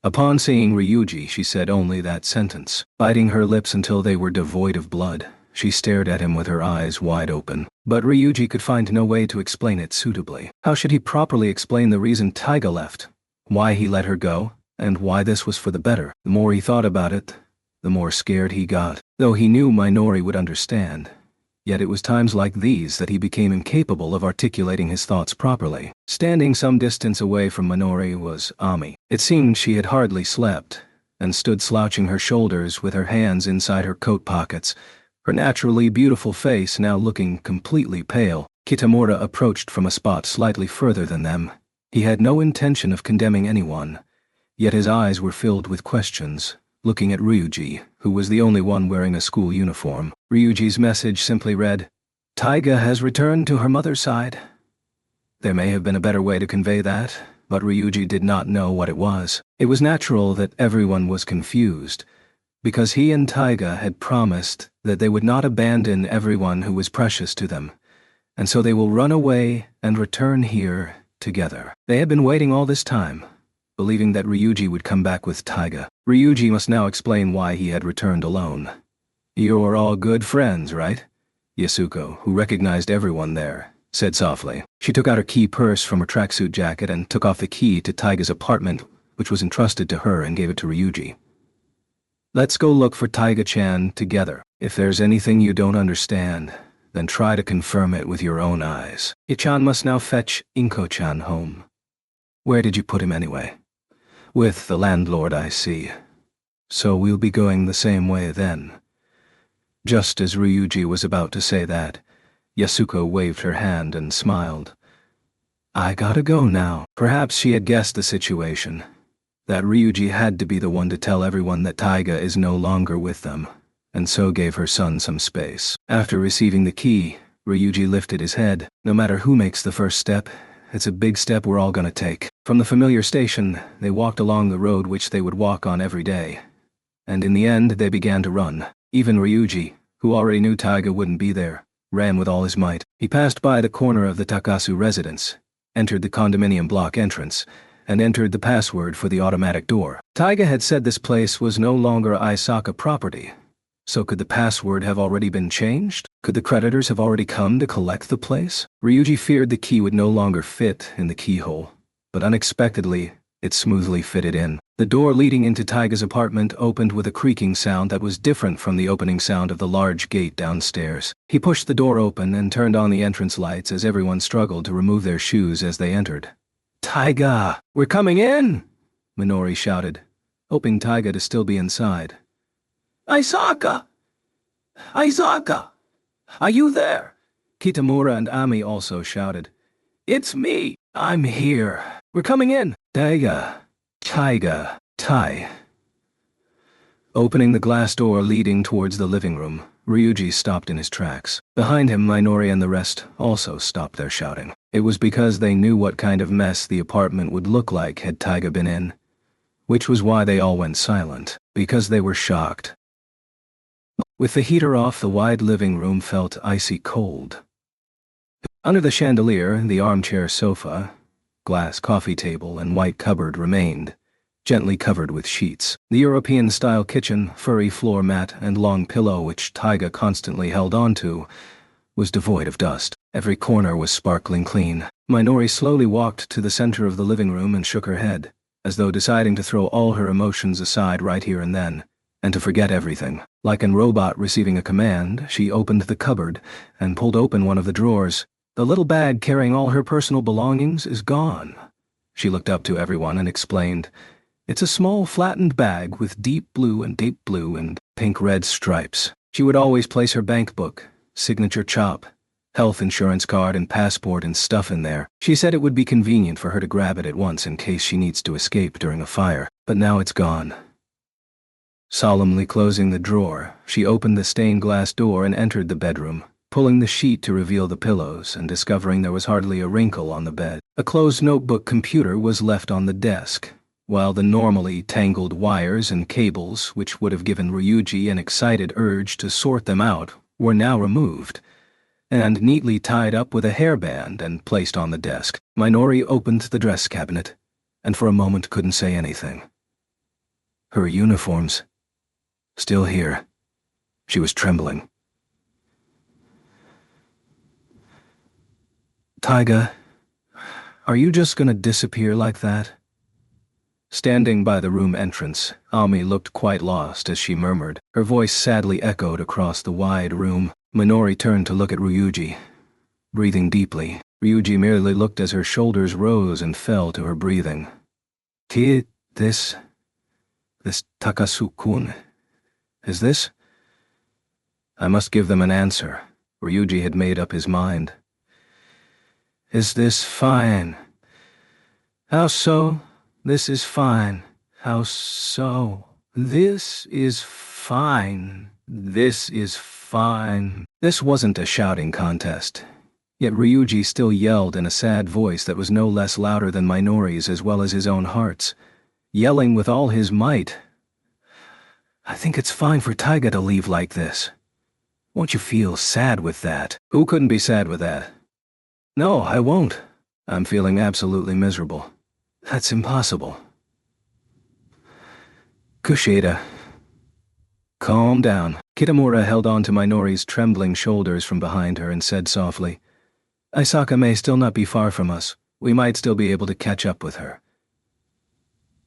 Upon seeing Ryuji, she said only that sentence. Biting her lips until they were devoid of blood, she stared at him with her eyes wide open. But Ryuji could find no way to explain it suitably. How should he properly explain the reason Taiga left, why he let her go, and why this was for the better? The more he thought about it, the more scared he got. Though he knew Minori would understand, yet it was times like these that he became incapable of articulating his thoughts properly. Standing some distance away from Minori was Ami. It seemed she had hardly slept, and stood slouching her shoulders with her hands inside her coat pockets, her naturally beautiful face now looking completely pale. Kitamura approached from a spot slightly further than them. He had no intention of condemning anyone, yet his eyes were filled with questions, looking at Ryuji, who was the only one wearing a school uniform. Ryuji's message simply read, Taiga has returned to her mother's side. There may have been a better way to convey that, but Ryuji did not know what it was. It was natural that everyone was confused, because he and Taiga had promised that they would not abandon everyone who was precious to them, and so they will run away and return here together. They had been waiting all this time, believing that Ryuji would come back with Taiga. Ryuji must now explain why he had returned alone. You're all good friends, right? Yasuko, who recognized everyone there, said softly. She took out her key purse from her tracksuit jacket and took off the key to Taiga's apartment, which was entrusted to her, and gave it to Ryuji. Let's go look for Taiga-chan together. If there's anything you don't understand, then try to confirm it with your own eyes. Ichan must now fetch Inko-chan home. Where did you put him anyway? With the landlord, I see. So we'll be going the same way then. Just as Ryuji was about to say that, Yasuko waved her hand and smiled. I gotta go now. Perhaps she had guessed the situation, that Ryuji had to be the one to tell everyone that Taiga is no longer with them, and so gave her son some space. After receiving the key, Ryuji lifted his head. No matter who makes the first step, it's a big step we're all gonna take. From the familiar station, they walked along the road which they would walk on every day, and in the end they began to run. Even Ryuji, who already knew Taiga wouldn't be there, ran with all his might. He passed by the corner of the Takasu residence, entered the condominium block entrance, and entered the password for the automatic door. Taiga had said this place was no longer Aisaka property, so could the password have already been changed? Could the creditors have already come to collect the place? Ryuji feared the key would no longer fit in the keyhole, but unexpectedly, it smoothly fitted in. The door leading into Taiga's apartment opened with a creaking sound that was different from the opening sound of the large gate downstairs. He pushed the door open and turned on the entrance lights as everyone struggled to remove their shoes as they entered. Taiga! We're coming in! Minori shouted, hoping Taiga to still be inside. Aisaka! Aisaka! Are you there? Kitamura and Ami also shouted. It's me! I'm here! We're coming in! Taiga! Taiga! Tai! Opening the glass door leading towards the living room, Ryuji stopped in his tracks. Behind him, Minori and the rest also stopped their shouting. It was because they knew what kind of mess the apartment would look like had Taiga been in. which was why they all went silent, because they were shocked. With the heater off, the wide living room felt icy cold. Under the chandelier, the armchair sofa, glass coffee table, and white cupboard remained, gently covered with sheets. The European-style kitchen, furry floor mat, and long pillow which Taiga constantly held onto was devoid of dust. Every corner was sparkling clean. Minori slowly walked to the center of the living room and shook her head, as though deciding to throw all her emotions aside right here and then, and to forget everything. Like a robot receiving a command, she opened the cupboard and pulled open one of the drawers. The little bag carrying all her personal belongings is gone. She looked up to everyone and explained, "It's a small flattened bag with deep blue and pink-red stripes. She would always place her bank book, signature chop, health insurance card and passport and stuff in there. She said it would be convenient for her to grab it at once in case she needs to escape during a fire, but now it's gone." Solemnly closing the drawer, she opened the stained glass door and entered the bedroom, pulling the sheet to reveal the pillows and discovering there was hardly a wrinkle on the bed. A closed notebook computer was left on the desk, while the normally tangled wires and cables, which would have given Ryuji an excited urge to sort them out, were now removed, and neatly tied up with a hairband and placed on the desk. Minori opened the dress cabinet, and for a moment couldn't say anything. Her uniforms, still here. She was trembling. "Taiga, are you just gonna disappear like that?" Standing by the room entrance, Ami looked quite lost as she murmured. Her voice sadly echoed across the wide room. Minori turned to look at Ryuji. Breathing deeply, Ryuji merely looked as her shoulders rose and fell to her breathing. This Takasu-kun, is this? I must give them an answer. Ryuji had made up his mind. Is this fine? How so? This is fine. How so? This is fine. This is fine. This wasn't a shouting contest. Yet Ryuji still yelled in a sad voice that was no less louder than Minori's as well as his own heart's, yelling with all his might. I think it's fine for Taiga to leave like this. Won't you feel sad with that? Who couldn't be sad with that? No, I won't. I'm feeling absolutely miserable. That's impossible. Kushida. Calm down. Kitamura held on to Minori's trembling shoulders from behind her and said softly, Aisaka may still not be far from us. We might still be able to catch up with her.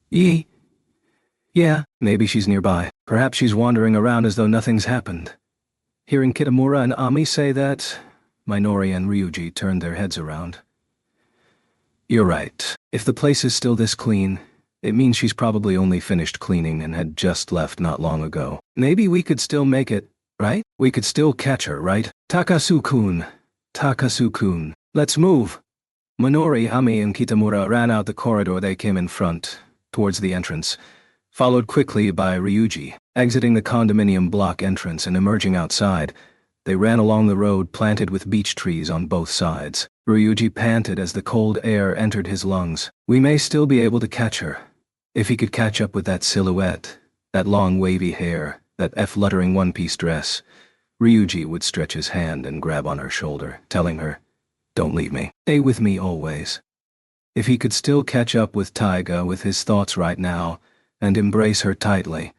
Yeah, maybe she's nearby. Perhaps she's wandering around as though nothing's happened. Hearing Kitamura and Ami say that, Minori and Ryuji turned their heads around. You're right. If the place is still this clean, it means she's probably only finished cleaning and had just left not long ago. Maybe we could still make it, right? We could still catch her, right? Takasu-kun. Takasu-kun. Let's move. Minori, Ami, and Kitamura ran out the corridor they came in front, towards the entrance, followed quickly by Ryuji. Exiting the condominium block entrance and emerging outside, they ran along the road planted with beech trees on both sides. Ryuji panted as the cold air entered his lungs. We may still be able to catch her. If he could catch up with that silhouette, that long wavy hair, that fluttering one-piece dress, Ryuji would stretch his hand and grab on her shoulder, telling her, Don't leave me. Stay with me always. If he could still catch up with Taiga with his thoughts right now and embrace her tightly.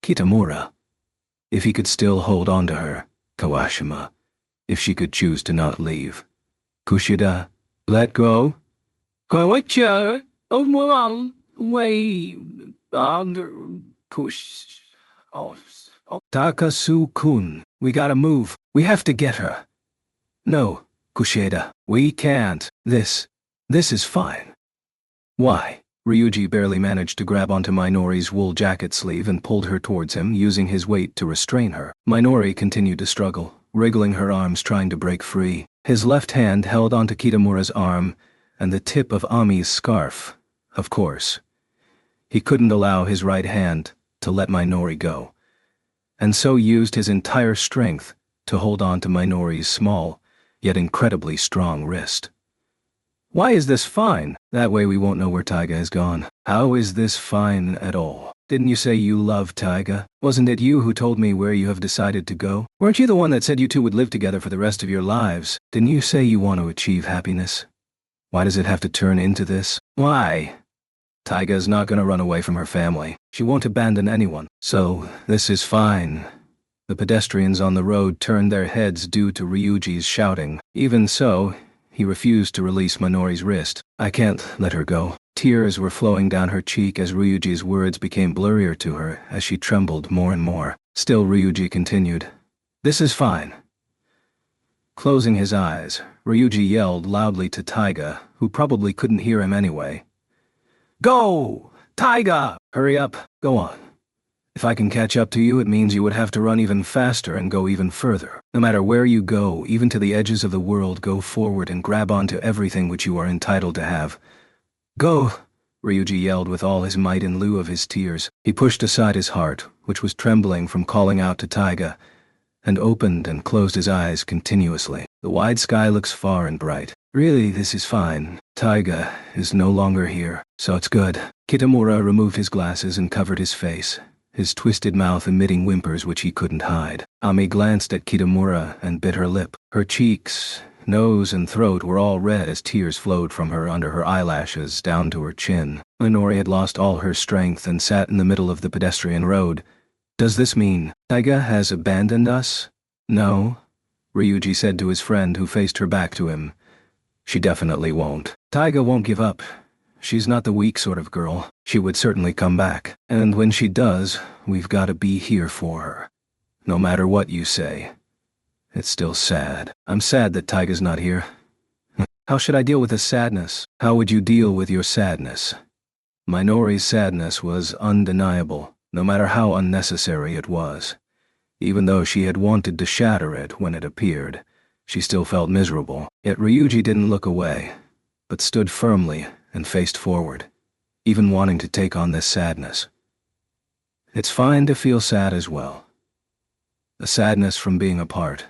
Kitamura. If he could still hold on to her. Kawashima. If she could choose to not leave. Kushida. Let go. Kawacha. Takasu-kun. We gotta move. We have to get her. No, Kushida. We can't. This is fine. Why? Ryuji barely managed to grab onto Minori's wool jacket sleeve and pulled her towards him, using his weight to restrain her. Minori continued to struggle, wriggling her arms trying to break free. His left hand held onto Kitamura's arm and the tip of Ami's scarf. Of course. He couldn't allow his right hand to let Minori go, and so used his entire strength to hold on to Minori's small, yet incredibly strong wrist. Why is this fine? That way we won't know where Taiga has gone. How is this fine at all? Didn't you say you love Taiga? Wasn't it you who told me where you have decided to go? Weren't you the one that said you two would live together for the rest of your lives? Didn't you say you want to achieve happiness? Why does it have to turn into this? Why? Taiga is not going to run away from her family. She won't abandon anyone. So, this is fine. The pedestrians on the road turned their heads due to Ryuji's shouting. Even so, he refused to release Minori's wrist. I can't let her go. Tears were flowing down her cheek as Ryuji's words became blurrier to her as she trembled more and more. Still, Ryuji continued. This is fine. Closing his eyes, Ryuji yelled loudly to Taiga, who probably couldn't hear him anyway. Go! Taiga! Hurry up. Go on. If I can catch up to you, it means you would have to run even faster and go even further. No matter where you go, even to the edges of the world, go forward and grab onto everything which you are entitled to have. Go! Ryuji yelled with all his might in lieu of his tears. He pushed aside his heart, which was trembling from calling out to Taiga, and opened and closed his eyes continuously. The wide sky looks far and bright. Really, this is fine. Taiga is no longer here, so it's good. Kitamura removed his glasses and covered his face, his twisted mouth emitting whimpers which he couldn't hide. Ami glanced at Kitamura and bit her lip. Her cheeks, nose, and throat were all red as tears flowed from her under her eyelashes down to her chin. Minori had lost all her strength and sat in the middle of the pedestrian road. Does this mean Taiga has abandoned us? No, Ryuji said to his friend who faced her back to him. She definitely won't. Taiga won't give up. She's not the weak sort of girl. She would certainly come back. And when she does, we've got to be here for her. No matter what you say. It's still sad. I'm sad that Taiga's not here. How should I deal with this sadness? How would you deal with your sadness? Minori's sadness was undeniable, no matter how unnecessary it was. Even though she had wanted to shatter it when it appeared, she still felt miserable. Yet Ryuji didn't look away, but stood firmly and faced forward, even wanting to take on this sadness. It's fine to feel sad as well. A sadness from being apart.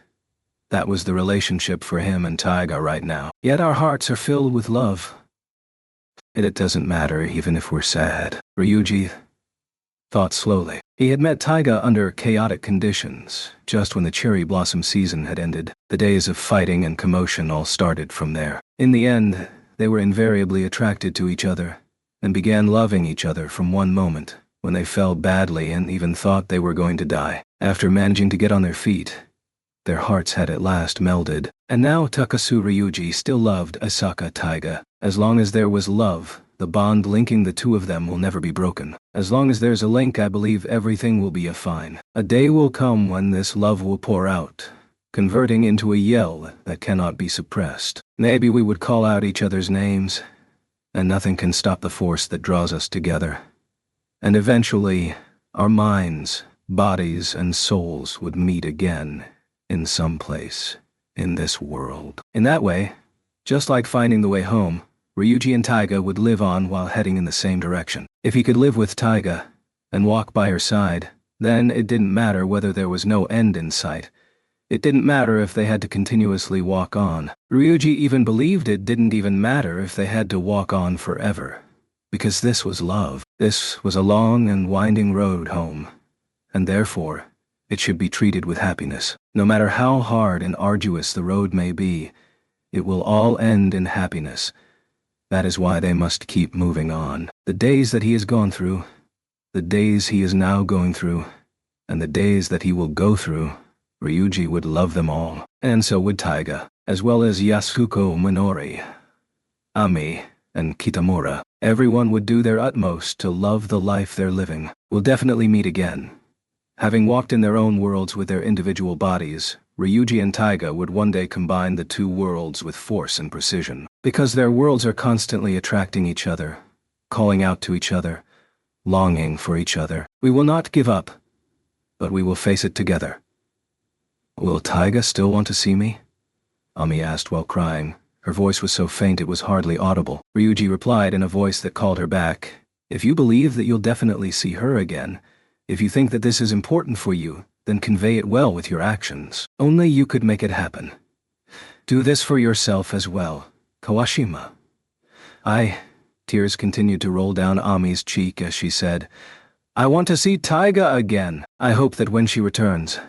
That was the relationship for him and Taiga right now. Yet our hearts are filled with love. And it doesn't matter even if we're sad. Ryuji thought slowly. He had met Taiga under chaotic conditions, just when the cherry blossom season had ended. The days of fighting and commotion all started from there. In the end, they were invariably attracted to each other, and began loving each other from one moment, when they fell badly and even thought they were going to die. After managing to get on their feet, their hearts had at last melded. And now Takasu Ryuji still loved Asaka Taiga. As long as there was love, the bond linking the two of them will never be broken. As long as there's a link, I believe everything will be fine. A day will come when this love will pour out, converting into a yell that cannot be suppressed. Maybe we would call out each other's names, and nothing can stop the force that draws us together. And eventually, our minds, bodies, and souls would meet again in some place in this world. In that way, just like finding the way home, Ryuji and Taiga would live on while heading in the same direction. If he could live with Taiga and walk by her side, then it didn't matter whether there was no end in sight. It didn't matter if they had to continuously walk on. Ryuji even believed it didn't even matter if they had to walk on forever. Because this was love. This was a long and winding road home. And therefore, it should be treated with happiness. No matter how hard and arduous the road may be, it will all end in happiness. That is why they must keep moving on. The days that he has gone through, the days he is now going through, and the days that he will go through, Ryuji would love them all. And so would Taiga, as well as Yasuko, Minori, Ami, and Kitamura. Everyone would do their utmost to love the life they're living. We'll definitely meet again. Having walked in their own worlds with their individual bodies, Ryuji and Taiga would one day combine the two worlds with force and precision. Because their worlds are constantly attracting each other, calling out to each other, longing for each other. We will not give up, but we will face it together. Will Taiga still want to see me? Ami asked while crying. Her voice was so faint it was hardly audible. Ryuji replied in a voice that called her back. If you believe that you'll definitely see her again, if you think that this is important for you, then convey it well with your actions. Only you could make it happen. Do this for yourself as well, Kawashima. Tears continued to roll down Ami's cheek as she said, I want to see Taiga again. I hope that when she returns,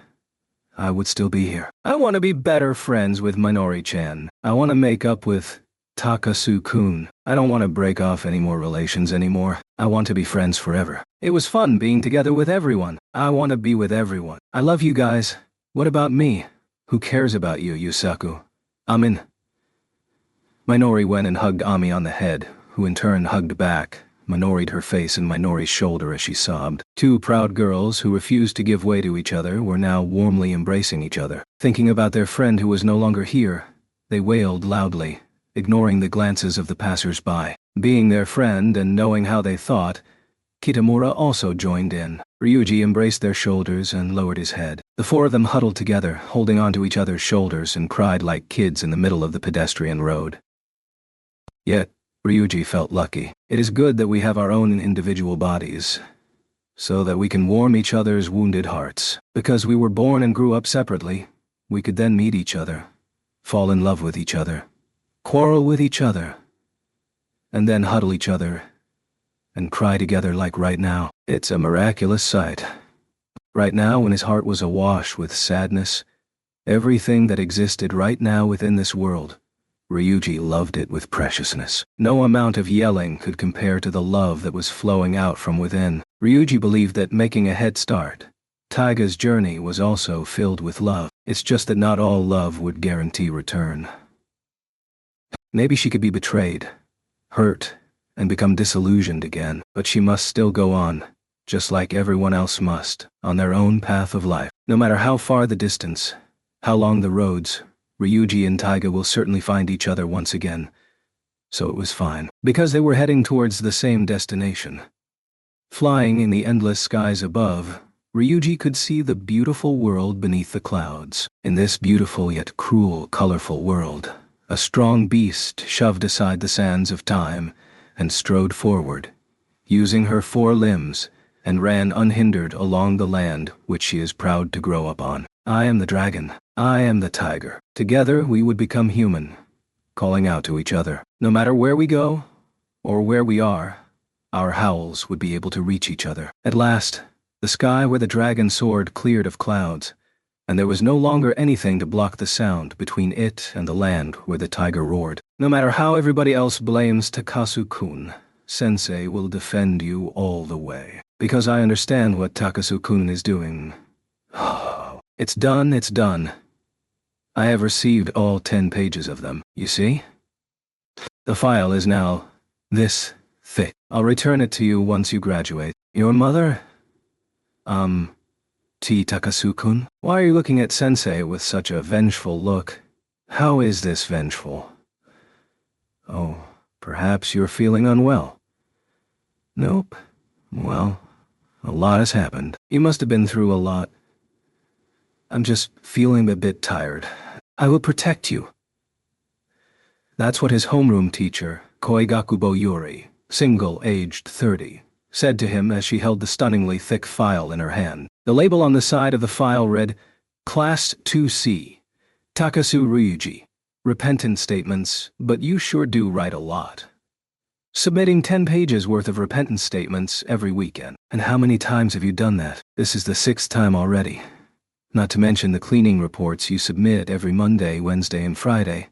I would still be here. I want to be better friends with Minori-chan. I want to make up with Takasu-kun. I don't want to break off any more relations anymore. I want to be friends forever. It was fun being together with everyone. I want to be with everyone. I love you guys. What about me? Who cares about you, Yusaku? Minori went and hugged Ami on the head, who in turn hugged back, Minori'd her face and Minori's shoulder as she sobbed. Two proud girls who refused to give way to each other were now warmly embracing each other. Thinking about their friend who was no longer here, they wailed loudly, ignoring the glances of the passers-by. Being their friend and knowing how they thought, Kitamura also joined in. Ryuji embraced their shoulders and lowered his head. The four of them huddled together, holding onto each other's shoulders and cried like kids in the middle of the pedestrian road. Yet, Ryuji felt lucky. It is good that we have our own individual bodies, so that we can warm each other's wounded hearts. Because we were born and grew up separately, we could then meet each other, fall in love with each other, quarrel with each other, and then huddle each other and cry together like right now. It's a miraculous sight. Right now, when his heart was awash with sadness, everything that existed right now within this world, Ryuji loved it with preciousness. No amount of yelling could compare to the love that was flowing out from within. Ryuji believed that making a head start, Taiga's journey was also filled with love. It's just that not all love would guarantee return. Maybe she could be betrayed, hurt, and become disillusioned again, but she must still go on, just like everyone else must, on their own path of life. No matter how far the distance, how long the roads, Ryuji and Taiga will certainly find each other once again. So it was fine, because they were heading towards the same destination. Flying in the endless skies above, Ryuji could see the beautiful world beneath the clouds. In this beautiful yet cruel, colorful world, a strong beast shoved aside the sands of time and strode forward, using her four limbs, and ran unhindered along the land which she is proud to grow up on. I am the dragon. I am the tiger. Together we would become human, calling out to each other. No matter where we go, or where we are, our howls would be able to reach each other. At last, the sky where the dragon soared cleared of clouds, and there was no longer anything to block the sound between it and the land where the tiger roared. No matter how everybody else blames Takasu-kun, Sensei will defend you all the way. Because I understand what Takasu-kun is doing. It's done, it's done. I have received all 10 pages of them, you see? The file is now this thick. I'll return it to you once you graduate. Your mother? T. Takasu-kun? Why are you looking at Sensei with such a vengeful look? How is this vengeful? Oh, perhaps you're feeling unwell. Nope. Well, a lot has happened. You must have been through a lot. I'm just feeling a bit tired. I will protect you. That's what his homeroom teacher, Koigakubo Yuri, single, aged 30, said to him as she held the stunningly thick file in her hand. The label on the side of the file read, Class 2C, Takasu Ryuji, repentant statements, but you sure do write a lot. Submitting 10 pages worth of repentance statements every weekend. And how many times have you done that? This is the 6th time already. Not to mention the cleaning reports you submit every Monday, Wednesday, and Friday.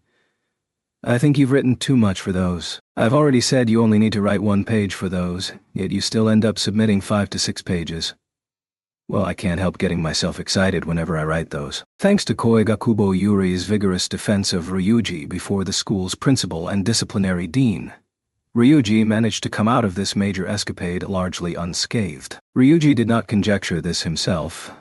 I think you've written too much for those. I've already said you only need to write 1 page for those, yet you still end up submitting 5 to 6 pages. Well, I can't help getting myself excited whenever I write those. Thanks to Koigakubo Yuri's vigorous defense of Ryuji before the school's principal and disciplinary dean, Ryuji managed to come out of this major escapade largely unscathed. Ryuji did not conjecture this himself,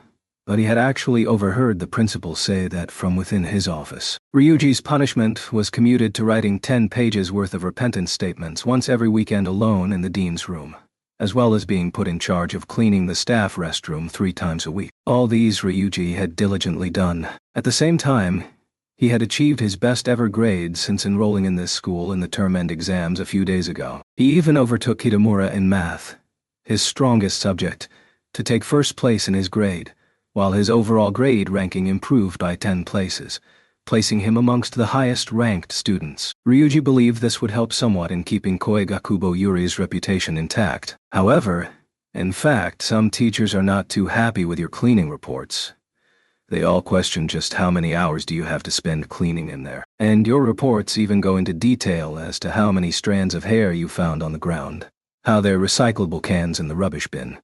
but he had actually overheard the principal say that from within his office. Ryuji's punishment was commuted to writing 10 pages worth of repentance statements once every weekend alone in the dean's room, as well as being put in charge of cleaning the staff restroom 3 times a week. All these Ryuji had diligently done. At the same time, he had achieved his best ever grade since enrolling in this school in the term-end exams a few days ago. He even overtook Kitamura in math, his strongest subject, to take first place in his grade, while his overall grade ranking improved by 10 places, placing him amongst the highest-ranked students. Ryuji believed this would help somewhat in keeping Koigakubo Yuri's reputation intact. However, in fact, some teachers are not too happy with your cleaning reports. They all question just how many hours do you have to spend cleaning in there. And your reports even go into detail as to how many strands of hair you found on the ground, how there are recyclable cans in the rubbish bin,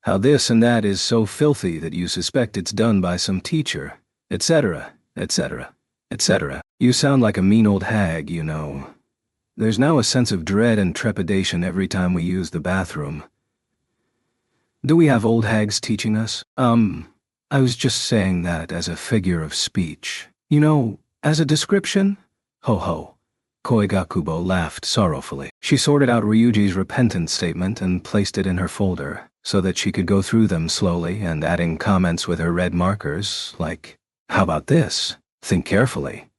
how this and that is so filthy that you suspect it's done by some teacher, etc., etc., etc. You sound like a mean old hag, you know. There's now a sense of dread and trepidation every time we use the bathroom. Do we have old hags teaching us? I was just saying that as a figure of speech. You know, as a description? Ho ho. Koigakubo laughed sorrowfully. She sorted out Ryuji's repentance statement and placed it in her folder, so that she could go through them slowly and adding comments with her red markers, like, "How about this? Think carefully.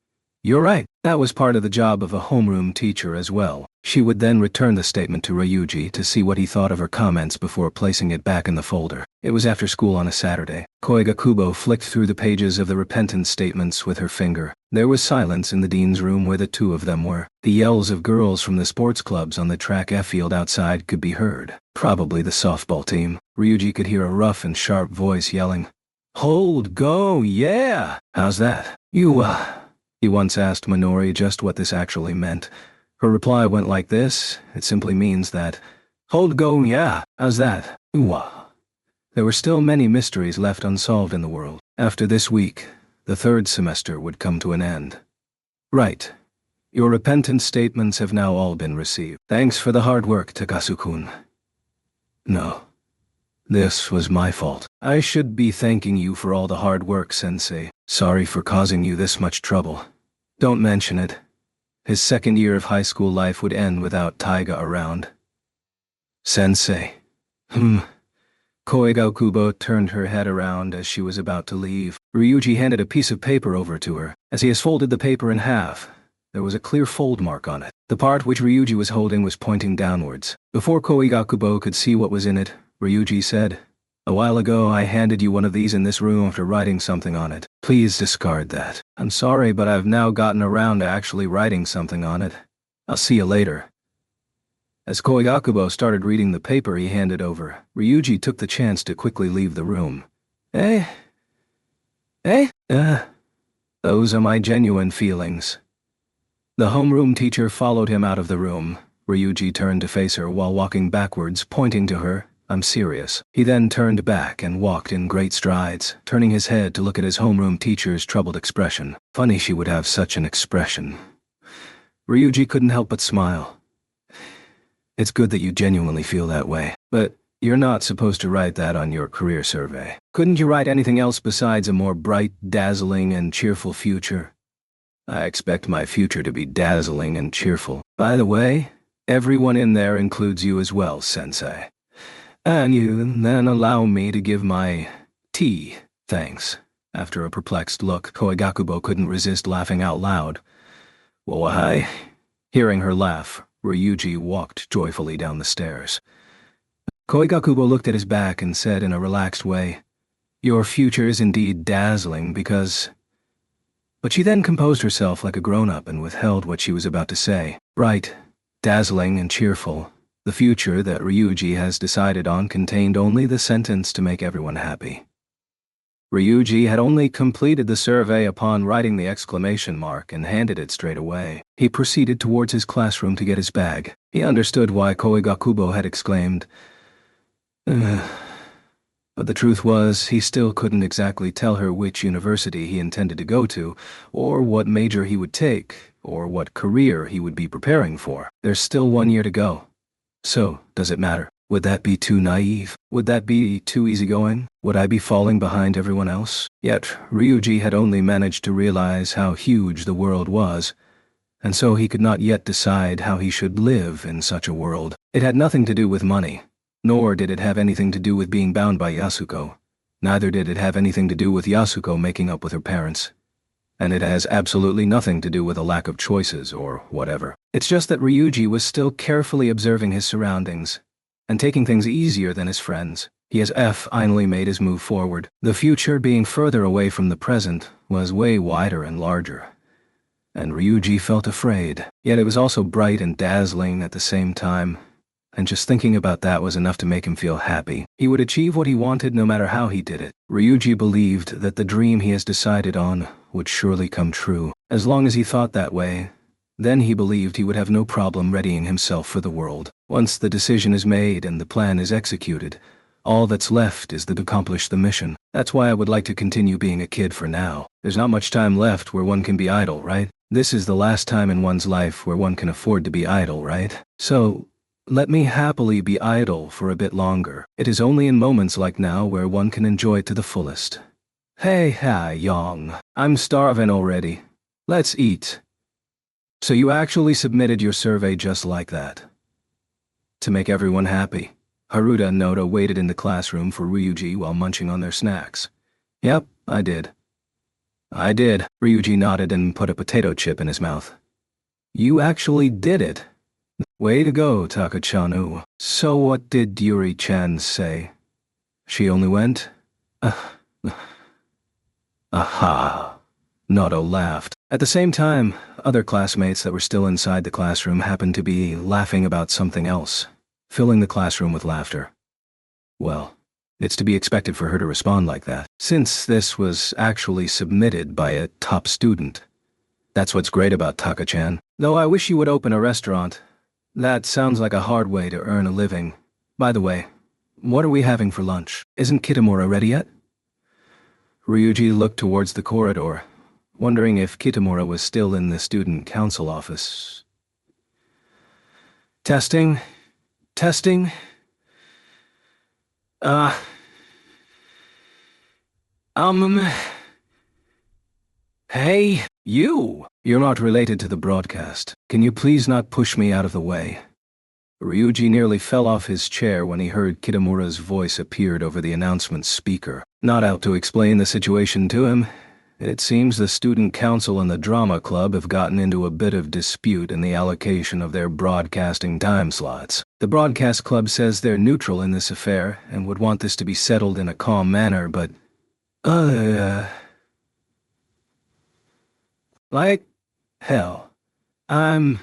You're right." That was part of the job of a homeroom teacher as well. She would then return the statement to Ryuji to see what he thought of her comments before placing it back in the folder. It was after school on a Saturday. Koigakubo flicked through the pages of the repentance statements with her finger. There was silence in the dean's room where the two of them were. The yells of girls from the sports clubs on the track F field outside could be heard. Probably the softball team. Ryuji could hear a rough and sharp voice yelling, "Hold, go, yeah! How's that? He once asked Minori just what this actually meant. Her reply went like this. It simply means that, "Hold, go, yeah, how's that? There were still many mysteries left unsolved in the world. After this week, the third semester would come to an end. Right. Your repentance statements have now all been received. Thanks for the hard work, Takasu-kun. No. This was my fault. I should be thanking you for all the hard work, Sensei. Sorry for causing you this much trouble. Don't mention it. His second year of high school life would end without Taiga around. Sensei. Koigakubo turned her head around as she was about to leave. Ryuji handed a piece of paper over to her. As he folded the paper in half, there was a clear fold mark on it. The part which Ryuji was holding was pointing downwards. Before Koigakubo could see what was in it, Ryuji said, "A while ago I handed you one of these in this room after writing something on it. Please discard that. I'm sorry, but I've now gotten around to actually writing something on it. I'll see you later." As Koigakubo started reading the paper he handed over, Ryuji took the chance to quickly leave the room. Those are my genuine feelings. The homeroom teacher followed him out of the room. Ryuji turned to face her while walking backwards, pointing to her, "I'm serious." He then turned back and walked in great strides, turning his head to look at his homeroom teacher's troubled expression. Funny she would have such an expression. Ryuji couldn't help but smile. It's good that you genuinely feel that way, but you're not supposed to write that on your career survey. Couldn't you write anything else besides a more bright, dazzling, and cheerful future? I expect my future to be dazzling and cheerful. By the way, everyone in there includes you as well, Sensei. And you then allow me to give my tea, thanks. After a perplexed look, Koigakubo couldn't resist laughing out loud. Why? Hearing her laugh, Ryuji walked joyfully down the stairs. Koigakubo looked at his back and said in a relaxed way, "Your future is indeed dazzling because..." But she then composed herself like a grown-up and withheld what she was about to say. Right, dazzling and cheerful. The future that Ryuji has decided on contained only the sentence to make everyone happy. Ryuji had only completed the survey upon writing the exclamation mark and handed it straight away. He proceeded towards his classroom to get his bag. He understood why Koigakubo had exclaimed, but the truth was, he still couldn't exactly tell her which university he intended to go to, or what major he would take, or what career he would be preparing for. There's still 1 year to go. So, does it matter? Would that be too naive? Would that be too easygoing? Would I be falling behind everyone else? Yet, Ryuji had only managed to realize how huge the world was, and so he could not yet decide how he should live in such a world. It had nothing to do with money, nor did it have anything to do with being bound by Yasuko. Neither did it have anything to do with Yasuko making up with her parents. And it has absolutely nothing to do with a lack of choices or whatever. It's just that Ryuji was still carefully observing his surroundings, and taking things easier than his friends. He has finally made his move forward. The future, being further away from the present, was way wider and larger. And Ryuji felt afraid. Yet it was also bright and dazzling at the same time. And just thinking about that was enough to make him feel happy. He would achieve what he wanted no matter how he did it. Ryuji believed that the dream he has decided on would surely come true. As long as he thought that way, then he believed he would have no problem readying himself for the world. Once the decision is made and the plan is executed, all that's left is to accomplish the mission. That's why I would like to continue being a kid for now. There's not much time left where one can be idle, right? This is the last time in one's life where one can afford to be idle, right? So, let me happily be idle for a bit longer. It is only in moments like now where one can enjoy it to the fullest. Hey, hi, Yong. I'm starving already. Let's eat. So you actually submitted your survey just like that? To make everyone happy. Haruta and Noda waited in the classroom for Ryuji while munching on their snacks. Yep, I did. I did. Ryuji nodded and put a potato chip in his mouth. You actually did it. Way to go, Takachanu. So what did Yuri-chan say? She only went? Aha. Noda laughed. At the same time, other classmates that were still inside the classroom happened to be laughing about something else, filling the classroom with laughter. Well, it's to be expected for her to respond like that, since this was actually submitted by a top student. That's what's great about Taka-chan. Though I wish you would open a restaurant. That sounds like a hard way to earn a living. By the way, what are we having for lunch? Isn't Kitamura ready yet? Ryuji looked towards the corridor, wondering if Kitamura was still in the student council office. Testing? Testing? Hey, you! You're not related to the broadcast. Can you please not push me out of the way? Ryuji nearly fell off his chair when he heard Kitamura's voice appeared over the announcement speaker. Not out to explain the situation to him, it seems the student council and the drama club have gotten into a bit of dispute in the allocation of their broadcasting time slots. The broadcast club says they're neutral in this affair and would want this to be settled in a calm manner, but like hell. I'm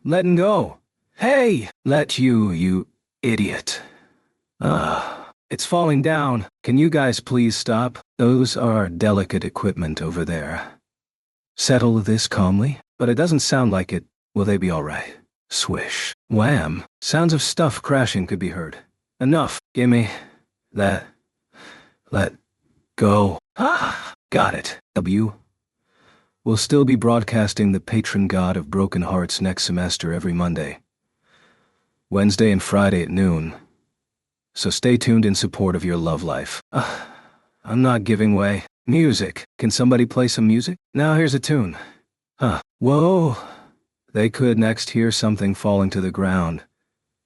letting go. Hey, let you idiot. It's falling down. Can you guys please stop? Those are delicate equipment over there. Settle this calmly, but it doesn't sound like it. Will they be all right? Swish. Wham. Sounds of stuff crashing could be heard. Enough. Gimme that. Let go. Got it. We'll still be broadcasting the patron god of broken hearts next semester every Monday, Wednesday and Friday at noon. So stay tuned in support of your love life. I'm not giving way. Music. Can somebody play some music? Now here's a tune. Whoa. They could next hear something falling to the ground,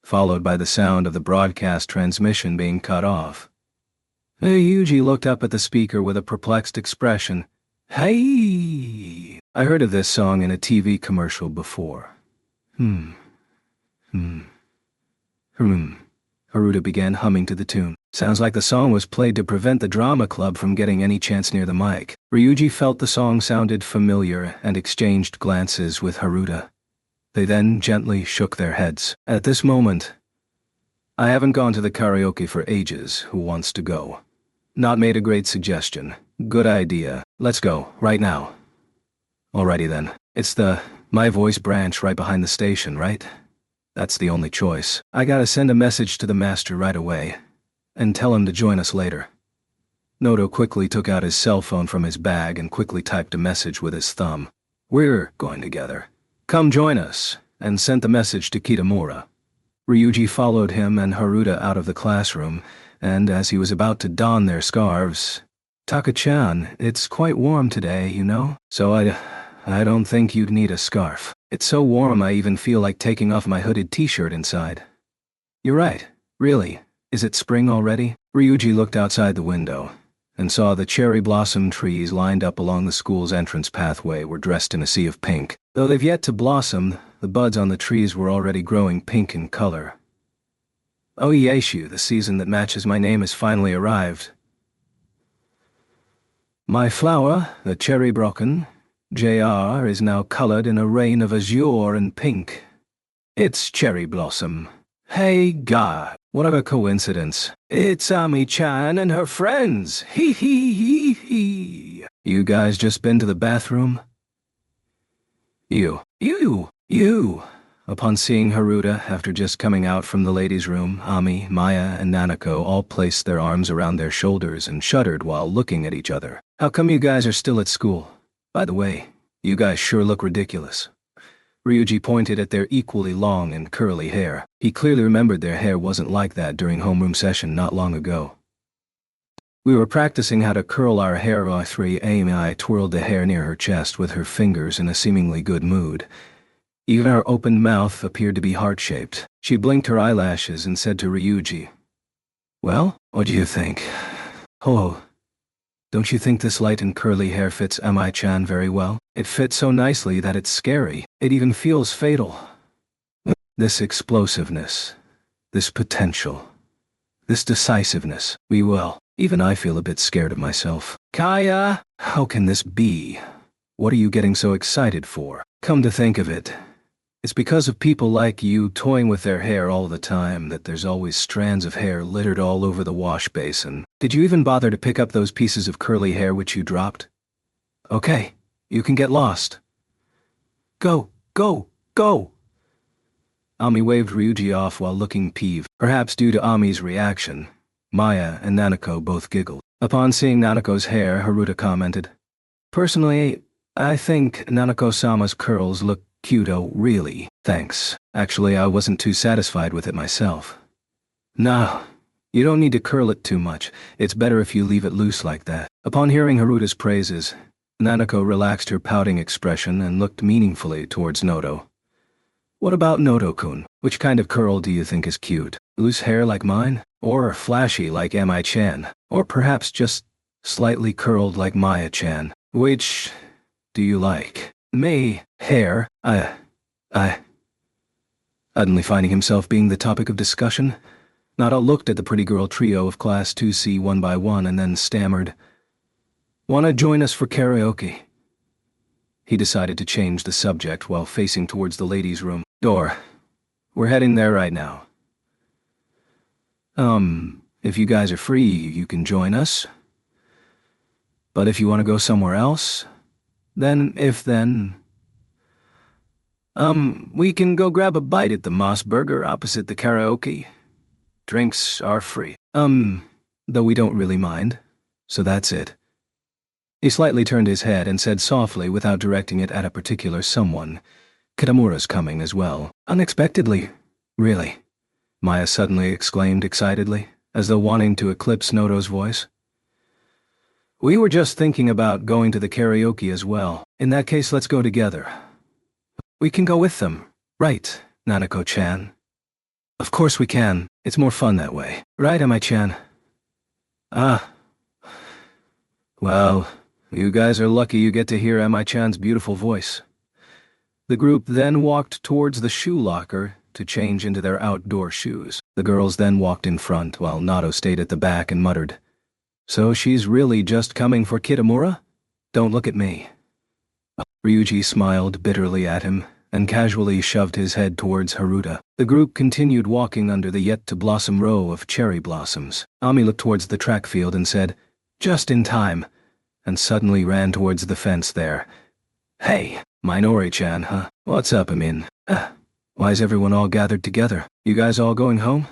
followed by the sound of the broadcast transmission being cut off. Yuji looked up at the speaker with a perplexed expression. Hey! I heard of this song in a TV commercial before. Haruta began humming to the tune. Sounds like the song was played to prevent the drama club from getting any chance near the mic. Ryuji felt the song sounded familiar and exchanged glances with Haruta. They then gently shook their heads. At this moment, I haven't gone to the karaoke for ages. Who wants to go? Not made a great suggestion. Good idea. Let's go, right now. Alrighty then. It's the My Voice branch right behind the station, right? That's the only choice. I gotta send a message to the master right away, and tell him to join us later. Nodo quickly took out his cell phone from his bag and quickly typed a message with his thumb. We're going together. Come join us, and sent the message to Kitamura. Ryuji followed him and Haruta out of the classroom, and as he was about to don their scarves, Taka-chan, it's quite warm today, you know? So I don't think you'd need a scarf. It's so warm I even feel like taking off my hooded t-shirt inside. You're right, really. Is it spring already? Ryuji looked outside the window and saw the cherry blossom trees lined up along the school's entrance pathway were dressed in a sea of pink. Though they've yet to blossom, the buds on the trees were already growing pink in color. Oh Yeshu, the season that matches my name has finally arrived. My flower, the cherry brocken, JR, is now colored in a rain of azure and pink. It's cherry blossom. Hey, God, what a coincidence. It's Ami-chan and her friends. Hee hee hee hee. You guys just been to the bathroom? You. Upon seeing Haruta after just coming out from the ladies' room, Ami, Maya, and Nanako all placed their arms around their shoulders and shuddered while looking at each other. How come you guys are still at school? By the way, you guys sure look ridiculous. Ryuji pointed at their equally long and curly hair. He clearly remembered their hair wasn't like that during homeroom session not long ago. We were practicing how to curl our hair while Ami twirled the hair near her chest with her fingers in a seemingly good mood. Even her open mouth appeared to be heart-shaped. She blinked her eyelashes and said to Ryuji, "Well, what do you think? Ho-ho. Don't you think this light and curly hair fits Ami-chan very well? It fits so nicely that it's scary. It even feels fatal. This explosiveness, this potential, this decisiveness. Even I feel a bit scared of myself. Kaya, how can this be? What are you getting so excited for? Come to think of it, it's because of people like you toying with their hair all the time that there's always strands of hair littered all over the wash basin. Did you even bother to pick up those pieces of curly hair which you dropped? Okay, you can get lost. Go, go, go! Ami waved Ryuji off while looking peeved. Perhaps due to Ami's reaction, Maya and Nanako both giggled. Upon seeing Nanako's hair, Haruta commented, "Personally, I think Nanako-sama's curls look cute-o, really. Thanks. Actually, I wasn't too satisfied with it myself." "No, you don't need to curl it too much. It's better if you leave it loose like that." Upon hearing Haruta's praises, Nanako relaxed her pouting expression and looked meaningfully towards Noto. "What about Noto-kun? Which kind of curl do you think is cute? Loose hair like mine? Or flashy like Ami-chan? Or perhaps just slightly curled like Maya-chan? Which do you like?" "Me, hair, Suddenly finding himself being the topic of discussion, Nato looked at the pretty girl trio of Class 2C one by one and then stammered, "Wanna join us for karaoke?" He decided to change the subject while facing towards the ladies' room door. "We're heading there right now. If you guys are free, you can join us. But if you want to go somewhere else, then, we can go grab a bite at the Moss Burger opposite the karaoke. Drinks are free. Though we don't really mind. So that's it." He slightly turned his head and said softly without directing it at a particular someone, "Kitamura's coming as well." "Unexpectedly? Really?" Maya suddenly exclaimed excitedly, as though wanting to eclipse Noto's voice. "We were just thinking about going to the karaoke as well. In that case, let's go together." "We can go with them, right, Nanako-chan?" "Of course we can. It's more fun that way. Right, Ami-chan?" Well, you guys are lucky you get to hear Ami-chan's beautiful voice." The group then walked towards the shoe locker to change into their outdoor shoes. The girls then walked in front while Nato stayed at the back and muttered, "So she's really just coming for Kitamura? Don't look at me." Ryuji smiled bitterly at him and casually shoved his head towards Haruta. The group continued walking under the yet-to-blossom row of cherry blossoms. Ami looked towards the track field and said, "Just in time," and suddenly ran towards the fence there. "Hey, Minori-chan, huh? What's up, Amin? Why's everyone all gathered together? You guys all going home?"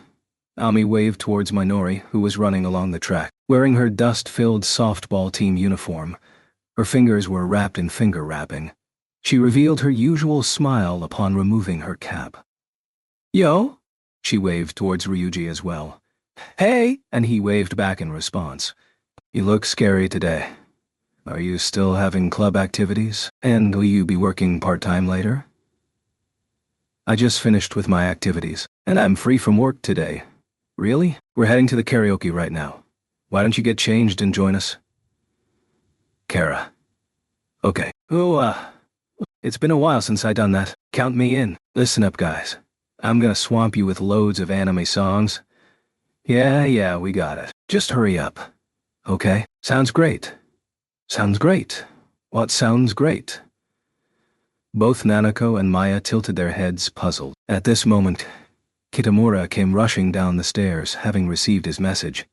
Ami waved towards Minori, who was running along the track. Wearing her dust-filled softball team uniform, her fingers were wrapped in finger wrapping. She revealed her usual smile upon removing her cap. "Yo?" She waved towards Ryuji as well. "Hey!" And he waved back in response. "You look scary today. Are you still having club activities? And will you be working part-time later?" "I just finished with my activities, and I'm free from work today." "Really? We're heading to the karaoke right now. Why don't you get changed and join us?" "Kara. Okay. It's been a while since I done that. Count me in. Listen up, guys. I'm gonna swamp you with loads of anime songs. Yeah, we got it. Just hurry up. Okay? Sounds great. Sounds great. What sounds great? Both Nanako and Maya tilted their heads, puzzled. At this moment, Kitamura came rushing down the stairs, having received his message.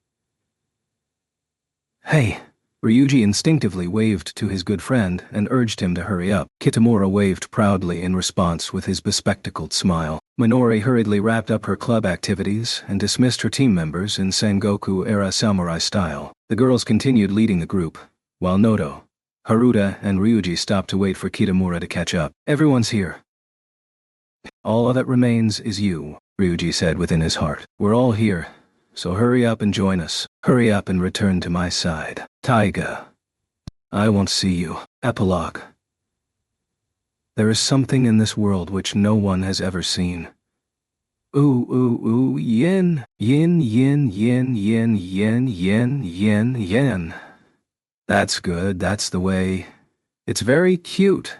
Hey! Ryuji instinctively waved to his good friend and urged him to hurry up. Kitamura waved proudly in response with his bespectacled smile. Minori hurriedly wrapped up her club activities and dismissed her team members in Sengoku-era samurai style. The girls continued leading the group, while Noto, Haruta, and Ryuji stopped to wait for Kitamura to catch up. Everyone's here. All that remains is you, Ryuji said within his heart. We're all here, so hurry up and join us. Hurry up and return to my side. Taiga. I won't see you. Epilogue. There is something in this world which no one has ever seen. Ooh, yin, yin, yin, yin, yin, yin, yin, yin, yin. That's good, that's the way. It's very cute.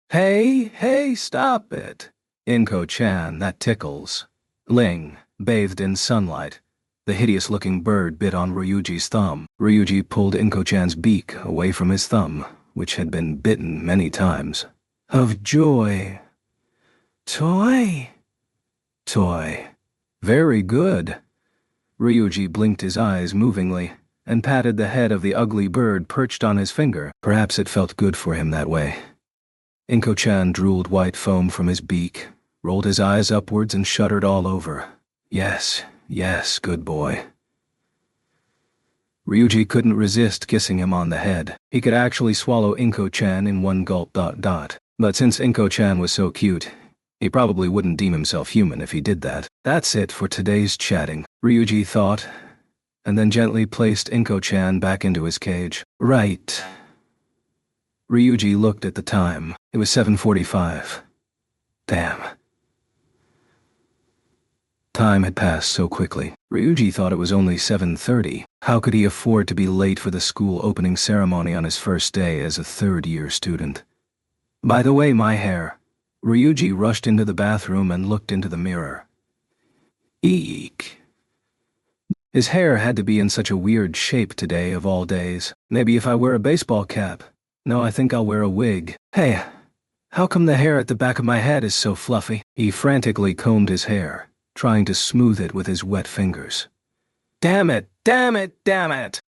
Hey, stop it. Inko-chan, that tickles. Ling, bathed in sunlight. The hideous-looking bird bit on Ryuji's thumb. Ryuji pulled Inko-chan's beak away from his thumb, which had been bitten many times. Of joy. Toy. Very good. Ryuji blinked his eyes movingly and patted the head of the ugly bird perched on his finger. Perhaps it felt good for him that way. Inko-chan drooled white foam from his beak, rolled his eyes upwards and shuddered all over. Yes, good boy. Ryuji couldn't resist kissing him on the head. He could actually swallow Inko-chan in one gulp. But since Inko-chan was so cute, he probably wouldn't deem himself human if he did that. That's it for today's chatting, Ryuji thought, and then gently placed Inko-chan back into his cage. Right. Ryuji looked at the time. It was 7:45. Damn. Time had passed so quickly. Ryuji thought it was only 7:30. How could he afford to be late for the school opening ceremony on his first day as a third-year student? By the way, my hair. Ryuji rushed into the bathroom and looked into the mirror. Eek. His hair had to be in such a weird shape today of all days. Maybe if I wear a baseball cap. No, I think I'll wear a wig. Hey, how come the hair at the back of my head is so fluffy? He frantically combed his hair, trying to smooth it with his wet fingers. Damn it!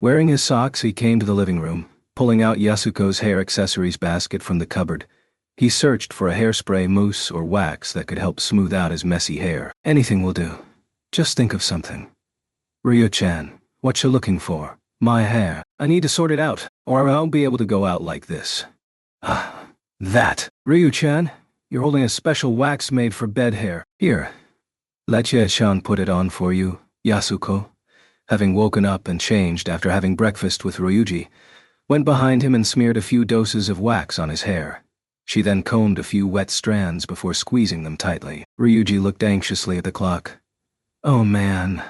Wearing his socks, he came to the living room, pulling out Yasuko's hair accessories basket from the cupboard. He searched for a hairspray, mousse, or wax that could help smooth out his messy hair. Anything will do. Just think of something. Ryu-chan, what you looking for? My hair. I need to sort it out, or I won't be able to go out like this. That. Ryu-chan, you're holding a special wax made for bed hair. Here. Let Ye-chan put it on for you, Yasuko. Having woken up and changed after having breakfast with Ryuji, went behind him and smeared a few doses of wax on his hair. She then combed a few wet strands before squeezing them tightly. Ryuji looked anxiously at the clock. Oh man,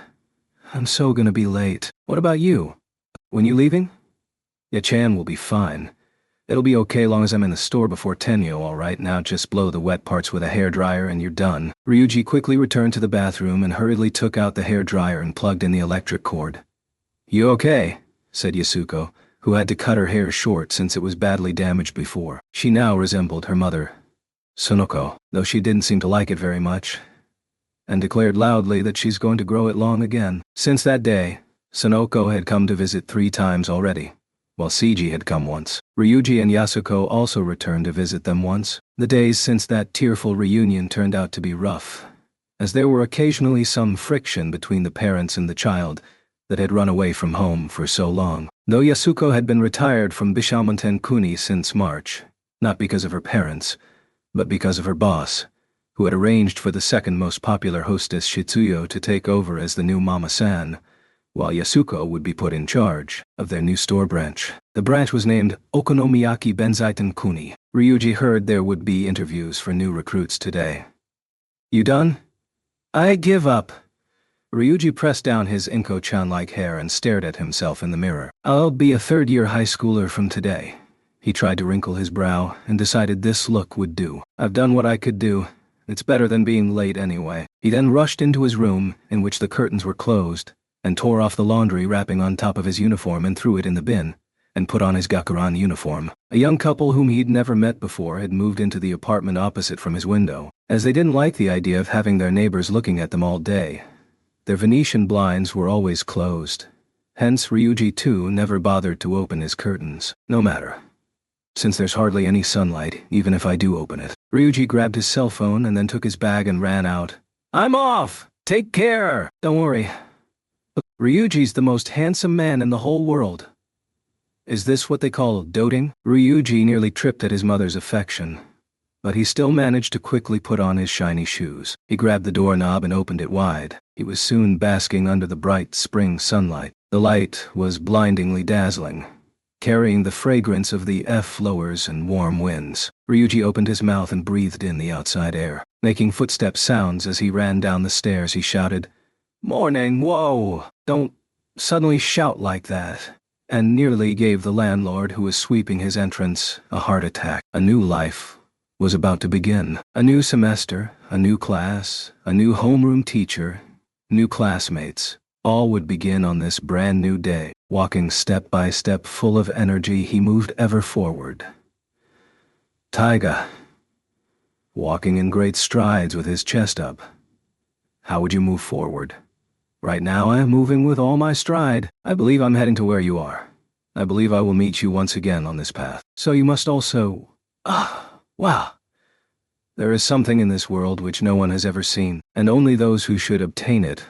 I'm so gonna be late. What about you? When you leaving? Ye-chan will be fine. It'll be okay long as I'm in the store before Tenyo, alright? Now just blow the wet parts with a hairdryer and you're done. Ryuji quickly returned to the bathroom and hurriedly took out the hairdryer and plugged in the electric cord. You okay? Said Yasuko, who had to cut her hair short since it was badly damaged before. She now resembled her mother, Sonoko, though she didn't seem to like it very much, and declared loudly that she's going to grow it long again. Since that day, Sonoko had come to visit 3 times already, while Seiji had come once. Ryuji and Yasuko also returned to visit them once. The days since that tearful reunion turned out to be rough, as there were occasionally some friction between the parents and the child that had run away from home for so long. Though Yasuko had been retired from Bishamonten Kuni since March, not because of her parents, but because of her boss, who had arranged for the second most popular hostess Shitsuyo to take over as the new Mama-san, while Yasuko would be put in charge of their new store branch. The branch was named Okonomiyaki Benzaiten Kuni. Ryuji heard there would be interviews for new recruits today. You done? I give up. Ryuji pressed down his Inko-chan-like hair and stared at himself in the mirror. I'll be a third-year high schooler from today. He tried to wrinkle his brow and decided this look would do. I've done what I could do. It's better than being late anyway. He then rushed into his room, in which the curtains were closed, and tore off the laundry wrapping on top of his uniform and threw it in the bin, and put on his Gakuran uniform. A young couple whom he'd never met before had moved into the apartment opposite from his window, as they didn't like the idea of having their neighbors looking at them all day. Their Venetian blinds were always closed. Hence Ryuji too never bothered to open his curtains. No matter, since there's hardly any sunlight, even if I do open it. Ryuji grabbed his cell phone and then took his bag and ran out. I'm off! Take care! Don't worry. Ryuji's the most handsome man in the whole world. Is this what they call doting? Ryuji nearly tripped at his mother's affection, but he still managed to quickly put on his shiny shoes. He grabbed the doorknob and opened it wide. He was soon basking under the bright spring sunlight. The light was blindingly dazzling, carrying the fragrance of the flowers and warm winds. Ryuji opened his mouth and breathed in the outside air. Making footstep sounds as he ran down the stairs, he shouted, "Morning, whoa! Don't suddenly shout like that," and nearly gave the landlord, who was sweeping his entrance, a heart attack. A new life was about to begin. A new semester, a new class, a new homeroom teacher, new classmates. All would begin on this brand new day. Walking step by step full of energy, he moved ever forward. Taiga. Walking in great strides with his chest up. How would you move forward? Right now I am moving with all my stride. I believe I'm heading to where you are. I believe I will meet you once again on this path. So you must also... wow. There is something in this world which no one has ever seen, and only those who should obtain it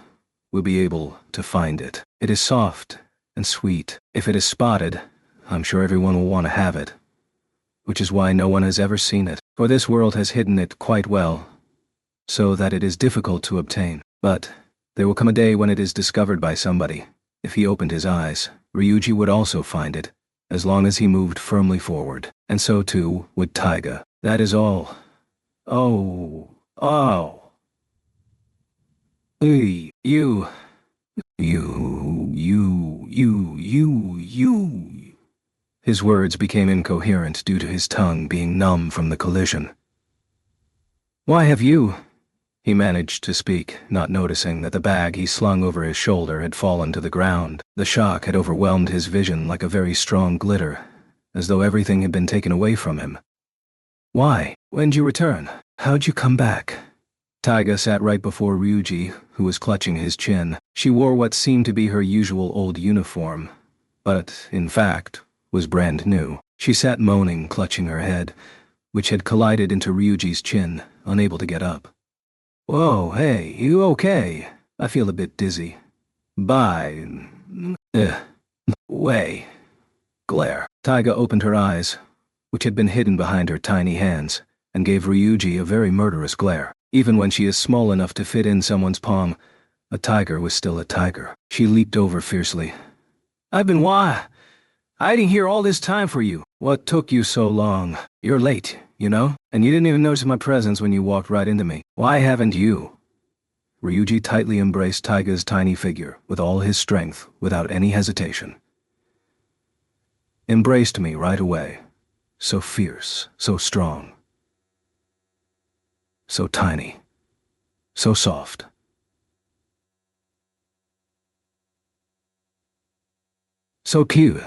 will be able to find it. It is soft and sweet. If it is spotted, I'm sure everyone will want to have it, which is why no one has ever seen it, for this world has hidden it quite well, so that it is difficult to obtain. But there will come a day when it is discovered by somebody. If he opened his eyes, Ryuji would also find it, as long as he moved firmly forward, and so too would Taiga. That is all. Oh. You. His words became incoherent due to his tongue being numb from the collision. Why have you? He managed to speak, not noticing that the bag he slung over his shoulder had fallen to the ground. The shock had overwhelmed his vision like a very strong glitter, as though everything had been taken away from him. Why? When'd you return? How'd you come back? Taiga sat right before Ryuji, who was clutching his chin. She wore what seemed to be her usual old uniform, but, in fact, was brand new. She sat moaning, clutching her head, which had collided into Ryuji's chin, unable to get up. Whoa, hey, you okay? I feel a bit dizzy. Bye. Way. Glare. Taiga opened her eyes, which had been hidden behind her tiny hands, and gave Ryuji a very murderous glare. Even when she is small enough to fit in someone's palm, a tiger was still a tiger. She leaped over fiercely. I've been hiding here all this time for you. What took you so long? You're late, you know? And you didn't even notice my presence when you walked right into me. Why haven't you? Ryuji tightly embraced Taiga's tiny figure with all his strength, without any hesitation. Embraced me right away. So fierce, so strong. So tiny. So soft. So cute.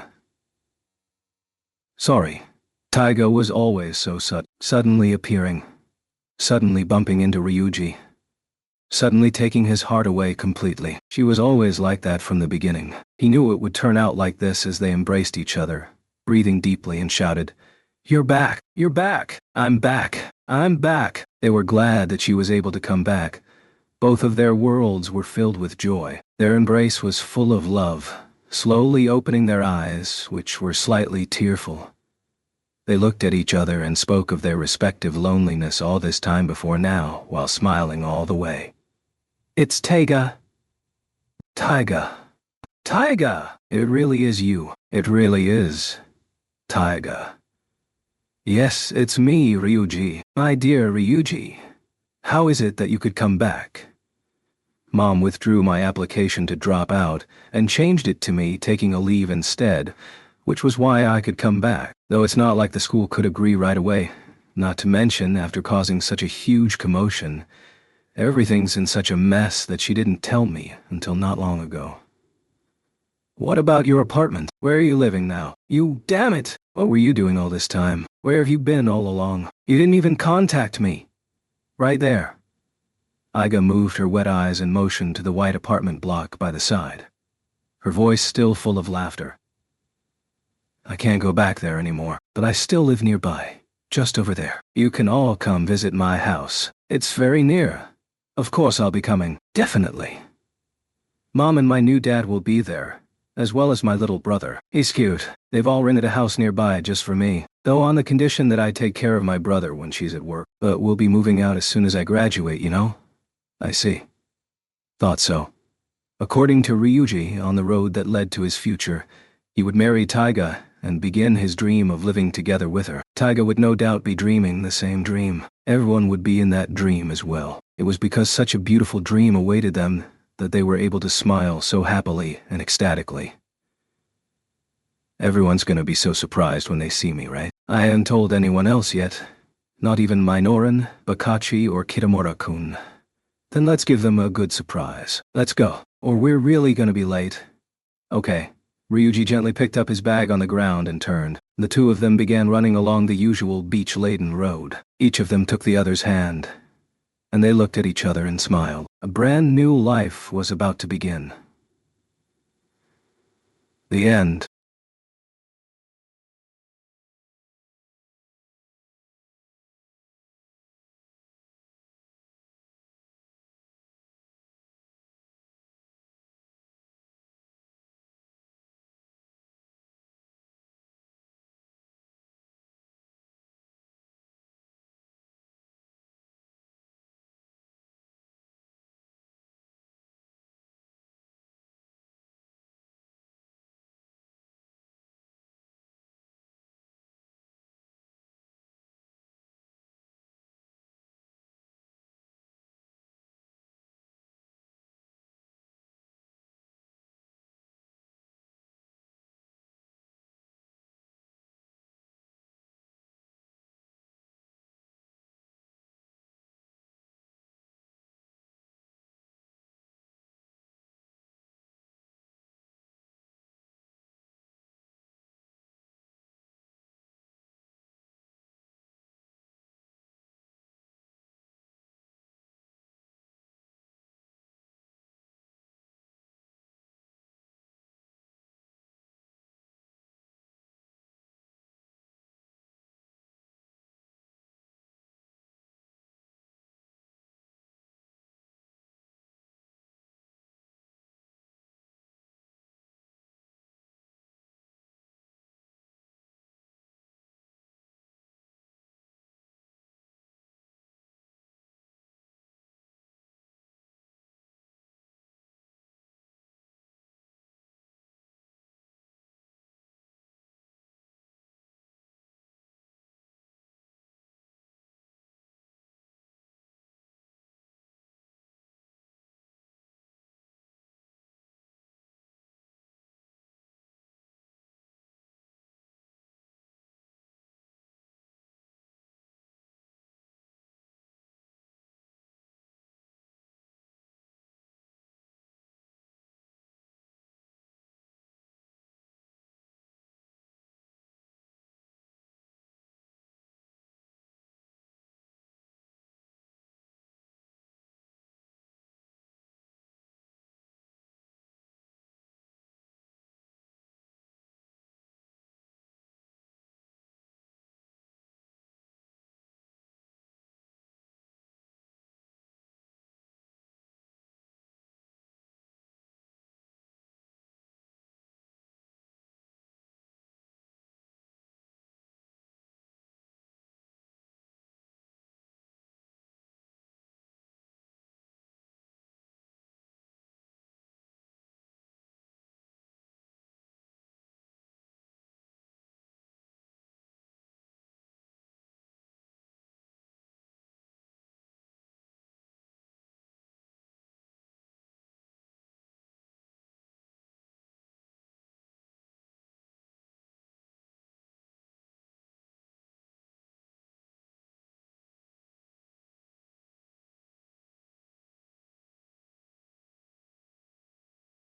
Sorry. Taiga was always so suddenly appearing, suddenly bumping into Ryuji, suddenly taking his heart away completely. She was always like that from the beginning. He knew it would turn out like this as they embraced each other, breathing deeply, and shouted, "You're back! You're back! I'm back! I'm back!" They were glad that she was able to come back. Both of their worlds were filled with joy. Their embrace was full of love, slowly opening their eyes, which were slightly tearful. They looked at each other and spoke of their respective loneliness all this time before now, while smiling all the way. It's Taiga. Taiga. Taiga! It really is you. It really is. Taiga. Yes, it's me, Ryuji. My dear Ryuji. How is it that you could come back? Mom withdrew my application to drop out and changed it to me taking a leave instead, which was why I could come back, though it's not like the school could agree right away, not to mention after causing such a huge commotion. Everything's in such a mess that she didn't tell me until not long ago. What about your apartment? Where are you living now? You, damn it! What were you doing all this time? Where have you been all along? You didn't even contact me. Right there. Iga moved her wet eyes and motioned to the white apartment block by the side, her voice still full of laughter. I can't go back there anymore, but I still live nearby, just over there. You can all come visit my house. It's very near. Of course I'll be coming. Definitely. Mom and my new dad will be there, as well as my little brother. He's cute. They've all rented a house nearby just for me, though on the condition that I take care of my brother when she's at work. But we'll be moving out as soon as I graduate, you know? I see. Thought so. According to Ryuji, on the road that led to his future, he would marry Taiga and begin his dream of living together with her. Taiga would no doubt be dreaming the same dream. Everyone would be in that dream as well. It was because such a beautiful dream awaited them that they were able to smile so happily and ecstatically. Everyone's gonna be so surprised when they see me, right? I haven't told anyone else yet. Not even Minoran, Bakachi, or Kitamura-kun. Then let's give them a good surprise. Let's go, or we're really gonna be late. Okay. Ryuji gently picked up his bag on the ground and turned. The two of them began running along the usual beach-laden road. Each of them took the other's hand, and they looked at each other and smiled. A brand new life was about to begin. The end.